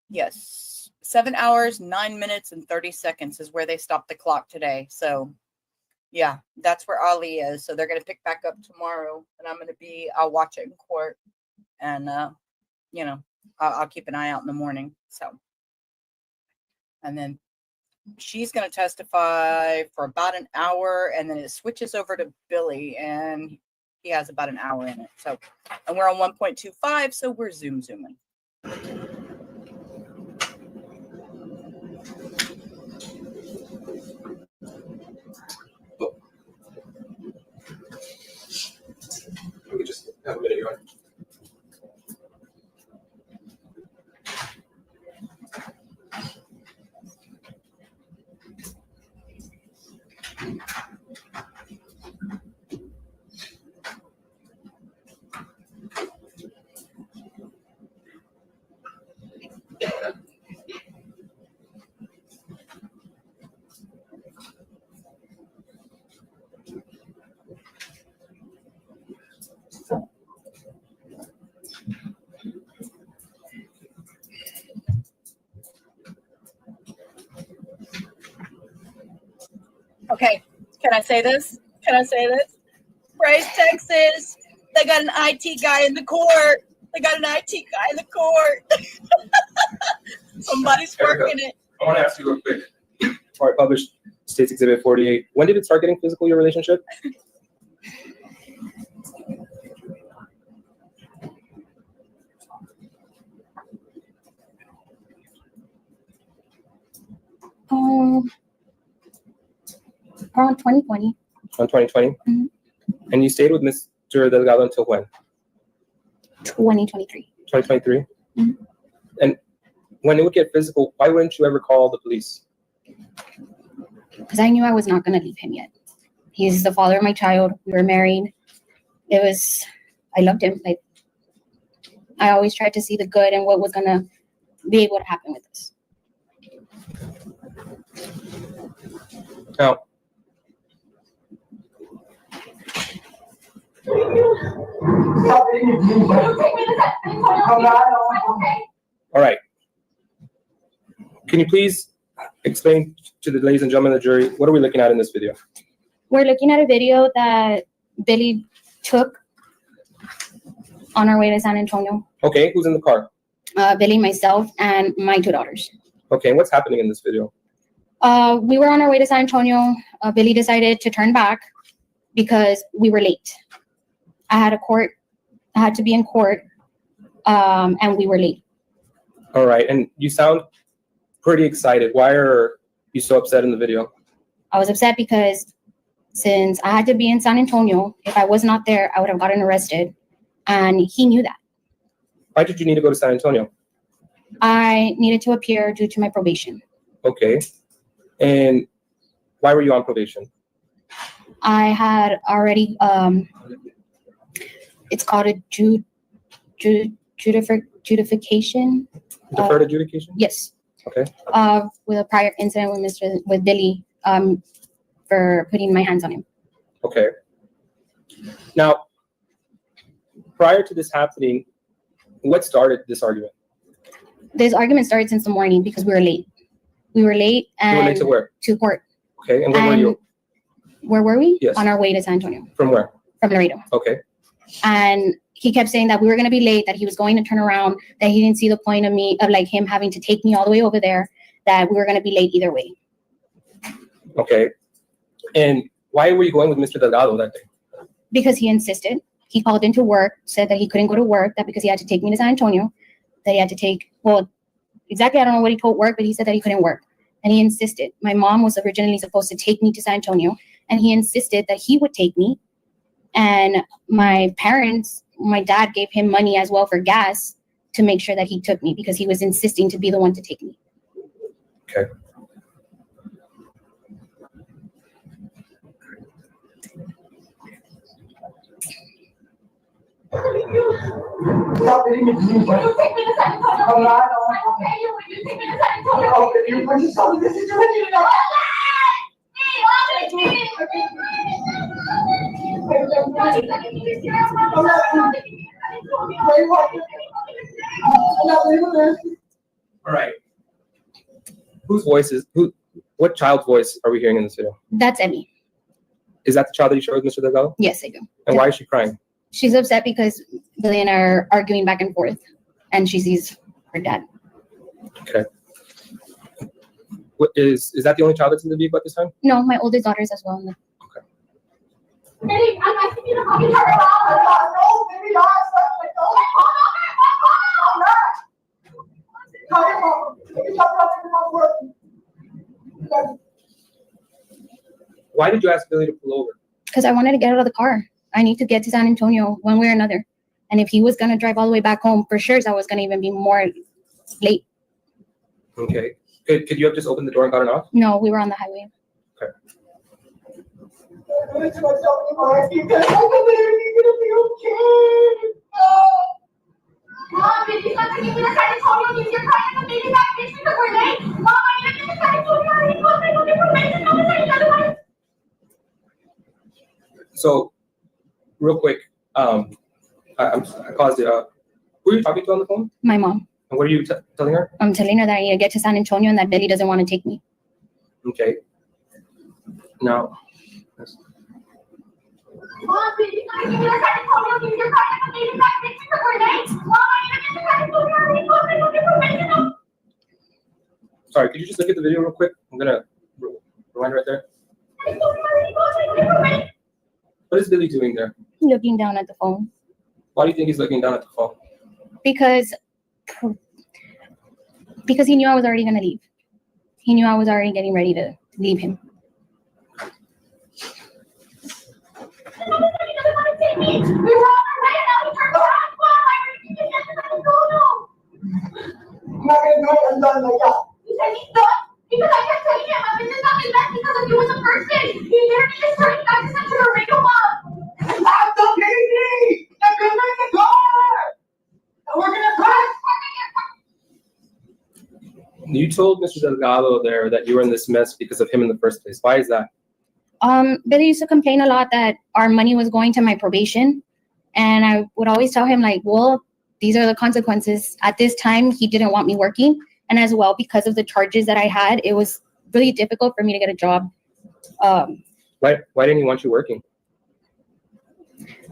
Yes. 7 hours, 9 minutes, and 30 seconds is where they stopped the clock today. So, yeah, that's where Ali is. So they're going to pick back up tomorrow, and I'll watch it in court, and, you know, I'll keep an eye out in the morning. So, and then she's going to testify for about an hour, and then it switches over to Billy, and he has about an hour in it. So, and we're on 1.25, so we're zooming. We could just have a minute, Your Honor. Okay, can I say this? Can I say this? Praise Texas. They got an IT guy in the court. They got an IT guy in the court. Somebody's working it. I want to ask you real quick. Before I publish State's Exhibit 48, when did it start getting physical, your relationship? Around 2020. On 2020? Mm-hmm. And you stayed with Mr. Delgado until when? 2023. 2023? Mm-hmm. And when it would get physical, why wouldn't you ever call the police? Because I knew I was not going to leave him yet. He's the father of my child. We were married. I loved him. Like, I always tried to see the good and what was going to be able to happen with us. Now, all right. Can you please explain to the ladies and gentlemen of the jury, what are we looking at in this video? We're looking at a video that Billy took on our way to San Antonio. Okay, who's in the car? Billy, myself, and my two daughters. Okay, and what's happening in this video? We were on our way to San Antonio. Billy decided to turn back because we were late. I had to be in court, and we were late. All right, and you sound pretty excited. Why are you so upset in the video? I was upset because since I had to be in San Antonio, if I was not there, I would have gotten arrested, and he knew that. Why did you need to go to San Antonio? I needed to appear due to my probation. Okay, and why were you on probation? I had already, it's called a judification. Deferred adjudication? Yes. Okay. With a prior incident with Billy, for putting my hands on him. Okay. Now, prior to this happening, what started this argument? This argument started since the morning because we were late. We were late and You were late to where? to court. Okay, and where were you? Where were we? Yes. On our way to San Antonio. From where? From Laredo. Okay. And he kept saying that we were going to be late, that he was going to turn around, that he didn't see the point of him having to take me all the way over there, that we were going to be late either way. Okay. And why were you going with Mr. Delgado that day? Because he insisted. He called into work, said that he couldn't go to work, that because he had to take me to San Antonio, that he had to take, well, exactly, I don't know what he told work, but he said that he couldn't work. And he insisted. My mom was originally supposed to take me to San Antonio, and he insisted that he would take me. And my parents, my dad gave him money as well for gas to make sure that he took me because he was insisting to be the one to take me. Okay. Stop hitting me. I'm not. Okay, you want to solve this situation? All right. What child's voice are we hearing in this video? That's Emmy. Is that the child that you showed with Mr. Delgado? Yes, I do. And why is she crying? She's upset because Billy and I are arguing back and forth, and she sees her dad. Okay. Is that the only child that's in the vehicle at this time? No, my oldest daughter is as well. Why did you ask Billy to pull over? Because I wanted to get out of the car. I need to get to San Antonio one way or another. And if he was going to drive all the way back home, for sure, I was going to even be more late. Okay. Could you have just opened the door and gotten off? No, we were on the highway. Okay. Mom, did you start taking me to San Antonio? If you're crying and baby back bitch because we're late. Mom, I'm gonna get to San Antonio. So, real quick, I paused it. Who are you talking to on the phone? My mom. And what are you telling her? I'm telling her that I need to get to San Antonio and that Billy doesn't want to take me. Okay. Now, Mom, did you start taking me to San Antonio? If you're crying and baby back bitch because we're late. Mom, I'm gonna get to San Antonio. sorry, could you just look at the video real quick? I'm gonna rewind right there. What is Billy doing there? Looking down at the phone. Why do you think he's looking down at the phone? Because he knew I was already going to leave. He knew I was already getting ready to leave him. I'm not gonna do it. I'm done like that. You said he's done? Because I kept telling him I've been just not been back because of you as a person. He literally just turned back to such a radio mom. Stop the baby! I'm gonna make the car! And we're gonna crash! You told Mr. Delgado there that you were in this mess because of him in the first place. Why is that? Billy used to complain a lot that our money was going to my probation. And I would always tell him, like, well, these are the consequences. At this time, he didn't want me working. And as well, because of the charges that I had, it was really difficult for me to get a job. Why didn't he want you working?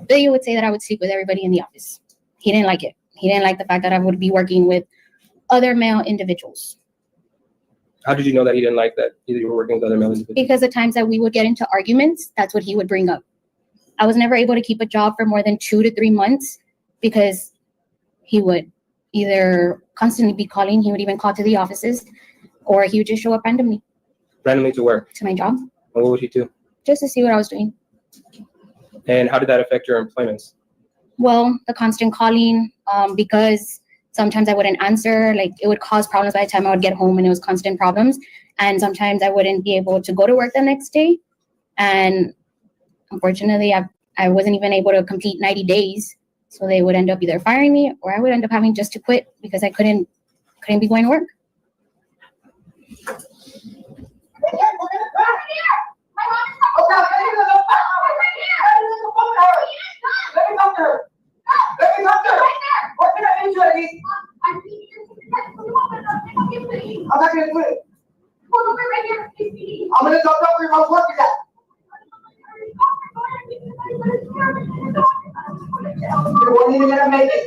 Billy would say that I would sleep with everybody in the office. He didn't like it. He didn't like the fact that I would be working with other male individuals. How did you know that he didn't like that you were working with other male individuals? Because the times that we would get into arguments, that's what he would bring up. I was never able to keep a job for more than 2 to 3 months because he would either constantly be calling, he would even call to the offices, or he would just show up randomly Randomly to where? to my job And what would he do? just to see what I was doing. And how did that affect your employment? Well, the constant calling, because sometimes I wouldn't answer, like it would cause problems by the time I would get home, and it was constant problems. And sometimes I wouldn't be able to go to work the next day. And unfortunately, I wasn't even able to complete 90 days. So they would end up either firing me, or I would end up having just to quit because I couldn't be going to work. I'm not gonna do it. I'm gonna talk over your mom's working at. You weren't even gonna make it.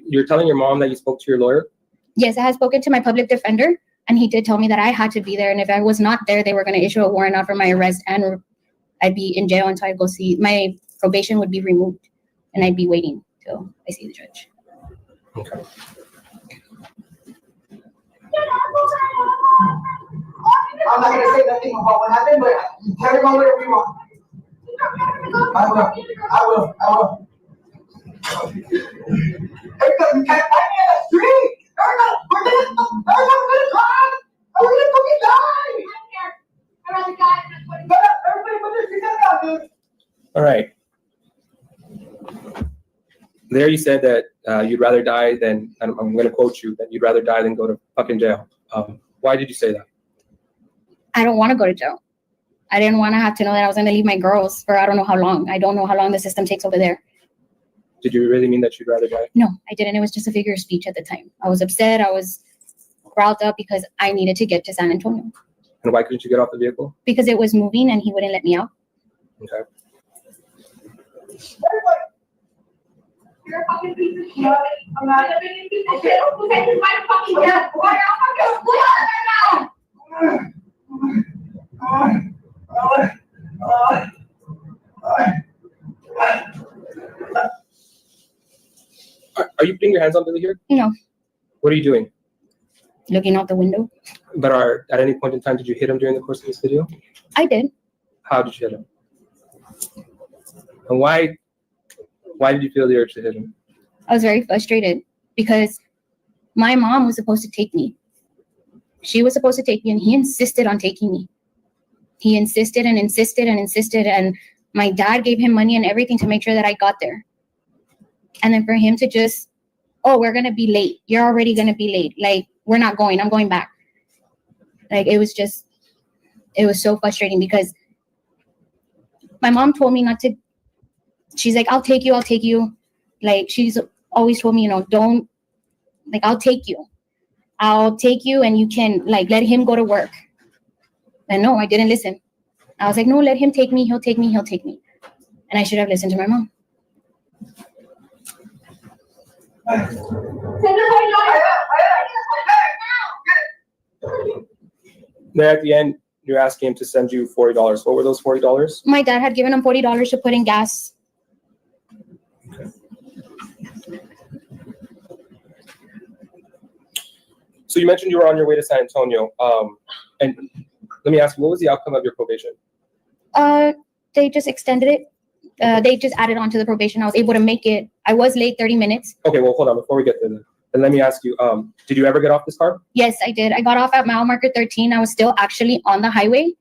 You're telling your mom that you spoke to your lawyer? Yes, I had spoken to my public defender, and he did tell me that I had to be there. And if I was not there, they were going to issue a warrant out for my arrest, and I'd be in jail until I go see, my probation would be removed, and I'd be waiting till I see the judge. Okay. I'm not gonna say nothing about what happened, but tell your mom whatever you want. I will. Erica, you can't find me on the street! Erica, we're gonna cry! We're gonna fucking die! I'd rather die than put it. Everybody put their feet down, dude! All right. There you said that you'd rather die than, and I'm going to quote you, that you'd rather die than go to fucking jail. Why did you say that? I don't want to go to jail. I didn't want to have to know that I was going to leave my girls for I don't know how long. I don't know how long the system takes over there. Did you really mean that you'd rather die? No, I didn't. It was just a figure of speech at the time. I was upset. I was riled up because I needed to get to San Antonio. And why couldn't you get off the vehicle? Because it was moving and he wouldn't let me out. Okay. You're a fucking piece of shit. I'm not a piece of shit. Who said you might fucking death? Why are you fucking Are you putting your hands on Billy here? No. What are you doing? Looking out the window. But at any point in time, did you hit him during the course of this video? I did. How did you hit him? And why did you feel the urge to hit him? I was very frustrated because my mom was supposed to take me. She was supposed to take me, and he insisted on taking me. He insisted and insisted and insisted, and my dad gave him money and everything to make sure that I got there. And then for him to just, oh, we're going to be late. You're already going to be late. Like, we're not going. I'm going back. Like, it was so frustrating because my mom told me not to. She's like, I'll take you. Like, she's always told me, you know, don't, like, I'll take you and you can, like, let him go to work. And no, I didn't listen. I was like, no, let him take me. He'll take me. And I should have listened to my mom. Then at the end, you're asking him to send you $40. What were those $40? My dad had given him $40 to put in gas. Okay. So you mentioned you were on your way to San Antonio. And let me ask you, what was the outcome of your probation? They just extended it. They just added on to the probation. I was able to make it. I was late 30 minutes. Okay, well, hold on. Before we get there, then let me ask you, did you ever get off this car? Yes, I did. I got off at mile marker 13. I was still actually on the highway.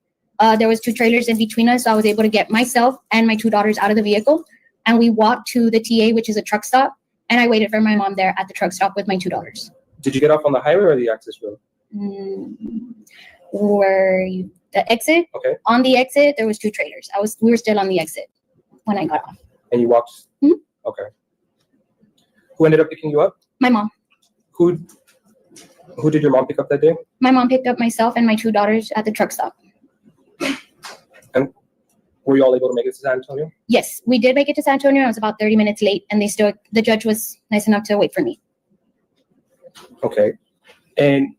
There was 2 trailers in between us, so I was able to get myself and my 2 daughters out of the vehicle. And we walked to the TA, which is a truck stop. And I waited for my mom there at the truck stop with my 2 daughters. Did you get off on the highway or the access road? The exit? Okay. On the exit, there was 2 trailers. We were still on the exit when I got off. And you walked? Hmm? Okay. Who ended up picking you up? My mom. Who did your mom pick up that day? My mom picked up myself and my 2 daughters at the truck stop. And were you all able to make it to San Antonio? Yes, we did make it to San Antonio. I was about 30 minutes late, and the judge was nice enough to wait for me. Okay. And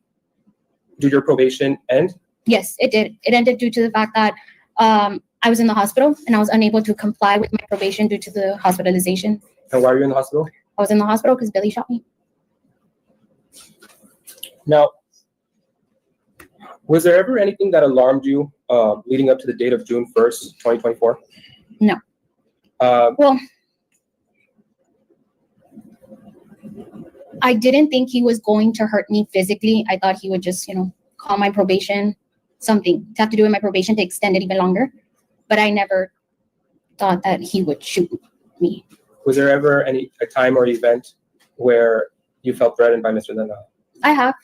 did your probation end? Yes, it did. It ended due to the fact that I I was in the hospital and I was unable to comply with my probation due to the hospitalization. And why are you in the hospital? I was in the hospital because Billy shot me. Now, was there ever anything that alarmed you leading up to the date of June 1st, 2024? No. Well, I didn't think he was going to hurt me physically. I thought he would just, call my probation, something to have to do with my probation to extend it even longer. But I never thought that he would shoot me. Was there ever a time or event where you felt threatened by Mr. Delgado? I have.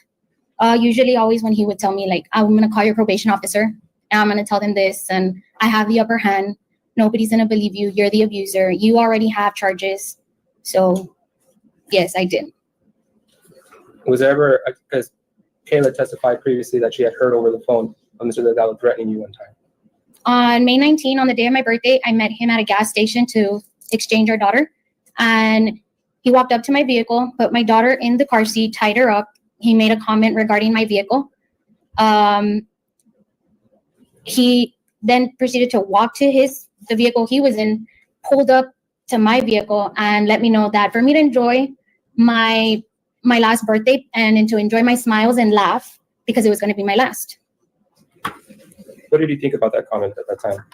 Usually always when he would tell me, like, I'm going to call your probation officer and I'm going to tell them this and I have the upper hand. Nobody's going to believe you. You're the abuser. You already have charges. So, yes, I did. Was there ever, because Kayla testified previously that she had heard over the phone of Mr. Delgado threatening you one time. On May 19, on the day of my birthday, I met him at a gas station to exchange our daughter. And he walked up to my vehicle, put my daughter in the car seat, tied her up. He made a comment regarding my vehicle. He then proceeded to walk to the vehicle he was in, pulled up to my vehicle and let me know that for me to enjoy my last birthday and to enjoy my smiles and laugh because it was going to be my last. What did you think about that comment at that time?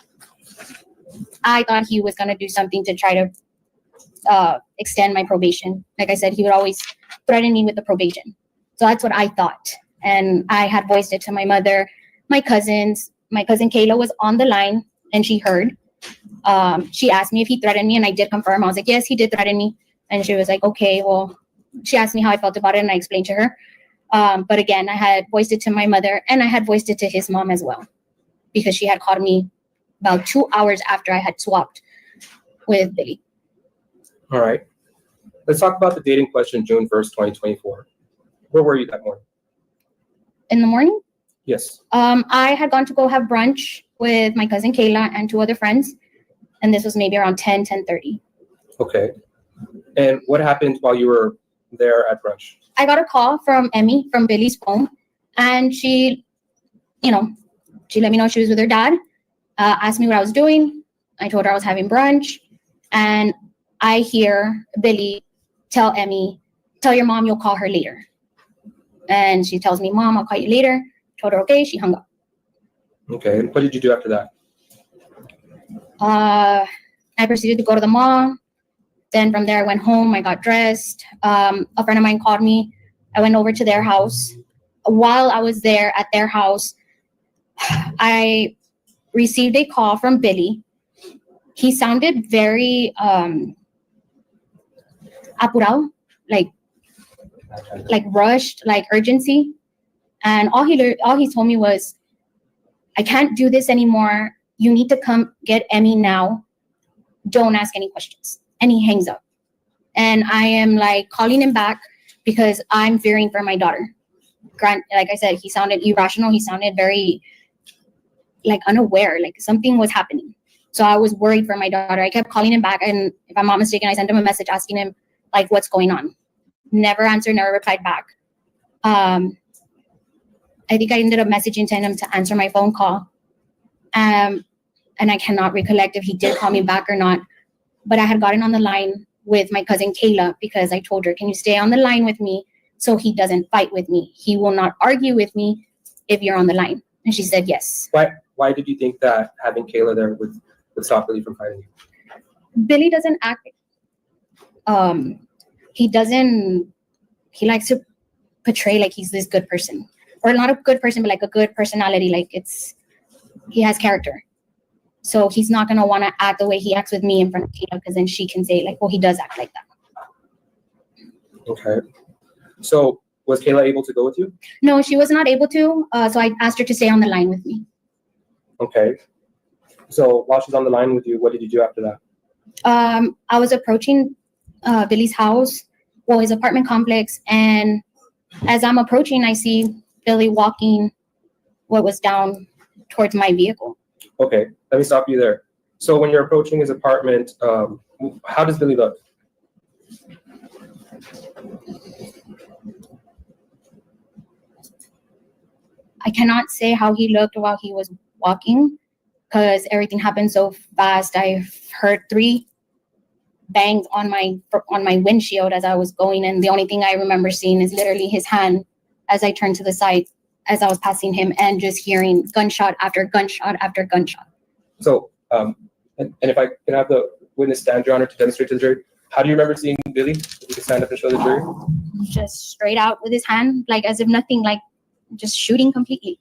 I thought he was going to do something to try to extend my probation. Like I said, he would always threaten me with the probation. So that's what I thought. And I had voiced it to my mother, my cousins. My cousin Kayla was on the line and she heard. She asked me if he threatened me and I did confirm. I was like, yes, he did threaten me. And she was like, okay, well, she asked me how I felt about it and I explained to her. But again, I had voiced it to my mother and I had voiced it to his mom as well because she had called me about 2 hours after I had swapped with Billy. All right. Let's talk about the date in question, June 1st, 2024. Where were you that morning? In the morning? Yes. I had gone to go have brunch with my cousin Kayla and 2 other friends. And this was maybe around 10:30. Okay. And what happened while you were there at brunch? I got a call from Emmy from Billy's phone. And she let me know she was with her dad, asked me what I was doing. I told her I was having brunch. And I hear Billy tell Emmy, tell your mom you'll call her later. And she tells me, Mom, I'll call you later. Told her, okay, she hung up. Okay, and what did you do after that? I proceeded to go to the mall. Then from there, I went home. I got dressed. A friend of mine called me. I went over to their house. While I was there at their house, I received a call from Billy. He sounded very apurado, like rushed, like urgency. And all he told me was, I can't do this anymore. You need to come get Emmy now. Don't ask any questions. And he hangs up. And I am like calling him back because I'm fearing for my daughter. Grant, like I said, he sounded irrational. He sounded very like unaware, like something was happening. So I was worried for my daughter. I kept calling him back. And if I'm not mistaken, I sent him a message asking him like, what's going on? Never answered, never replied back. I think I ended up messaging him to answer my phone call. And I cannot recollect if he did call me back or not. But I had gotten on the line with my cousin Kayla because I told her, can you stay on the line with me so he doesn't fight with me? He will not argue with me if you're on the line. And she said yes. Why did you think that having Kayla there would stop Billy from fighting you? Billy doesn't act. He likes to portray like he's this good person. Or not a good person, but like a good personality. Like he has character. So he's not going to want to act the way he acts with me in front of Kayla because then she can say like, well, he does act like that. Okay. So was Kayla able to go with you? No, she was not able to. So I asked her to stay on the line with me. Okay. So while she's on the line with you, what did you do after that? I was approaching Billy's house, well, his apartment complex. And as I'm approaching, I see Billy walking what was down towards my vehicle. Okay, let me stop you there. So when you're approaching his apartment, how does Billy look? I cannot say how he looked while he was walking, because everything happened so fast. I heard 3 bangs on my windshield as I was going, and the only thing I remember seeing is literally his hand as I turned to the side as I was passing him, and just hearing gunshot after gunshot after gunshot. So, and if I can have the witness stand, Your Honor, to demonstrate to the jury, how do you remember seeing Billy? If you can stand up and show the jury. Just straight out with his hand, like as if nothing, like just shooting completely.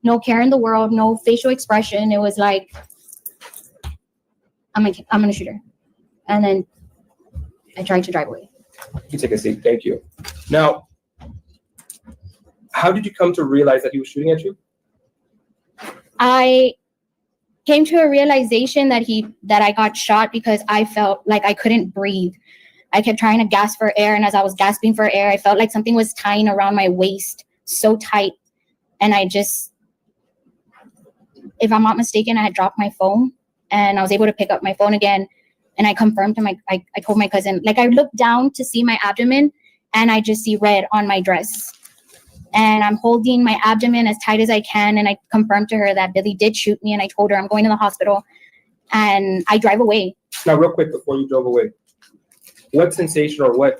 No care in the world, no facial expression. It was like, I'm gonna shoot her. And then I tried to drive away. You take a seat. Thank you. Now, how did you come to realize that he was shooting at you? I came to a realization that I got shot because I felt like I couldn't breathe. I kept trying to gasp for air, and as I was gasping for air, I felt like something was tying around my waist so tight. And I just, if I'm not mistaken, I had dropped my phone, and I was able to pick up my phone again. And I confirmed to I told my cousin, like, I looked down to see my abdomen, and I just see red on my dress. And I'm holding my abdomen as tight as I can. And I confirmed to her that Billy did shoot me. And I told her I'm going to the hospital, and I drive away. Now, real quick, before you drove away, what sensation or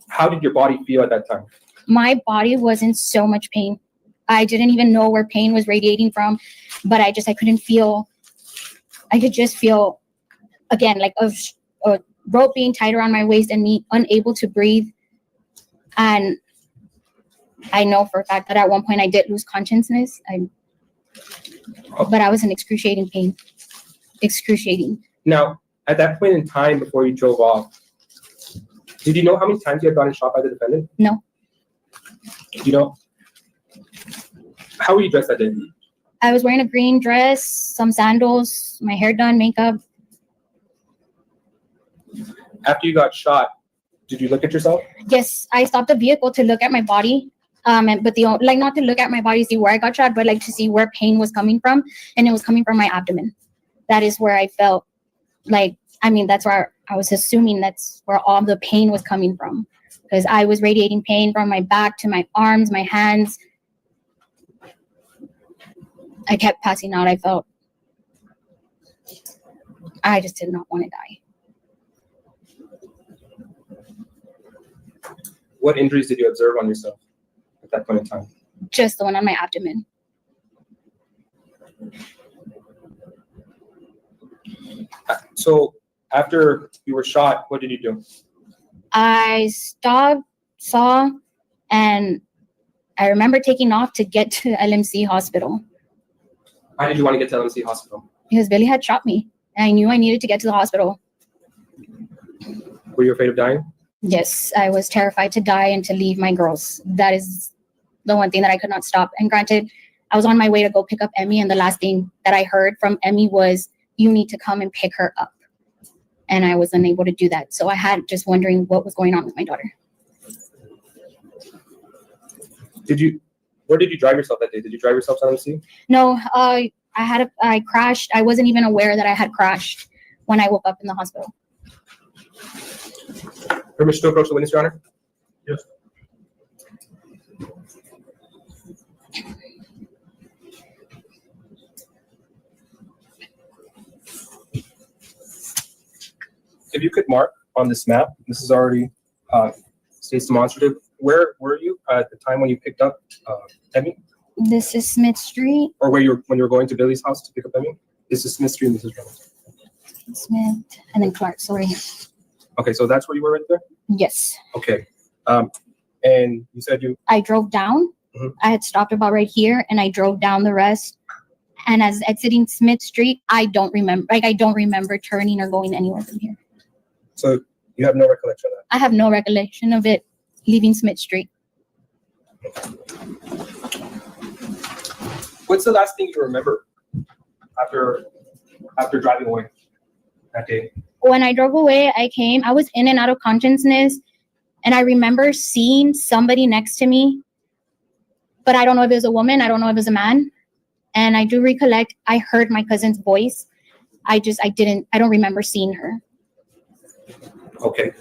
how did your body feel at that time? My body was in so much pain. I didn't even know where pain was radiating from, but I couldn't feel, I could just feel, again, like a rope being tied around my waist and me unable to breathe. And I know for a fact that at one point I did lose consciousness. But I was in excruciating pain. Excruciating. Now, at that point in time before you drove off, did you know how many times you had gotten shot by the defendant? No. You know, how were you dressed that day? I was wearing a green dress, some sandals, my hair done, makeup. After you got shot, did you look at yourself? Yes, I stopped the vehicle to look at my body. But not to look at my body, see where I got shot, but like to see where pain was coming from. And it was coming from my abdomen. That is where I felt like, that's where I was assuming that's where all the pain was coming from. Because I was radiating pain from my back to my arms, my hands. I kept passing out. I just did not want to die. What injuries did you observe on yourself at that point in time? Just the one on my abdomen. So after you were shot, what did you do? I stopped, saw, and I remember taking off to get to LMC hospital. Why did you want to get to LMC hospital? Because Billy had shot me. And I knew I needed to get to the hospital. Were you afraid of dying? Yes, I was terrified to die and to leave my girls. That is the one thing that I could not stop. And granted, I was on my way to go pick up Emmy, and the last thing that I heard from Emmy was, you need to come and pick her up. And I was unable to do that. So I had just wondering what was going on with my daughter. Where did you drive yourself that day? Did you drive yourself to LMC? No, I crashed. I wasn't even aware that I had crashed when I woke up in the hospital. Permission to approach the witness, Your Honor? Yes. If you could mark on this map, this is already states demonstrative. Where were you at the time when you picked up Emmy? This is Smith Street. Or when you were going to Billy's house to pick up Emmy? This is Smith Street and this is Reynolds. Smith and then Clark, sorry. Okay, so that's where you were right there? Yes. Okay. And you said I drove down. Mm-hmm. I had stopped about right here, and I drove down the rest. And as exiting Smith Street, I don't remember. I don't remember turning or going anywhere from here. So you have no recollection of that? I have no recollection of it leaving Smith Street. What's the last thing you remember after driving away that day? When I drove away, I was in and out of consciousness, and I remember seeing somebody next to me, but I don't know if it was a woman, I don't know if it was a man, and I do recollect I heard my cousin's voice. I don't remember seeing her. Okay.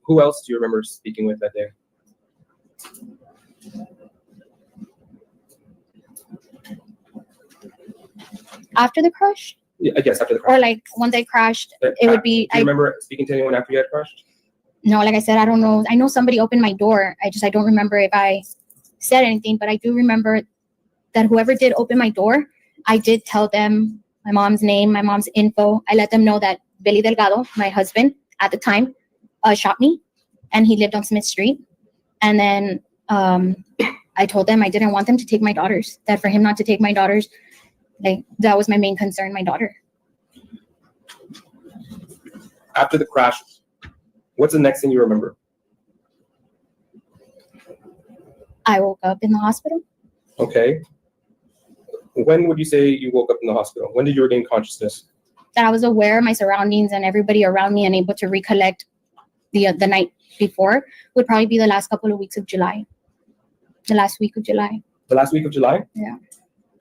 Who else do you remember speaking with that day? After the crash, Yeah, I guess after the crash. or like once I crashed, it would be. Do you remember speaking to anyone after you had crashed? No, like I said, I don't know. I know somebody opened my door. I don't remember if I said anything, but I do remember that whoever did open my door, I did tell them my mom's name, my mom's info. I let them know that Billy Delgado, my husband at the time, shot me, and he lived on Smith Street. And then I told them I didn't want them to take my daughters, that for him not to take my daughters, like that was my main concern, my daughter. After the crash, what's the next thing you remember? I woke up in the hospital. Okay. When would you say you woke up in the hospital? When did you regain consciousness? That I was aware of my surroundings and everybody around me and able to recollect the night before would probably be the last couple of weeks of July. The last week of July. The last week of July? Yeah.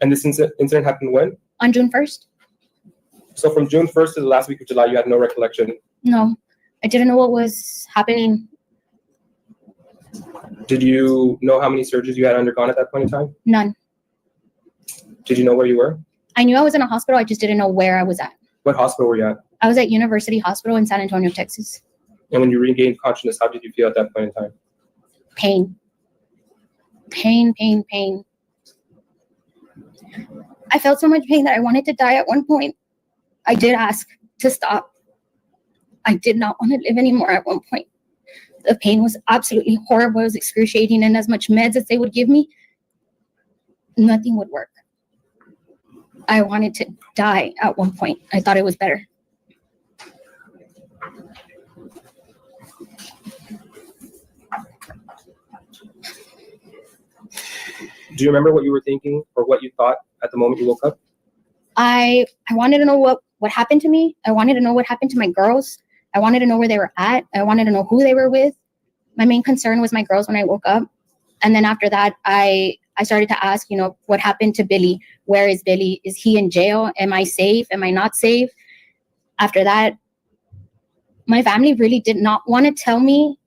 And this incident happened when? On June 1st? So from June 1st to the last week of July, you had no recollection? No, I didn't know what was happening. Did you know how many surgeries you had undergone at that point in time? None. Did you know where you were? I knew I was in a hospital. I just didn't know where I was at. What hospital were you at? I was at University Hospital in San Antonio, Texas. And when you regained consciousness, how did you feel at that point in time? Pain. Pain, pain, pain. I felt so much pain that I wanted to die at one point. I did ask to stop. I did not want to live anymore at one point. The pain was absolutely horrible. It was excruciating, and as much meds as they would give me, nothing would work. I wanted to die at one point. I thought it was better. Do you remember what you were thinking or what you thought at the moment you woke up? I wanted to know what happened to me. I wanted to know what happened to my girls. I wanted to know where they were at. I wanted to know who they were with. My main concern was my girls when I woke up. And then after that, I started to ask, what happened to Billy? Where is Billy? Is he in jail? Am I safe? Am I not safe? After that, my family really did not want to tell me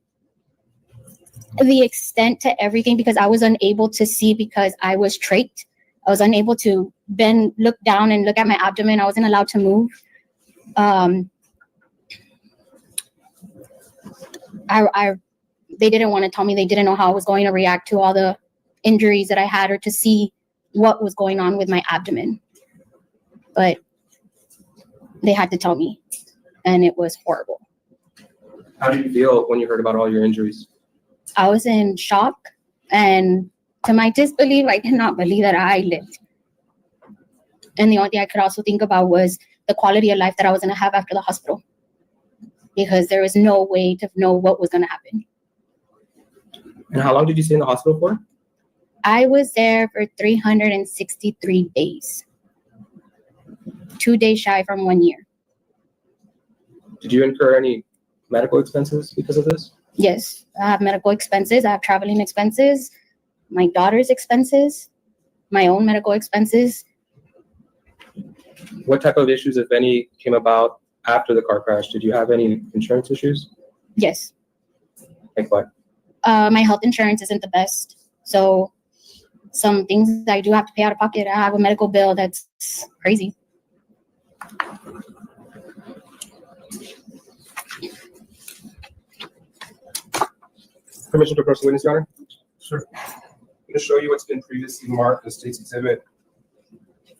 the extent to everything because I was unable to see because I was trached. I was unable to bend, look down and look at my abdomen. I wasn't allowed to move. They didn't want to tell me. They didn't know how I was going to react to all the injuries that I had or to see what was going on with my abdomen. But they had to tell me, and it was horrible. How did you feel when you heard about all your injuries? I was in shock, and to my disbelief, I cannot believe that I lived. And the only thing I could also think about was the quality of life that I was going to have after the hospital, because there was no way to know what was going to happen. And how long did you stay in the hospital for? I was there for 363 days, 2 days shy from 1 year. Did you incur any medical expenses because of this? Yes, I have medical expenses. I have traveling expenses, my daughter's expenses, my own medical expenses. What type of issues, if any, came about after the car crash? Did you have any insurance issues? Yes. Like what? My health insurance isn't the best. So some things I do have to pay out of pocket. I have a medical bill that's crazy. Permission to approach the witness, Your Honor? Sure. I'm going to show you what's been previously marked as State's Exhibit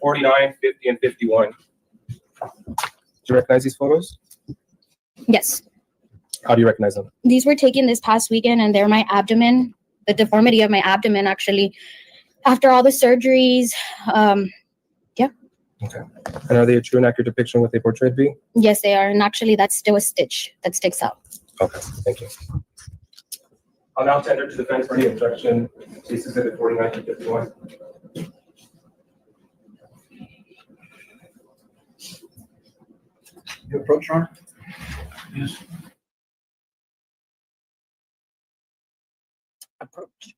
49, 50, and 51. Do you recognize these photos? Yes. How do you recognize them? These were taken this past weekend, and they're my abdomen, the deformity of my abdomen, actually. After all the surgeries, yeah. Okay. And are they a true and accurate depiction of what they portrayed to be? Yes, they are. And actually, that's still a stitch that sticks out. Okay, thank you. I'll now tender to the defense for any objection. State's Exhibit 49 to 51. You approach, Ron? Yes. Approach.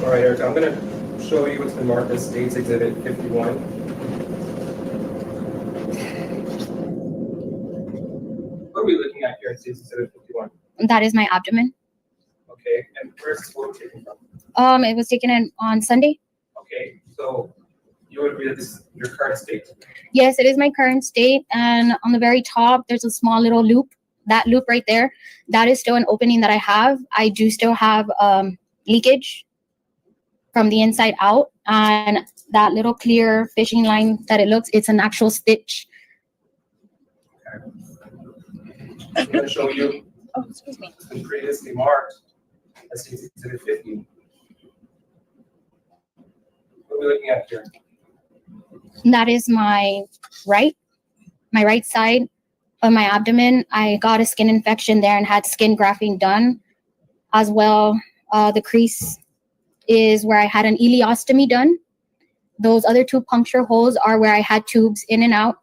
All right, Erica, I'm going to show you what's been marked as State's Exhibit 51. States Exhibit 51? That is my abdomen. Okay, and where's this photo taken from? It was taken on Sunday. Okay, so you would agree that this is your current state? Yes, it is my current state. And on the very top, there's a small little loop. That loop right there, that is still an opening that I have. I do still have leakage from the inside out. And that little clear fishing line that it looks, it's an actual stitch. I'm going to show you. Oh, excuse me. It's been previously marked as States Exhibit 50. What are we looking at here? That is my right side of my abdomen. I got a skin infection there and had skin grafting done as well. The crease is where I had an ileostomy done. Those other 2 puncture holes are where I had tubes in and out.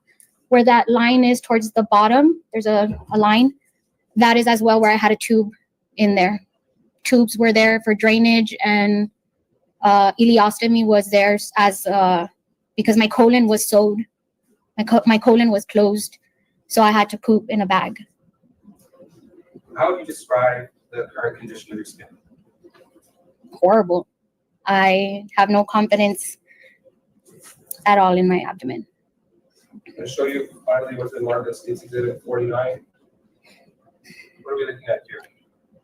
Where that line is towards the bottom, there's a line. That is as well where I had a tube in there. Tubes were there for drainage, and ileostomy was there as because my colon was sewed. My colon was closed, so I had to poop in a bag. How would you describe the current condition of your skin? Horrible. I have no confidence at all in my abdomen. I'm going to show you finally what's been marked as States Exhibit 49. What are we looking at here?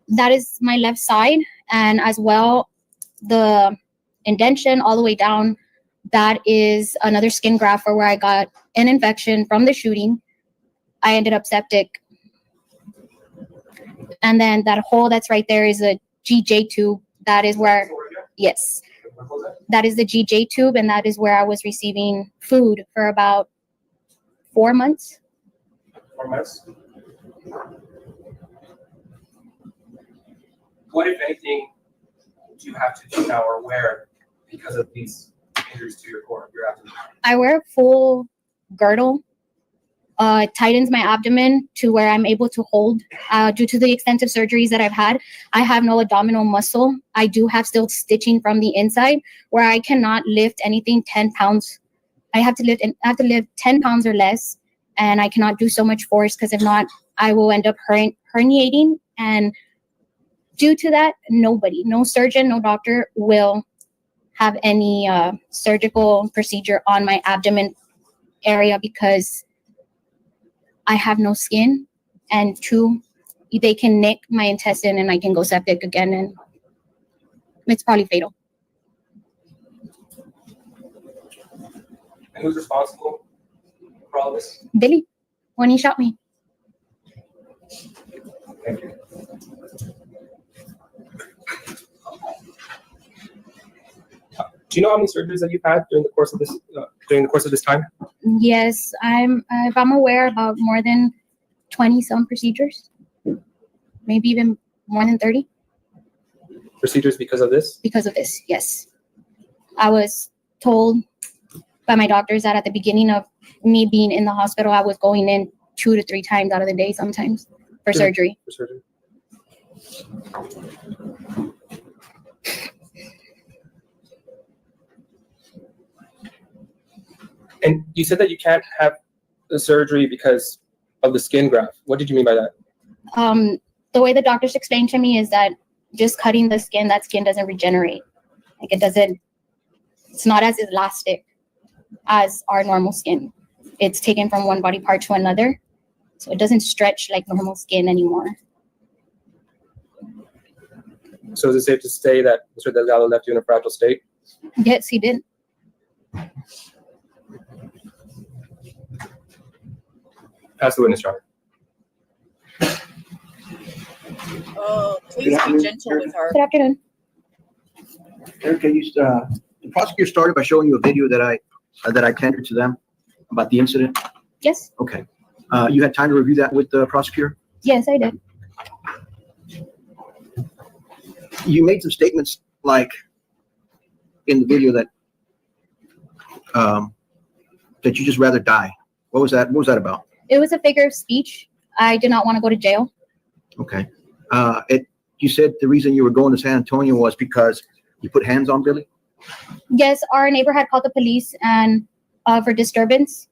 That is my left side, and as well the indentation all the way down, that is another skin graft where I got an infection from the shooting. I ended up septic. And then that hole that's right there is a GJ tube. That is where, yes, that is the GJ tube, and that is where I was receiving food for about 4 months. 4 months? What, if anything, do you have to do now or wear because of these injuries to your core, your abdomen? I wear a full girdle. It tightens my abdomen to where I'm able to hold. Due to the extensive surgeries that I've had, I have no abdominal muscle. I do have still stitching from the inside where I cannot lift anything 10 pounds. I have to lift 10 pounds or less, and I cannot do so much force because if not, I will end up herniating. And due to that, no surgeon, no doctor will have any surgical procedure on my abdomen area because I have no skin, and 2, they can nick my intestine and I can go septic again, and it's probably fatal. And who's responsible for all this? Billy, when he shot me. Thank you. Do you know how many surgeries that you've had during the course of this time? Yes, if I'm aware, about more than 20 some procedures, maybe even more than 30. Procedures because of this? Because of this, yes. I was told by my doctors that at the beginning of me being in the hospital, I was going in 2 to 3 times out of the day sometimes for surgery. For surgery. And you said that you can't have the surgery because of the skin graft. What did you mean by that? The way the doctors explained to me is that just cutting the skin, that skin doesn't regenerate. Like it's not as elastic as our normal skin. It's taken from one body part to another. So it doesn't stretch like normal skin anymore. So is it safe to say that Mr. Delgado left you in a fragile state? Yes, he did. Pass the witness, Your Honor. Oh, please be gentle with her. Good afternoon. Erica, the prosecutor started by showing you a video that I tendered to them about the incident. Yes. Okay. You had time to review that with the prosecutor? Yes, I did. You made some statements like in the video that that you just rather die. What was that? What was that about? It was a figure of speech. I did not want to go to jail. Okay. You said the reason you were going to San Antonio was because you put hands on Billy? Yes, our neighbor had called the police and for disturbance,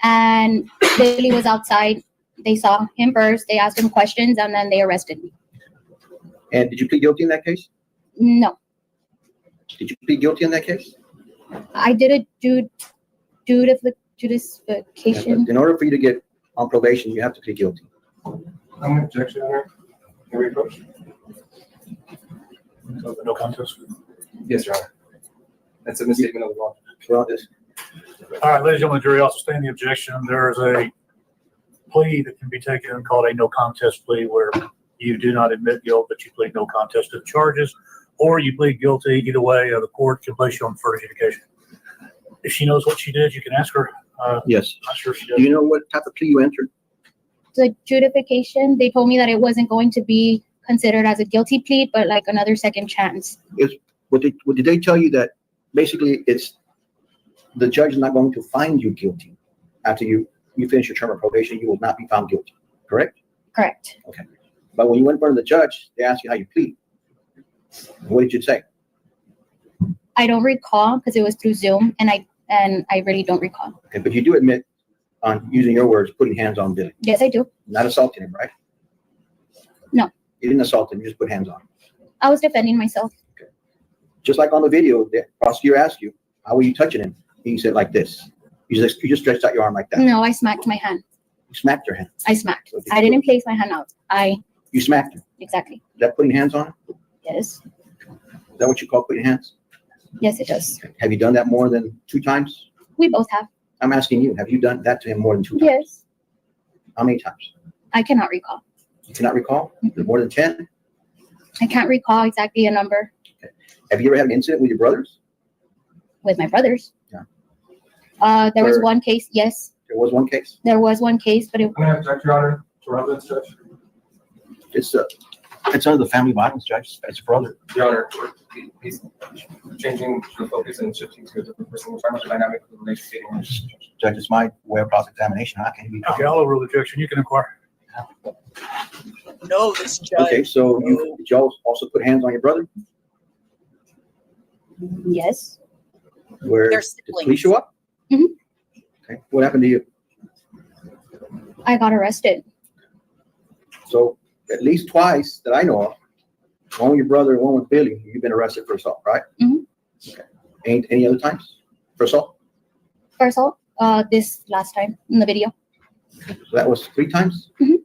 and Billy was outside. They saw him first, they asked him questions, and then they arrested me. And did you plead guilty in that case? No, Did you plead guilty in that case? I did a justification. In order for you to get on probation, you have to plead guilty. I'm objection, Your Honor. Can we approach? No contest. Yes, Your Honor. That's a misstatement of the law. All right, ladies and gentlemen, the jury also sustain the objection. There is a plea that can be taken called a no contest plea where you do not admit guilt, but you plead no contest to the charges, or you plead guilty. Either way, the court can place you on deferred adjudication. If she knows what she did, you can ask her. Yes. Not sure if she Do does. you know what type of plea you entered? The justification, they told me that it wasn't going to be considered as a guilty plea, but like another second chance. What did they tell you that basically it's the judge is not going to find you guilty after you finish your term of probation, you will not be found guilty, correct? Correct. Okay. But when you went in front of the judge, they asked you how you plead. What did you say? I don't recall because it was through Zoom, and I really don't recall. Okay, but you do admit on using your words, putting hands on Billy. Yes, I do. Not assaulting him, right? No. You didn't assault him, you just put hands on him. I was defending myself. Just like on the video, the prosecutor asked you, how were you touching him? You said like this. You just stretched out your arm like that. No, I smacked my hand. You smacked your hand. I smacked. I didn't place my hand out. You smacked him. Exactly. Is that putting hands on him? Yes. Is that what you call putting hands? Yes, it does. Have you done that more than 2 times? We both have. I'm asking you, have you done that to him more than 2 times? Yes. How many times? I cannot recall. You cannot recall? More than 10? I can't recall exactly a number. Have you ever had an incident with your brothers? With my brothers. Yeah. There was Where- one case, yes. There was one case. There was one case, but it, I'm gonna object, Your Honor, to Robin's judge. It's under the family violence, Judge. It's a brother. Your Honor, he's changing the focus and shifting to a different person. We're talking about the dynamic of the relationship. Judge, it's my way of cross-examination. How can you be? Okay, I'll overrule the objection. You can inquire. No, this judge. Okay, so did y'all also put hands on your brother? yes. Where They're did siblings. police show up? Mhm. Okay, what happened to you? I got arrested. So at least twice that I know of, one with your brother and one with Billy, you've been arrested for assault, right? Mhm. Okay. Any other times for assault? For assault, this last time in the video. So that was 3 times? Mhm.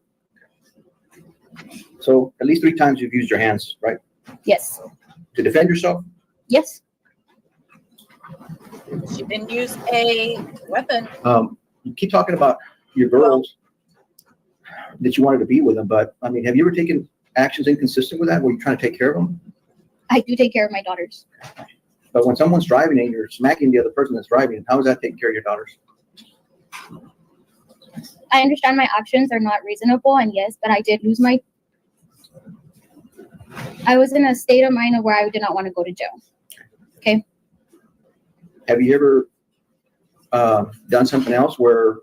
So at least 3 times you've used your hands, right? Yes. To defend yourself? Yes. She didn't use a weapon. You keep talking about your girls that you wanted to be with them, but I mean, have you ever taken actions inconsistent with that where you're trying to take care of them? I do take care of my daughters. But when someone's driving and you're smacking the other person that's driving, how is that taking care of your daughters? I understand my actions are not reasonable, and yes, but I did lose I was in a state of mind where I did not want to go to jail. Okay. Have you ever done something else where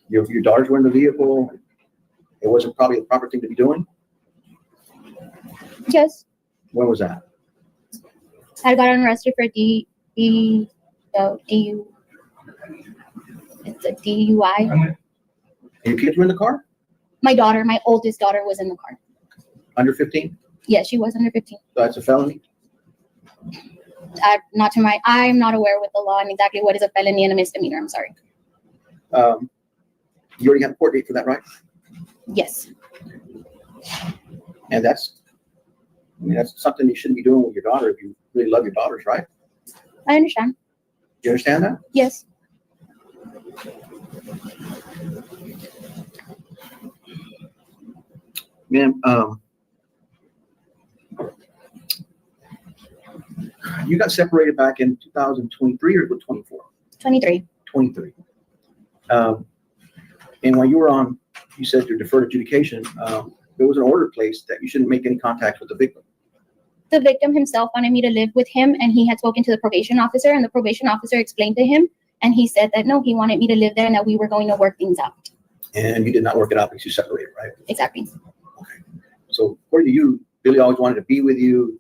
your daughters were in the vehicle? It wasn't probably the proper thing to be doing? Yes. When was that? I got arrested for DUI. It's a DUI. And your kids were in the car? My daughter, my oldest daughter, was in the car. Under 15? Yes, she was under 15. So that's a felony? I'm not aware with the law and exactly what is a felony and a misdemeanor. I'm sorry. You already have a court date for that, right? Yes. And that's something you shouldn't be doing with your daughter if you really love your daughters, right? I understand. Do you understand that? Yes. Ma'am, you got separated back in 2023 or 24? 23. 23. And when you were on, you said your deferred adjudication, there was an order placed that you shouldn't make any contact with the victim. The victim himself wanted me to live with him, and he had spoken to the probation officer, and the probation officer explained to him, and he said that no, he wanted me to live there and that we were going to work things out. And you did not work it out because you separated, right? Exactly. So according to you, Billy always wanted to be with you.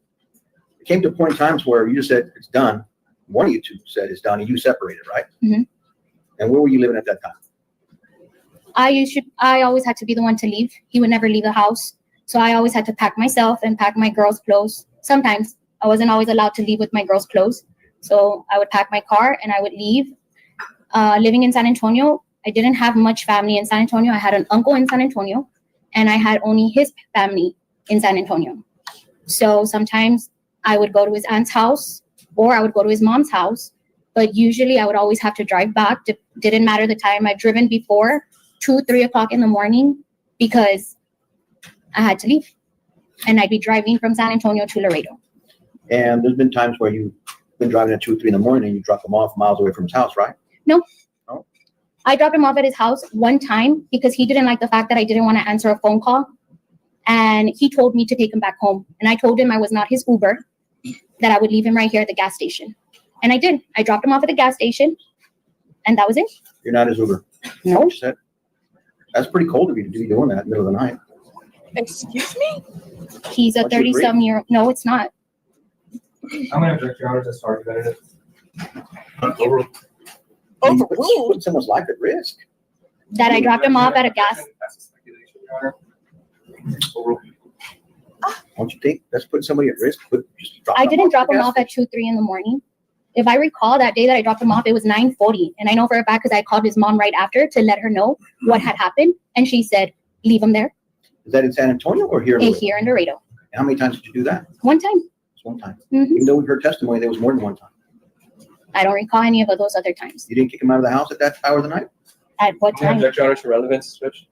It came to a point in times where you just said it's done. One of you two said it's done, and you separated, right? Mhm. And where were you living at that time? I always had to be the one to leave. He would never leave the house. So I always had to pack myself and pack my girls' clothes. Sometimes I wasn't always allowed to leave with my girls' clothes. So I would pack my car and I would leave. Living in San Antonio, I didn't have much family in San Antonio. I had an uncle in San Antonio and I had only his family in San Antonio. So sometimes I would go to his aunt's house or I would go to his mom's house. But usually I would always have to drive back. Didn't matter the time. I've driven before 2, 3 o'clock in the morning because I had to leave. And I'd be driving from San Antonio to Laredo. And there's been times where you've been driving at 2 or 3 in the morning and you drop him off miles away from his house, right? No. No? I dropped him off at his house one time because he didn't like the fact that I didn't want to answer a phone call. And he told me to take him back home. And I told him I was not his Uber, that I would leave him right here at the gas station. And I did. I dropped him off at the gas station. And that was it. You're not his Uber? No. That's pretty cold of you to be doing that in the middle of the night. Excuse me? He's a Don't you agree? 30-some-year. No, it's not. I'm gonna object, Your Honor, to start competitive. Put someone's life at risk. That I dropped him off at a gas. Don't you think that's putting somebody at risk? I didn't drop him off at 2, 3 in the morning. If I recall that day that I dropped him off, it was 9:40. And I know for a fact because I called his mom right after to let her know what had happened. And she said, leave him there. Is that in San Antonio or here? Here in Laredo. How many times did you do that? One time. Just one time. Mhm. Even though we heard testimony, there was more than one time. I don't recall any of those other times. You didn't kick him out of the house at that hour of the night? At what I'm gonna time? object, Your Honor, to relevance, Judge.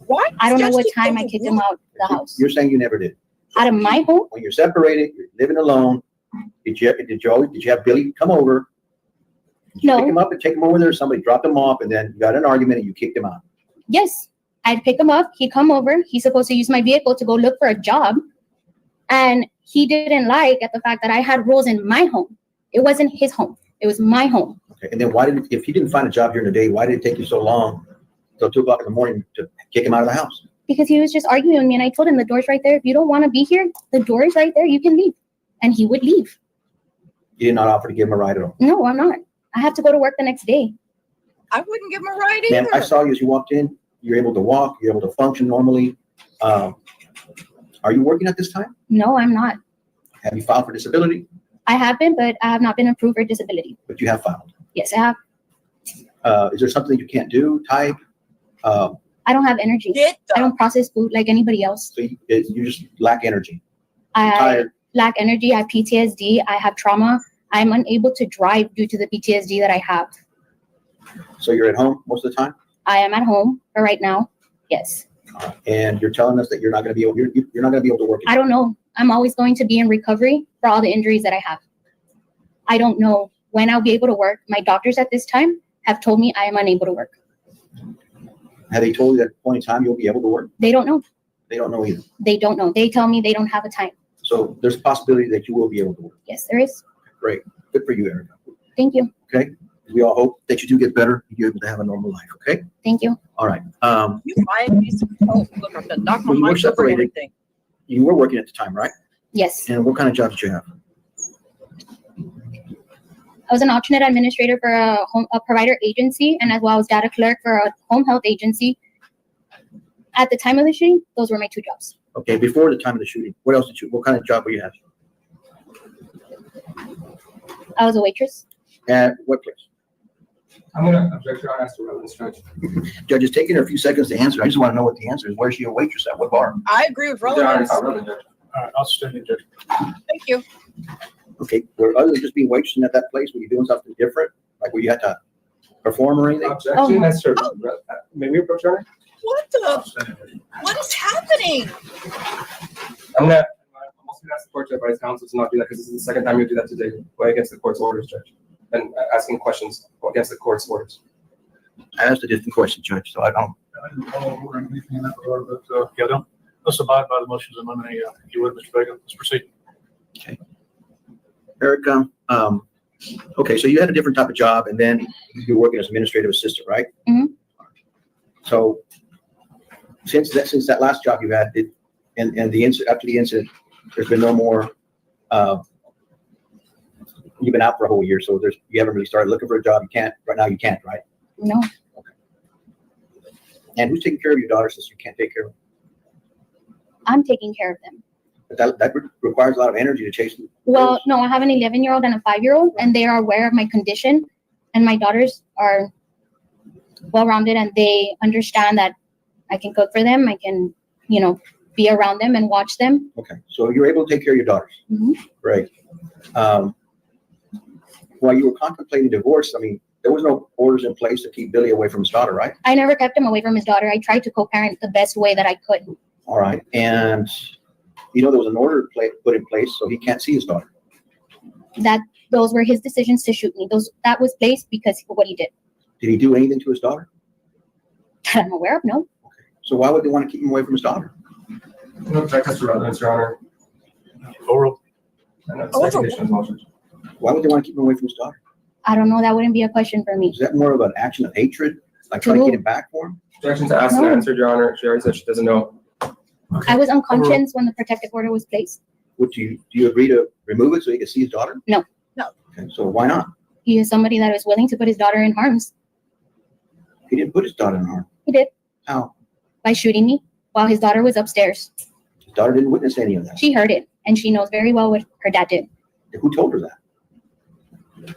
Why? I don't know what time I kicked him out of the house. You're saying you never did. Out of my home? When you're separated, you're living alone. Did you have Billy come over? Did you No. pick him up and take him over there? Somebody dropped him off and then you got in an argument and you kicked him out. Yes. I'd pick him up. He'd come over. He's supposed to use my vehicle to go look for a job. And he didn't like at the fact that I had rules in my home. It wasn't his home. It was my home. Okay. And then if he didn't find a job during the day, why did it take you so long till 2 o'clock in the morning to kick him out of the house? Because he was just arguing with me. And I told him the door's right there. If you don't want to be here, the door is right there. You can leave. And he would leave. You did not offer to give him a ride at all. No, I'm not. I have to go to work the next day. I wouldn't give him a ride Ma'am, either. I saw you as you walked in. You're able to walk. You're able to function normally. Are you working at this time? No, I'm not. Have you filed for disability? I have been, but I have not been approved for disability. But you have filed. Yes, I have. Is there something you can't do? Type? I don't have energy. I don't process food like anybody else. So you just lack energy. I tired. lack energy. I have PTSD. I have trauma. I'm unable to drive due to the PTSD that I have. So you're at home most of the time? I am at home for right now. Yes. And you're telling us that you're not going to be able, you're not going to be able to work. I don't know. I'm always going to be in recovery for all the injuries that I have. I don't know when I'll be able to work. My doctors at this time have told me I am unable to work. Have they told you at a point in time you'll be able to work? They don't know. They don't know either. They don't know. They tell me they don't have a time. So there's a possibility that you will be able to work. Yes, there is. Great. Good for you, Erica. Thank you. Okay. We all hope that you do get better and you're able to have a normal life. Okay. Thank you. All right. You fine piece of coke. Look, I'm gonna knock my When you were mic over separated, everything. you were working at the time, right? Yes. And what kind of job did you have? I was an alternate administrator for a provider agency, and as well as data clerk for a home health agency. At the time of the shooting, those were my two jobs. Okay. Before the time of the shooting, what else did you, what kind of job were you having? I was a waitress. At what place? I'm gonna object your honor as to relevance, Judge. Judge, it's taking her a few seconds to answer. I just want to know what the answer is. Where's she a waitress at? What bar? I agree with Your honor, relevance. it's not relevant, Judge. All right, I'll stand it, Judge. Thank you. Okay. Were other than just being waitressing at that place, were you doing something different? Like where you had to perform or anything? Objection as to, may we approach, Your Honor? What the? What is happening? I'm also gonna ask the court to advise counsel to not do that because this is the second time you do that today, going against the court's orders, Judge, and asking questions against the court's orders. I asked a different question, Judge, so I don't. I didn't follow order or anything in that regard, but, yeah, let's abide by the motions and eliminate, if you would, Mr. Vega. Let's proceed. Okay. Erica, okay, so you had a different type of job and then you were working as administrative assistant, right? Mhm. So since that last job you had, and the incident, after the incident, there's been no more, you've been out for a whole year, so you haven't really started looking for a job. You can't, right now you can't, right? No. And who's taking care of your daughter since you can't take care of them? I'm taking care of them. But that requires a lot of energy to chase them. Well, no, I have an 11-year-old and a 5-year-old, and they are aware of my condition. And my daughters are well-rounded, and they understand that I can cook for them. I can, be around them and watch them. Okay, so you're able to take care of your daughters. Mhm. Great. While you were contemplating divorce, I mean, there was no orders in place to keep Billy away from his daughter, right? I never kept him away from his daughter. I tried to co-parent the best way that I could. All right, and there was an order put in place so he can't see his daughter. Those were his decisions to shoot me. That was placed because of what he did. Did he do anything to his daughter? That I'm aware of, no. So why would they want to keep him away from his daughter? No object has relevance, Your Honor. Oral. And that's the condition as well, Judge. Why would they want to keep him away from his daughter? I don't know. That wouldn't be a question for me. Is that more of an action of hatred, like trying to get him back for him? Objection to asked and answered, Your Honor. She already said she doesn't know. I was unconscious when the protective order was placed. Do you agree to remove it so he can see his daughter? No. Okay, so why not? He is somebody that is willing to put his daughter in harms. He didn't put his daughter in harm. He did. How? By shooting me while his daughter was upstairs. His daughter didn't witness any of that. She heard it, and she knows very well what her dad did. Who told her that?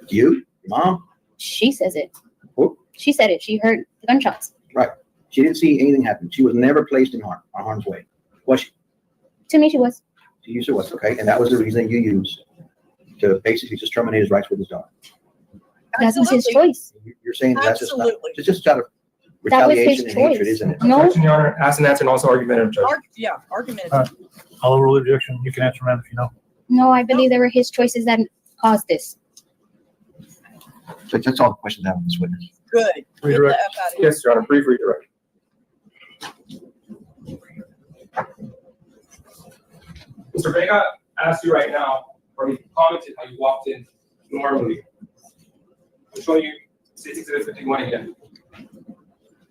You? Your mom? She says it. Who? She said it. She heard the gunshots. Right. She didn't see anything happen. She was never placed in harm's way. Was she? To me, she was. To you, she was. Okay. And that was the reason you used to basically just terminate his rights with his daughter. That was his choice. You're saying that's just not, Absolutely. it's just out of That was his retaliation and hatred, choice. isn't it? No. Objection, Your Honor. Asked and answered and also argumentative, Judge. Argumentative. I'll overrule the objection. You can answer, ma'am, if you know. No, I believe they were his choices that caused this. So that's all the questions I have on this witness. Good. Get the Redirect. F out of here. Yes, Your Honor. Brief redirect. Mr. Vega asked you right now, or he commented how you walked in normally. I'm showing you State's Exhibit 51 again.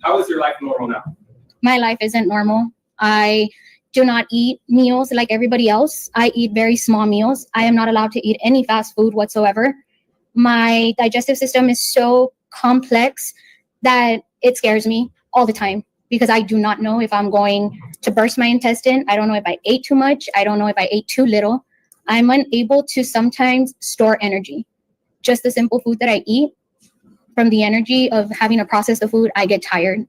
How is your life normal now? My life isn't normal. I do not eat meals like everybody else. I eat very small meals. I am not allowed to eat any fast food whatsoever. My digestive system is so complex that it scares me all the time because I do not know if I'm going to burst my intestine. I don't know if I ate too much. I don't know if I ate too little. I'm unable to sometimes store energy. Just the simple food that I eat, from the energy of having to process the food, I get tired.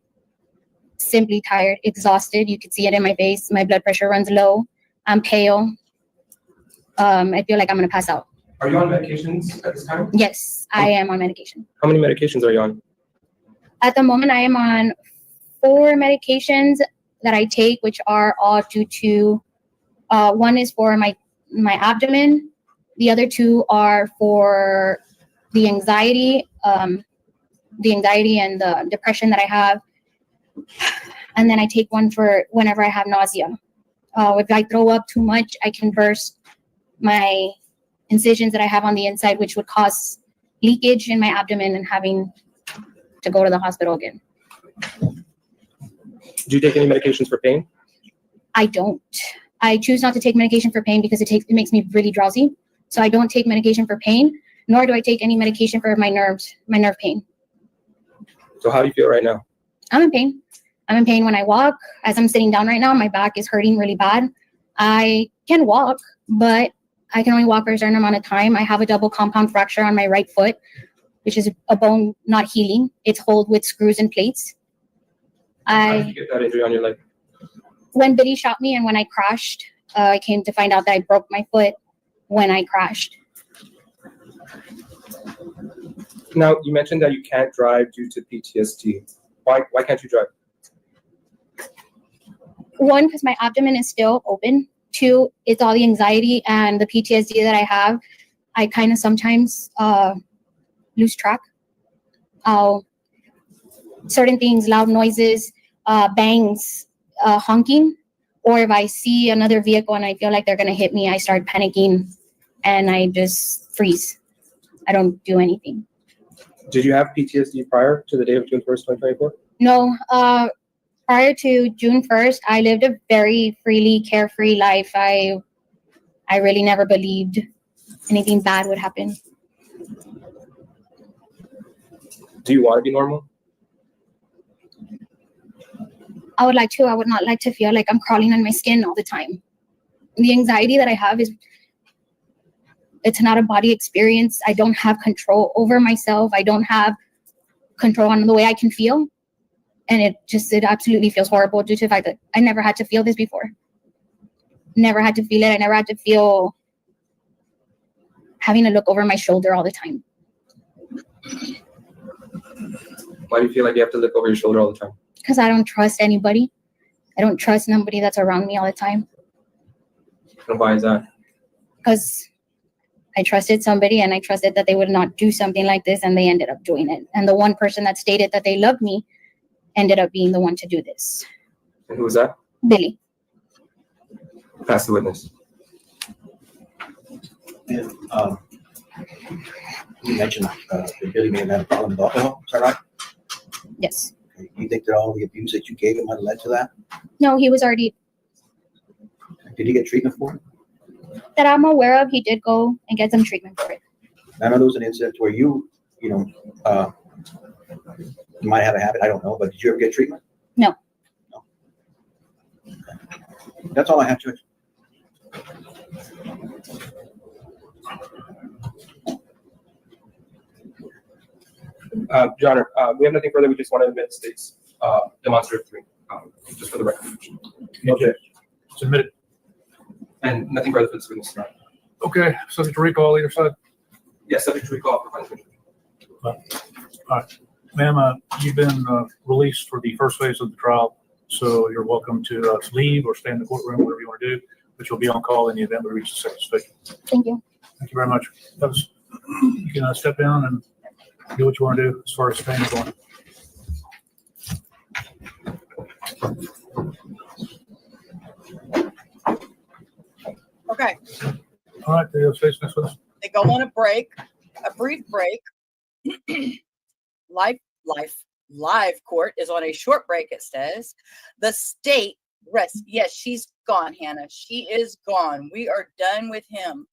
Simply tired, exhausted. You can see it in my face. My blood pressure runs low. I'm pale. I feel like I'm going to pass out. Are you on medications at this time? Yes, I am on medication. How many medications are you on? At the moment, I am on 4 medications that I take, which are all due to, one is for my abdomen. The other 2 are for the anxiety and the depression that I have. And then I take one for whenever I have nausea. If I throw up too much, I can burst my incisions that I have on the inside, which would cause leakage in my abdomen and having to go to the hospital again. Do you take any medications for pain? I don't. I choose not to take medication for pain because it makes me really drowsy. So I don't take medication for pain, nor do I take any medication for my nerve pain. So how do you feel right now? I'm in pain. I'm in pain when I walk. As I'm sitting down right now, my back is hurting really bad. I can walk, but I can only walk for a certain amount of time. I have a double compound fracture on my right foot, which is a bone not healing. It's held with screws and plates. How did you get that injury on your leg? When Billy shot me and when I crashed, I came to find out that I broke my foot when I crashed. Now, you mentioned that you can't drive due to PTSD. Why can't you drive? 1, because my abdomen is still open. 2, it's all the anxiety and the PTSD that I have. I kind of sometimes lose track. Certain things, loud noises, bangs, honking, or if I see another vehicle and I feel like they're going to hit me, I start panicking and I just freeze. I don't do anything. Did you have PTSD prior to the day of June 1st, 2024? No, prior to June 1st, I lived a very freely, carefree life. I really never believed anything bad would happen. Do you want to be normal? I would like to. I would not like to feel like I'm crawling on my skin all the time. The anxiety that I have it's not a body experience. I don't have control over myself. I don't have control on the way I can feel. And it absolutely feels horrible due to the fact that I never had to feel this before. Never had to feel it. I never had to feel having to look over my shoulder all the time. Why do you feel like you have to look over your shoulder all the time? Because I don't trust anybody. I don't trust nobody that's around me all the time. And why is that? Because I trusted somebody and I trusted that they would not do something like this, and they ended up doing it. And the one person that stated that they loved me ended up being the one to do this. And who was that? Billy. Pass the witness. And, you mentioned that Billy may have had a problem with alcohol, is that right? Yes. Okay. You think that all the abuse that you gave him might have led to that? No, he was already, Did he get treatment for it? that I'm aware of, he did go and get some treatment for it. I know there was an incident where you might have a habit, I don't know, but did you ever get treatment? No. Okay. That's all I have, Judge. Your Honor, we have nothing further. We just want to admit state's demonstrative 3, just for the record. Okay, submitted. And nothing further for this witness, Your Honor. Okay, subject to recall either side. Yes, subject to recall for punishment. All right, ma'am, you've been released for the first phase of the trial, so you're welcome to leave or stay in the courtroom, whatever you want to do, but you'll be on call in the event we reach the second stage. Thank you. Thank you very much. You can step down and do what you want to do as far as staying going. Okay, All right, the face next with us. they go on a brief break. Live court is on a short break, it says. The state rests. Yes, she's gone, Hannah. She is gone. We are done with him.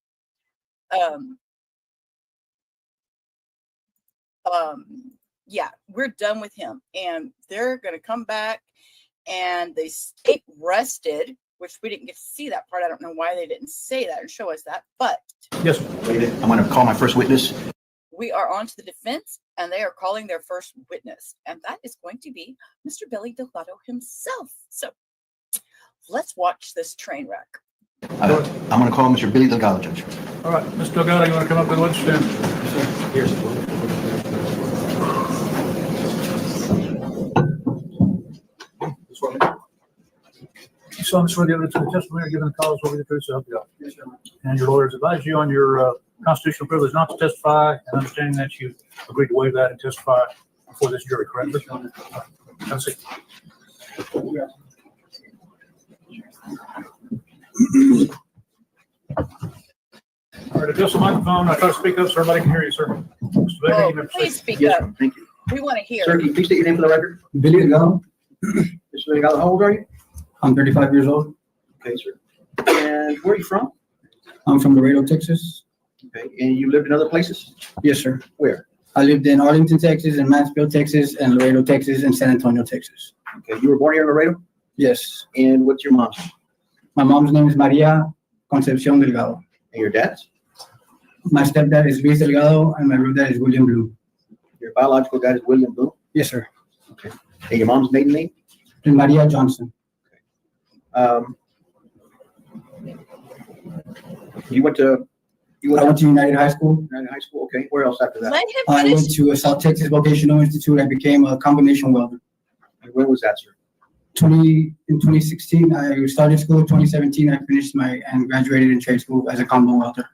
Yeah, we're done with him. And they're going to come back, and the state rested, which we didn't get to see that part. I don't know why they didn't say that and show us that, but yes, I'm going to call my first witness. we are on to the defense, and they are calling their first witness, and that is going to be Mr. Billy Delgado himself. So let's watch this train wreck. I'm going to call Mr. Billy Delgado, Judge. all right, Mr. Delgado, you want to come up to the witness stand? Here's This one. You solemnly swear the evidence in the testimony you're giving the cause will be the truth, so help you God. Yes, sir. And your lawyers advise you on your constitutional privilege not to testify, and understanding that you agreed to waive that and testify before this jury, correct? Have a seat. All right, adjust the microphone. I try to speak up so everybody can hear you, sir. Mr. Vega, you may proceed. Please speak Yes, up. sir. Thank you. We want to hear. Sir, can you please state your name for the record? Billy Delgado. Mr. Delgado, how old are you? I'm 35 years old. Okay, sir. And where are you from? I'm from Laredo, Texas. Okay, and you lived in other places? Yes, sir. Where? I lived in Arlington, Texas, and Mansfield, Texas, and Laredo, Texas, and San Antonio, Texas. Okay, you were born here in Laredo? Yes. And what's your mom's name? My mom's name is Maria Concepcion Delgado. And your dad's? My stepdad is Luis Delgado, and my real dad is William Blue. Your biological dad is William Blue? Yes, sir. Okay. And your mom's maiden name? And Maria Johnson. You went to I went to United High School. United High School, okay. Where else after that? Let him I finish. went to South Texas Vocational Institute. I became a combination welder. And when was that, sir? In 2016, I started school. 2017, I finished and graduated in trade school as a combo welder.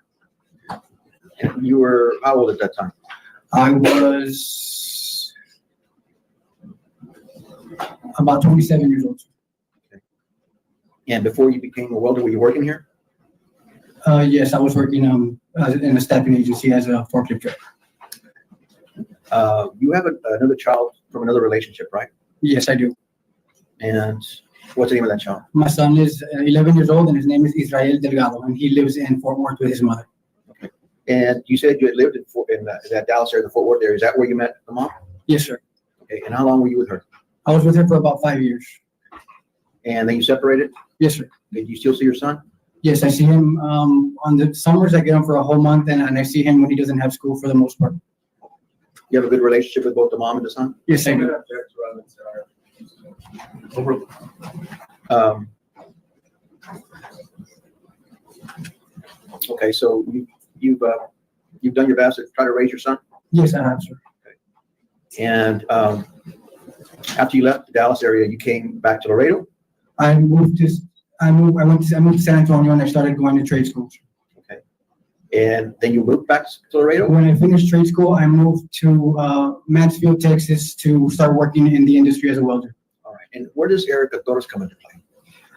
And you were how old at that time? I was about 27 years old. Okay. And before you became a welder, were you working here? Yes, I was working in a staffing agency as a forklift driver. You have another child from another relationship, right? Yes, I do. And what's the name of that child? My son is 11 years old, and his name is Israel Delgado, and he lives in Fort Worth with his mother. Okay. And you said you had lived in that Dallas area, the Fort Worth area. Is that where you met the mom? Yes, sir. Okay, and how long were you with her? I was with her for about 5 years. And then you separated? Yes, sir. Okay, do you still see your son? Yes, I see him on the summers. I get him for a whole month, and I see him when he doesn't have school for the most part. You have a good relationship with both the mom and the son? Yes, I do. Okay, so you've done your best to try to raise your son? Yes, I have, sir. And after you left the Dallas area, you came back to Laredo? I moved to San Antonio, and I started going to trade schools. Okay. And then you moved back to Laredo? When I finished trade school, I moved to Mansfield, Texas, to start working in the industry as a welder. All right. And where does Erica Torres come into play?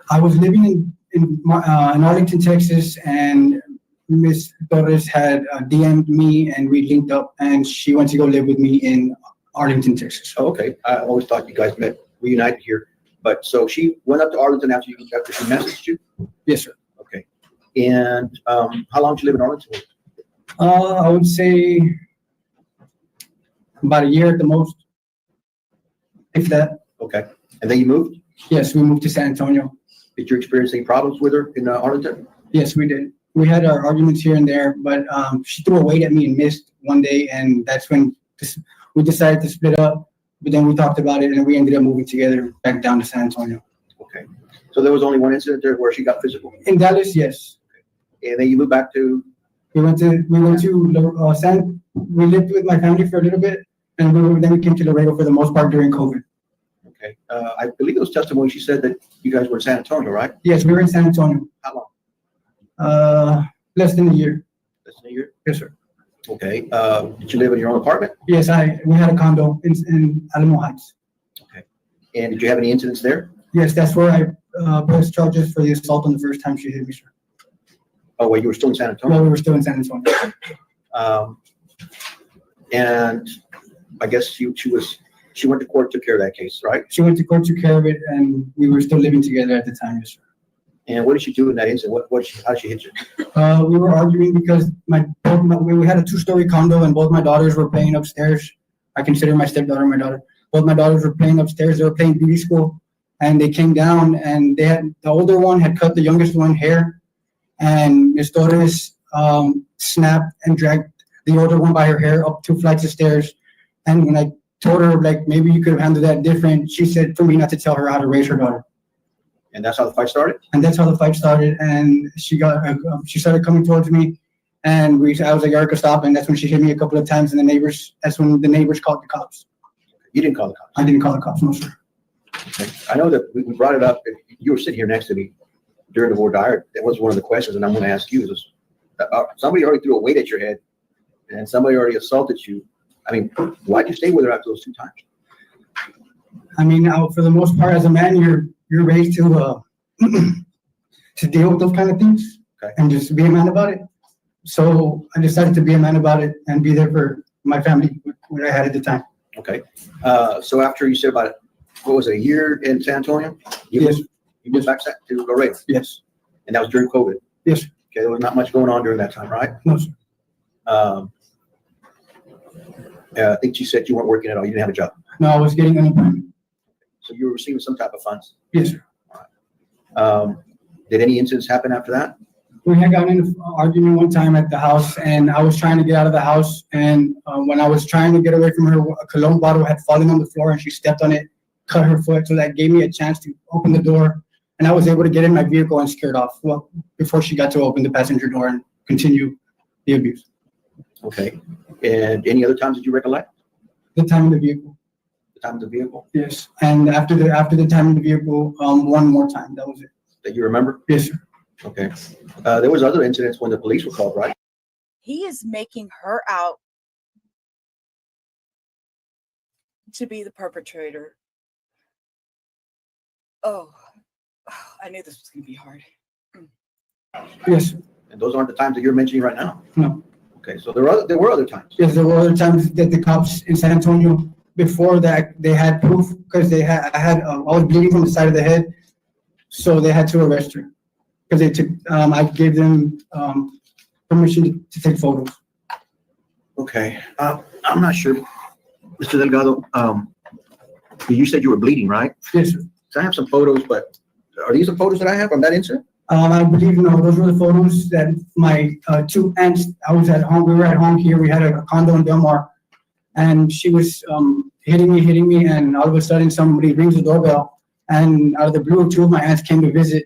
I was living in Arlington, Texas, and Miss Torres had DM'd me, and we linked up, and she went to go live with me in Arlington, Texas. Oh, okay. I always thought you guys met reunited here. But so she went up to Arlington after she messaged you? Yes, sir. Okay. And how long did you live in Arlington? I would say about a year at the most, if that. Okay. And then you moved? Yes, we moved to San Antonio. Did you experience any problems with her in Arlington? Yes, we did. We had our arguments here and there, but she threw a weight at me and missed one day, and that's when we decided to split up. But then we talked about it, and we ended up moving together back down to San Antonio. Okay. So there was only one incident there where she got physical? In Dallas, yes. And then you moved back to? We went to we lived with my family for a little bit, and then we came to Laredo for the most part during COVID. Okay. I believe it was testimony. She said that you guys were in San Antonio, right? Yes, we were in San Antonio. How long? Less than a year. Less than a year? Yes, sir. Okay. Did you live in your own apartment? Yes, we had a condo in Alamo Heights. Okay. And did you have any incidents there? Yes, that's where I pressed charges for the assault on the first time she hit me, sir. Oh, well, you were still in San Antonio? Well, we were still in San Antonio. And I guess she went to court, took care of that case, right? She went to court, took care of it, and we were still living together at the time, yes, sir. And what did she do in that incident? How did she hit you? We were arguing because we had a 2-story condo, and both my daughters were playing upstairs. I consider my stepdaughter my daughter. Both my daughters were playing upstairs. They were playing beauty school, and they came down, and the older one had cut the youngest one hair, and Ms. Torres snapped and dragged the older one by her hair up 2 flights of stairs. And when I told her, like, maybe you could have handled that different, she said for me not to tell her how to raise her daughter. And that's how the fight started? And that's how the fight started. And she started coming towards me, and I was like, Erica, stop. And that's when she hit me a couple of times, and that's when the neighbors called the cops. You didn't call the cops? I didn't call the cops, no, sir. Okay. I know that we brought it up. You were sitting here next to me during the voir dire. That was one of the questions, and I'm going to ask you is, somebody already threw a weight at your head, and somebody already assaulted you. I mean, why'd you stay with her after those 2 times? I mean, for the most part, as a man, you're raised to deal with those kind of things, okay, and just be a man about it. So I decided to be a man about it and be there for my family, what I had at the time. Okay. So after you said about, what was it, a year in San Antonio? Yes. You moved back to Laredo? Yes. And that was during COVID? Yes. Okay, there was not much going on during that time, right? No, sir. I think you said you weren't working at all. You didn't have a job. No, I was getting unemployment. So you were receiving some type of funds? Yes, sir. Did any incidents happen after that? We had gotten in an argument one time at the house, and I was trying to get out of the house. And when I was trying to get away from her, a cologne bottle had fallen on the floor, and she stepped on it, cut her foot. So that gave me a chance to open the door, and I was able to get in my vehicle and skirt off before she got to open the passenger door and continue the abuse. Okay. And any other times that you recollect? The time in the vehicle. The time in the vehicle? Yes. And after the time in the vehicle, one more time. That was it. That you remember? Yes, sir. Okay. There was other incidents when the police were called, right? He is making her out to be the perpetrator. Oh, I knew this was going to be hard. Yes. And those aren't the times that you're mentioning right now? No. Okay, so there were other times? Yes, there were other times that the cops in San Antonio, before that, they had proof because I was bleeding from the side of the head, so they had to arrest her because they took. I gave them permission to take photos. Okay, I'm not sure Mr. Delgado, you said you were bleeding, right? Yes, sir. So I have some photos, but are these the photos that I have from that incident? I believe, no, those were the photos that my two aunts, I was at home, we were at home here, we had a condo in Del Mar, and she was hitting me, and all of a sudden somebody rings the doorbell, and out of the blue, two of my aunts came to visit,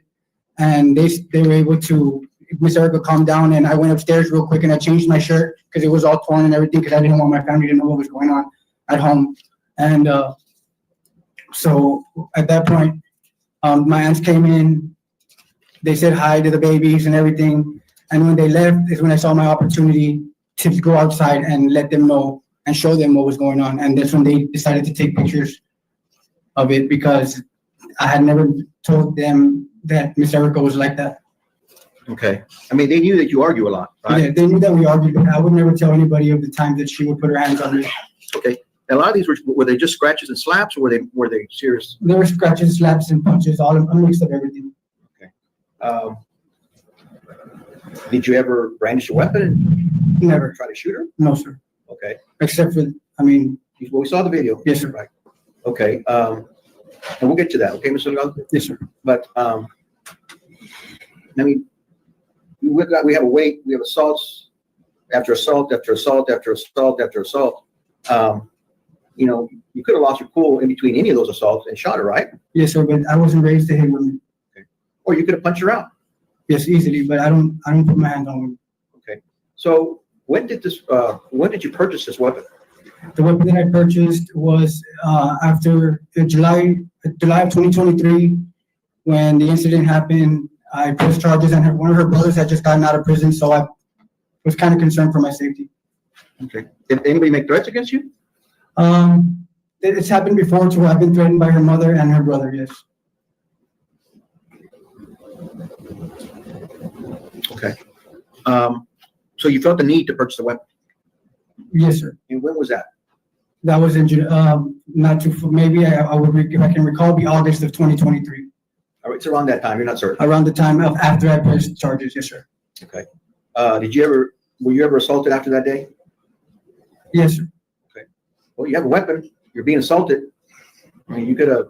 and they were able to, Miss Erica calmed down, and I went upstairs real quick and I changed my shirt because it was all torn and everything because I didn't want my family to know what was going on at home. And so at that point, my aunts came in, they said hi to the babies and everything. And when they left is when I saw my opportunity to go outside and let them know and show them what was going on. And that's when they decided to take pictures of it because I had never told them that Miss Erica was like that. Okay. I mean, they knew that you argue a lot, right? Yeah, they knew that we argued, but I would never tell anybody of the time that she would put her hands on me. Okay. And a lot of these were they just scratches and slaps, or were they serious? There were scratches, slaps, and punches, all a mix of everything. Did you ever brandish a weapon? Never. Try to shoot her? No, sir. Okay. Except for, I mean. Well, we saw the video. Yes, sir. Right. Okay. And we'll get to that. Okay, Mr. Delgado? Yes, sir. But, I mean, we have assaults after assault after assault after assault after assault. You know, you could have lost your cool in between any of those assaults and shot her, right? Yes, sir, but I wasn't raised to hit women. Okay. Or you could have punched her out. Yes, easily, but I don't put my hands on women. Okay. So when did you purchase this weapon? The weapon that I purchased was after July of 2023, when the incident happened. I pressed charges, and one of her brothers had just gotten out of prison, so I was kind of concerned for my safety. Okay. Did anybody make threats against you? It's happened before, too. I've been threatened by her mother and her brother, yes. Okay. So you felt the need to purchase the weapon? Yes, sir. And when was that? That was in, not too, maybe I would, if I can recall, be August of 2023. All right, it's around that time, you're not certain? Around the time of after I pressed charges, yes, sir. Okay. Were you ever assaulted after that day? Yes, sir. Okay. Well, you have a weapon, you're being assaulted. I mean, you could have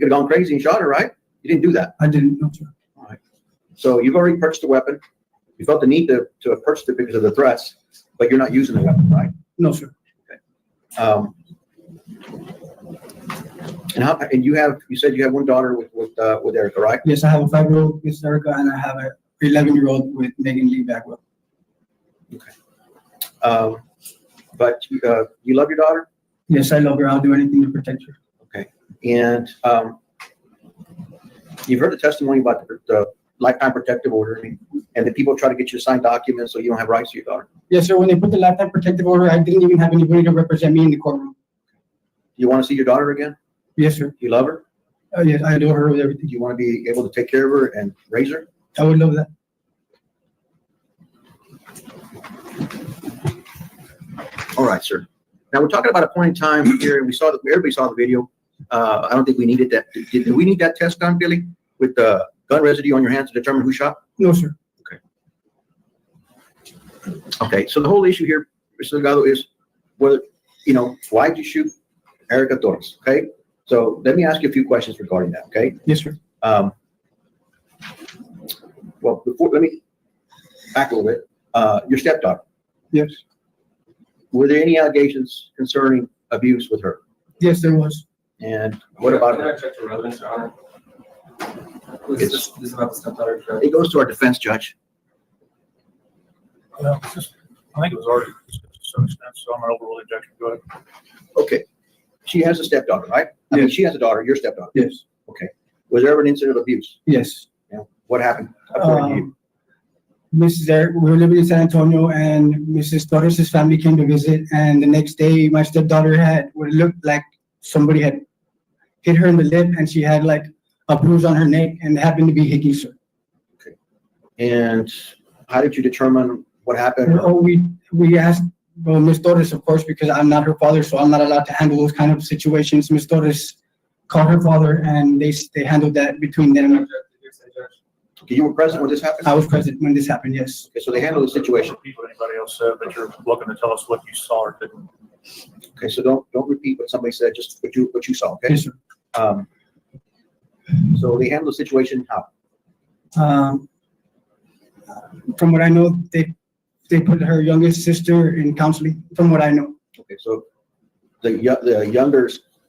gone crazy and shot her, right? You didn't do that. I didn't, no, sir. All right. So you've already purchased a weapon. You felt the need to have purchased it because of the threats, but you're not using the weapon, right? No, sir. Okay. And you said you have one daughter with Erica, right? Yes, I have a 5-year-old with Erica, and I have an 11-year-old with Megan Lee Bagwell. Okay. But you love your daughter? Yes, I love her. I'll do anything to protect her. Okay. And you've heard the testimony about the lifetime protective order, and the people try to get you to sign documents so you don't have rights to your daughter. Yes, sir. When they put the lifetime protective order, I didn't even have anybody to represent me in the courtroom. You want to see your daughter again? Yes, sir. You love her? Yes, I adore her with everything. Do you want to be able to take care of her and raise her? I would love that. All right, sir. Now we're talking about a point in time here, and everybody saw the video. I don't think we needed that. Did we need that test done, Billy, with the gun residue on your hands to determine who shot? No, sir. Okay. So the whole issue here, Mr. Delgado, is whether, why did you shoot Erica Torres? Okay. So let me ask you a few questions regarding that. Okay. Yes, sir. Well, let me back a little bit. Your stepdaughter. Yes. Were there any allegations concerning abuse with her? Yes, there was. And what about Can I her? check the relevance, Your Honor? This is about the stepdaughter, correct? It goes to our defense judge. Well, I think it was already discussed to some extent, so I'm not overruling objection. Go ahead. Okay. She has a stepdaughter, right? I mean, she has a daughter, your stepdaughter. Yes. Okay. Was there ever an incident of abuse? Yes. Yeah. What happened? According to you? We were living in San Antonio, and Mrs. Torres' family came to visit, and the next day my stepdaughter had what it looked like somebody had hit her in the lip, and she had like a bruise on her neck, and it happened to be Hickey, sir. Okay. And how did you determine what happened? Oh, we asked, well, Miss Torres, of course, because I'm not her father, so I'm not allowed to handle those kind of situations. Miss Torres called her father, and they handled that between them. Okay, you were present when this happened? I was present when this happened, yes. Okay, so they handled the situation. Anybody else said that you're looking to tell us what you saw or didn't? Okay, so don't repeat what somebody said, just what you saw, okay? Yes, sir. So they handle the situation how? From what I know, they put her youngest sister in counseling, from what I know. Okay, so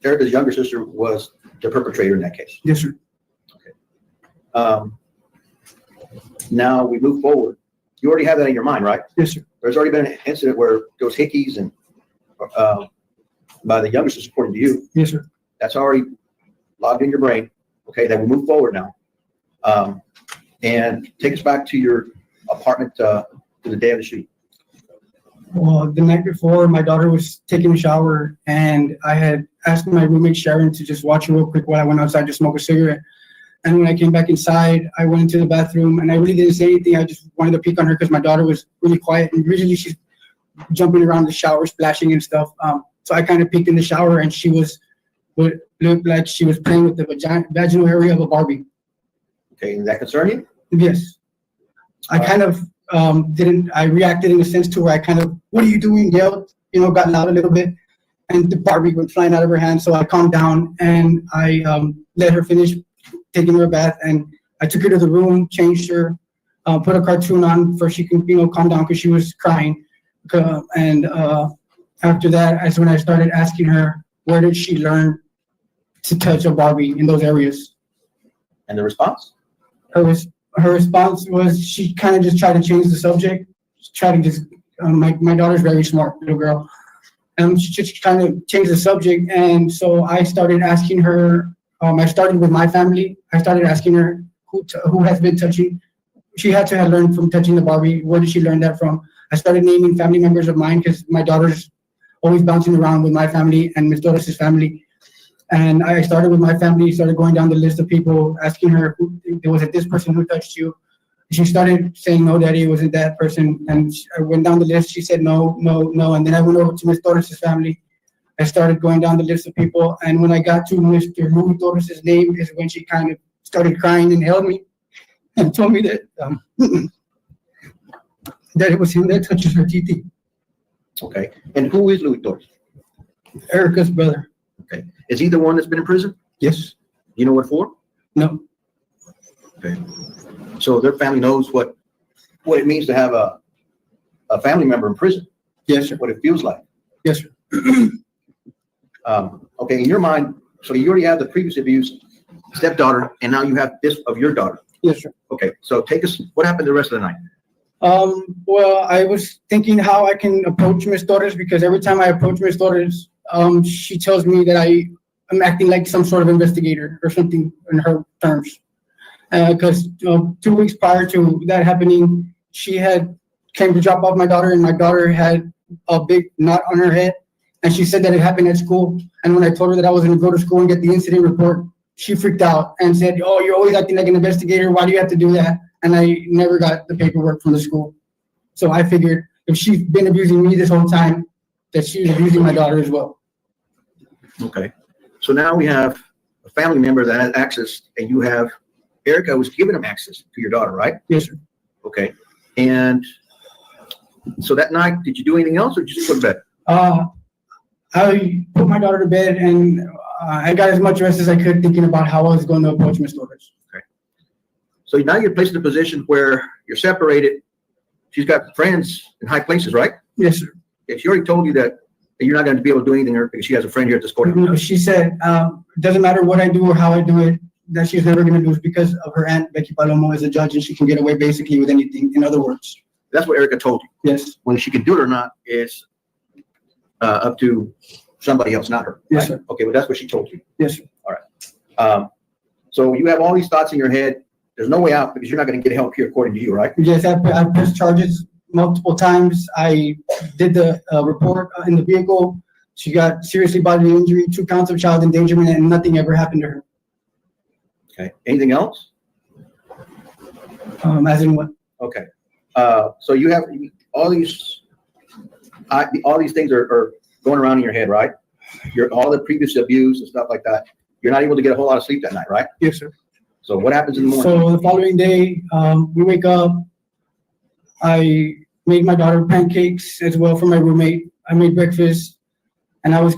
Erica's younger sister was the perpetrator in that case. Yes, sir. Now we move forward. You already have that in your mind, right? Yes, sir. There's already been an incident where there was hickeys and by the younger sister, according to you. Yes, sir. That's already logged in your brain. Okay, then we move forward now. And take us back to your apartment to the day of the shooting. Well, the night before, my daughter was taking a shower, and I had asked my roommate Sharon to just watch her real quick while I went outside to smoke a cigarette. And when I came back inside, I went into the bathroom, and I really didn't say anything. I just wanted to peek on her because my daughter was really quiet, and usually she's jumping around the shower, splashing and stuff. So I kind of peeked in the shower, and she looked like she was playing with the vaginal area of a Barbie. Okay, is that concerning? Yes. I kind of I reacted in a sense to where I kind of, what are you doing? Yelled, got loud a little bit, and the Barbie went flying out of her hand. So I calmed down, and I let her finish taking her bath, and I took her to the room, changed her, put a cartoon on for she can, calm down because she was crying. And after that, that's when I started asking her, where did she learn to touch a Barbie in those areas? And the response? Her response was she kind of just tried to change the subject. My daughter's very smart little girl. And she just trying to change the subject. And so I started asking her, I started with my family. I started asking her who has been touching. She had to have learned from touching the Barbie. Where did she learn that from? I started naming family members of mine because my daughter's always bouncing around with my family and Ms. Torres' family. And I started with my family, started going down the list of people, asking her, was it this person who touched you? She started saying, no, Daddy, it wasn't that person. And I went down the list. She said, no, no, no. And then I went over to Ms. Torres' family. I started going down the list of people. And when I got to Mr. Louis Torres' name is when she kind of started crying and held me and told me that that it was him that touches her TT. Okay. And who is Louis Torres? Erica's brother. Okay. Is he the one that's been in prison? Yes. You know what for? No. Okay. So their family knows what it means to have a family member in prison. Yes, sir. What it feels like. Yes, sir. Okay, in your mind, so you already have the previous abused stepdaughter, and now you have this of your daughter. Yes, sir. Okay, so take us, what happened the rest of the night? Well, I was thinking how I can approach Ms. Torres because every time I approach Ms. Torres, she tells me that I'm acting like some sort of investigator or something in her terms. Because 2 weeks prior to that happening, she had came to drop off my daughter, and my daughter had a big knot on her head. And she said that it happened at school. And when I told her that I was going to go to school and get the incident report, she freaked out and said, oh, you're always acting like an investigator. Why do you have to do that? And I never got the paperwork from the school. So I figured if she's been abusing me this whole time, that she was abusing my daughter as well. Okay. So now we have a family member that has access, and you have Erica was giving him access to your daughter, right? Yes, sir. Okay. And so that night, did you do anything else or just go to bed? I put my daughter to bed, and I got as much rest as I could thinking about how I was going to approach Ms. Torres. Okay. So now you're placed in a position where you're separated. She's got friends in high places, right? Yes, sir. Yeah, she already told you that you're not going to be able to do anything here because she has a friend here at this court. No, she said, it doesn't matter what I do or how I do it, that she's never going to do it because of her aunt, Becky Palomo, is a judge, and she can get away basically with anything, in other words. That's what Erica told you. Yes. Whether she can do it or not is up to somebody else, not her. Yes, right? sir. Okay, but that's what she told you. Yes, sir. All right. So you have all these thoughts in your head. There's no way out because you're not going to get help here, according to you, right? Yes, I pressed charges multiple times. I did the report in the vehicle. She got seriously bodily injury, 2 counts of child endangerment, and nothing ever happened to her. Okay. Anything else? As in what? Okay. So you have all these things are going around in your head, right? All the previous abuse and stuff like that. You're not able to get a whole lot of sleep that night, right? Yes, sir. So what happens in the morning? So the following day, we wake up. I made my daughter pancakes as well for my roommate. I made breakfast. and I was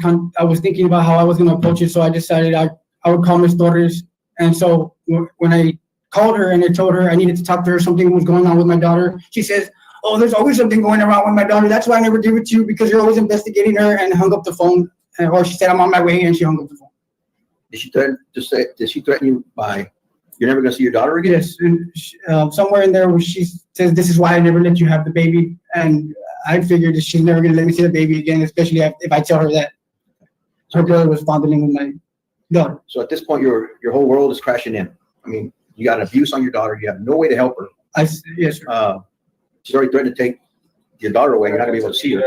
thinking about how I was gonna approach it. So I decided I would call Ms. Torres. And so when I called her and I told her I needed to talk to her, something was going on with my daughter, she says, "Oh, there's always something going around with my daughter. That's why I never give it to you, because you're always investigating her," and hung up the phone. Or she said, "I'm on my way," and she hung up the phone. Did she threaten you by, you're never gonna see your daughter again? Yes, and somewhere in there where she says, "This is why I never let you have the baby," and I figured that she's never gonna let me see the baby again, especially if I tell her that her brother was fondling with my daughter. So at this point, your whole world is crashing in. I mean, you got abuse on your daughter. You have no way to help her. Yes, sir. She's already threatened to take your daughter away. You're not gonna be able to see her.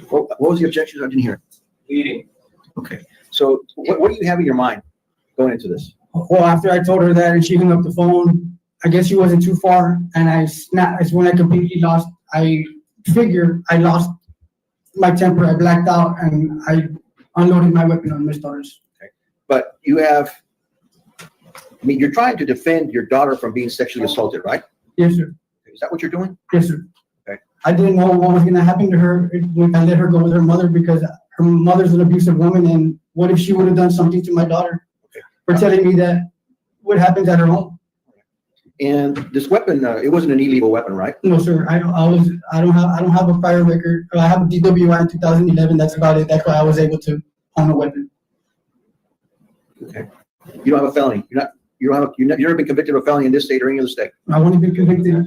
What was the objection? I didn't hear. Leading. Okay. So what do you have in your mind going into this? Well, after I told her that and she hung up the phone, I guess she wasn't too far, and I snapped. It's when I completely lost. I figured I lost my temper. I blacked out, and I unloaded my weapon on Miss Torres. Okay. But you have, I mean, you're trying to defend your daughter from being sexually assaulted, right? Yes, sir. Is that what you're doing? Yes, sir. Okay. I didn't know what was going to happen to her when I let her go with her mother, because her mother's an abusive woman, and what if she would have done something to my daughter for telling me that what happens at her home? And this weapon, it wasn't an illegal weapon, right? No, sir. I don't have a prior record. I have a DWI in 2011. That's about it. That's why I was able to own a weapon. Okay. You don't have a felony. You've never been convicted of a felony in this state or any other state. I've only been convicted.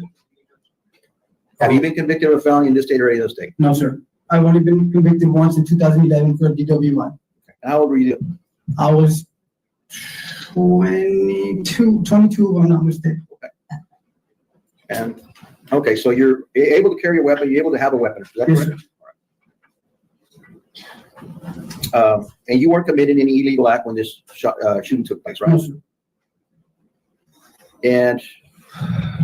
Have you been convicted of a felony in this state or any other state? No, sir. I've only been convicted once in 2011 for a DWI. How old were you? I was 22, if I'm not mistaken. And okay, so you're able to carry a weapon. You're able to have a weapon. Is that Yes, correct? And you weren't committing any illegal act when this shooting took place, right? No, sir. And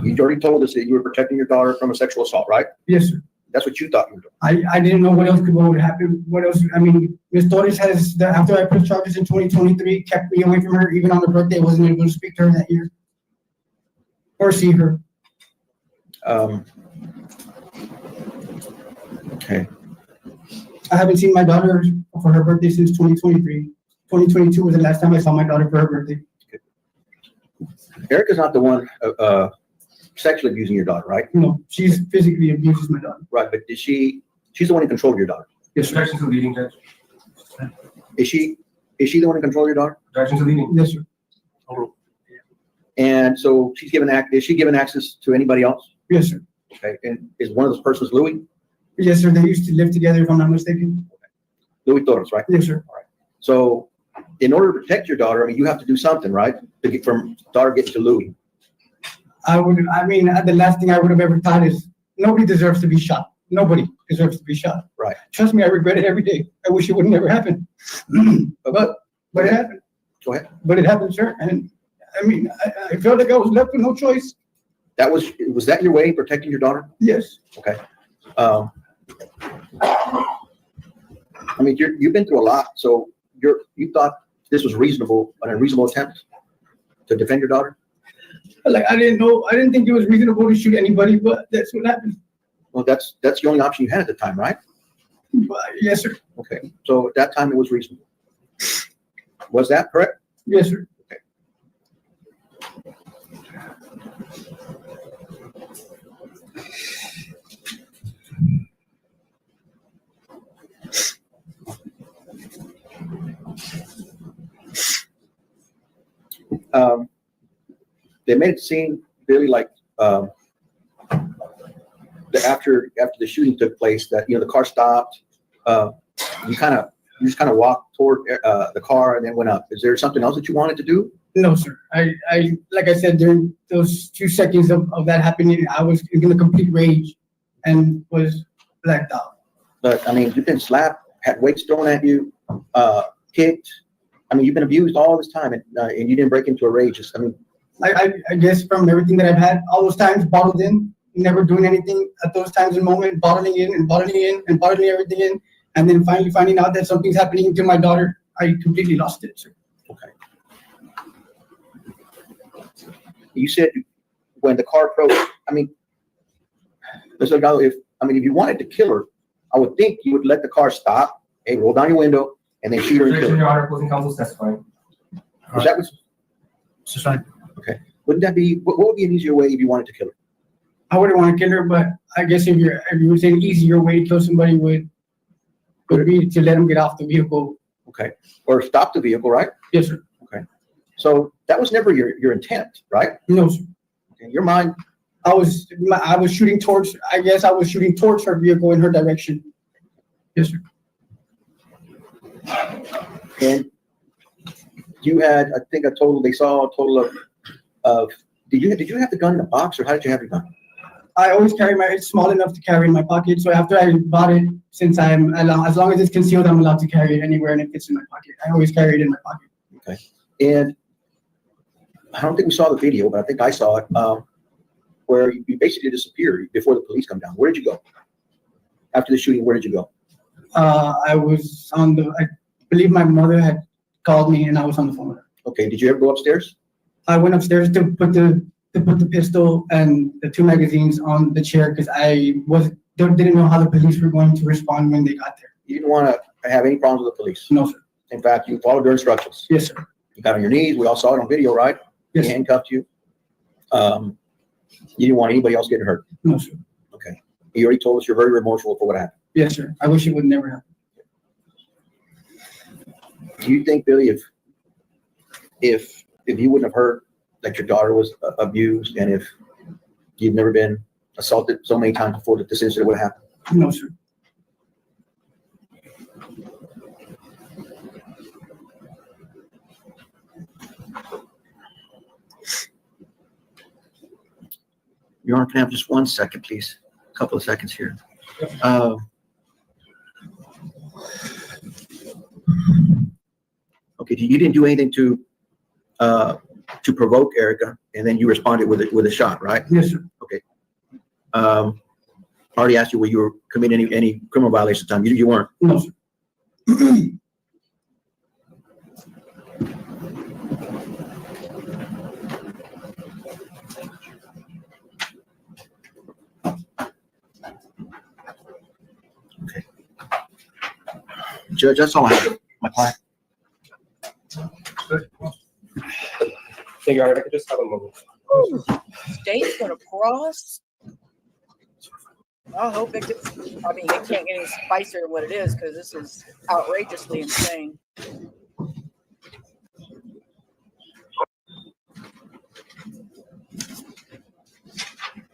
you already told us that you were protecting your daughter from a sexual assault, right? Yes, sir. That's what you thought you were doing. I didn't know what would happen. What else? I mean, Ms. Torres after I put charges in 2023, kept me away from her. Even on her birthday, I wasn't able to speak to her that year or see her. Okay. I haven't seen my daughter for her birthday since 2023. 2022 was the last time I saw my daughter for her birthday. Erica's not the one sexually abusing your daughter, right? No, she's physically abuses my daughter. Right, but she's the one in control of your daughter. Yes, sir. Objection to leading, Judge. Is she the one in control of your daughter? Objection to leading. Yes, sir. And so is she given access to anybody else? Yes, sir. Okay, and is one of those persons Louis? Yes, sir. They used to live together, if I'm not mistaken. Louis Torres, right? Yes, sir. All right. So in order to protect your daughter, I mean, you have to do something, right? To get from daughter getting to Louis. The last thing I would have ever thought is nobody deserves to be shot. Nobody deserves to be shot. Right. Trust me, I regret it every day. I wish it would never happen. but it happened. Go ahead. But it happened, sir. And I mean, I felt like I was left with no choice. Was that your way of protecting your daughter? Yes. Okay. I mean, you've been through a lot, so you thought this was an unreasonable attempt to defend your daughter? Like, I didn't think it was reasonable to shoot anybody, but that's what happened. Well, that's the only option you had at the time, right? Yes, sir. Okay. So at that time it was reasonable. Was that correct? Yes, sir. Okay. They made it seem really like after the shooting took place that the car stopped. You just kind of walked toward the car and then went up. Is there something else that you wanted to do? No, sir. I like I said, during those 2 seconds of that happening, I was in a complete rage and was blacked out. But I mean, you've been slapped, had weights thrown at you, kicked. I mean, you've been abused all this time, and you didn't break into a rage. I guess from everything that I've had, all those times bottled in, never doing anything at those times and moments, bottling in and bottling in and bottling everything in, and then finally finding out that something's happening to my daughter, I completely lost it, sir. Okay. You said when the car approached, I mean, Mr. Delgado, if you wanted to kill her, I would think you would let the car stop, hey, roll down your window, and then shoot her and kill Objection, her. Your Honor, opposing counsel is testifying. Is that what's, It's fine. okay. Wouldn't that be, what would be an easier way if you wanted to kill her? I wouldn't want to kill her, but I guess if you were saying easier way to kill somebody would be to let them get off the vehicle. Okay, or stop the vehicle, right? Yes, sir. Okay, so that was never your intent, right? No, sir. In your mind, I was shooting towards, I guess I was shooting towards her vehicle in her direction. Yes, sir. and you had, I think they saw a total of, did you have the gun in a box, or how did you have the gun? I always carry it's small enough to carry in my pocket. So after I bought it, since as long as it's concealed, I'm allowed to carry it anywhere and it fits in my pocket. I always carry it in my pocket. Okay. And I don't think we saw the video, but I think I saw it, where you basically disappeared before the police come down. Where did you go? After the shooting, where did you go? I was I believe my mother had called me and I was on the phone with her. Okay. Did you ever go upstairs? I went upstairs to put the pistol and the 2 magazines on the chair because I didn't know how the police were going to respond when they got there. You didn't want to have any problems with the police? No, sir. In fact, you followed their instructions? Yes, sir. You got on your knees. We all saw it on video, right? Yes. They handcuffed you. You didn't want anybody else getting hurt? No, sir. Okay. You already told us you're very remorseful for what happened. Yes, sir. I wish it would never happen. Do you think, Billy, if you wouldn't have heard that your daughter was abused, and if you've never been assaulted so many times before, that this incident would have happened? No, sir. Your Honor, can I have just 1 second, please? A couple of seconds here. Okay, you didn't do anything to provoke Erica, and then you responded with a shot, right? Yes, sir. Okay. I already asked you whether you were committing any criminal violations at the time. You weren't. No, sir. Okay. Judge, that's all I have. My client. Thank you, Your Honor. If I could just have a moment. State's gonna cross. I hope it gets, I mean, it can't get any spicier than what it is, because this is outrageously insane.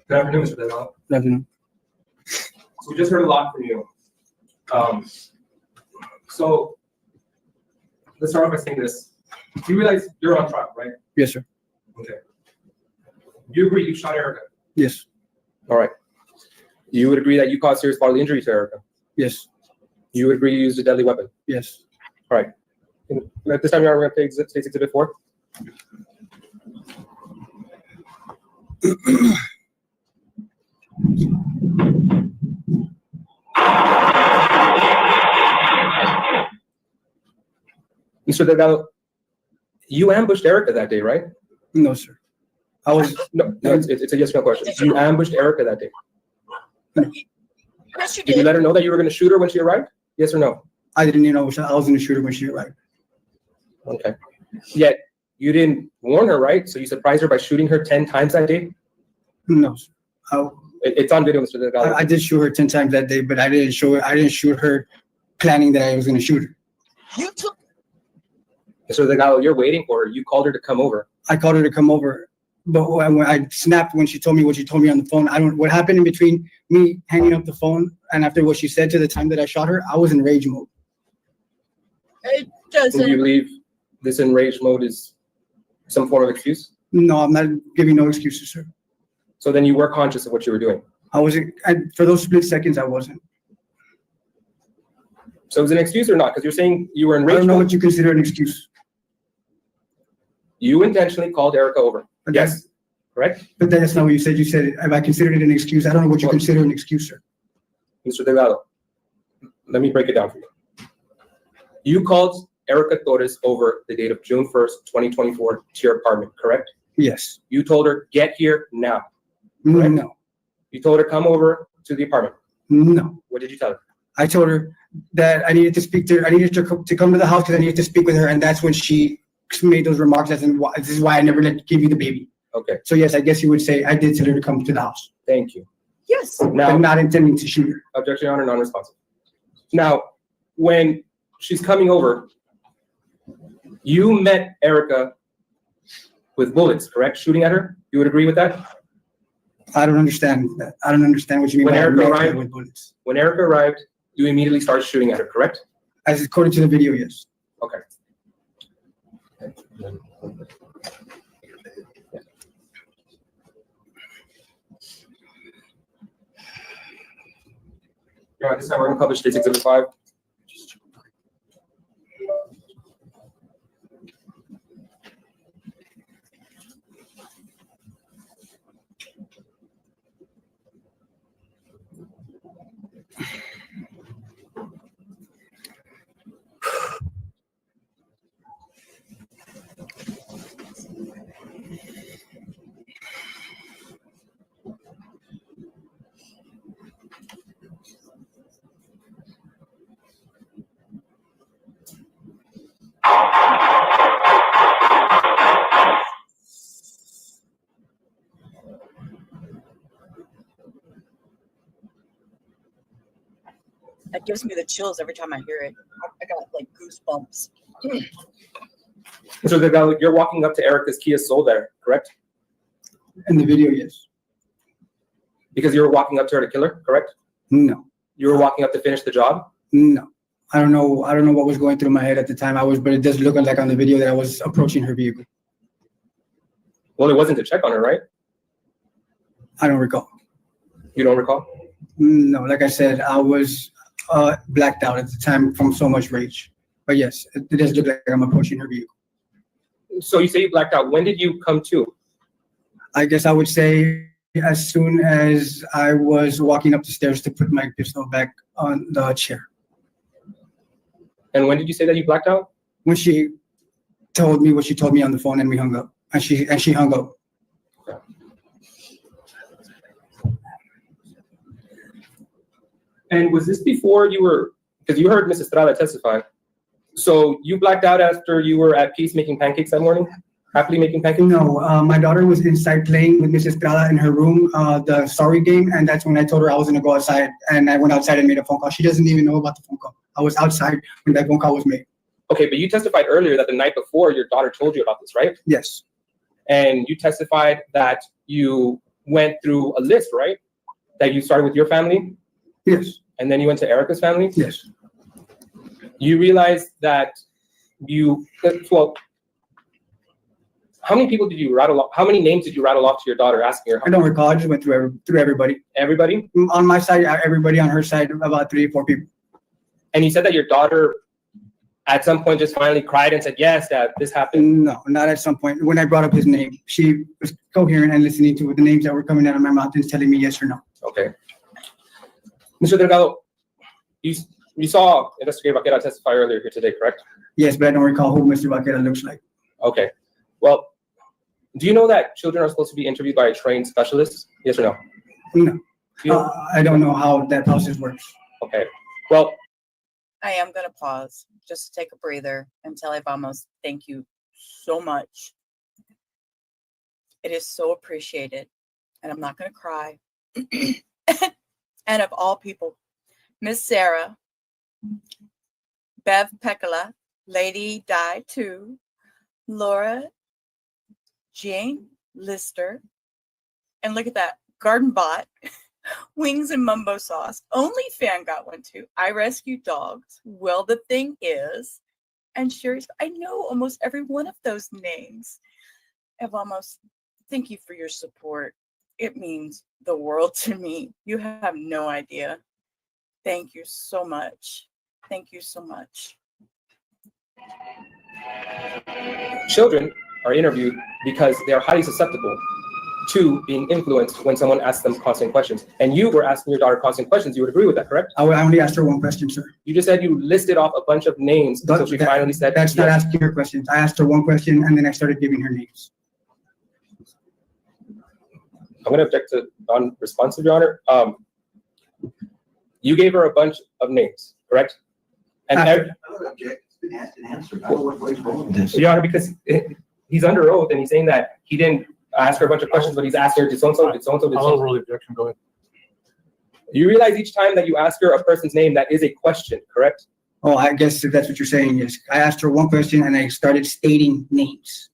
Good afternoon, Mr. Delgado. Good afternoon. So we just heard a lot from you. So let's start off by saying this. You realize you're on trial, right? Yes, sir. Okay. You agree you shot Erica? Yes. All right. You would agree that you caused serious bodily injury to Erica? Yes. You would agree you used a deadly weapon? Yes. All right. At this time, Your Honor, we're going to play State's Exhibit 4. Mr. Delgado, you ambushed Erica that day, right? No, sir. I was no. It's a yes or no question. You ambushed Erica that day. Yes, you Did you let her know that you were going to shoot her when she arrived? Yes or no? I didn't even know I was going to shoot her when she arrived. Okay. Yet you didn't warn her, right? So you surprised her by shooting her 10 times that day? No, sir. It's on video, Mr. Delgado. I did shoot her 10 times that day, but I didn't shoot her planning that I was going to shoot her. You took. Mr. Delgado, you're waiting for her. You called her to come over. I called her to come over, but when I snapped when she told me what she told me on the phone, what happened in between me hanging up the phone and after what she said to the time that I shot her, I was in rage mode. It doesn't. Do you believe this enraged mode is some form of excuse? No, I'm not giving no excuses, sir. So then you were conscious of what you were doing? I wasn't, for those split seconds, I wasn't. So it was an excuse or not? Because you're saying you were I enraged. don't know what you consider an excuse. You intentionally called Erica over. But Yes, correct? But that's not what you said. You said, if I considered it an excuse, I don't know what you consider an excuse, sir. Mr. Delgado, let me break it down for you. You called Erica Torres over the date of June 1st, 2024 to your apartment, correct? Yes. You told her, get here now. Correct? No. You told her, come over to the apartment. No. What did you tell her? I told her that I needed to speak to her. I needed to come to the house because I needed to speak with her, and that's when she made those remarks. As in, this is why I never give you the baby. Okay. So yes, I guess you would say I did tell her to come to the house. Thank you. Yes. Now, but not intending to shoot her. Objection, Your Honor, non-responsive. Now, when she's coming over, you met Erica with bullets, correct? Shooting at her? You would agree with that? I don't understand that. I don't understand what you mean When by Erica met her arrived, with bullets. when Erica arrived, you immediately started shooting at her, correct? As according to the video, yes. Okay. Yeah, this time we're going to publish State's Exhibit 5. That gives me the chills every time I hear it. I got like goosebumps. So Delgado, you're walking up to Erica's Kia Soul there, correct? In the video, yes. Because you were walking up to her to kill her, correct? No. You were walking up to finish the job? No. I don't know what was going through my head at the time. But it does look like on the video that I was approaching her vehicle. Well, it wasn't to check on her, right? I don't recall. You don't recall? No, like I said, I was blacked out at the time from so much rage. But yes, it does look like I'm approaching her vehicle. So you say you blacked out. When did you come to? I guess I would say as soon as I was walking up the stairs to put my pistol back on the chair. And when did you say that you blacked out? When she told me what she told me on the phone and we hung up. And she hung up. Okay. And was this before you were, because you heard Mrs. Estrada testify, so you blacked out after you were at peace making pancakes that morning? Happily making pancakes? No, my daughter was inside playing with Mrs. Estrada in her room, the sorry game, and that's when I told her I was gonna go outside, and I went outside and made a phone call. She doesn't even know about the phone call. I was outside when that phone call was made. Okay, but you testified earlier that the night before your daughter told you about this, right? Yes. And you testified that you went through a list, right? That you started with your family? Yes. And then you went to Erica's family? Yes. You realized that well, how many people did you rattle off? How many names did you rattle off to your daughter asking her? I don't recall. I just went through everybody. Everybody? On my side, everybody. On her side, about 3 or 4 people. And you said that your daughter at some point just finally cried and said, yes, Dad, this happened. No, not at some point. When I brought up his name, she was coherent and listening to the names that were coming out of my mouth and telling me yes or no. Okay. Mr. Delgado, you saw Investigator Vaquera testify earlier here today, correct? Yes, but I don't recall who Mr. Vaquera looks like. Okay. Well, do you know that children are supposed to be interviewed by a trained specialist? Yes or no? No. I don't know how that process works. Okay. Well, I am going to pause just to take a breather and tell Vamos, thank you so much. It is so appreciated. And I'm not going to cry. And of all people, Miss Sarah, Bev Peccola, Lady Di 2, Laura, Jane Lister, and look at that, Garden Bot, Wings and Mumbo Sauce, Only Fan got one too, I Rescue Dogs, Well the Thing Is, and Sherry's. I know almost every one of those names. Vamos, thank you for your support. It means the world to me. You have no idea. Thank you so much. Thank you so much. children are interviewed because they are highly susceptible to being influenced when someone asks them constant questions. And you were asking your daughter constant questions. You would agree with that, correct? I only asked her one question, sir. You just said you listed off a bunch of names until she finally said that's not asking her questions. I asked her one question and then I started giving her names. I'm going to object to non-responsive, Your Honor. You gave her a bunch of names, correct? And Your Honor, because he's under oath and he's saying that he didn't ask her a bunch of questions, but he's asked her, did so-and-so, did so-and-so, did I'll so-and-so. overrule the objection. Go ahead. You realize each time that you ask her a person's name, that is a question, correct? Oh, I guess if that's what you're saying, yes. I asked her one question and I started stating names.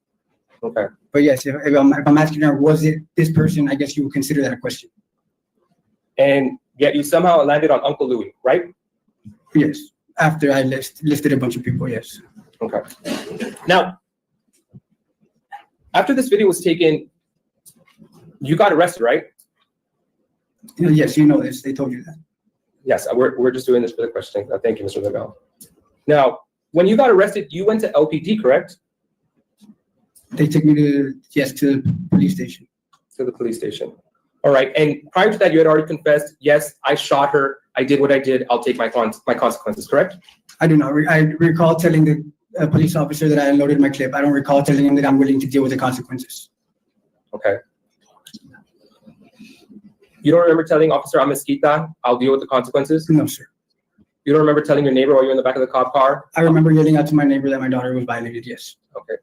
Okay. But yes, if I'm asking her, was it this person, I guess you would consider that a question. And yet you somehow landed on Uncle Louis, right? Yes, after I listed a bunch of people, yes. Okay. Now, after this video was taken, you got arrested, right? Yes, you know this. They told you that. Yes, we're just doing this for the question. Thank you, Mr. Delgado. Now, when you got arrested, you went to LPD, correct? They took me to the police station. To the police station. All right. And prior to that, you had already confessed, yes, I shot her. I did what I did. I'll take my consequences, correct? I do not. I recall telling the police officer that I unloaded my clip. I don't recall telling him that I'm willing to deal with the consequences. Okay. You don't remember telling Officer Amesquita, I'll deal with the consequences? No, sir. You don't remember telling your neighbor while you're in the back of the cop car? I remember yelling out to my neighbor that my daughter was violated, yes. Okay.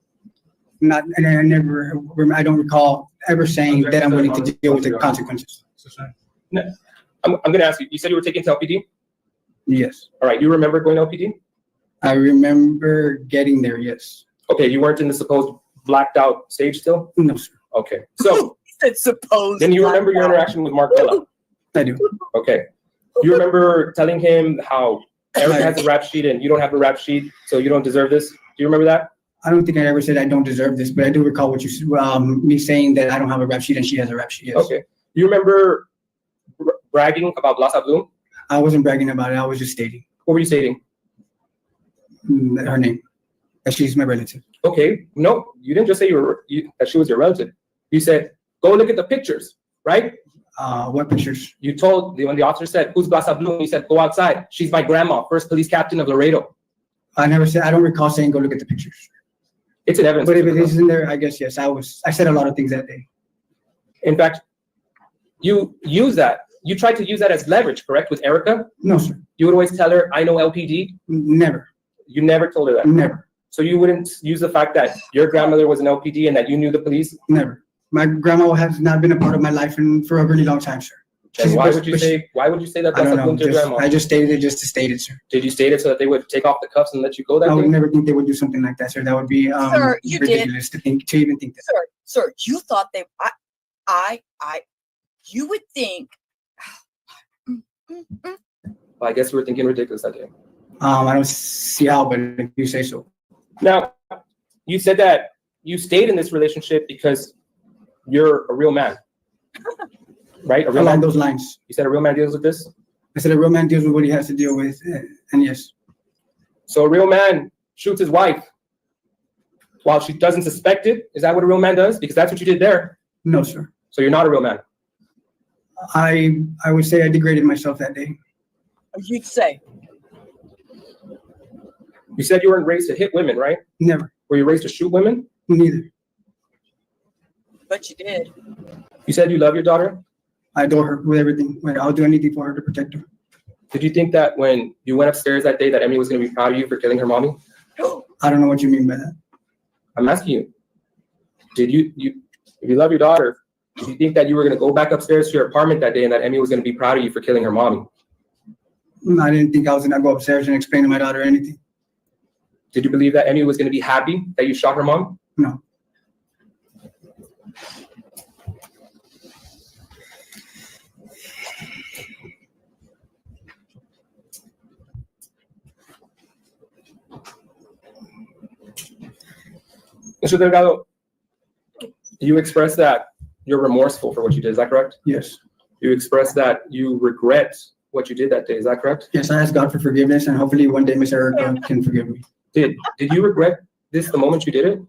I don't recall ever saying that I'm willing to deal with the consequences. No. I'm going to ask you, you said you were taken to LPD? Yes. All right. You remember going to LPD? I remember getting there, yes. Okay. You weren't in the supposed blacked out stage still? No, sir. Okay. So, It's supposed. then you remember your interaction with Mark Villa? I do. Okay. You remember telling him how Erica has a rap sheet and you don't have a rap sheet, so you don't deserve this? Do you remember that? I don't think I ever said I don't deserve this, but I do recall what me saying that I don't have a rap sheet and she has a rap sheet, yes. Okay. You remember bragging about Blasa Bloom? I wasn't bragging about it. I was just stating. What were you stating? Her name. That she's my relative. Okay. No, you didn't just say that she was your relative. You said, go look at the pictures, right? What pictures? You told, when the officer said, who's Blasa Bloom? You said, go outside. She's my grandma, first police captain of Laredo. I never said, I don't recall saying go look at the pictures. It's an evidence. But if it is in there, I guess, yes, I said a lot of things that day. In fact, you tried to use that as leverage, correct, with Erica? No, sir. You would always tell her, I know LPD? Never. You never told her that? Never. So you wouldn't use the fact that your grandmother was an LPD and that you knew the police? Never. My grandma has not been a part of my life for a really long time, sir. And why would you say that I don't Blasa Bloom's your know. grandma? I just stated it just to state it, sir. Did you state it so that they would take off the cuffs and let you go that I would day? never think they would do something like that, sir. That would be Sir, you ridiculous to even think that. Sir, you thought you would think. Well, I guess we were thinking ridiculous that day. I don't see how, but if you say so. Now, you said that you stayed in this relationship because you're a real man, right? Along those lines. You said a real man deals with this? I said a real man deals with what he has to deal with, and yes. So a real man shoots his wife while she doesn't suspect it? Is that what a real man does? Because that's what you did there. No, sir. So you're not a real man? I would say I degraded myself that day. You'd say. You said you weren't raised to hit women, right? Never. Were you raised to shoot women? Neither. But you did. You said you love your daughter? I adore her with everything. I'll do anything for her to protect her. Did you think that when you went upstairs that day that Emmy was going to be proud of you for killing her mommy? I don't know what you mean by that. I'm asking you. Did you if you love your daughter, did you think that you were going to go back upstairs to your apartment that day and that Emmy was going to be proud of you for killing her mommy? I didn't think I was going to go upstairs and explain to my daughter anything. Did you believe that Emmy was going to be happy that you shot her mom? No. Mr. Delgado, you expressed that you're remorseful for what you did. Is that correct? Yes. You expressed that you regret what you did that day. Is that correct? Yes, I ask God for forgiveness, and hopefully one day Miss Erica can forgive me. Did you regret this the moment you did it?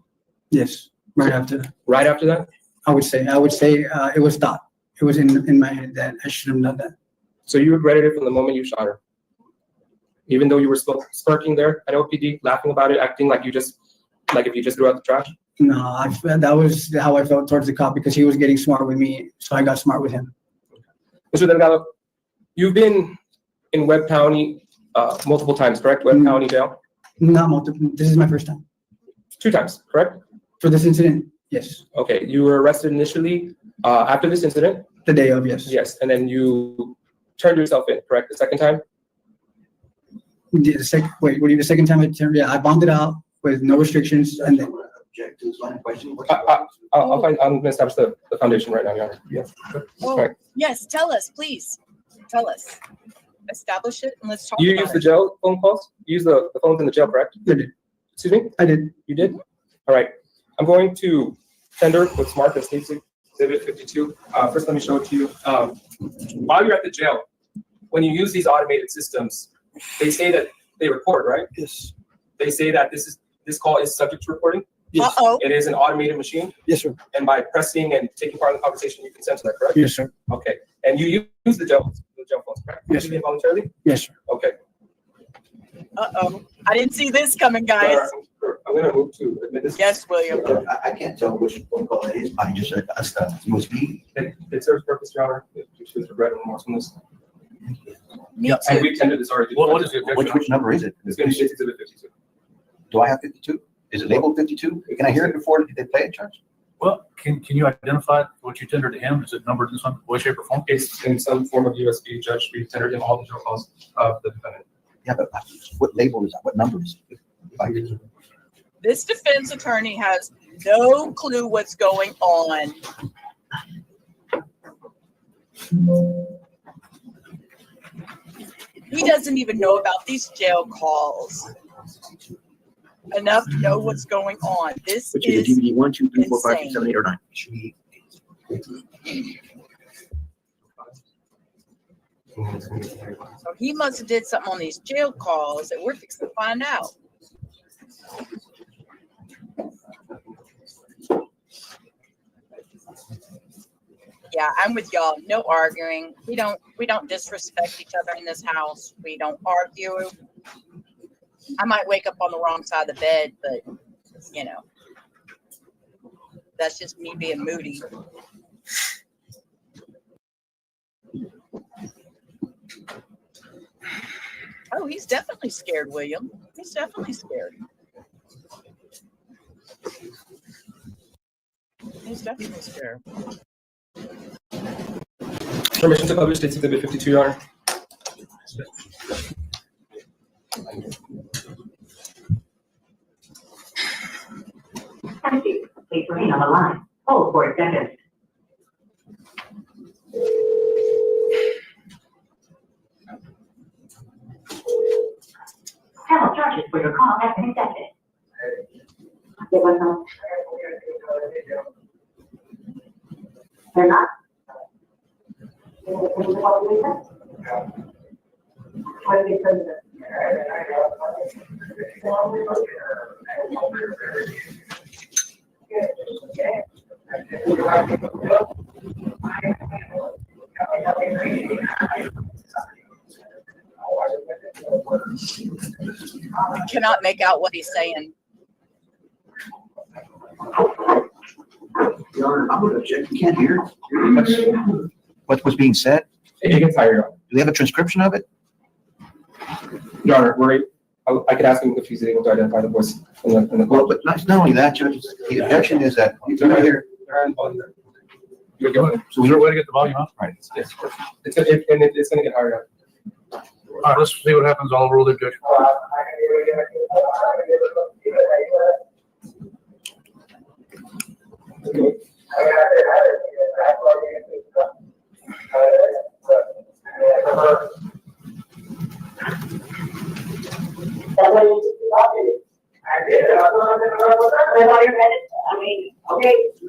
Yes, right after. Right after that? I would say it was thought. It was in my head that I should have done that. So you regretted it from the moment you shot her? Even though you were smirking there at LPD, laughing about it, acting like if you just threw out the trash? No, that was how I felt towards the cop because he was getting smart with me, so I got smart with him. Mr. Delgado, you've been in Webb County, multiple times, correct? Webb County Jail? Not multiple, this is my first time. 2 times, correct? For this incident, yes. Okay, you were arrested initially, after this incident? The day of, yes. Yes, and then you turned yourself in, correct, the second time? The second, wait, what do you, the second time I turned, yeah, I bonded out with no restrictions and then. Object to this line of question. I'm gonna establish the foundation right now, Your Honor. Yeah. Oh, Right. yes, tell us, please. Tell us. Establish it and let's talk You about used the it. jail phone calls? You used the phones in the jail, correct? I did. Excuse me? I did. You did? All right. I'm going to tender what's marked as State's Exhibit 52. First, let me show it to you. While you're at the jail, when you use these automated systems, they say that they record, right? Yes. They say that this call is subject to recording. Yes. Uh-oh. It is an automated machine. Yes, sir. And by pressing and taking part in the conversation, you consent to that, correct? Yes, sir. Okay. And you use the jail phones, correct? Yes, You did it voluntarily? Yes, sir. Okay. Uh-oh. I didn't see this coming, guys. I'm gonna move to admit this. Yes, William. I can't tell which phone call it is. I just said, that's the USB. It serves purpose, Your Honor. If you choose to regret remorsefulness. Me And too. we've tendered this already. What is the objection? Which number is it? It's gonna be State's Exhibit 52. Do I have 52? Is it labeled 52? Can I hear it before they play it, Judge? Well, can you identify what you tendered to him? Is it numbered in some way, shape, or form? It's in some form of USB, Judge. We tendered him all the jail calls of the defendant. Yeah, but what label is that? What number is it? If I could- This defense attorney has no clue what's going on. He doesn't even know about these jail calls enough to know what's going on. This Which is is DVD 1, 2, 3, 4, 5, 6, insane. 7, 8, or 9. So he must have did something on these jail calls that we're fixing to find out. Yeah, I'm with y'all. No arguing. We don't disrespect each other in this house. We don't argue. I might wake up on the wrong side of the bed, but you know, that's just me being moody. Oh, he's definitely scared, William. He's definitely scared. He's definitely scared. Permission to publish State's Exhibit 52, Your Honor. Thank you. Please remain on the line. Hold for a second. Several charges for your call have been accepted. There was no. They're not. I cannot make out what he's saying. Your Honor, I'm going to object. You can't hear what was being said. It gets higher, Your Honor. Do they have a transcription of it? Your Honor, I could ask him if he's able to identify the voice in the Well, call. but not only that, Judge, the objection is that you can hear. You're good. So is there a way to get the volume up? Right. Yes, of course. It's gonna get higher, Your Honor. All right, let's see what happens. I'll rule the objection. Okay.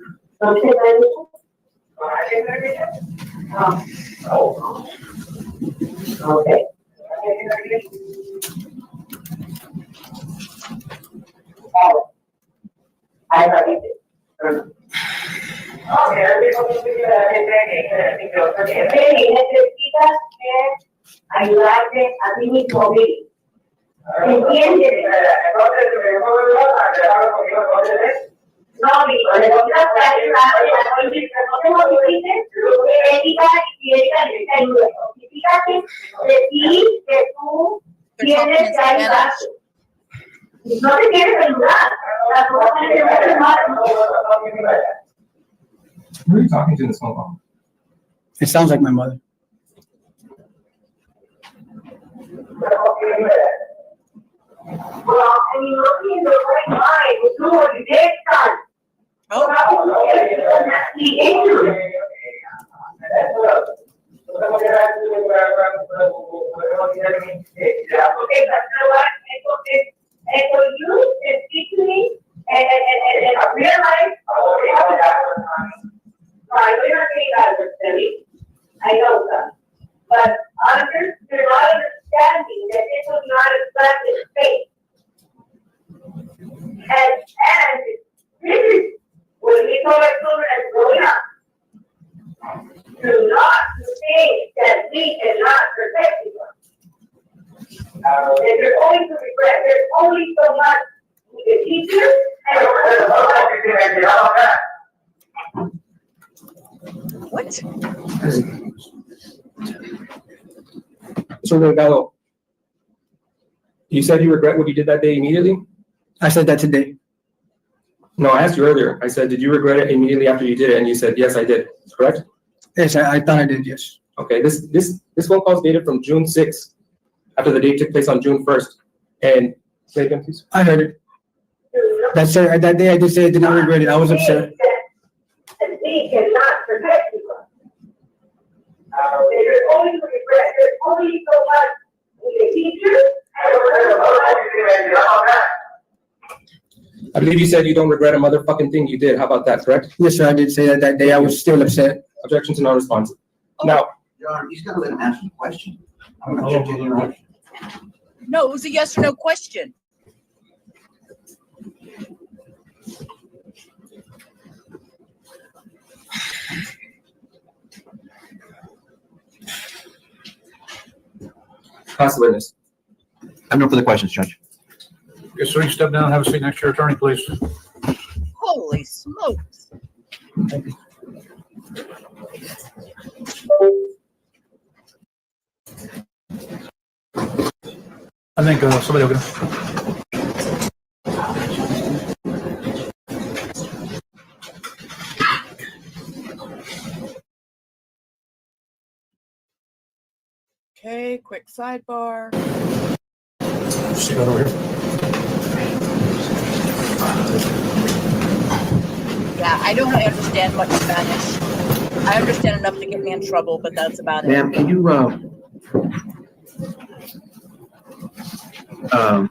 Okay. Ayudarte a ti mismo, Billy. ¿Entiendes? No, Billy, le contratas a Erika y le dices que Erika le está ayudando. fíjate de ti que tú tienes que ayudarte. No te quieres ayudar. Las cosas que me hacen mal. Who are you talking to in this phone call? It sounds like my mother. Well, I mean, looking in the right mind, with who was dead son. The injury. Okay, but you know what? And for you to speak to me and realize, right, we're not getting out of this, Billy. I know that. But you're not understanding that this was not a pleasant space. And this is when we told our children as growing up, do not think that we cannot protect you. And there's only to regret, there's only so much we can teach you and What? Mr. Delgado, you said you regret what you did that day immediately? I said that today. No, I asked you earlier. I said, did you regret it immediately after you did it? And you said, yes, I did. Correct? Yes, I thought I did, yes. Okay, this phone call is dated from June 6th, after the date took place on June 1st. And say again, please. I heard it. That day I did say I did not regret it. I was upset. and we cannot protect you. There's only to regret, there's only so much we can teach you I believe you said you don't regret a motherfucking thing you did. How about that, correct? Yes, sir, I did say that that day. I was still upset. Objection to non-responsive. Now, Your Honor, he's gotta let him answer the question. I'm gonna object to the interruption. No, it was a yes or no question. pass the witness. I have no further questions, Judge. Yes, sir, you step down and have a seat next to your attorney, please. Holy smokes. I think somebody will get Okay, quick sidebar. See that over here? Yeah, I don't understand much Spanish. I understand enough to get me in trouble, but that's about it. Ma'am, can you, can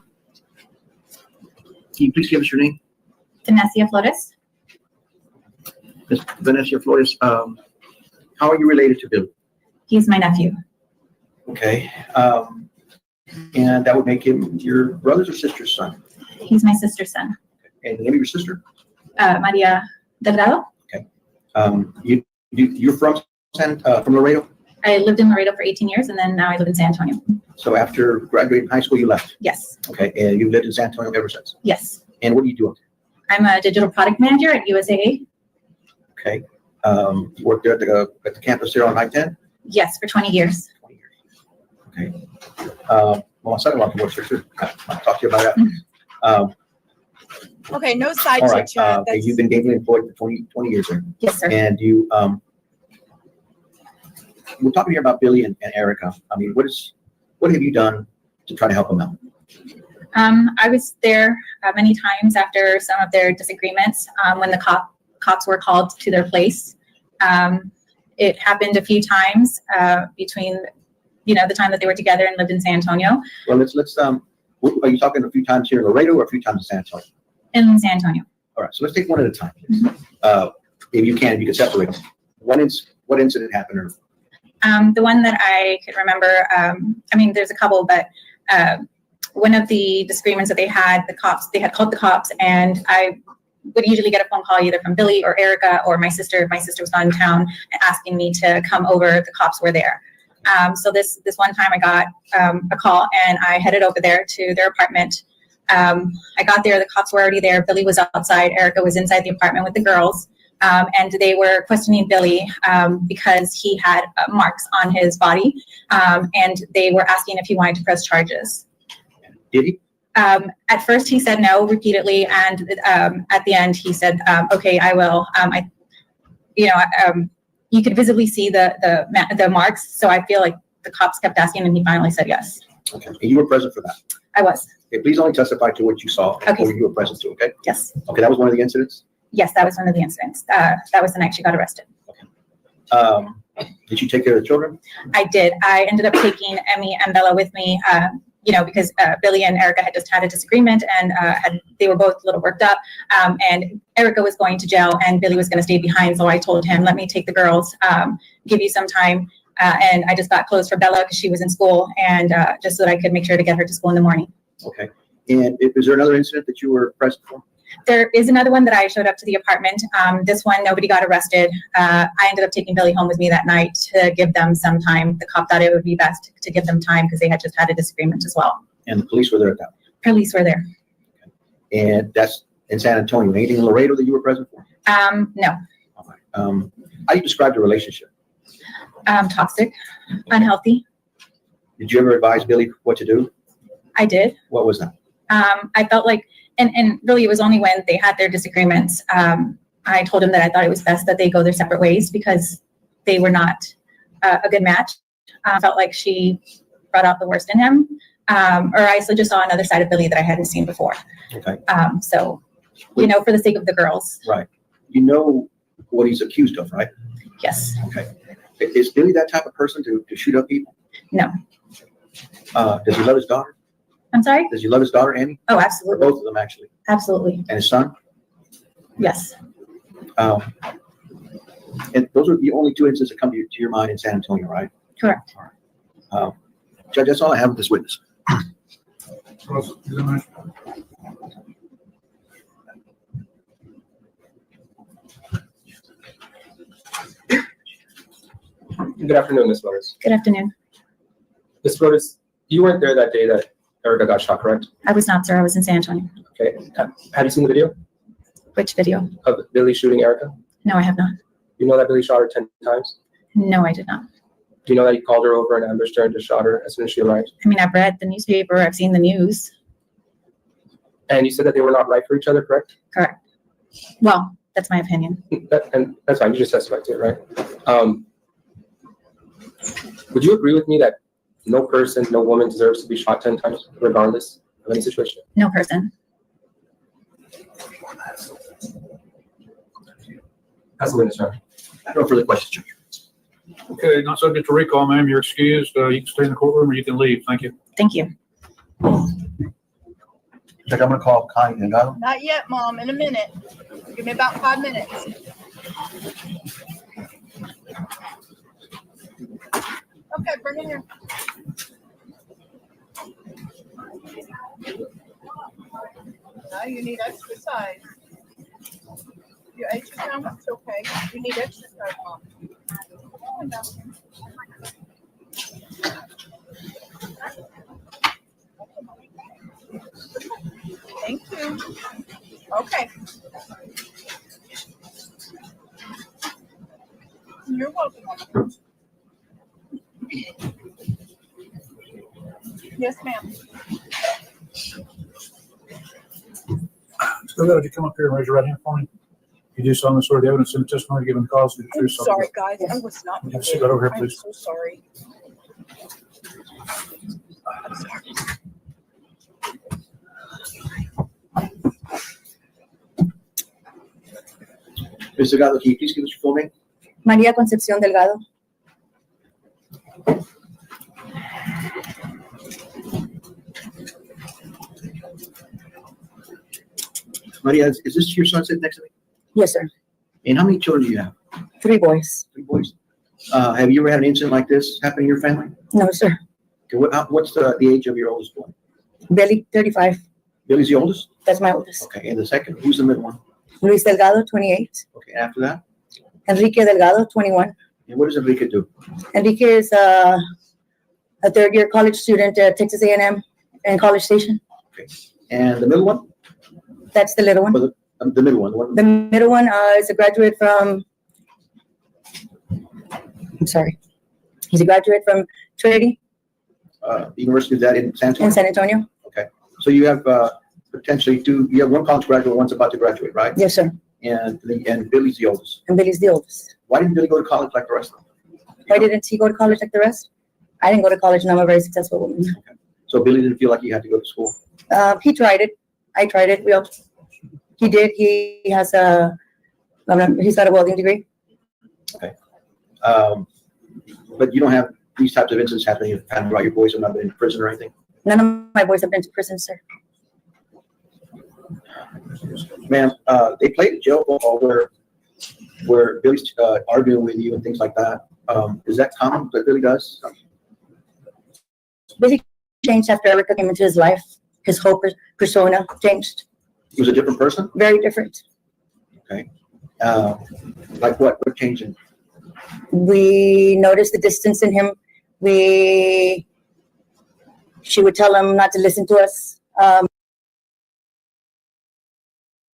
you please give us your name? Vanessa Flores. Ms. Vanessa Flores, how are you related to Billy? He's my nephew. Okay, and that would make him your brother's or sister's son? He's my sister's son. And the name of your sister? Maria Delgado. You're from from Laredo? I lived in Laredo for 18 years, and then now I live in San Antonio. So after graduating high school, you left? Yes. Okay, and you've lived in San Antonio ever since? Yes. And what do you do? I'm a digital product manager at USAA. Okay, you worked there at the campus there on I-10? Yes, for 20 years. Okay. Well, my son-in-law works there too. I'll talk to you about that. Okay, no side All right, chit chat. okay, you've been gainfully employed for 20 years there. Yes, sir. And you, we're talking here about Billy and Erica. I mean, what have you done to try to help them out? I was there many times after some of their disagreements when the cops were called to their place. It happened a few times between, the time that they were together and lived in San Antonio. Well, let's are you talking a few times here in Laredo or a few times in San Antonio? In San Antonio. All right, so let's take one at a time. If you can separate them. What incident happened? Or The one that I could remember, there's a couple, but one of the disagreements that they had had called the cops, and I would usually get a phone call either from Billy or Erica or my sister. My sister was not in town, asking me to come over. The cops were there. So this one time I got a call, and I headed over there to their apartment. I got there, the cops were already there. Billy was outside. Erica was inside the apartment with the girls. and they were questioning Billy because he had marks on his body, and they were asking if he wanted to press charges. Did he? At first, he said no repeatedly, and at the end, he said, "Okay, I will." You could visibly see the marks, so I feel like the cops kept asking, and he finally said yes. Okay, and you were present for that? I was. Okay, please only testify to what you saw or you were present to, okay? Yes. Okay, that was one of the incidents? Yes, that was one of the incidents. That was the night she got arrested. Did you take care of the children? I did. I ended up taking Emmy and Bella with me, because Billy and Erica had just had a disagreement, and they were both a little worked up. And Erica was going to jail, and Billy was going to stay behind. So I told him, "Let me take the girls, give you some time." And I just got clothes for Bella because she was in school, and just so that I could make sure to get her to school in the morning. Okay. And is there another incident that you were present for? There is another one that I showed up to the apartment. This one, nobody got arrested. I ended up taking Billy home with me that night to give them some time. The cop thought it would be best to give them time because they had just had a disagreement as well. And the police were there at that? Police were there. And that's in San Antonio. Anything in Laredo that you were present for? No. How do you describe the relationship? Toxic, unhealthy. Did you ever advise Billy what to do? I did. What was that? I felt like, and really it was only when they had their disagreements, I told him that I thought it was best that they go their separate ways because they were not a good match. I felt like she brought out the worst in him, or I just saw another side of Billy that I hadn't seen before. Okay. So, for the sake of the girls. Right. You know what he's accused of, right? Yes. Okay. Is Billy that type of person to shoot up people? No. Does he love his daughter? I'm sorry? Does he love his daughter, Amy? Oh, absolutely. Or both of them, actually. Absolutely. And his son? Yes. And those are the only two incidents that come to your mind in San Antonio, right? Correct. Judge, that's all I have with this witness. Good afternoon, Ms. Flores. Good afternoon. Ms. Flores, you weren't there that day that Erica got shot, correct? I was not, sir. I was in San Antonio. Okay. Have you seen the video Which video? of Billy shooting Erica? No, I have not. You know that Billy shot her 10 times? No, I did not. Do you know that he called her over and ambushed her and just shot her as soon as she arrived? I mean, I've read the newspaper. I've seen the news. And you said that they were not right for each other, correct? Correct. Well, that's my opinion. And that's fine. You just testified to it, right? Would you agree with me that no person, no woman deserves to be shot 10 times, regardless of any situation? No person. That's the witness, sir. No further questions, Judge. Okay, not subject to recall, ma'am. You're excused. You can stay in the courtroom or you can leave. Thank you. Thank you. Judge, I'm gonna call Connie Delgado. Not yet, Mom. In a minute. Give me about 5 minutes. Okay, bring it here. Now you need exercise. Your exercise is okay. You need exercise, Mom. Come on now. Thank you. Okay. You're welcome. Yes, ma'am. So, would you come up here and raise your right hand for me? You do solemnly swear the evidence in the testimony given the cause to be the I'm truth. sorry, guys. I was not. You can sit right over here, I'm please. so sorry. I'm sorry. Mr. Delgado, can you please give us your full name? María Concepción Delgado. Maria, is this your son sitting next to me? Yes, sir. And how many children do you have? 3 boys. 3 boys. Have you ever had an incident like this happen in your family? No, sir. Okay, what's the age of your oldest boy? Billy, 35. Billy's the oldest? That's my oldest. Okay, and the second, who's the middle one? Luis Delgado, 28. Okay, after that? Enrique Delgado, 21. And what does Enrique do? Enrique is a 3rd-year college student at Texas A&M in College Station. Okay, and the middle one? That's the little one. The middle one, The middle one is a graduate from, I'm sorry. He's a graduate from Trinity University of that in San Antonio? in San Antonio. Okay, so you have potentially you have one college graduate, one's about to graduate, right? Yes, sir. And Billy's the oldest. And Billy's the oldest. Why didn't Billy go to college like the rest of them? Why didn't he go to college like the rest? I didn't go to college and I'm a very successful woman. So Billy didn't feel like he had to go to school? He tried it. I tried it. He did. He has he's got a welding degree. Okay. But you don't have these types of incidents happening in family, right? Your boys have not been in prison or anything? None of my boys have been to prison, sir. Ma'am, they played a jail ball where Billy's arguing with you and things like that. Is that common that Billy does? Billy changed after Erica came into his life. His whole persona changed. He was a different person? Very different. Okay. Like what? What changed him? We noticed the distance in him. She would tell him not to listen to us.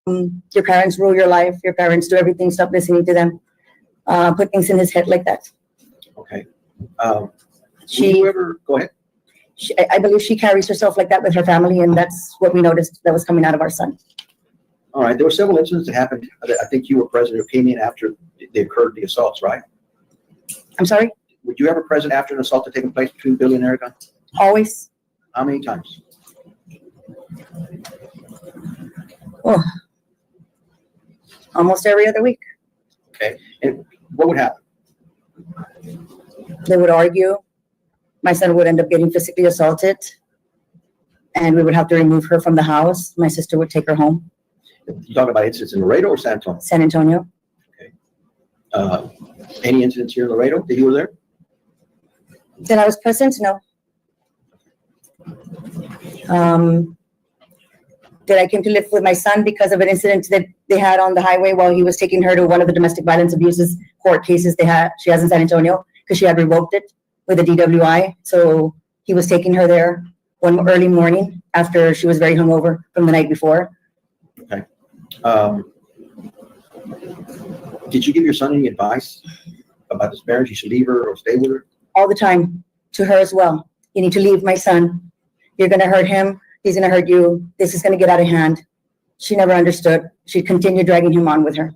Your parents rule your life. Your parents do everything. Stop listening to them. Put things in his head like that. Okay. Go ahead. I believe she carries herself like that with her family, and that's what we noticed that was coming out of our son. All right. There were several incidents that happened. I think you were present or came in after they occurred, the assaults, right? I'm sorry? Were you ever present after an assault had taken place between Billy and Erica? Always. How many times? Oh, almost every other week. Okay. And what would happen? They would argue. My son would end up getting physically assaulted, and we would have to remove her from the house. My sister would take her home. You talking about incidents in Laredo or San Antonio? San Antonio. Any incidents here in Laredo that you were there? That I was present? No. That I came to live with my son because of an incident that they had on the highway while he was taking her to one of the domestic violence abuses court cases she has in San Antonio, because she had revoked it with a DWI. So he was taking her there one early morning after she was very hungover from the night before. Okay. Did you give your son any advice about this marriage? You should leave her or stay with her? All the time, to her as well. You need to leave my son. You're going to hurt him. He's going to hurt you. This is going to get out of hand. She never understood. She continued dragging him on with her.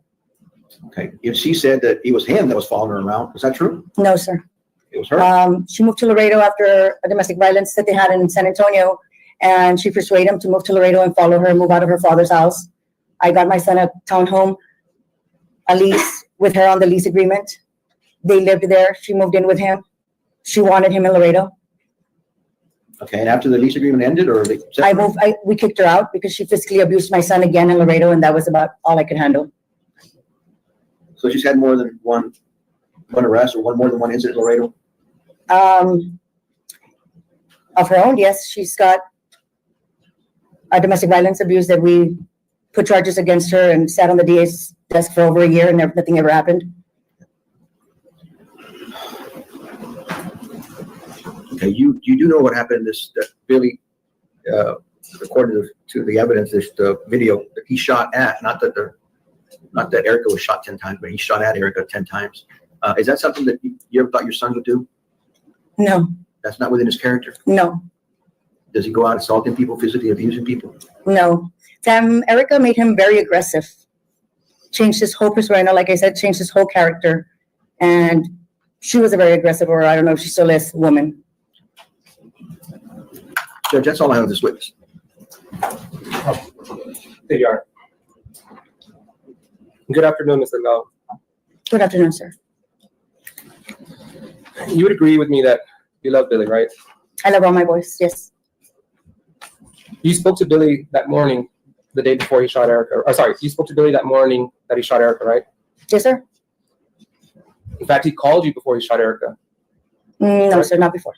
Okay. If she said that it was him that was following her around, is that true? No, sir. It was her? She moved to Laredo after a domestic violence that they had in San Antonio, and she persuaded him to move to Laredo and follow her, move out of her father's house. I got my son a townhome, a lease with her on the lease agreement. They lived there. She moved in with him. She wanted him in Laredo. Okay, and after the lease agreement ended, or they? We kicked her out because she physically abused my son again in Laredo, and that was about all I could handle. So she's had more than one arrest or more than one incident in Laredo? Of her own, yes. She's got a domestic violence abuse that we put charges against her and sat on the DA's desk for over a year, and nothing ever happened. Okay, you do know what happened. That Billy, according to the evidence, the video that he shot at, not that Erica was shot 10 times, but he shot at Erica 10 times. Is that something that you ever thought your son would do? No. That's not within his character? No. Does he go out assaulting people, physically abusing people? No. Erica made him very aggressive. Changed his whole persona, like I said, changed his whole character. And she was a very aggressive, or I don't know if she still is, woman. Judge, that's all I have of this witness. There you are. Good afternoon, Mr. Lau. Good afternoon, sir. You would agree with me that you love Billy, right? I love all my boys, yes. You spoke to Billy that morning, the day before he shot Erica. Or sorry, you spoke to Billy that morning that he shot Erica, right? Yes, sir. In fact, he called you before he shot Erica. No, right? sir, not before.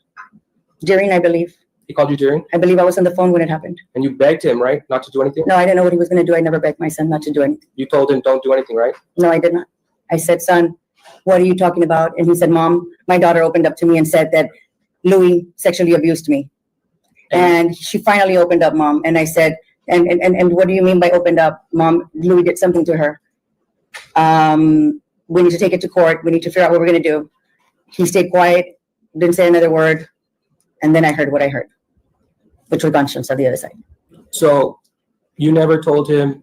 During, I believe. He called you during? I believe I was on the phone when it happened. And you begged him, right, not to do anything? No, I didn't know what he was going to do. I never begged my son not to do anything. You told him don't do anything, right? No, I did not. I said, son, what are you talking about? And he said, Mom, my daughter opened up to me and said that Louis sexually abused me. And she finally opened up, Mom. And I said, And what do you mean by opened up? Mom, Louis did something to her. We need to take it to court. We need to figure out what we're gonna do. He stayed quiet, didn't say another word. And then I heard what I heard, which were gunshots on the other side. So you never told him,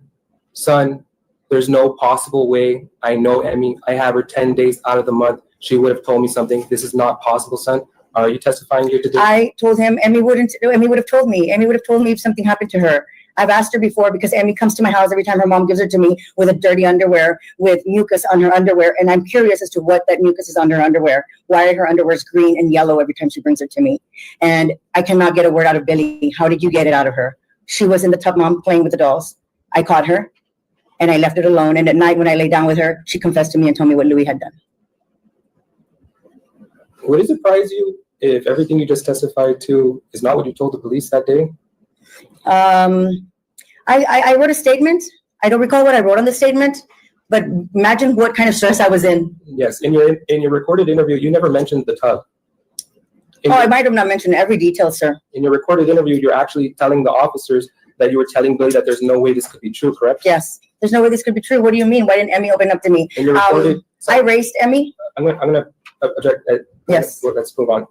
son, there's no possible way. I know Emmy. I have her 10 days out of the month. She would have told me something. This is not possible, son. Are you testifying here today? I told him Emmy would have told me. Emmy would have told me if something happened to her. I've asked her before because Emmy comes to my house every time her mom gives her to me with a dirty underwear, with mucus on her underwear. And I'm curious as to what that mucus is on her underwear. Why her underwear is green and yellow every time she brings it to me. And I cannot get a word out of Billy. How did you get it out of her? She was in the tub, mom, playing with the dolls. I caught her and I left it alone. And at night when I lay down with her, she confessed to me and told me what Louis had done. Would it surprise you if everything you just testified to is not what you told the police that day? I wrote a statement. I don't recall what I wrote on the statement, but imagine what kind of stress I was in. Yes, in your recorded interview, you never mentioned the tub. I might have not mentioned every detail, sir. In your recorded interview, you're actually telling the officers that you were telling Billy that there's no way this could be true, correct? Yes, there's no way this could be true. What do you mean? Why didn't Emmy open up to me? In your recorded, I raised Emmy. I'm gonna object. Yes. Let's move on.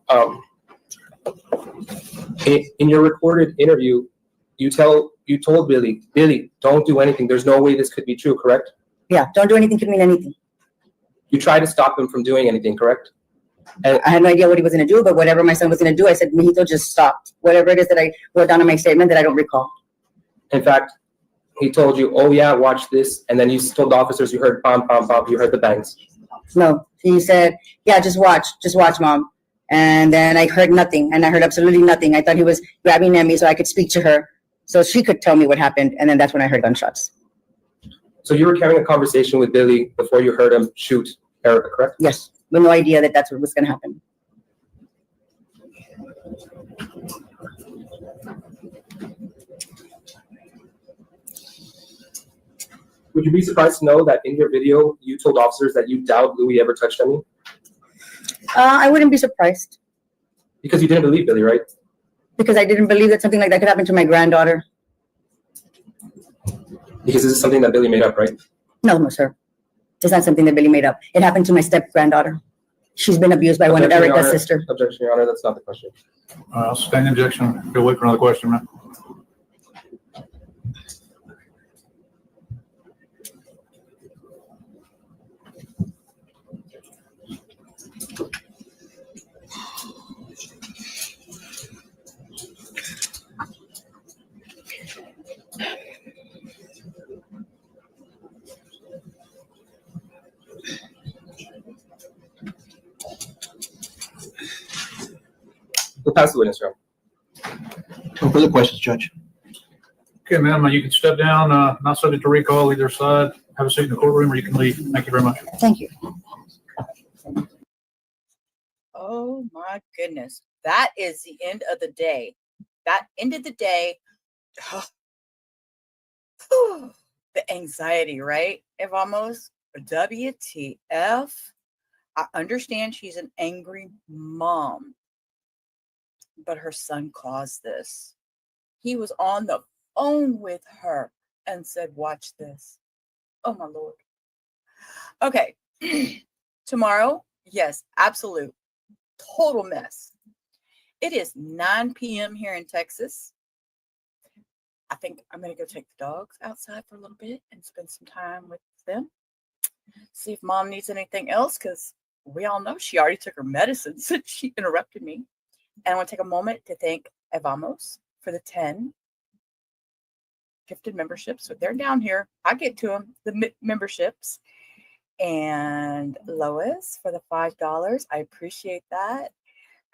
In your recorded interview, you told Billy, don't do anything. There's no way this could be true, correct? Yeah, don't do anything could mean anything. You tried to stop him from doing anything, correct? And I had no idea what he was going to do, but whatever my son was going to do, I said, Mijito, just stop. Whatever it is that I wrote down in my statement that I don't recall. In fact, he told you, oh yeah, watch this. And then you told the officers you heard pom, pom, pom, you heard the bangs. No, he said, yeah, just watch, mom. And then I heard nothing, and I heard absolutely nothing. I thought he was grabbing Emmy so I could speak to her, so she could tell me what happened. And then that's when I heard gunshots. So you were carrying a conversation with Billy before you heard him shoot Erica, correct? Yes, with no idea that that's what was going to happen. Would you be surprised to know that in your video, you told officers that you doubt Louis ever touched Emmy? I wouldn't be surprised. Because you didn't believe Billy, right? Because I didn't believe that something like that could happen to my granddaughter. Because this is something that Billy made up, right? No, sir. It's not something that Billy made up. It happened to my step-granddaughter. She's been abused by one of Erica's sister. Objection, Your Honor, that's not the question. I'll stand objection. Go wait for another question, man. We'll pass the witness, Your Honor. No further questions, Judge. Okay, ma'am, you can step down, not subject to recall either side. Have a seat in the courtroom or you can leave. Thank you very much. Thank you. Oh my goodness. That is the end of the day. That ended the day. The anxiety, right? Vamos, WTF. I understand she's an angry mom, but her son caused this. He was on the phone with her and said, watch this. Oh my Lord. Okay. Tomorrow, yes, absolute. Total mess. It is 9 p.m. here in Texas. I think I'm going to go take the dogs outside for a little bit and spend some time with them. See if mom needs anything else, because we all know she already took her medicine since she interrupted me. And I want to take a moment to thank Evamos for the 10 gifted memberships. So they're down here. I get to them, the memberships. And Lois for the $5. I appreciate that.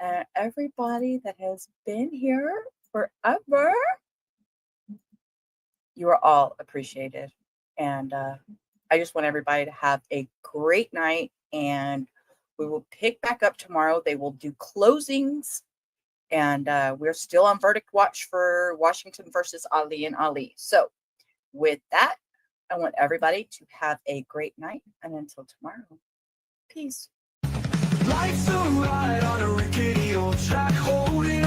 And everybody that has been here forever, you are all appreciated. And I just want everybody to have a great night. And we will pick back up tomorrow. They will do closings. And we're still on verdict watch for Washington versus Ali and Ali. So with that, I want everybody to have a great night. And until tomorrow, peace. Lights are right on a rickety old track, holding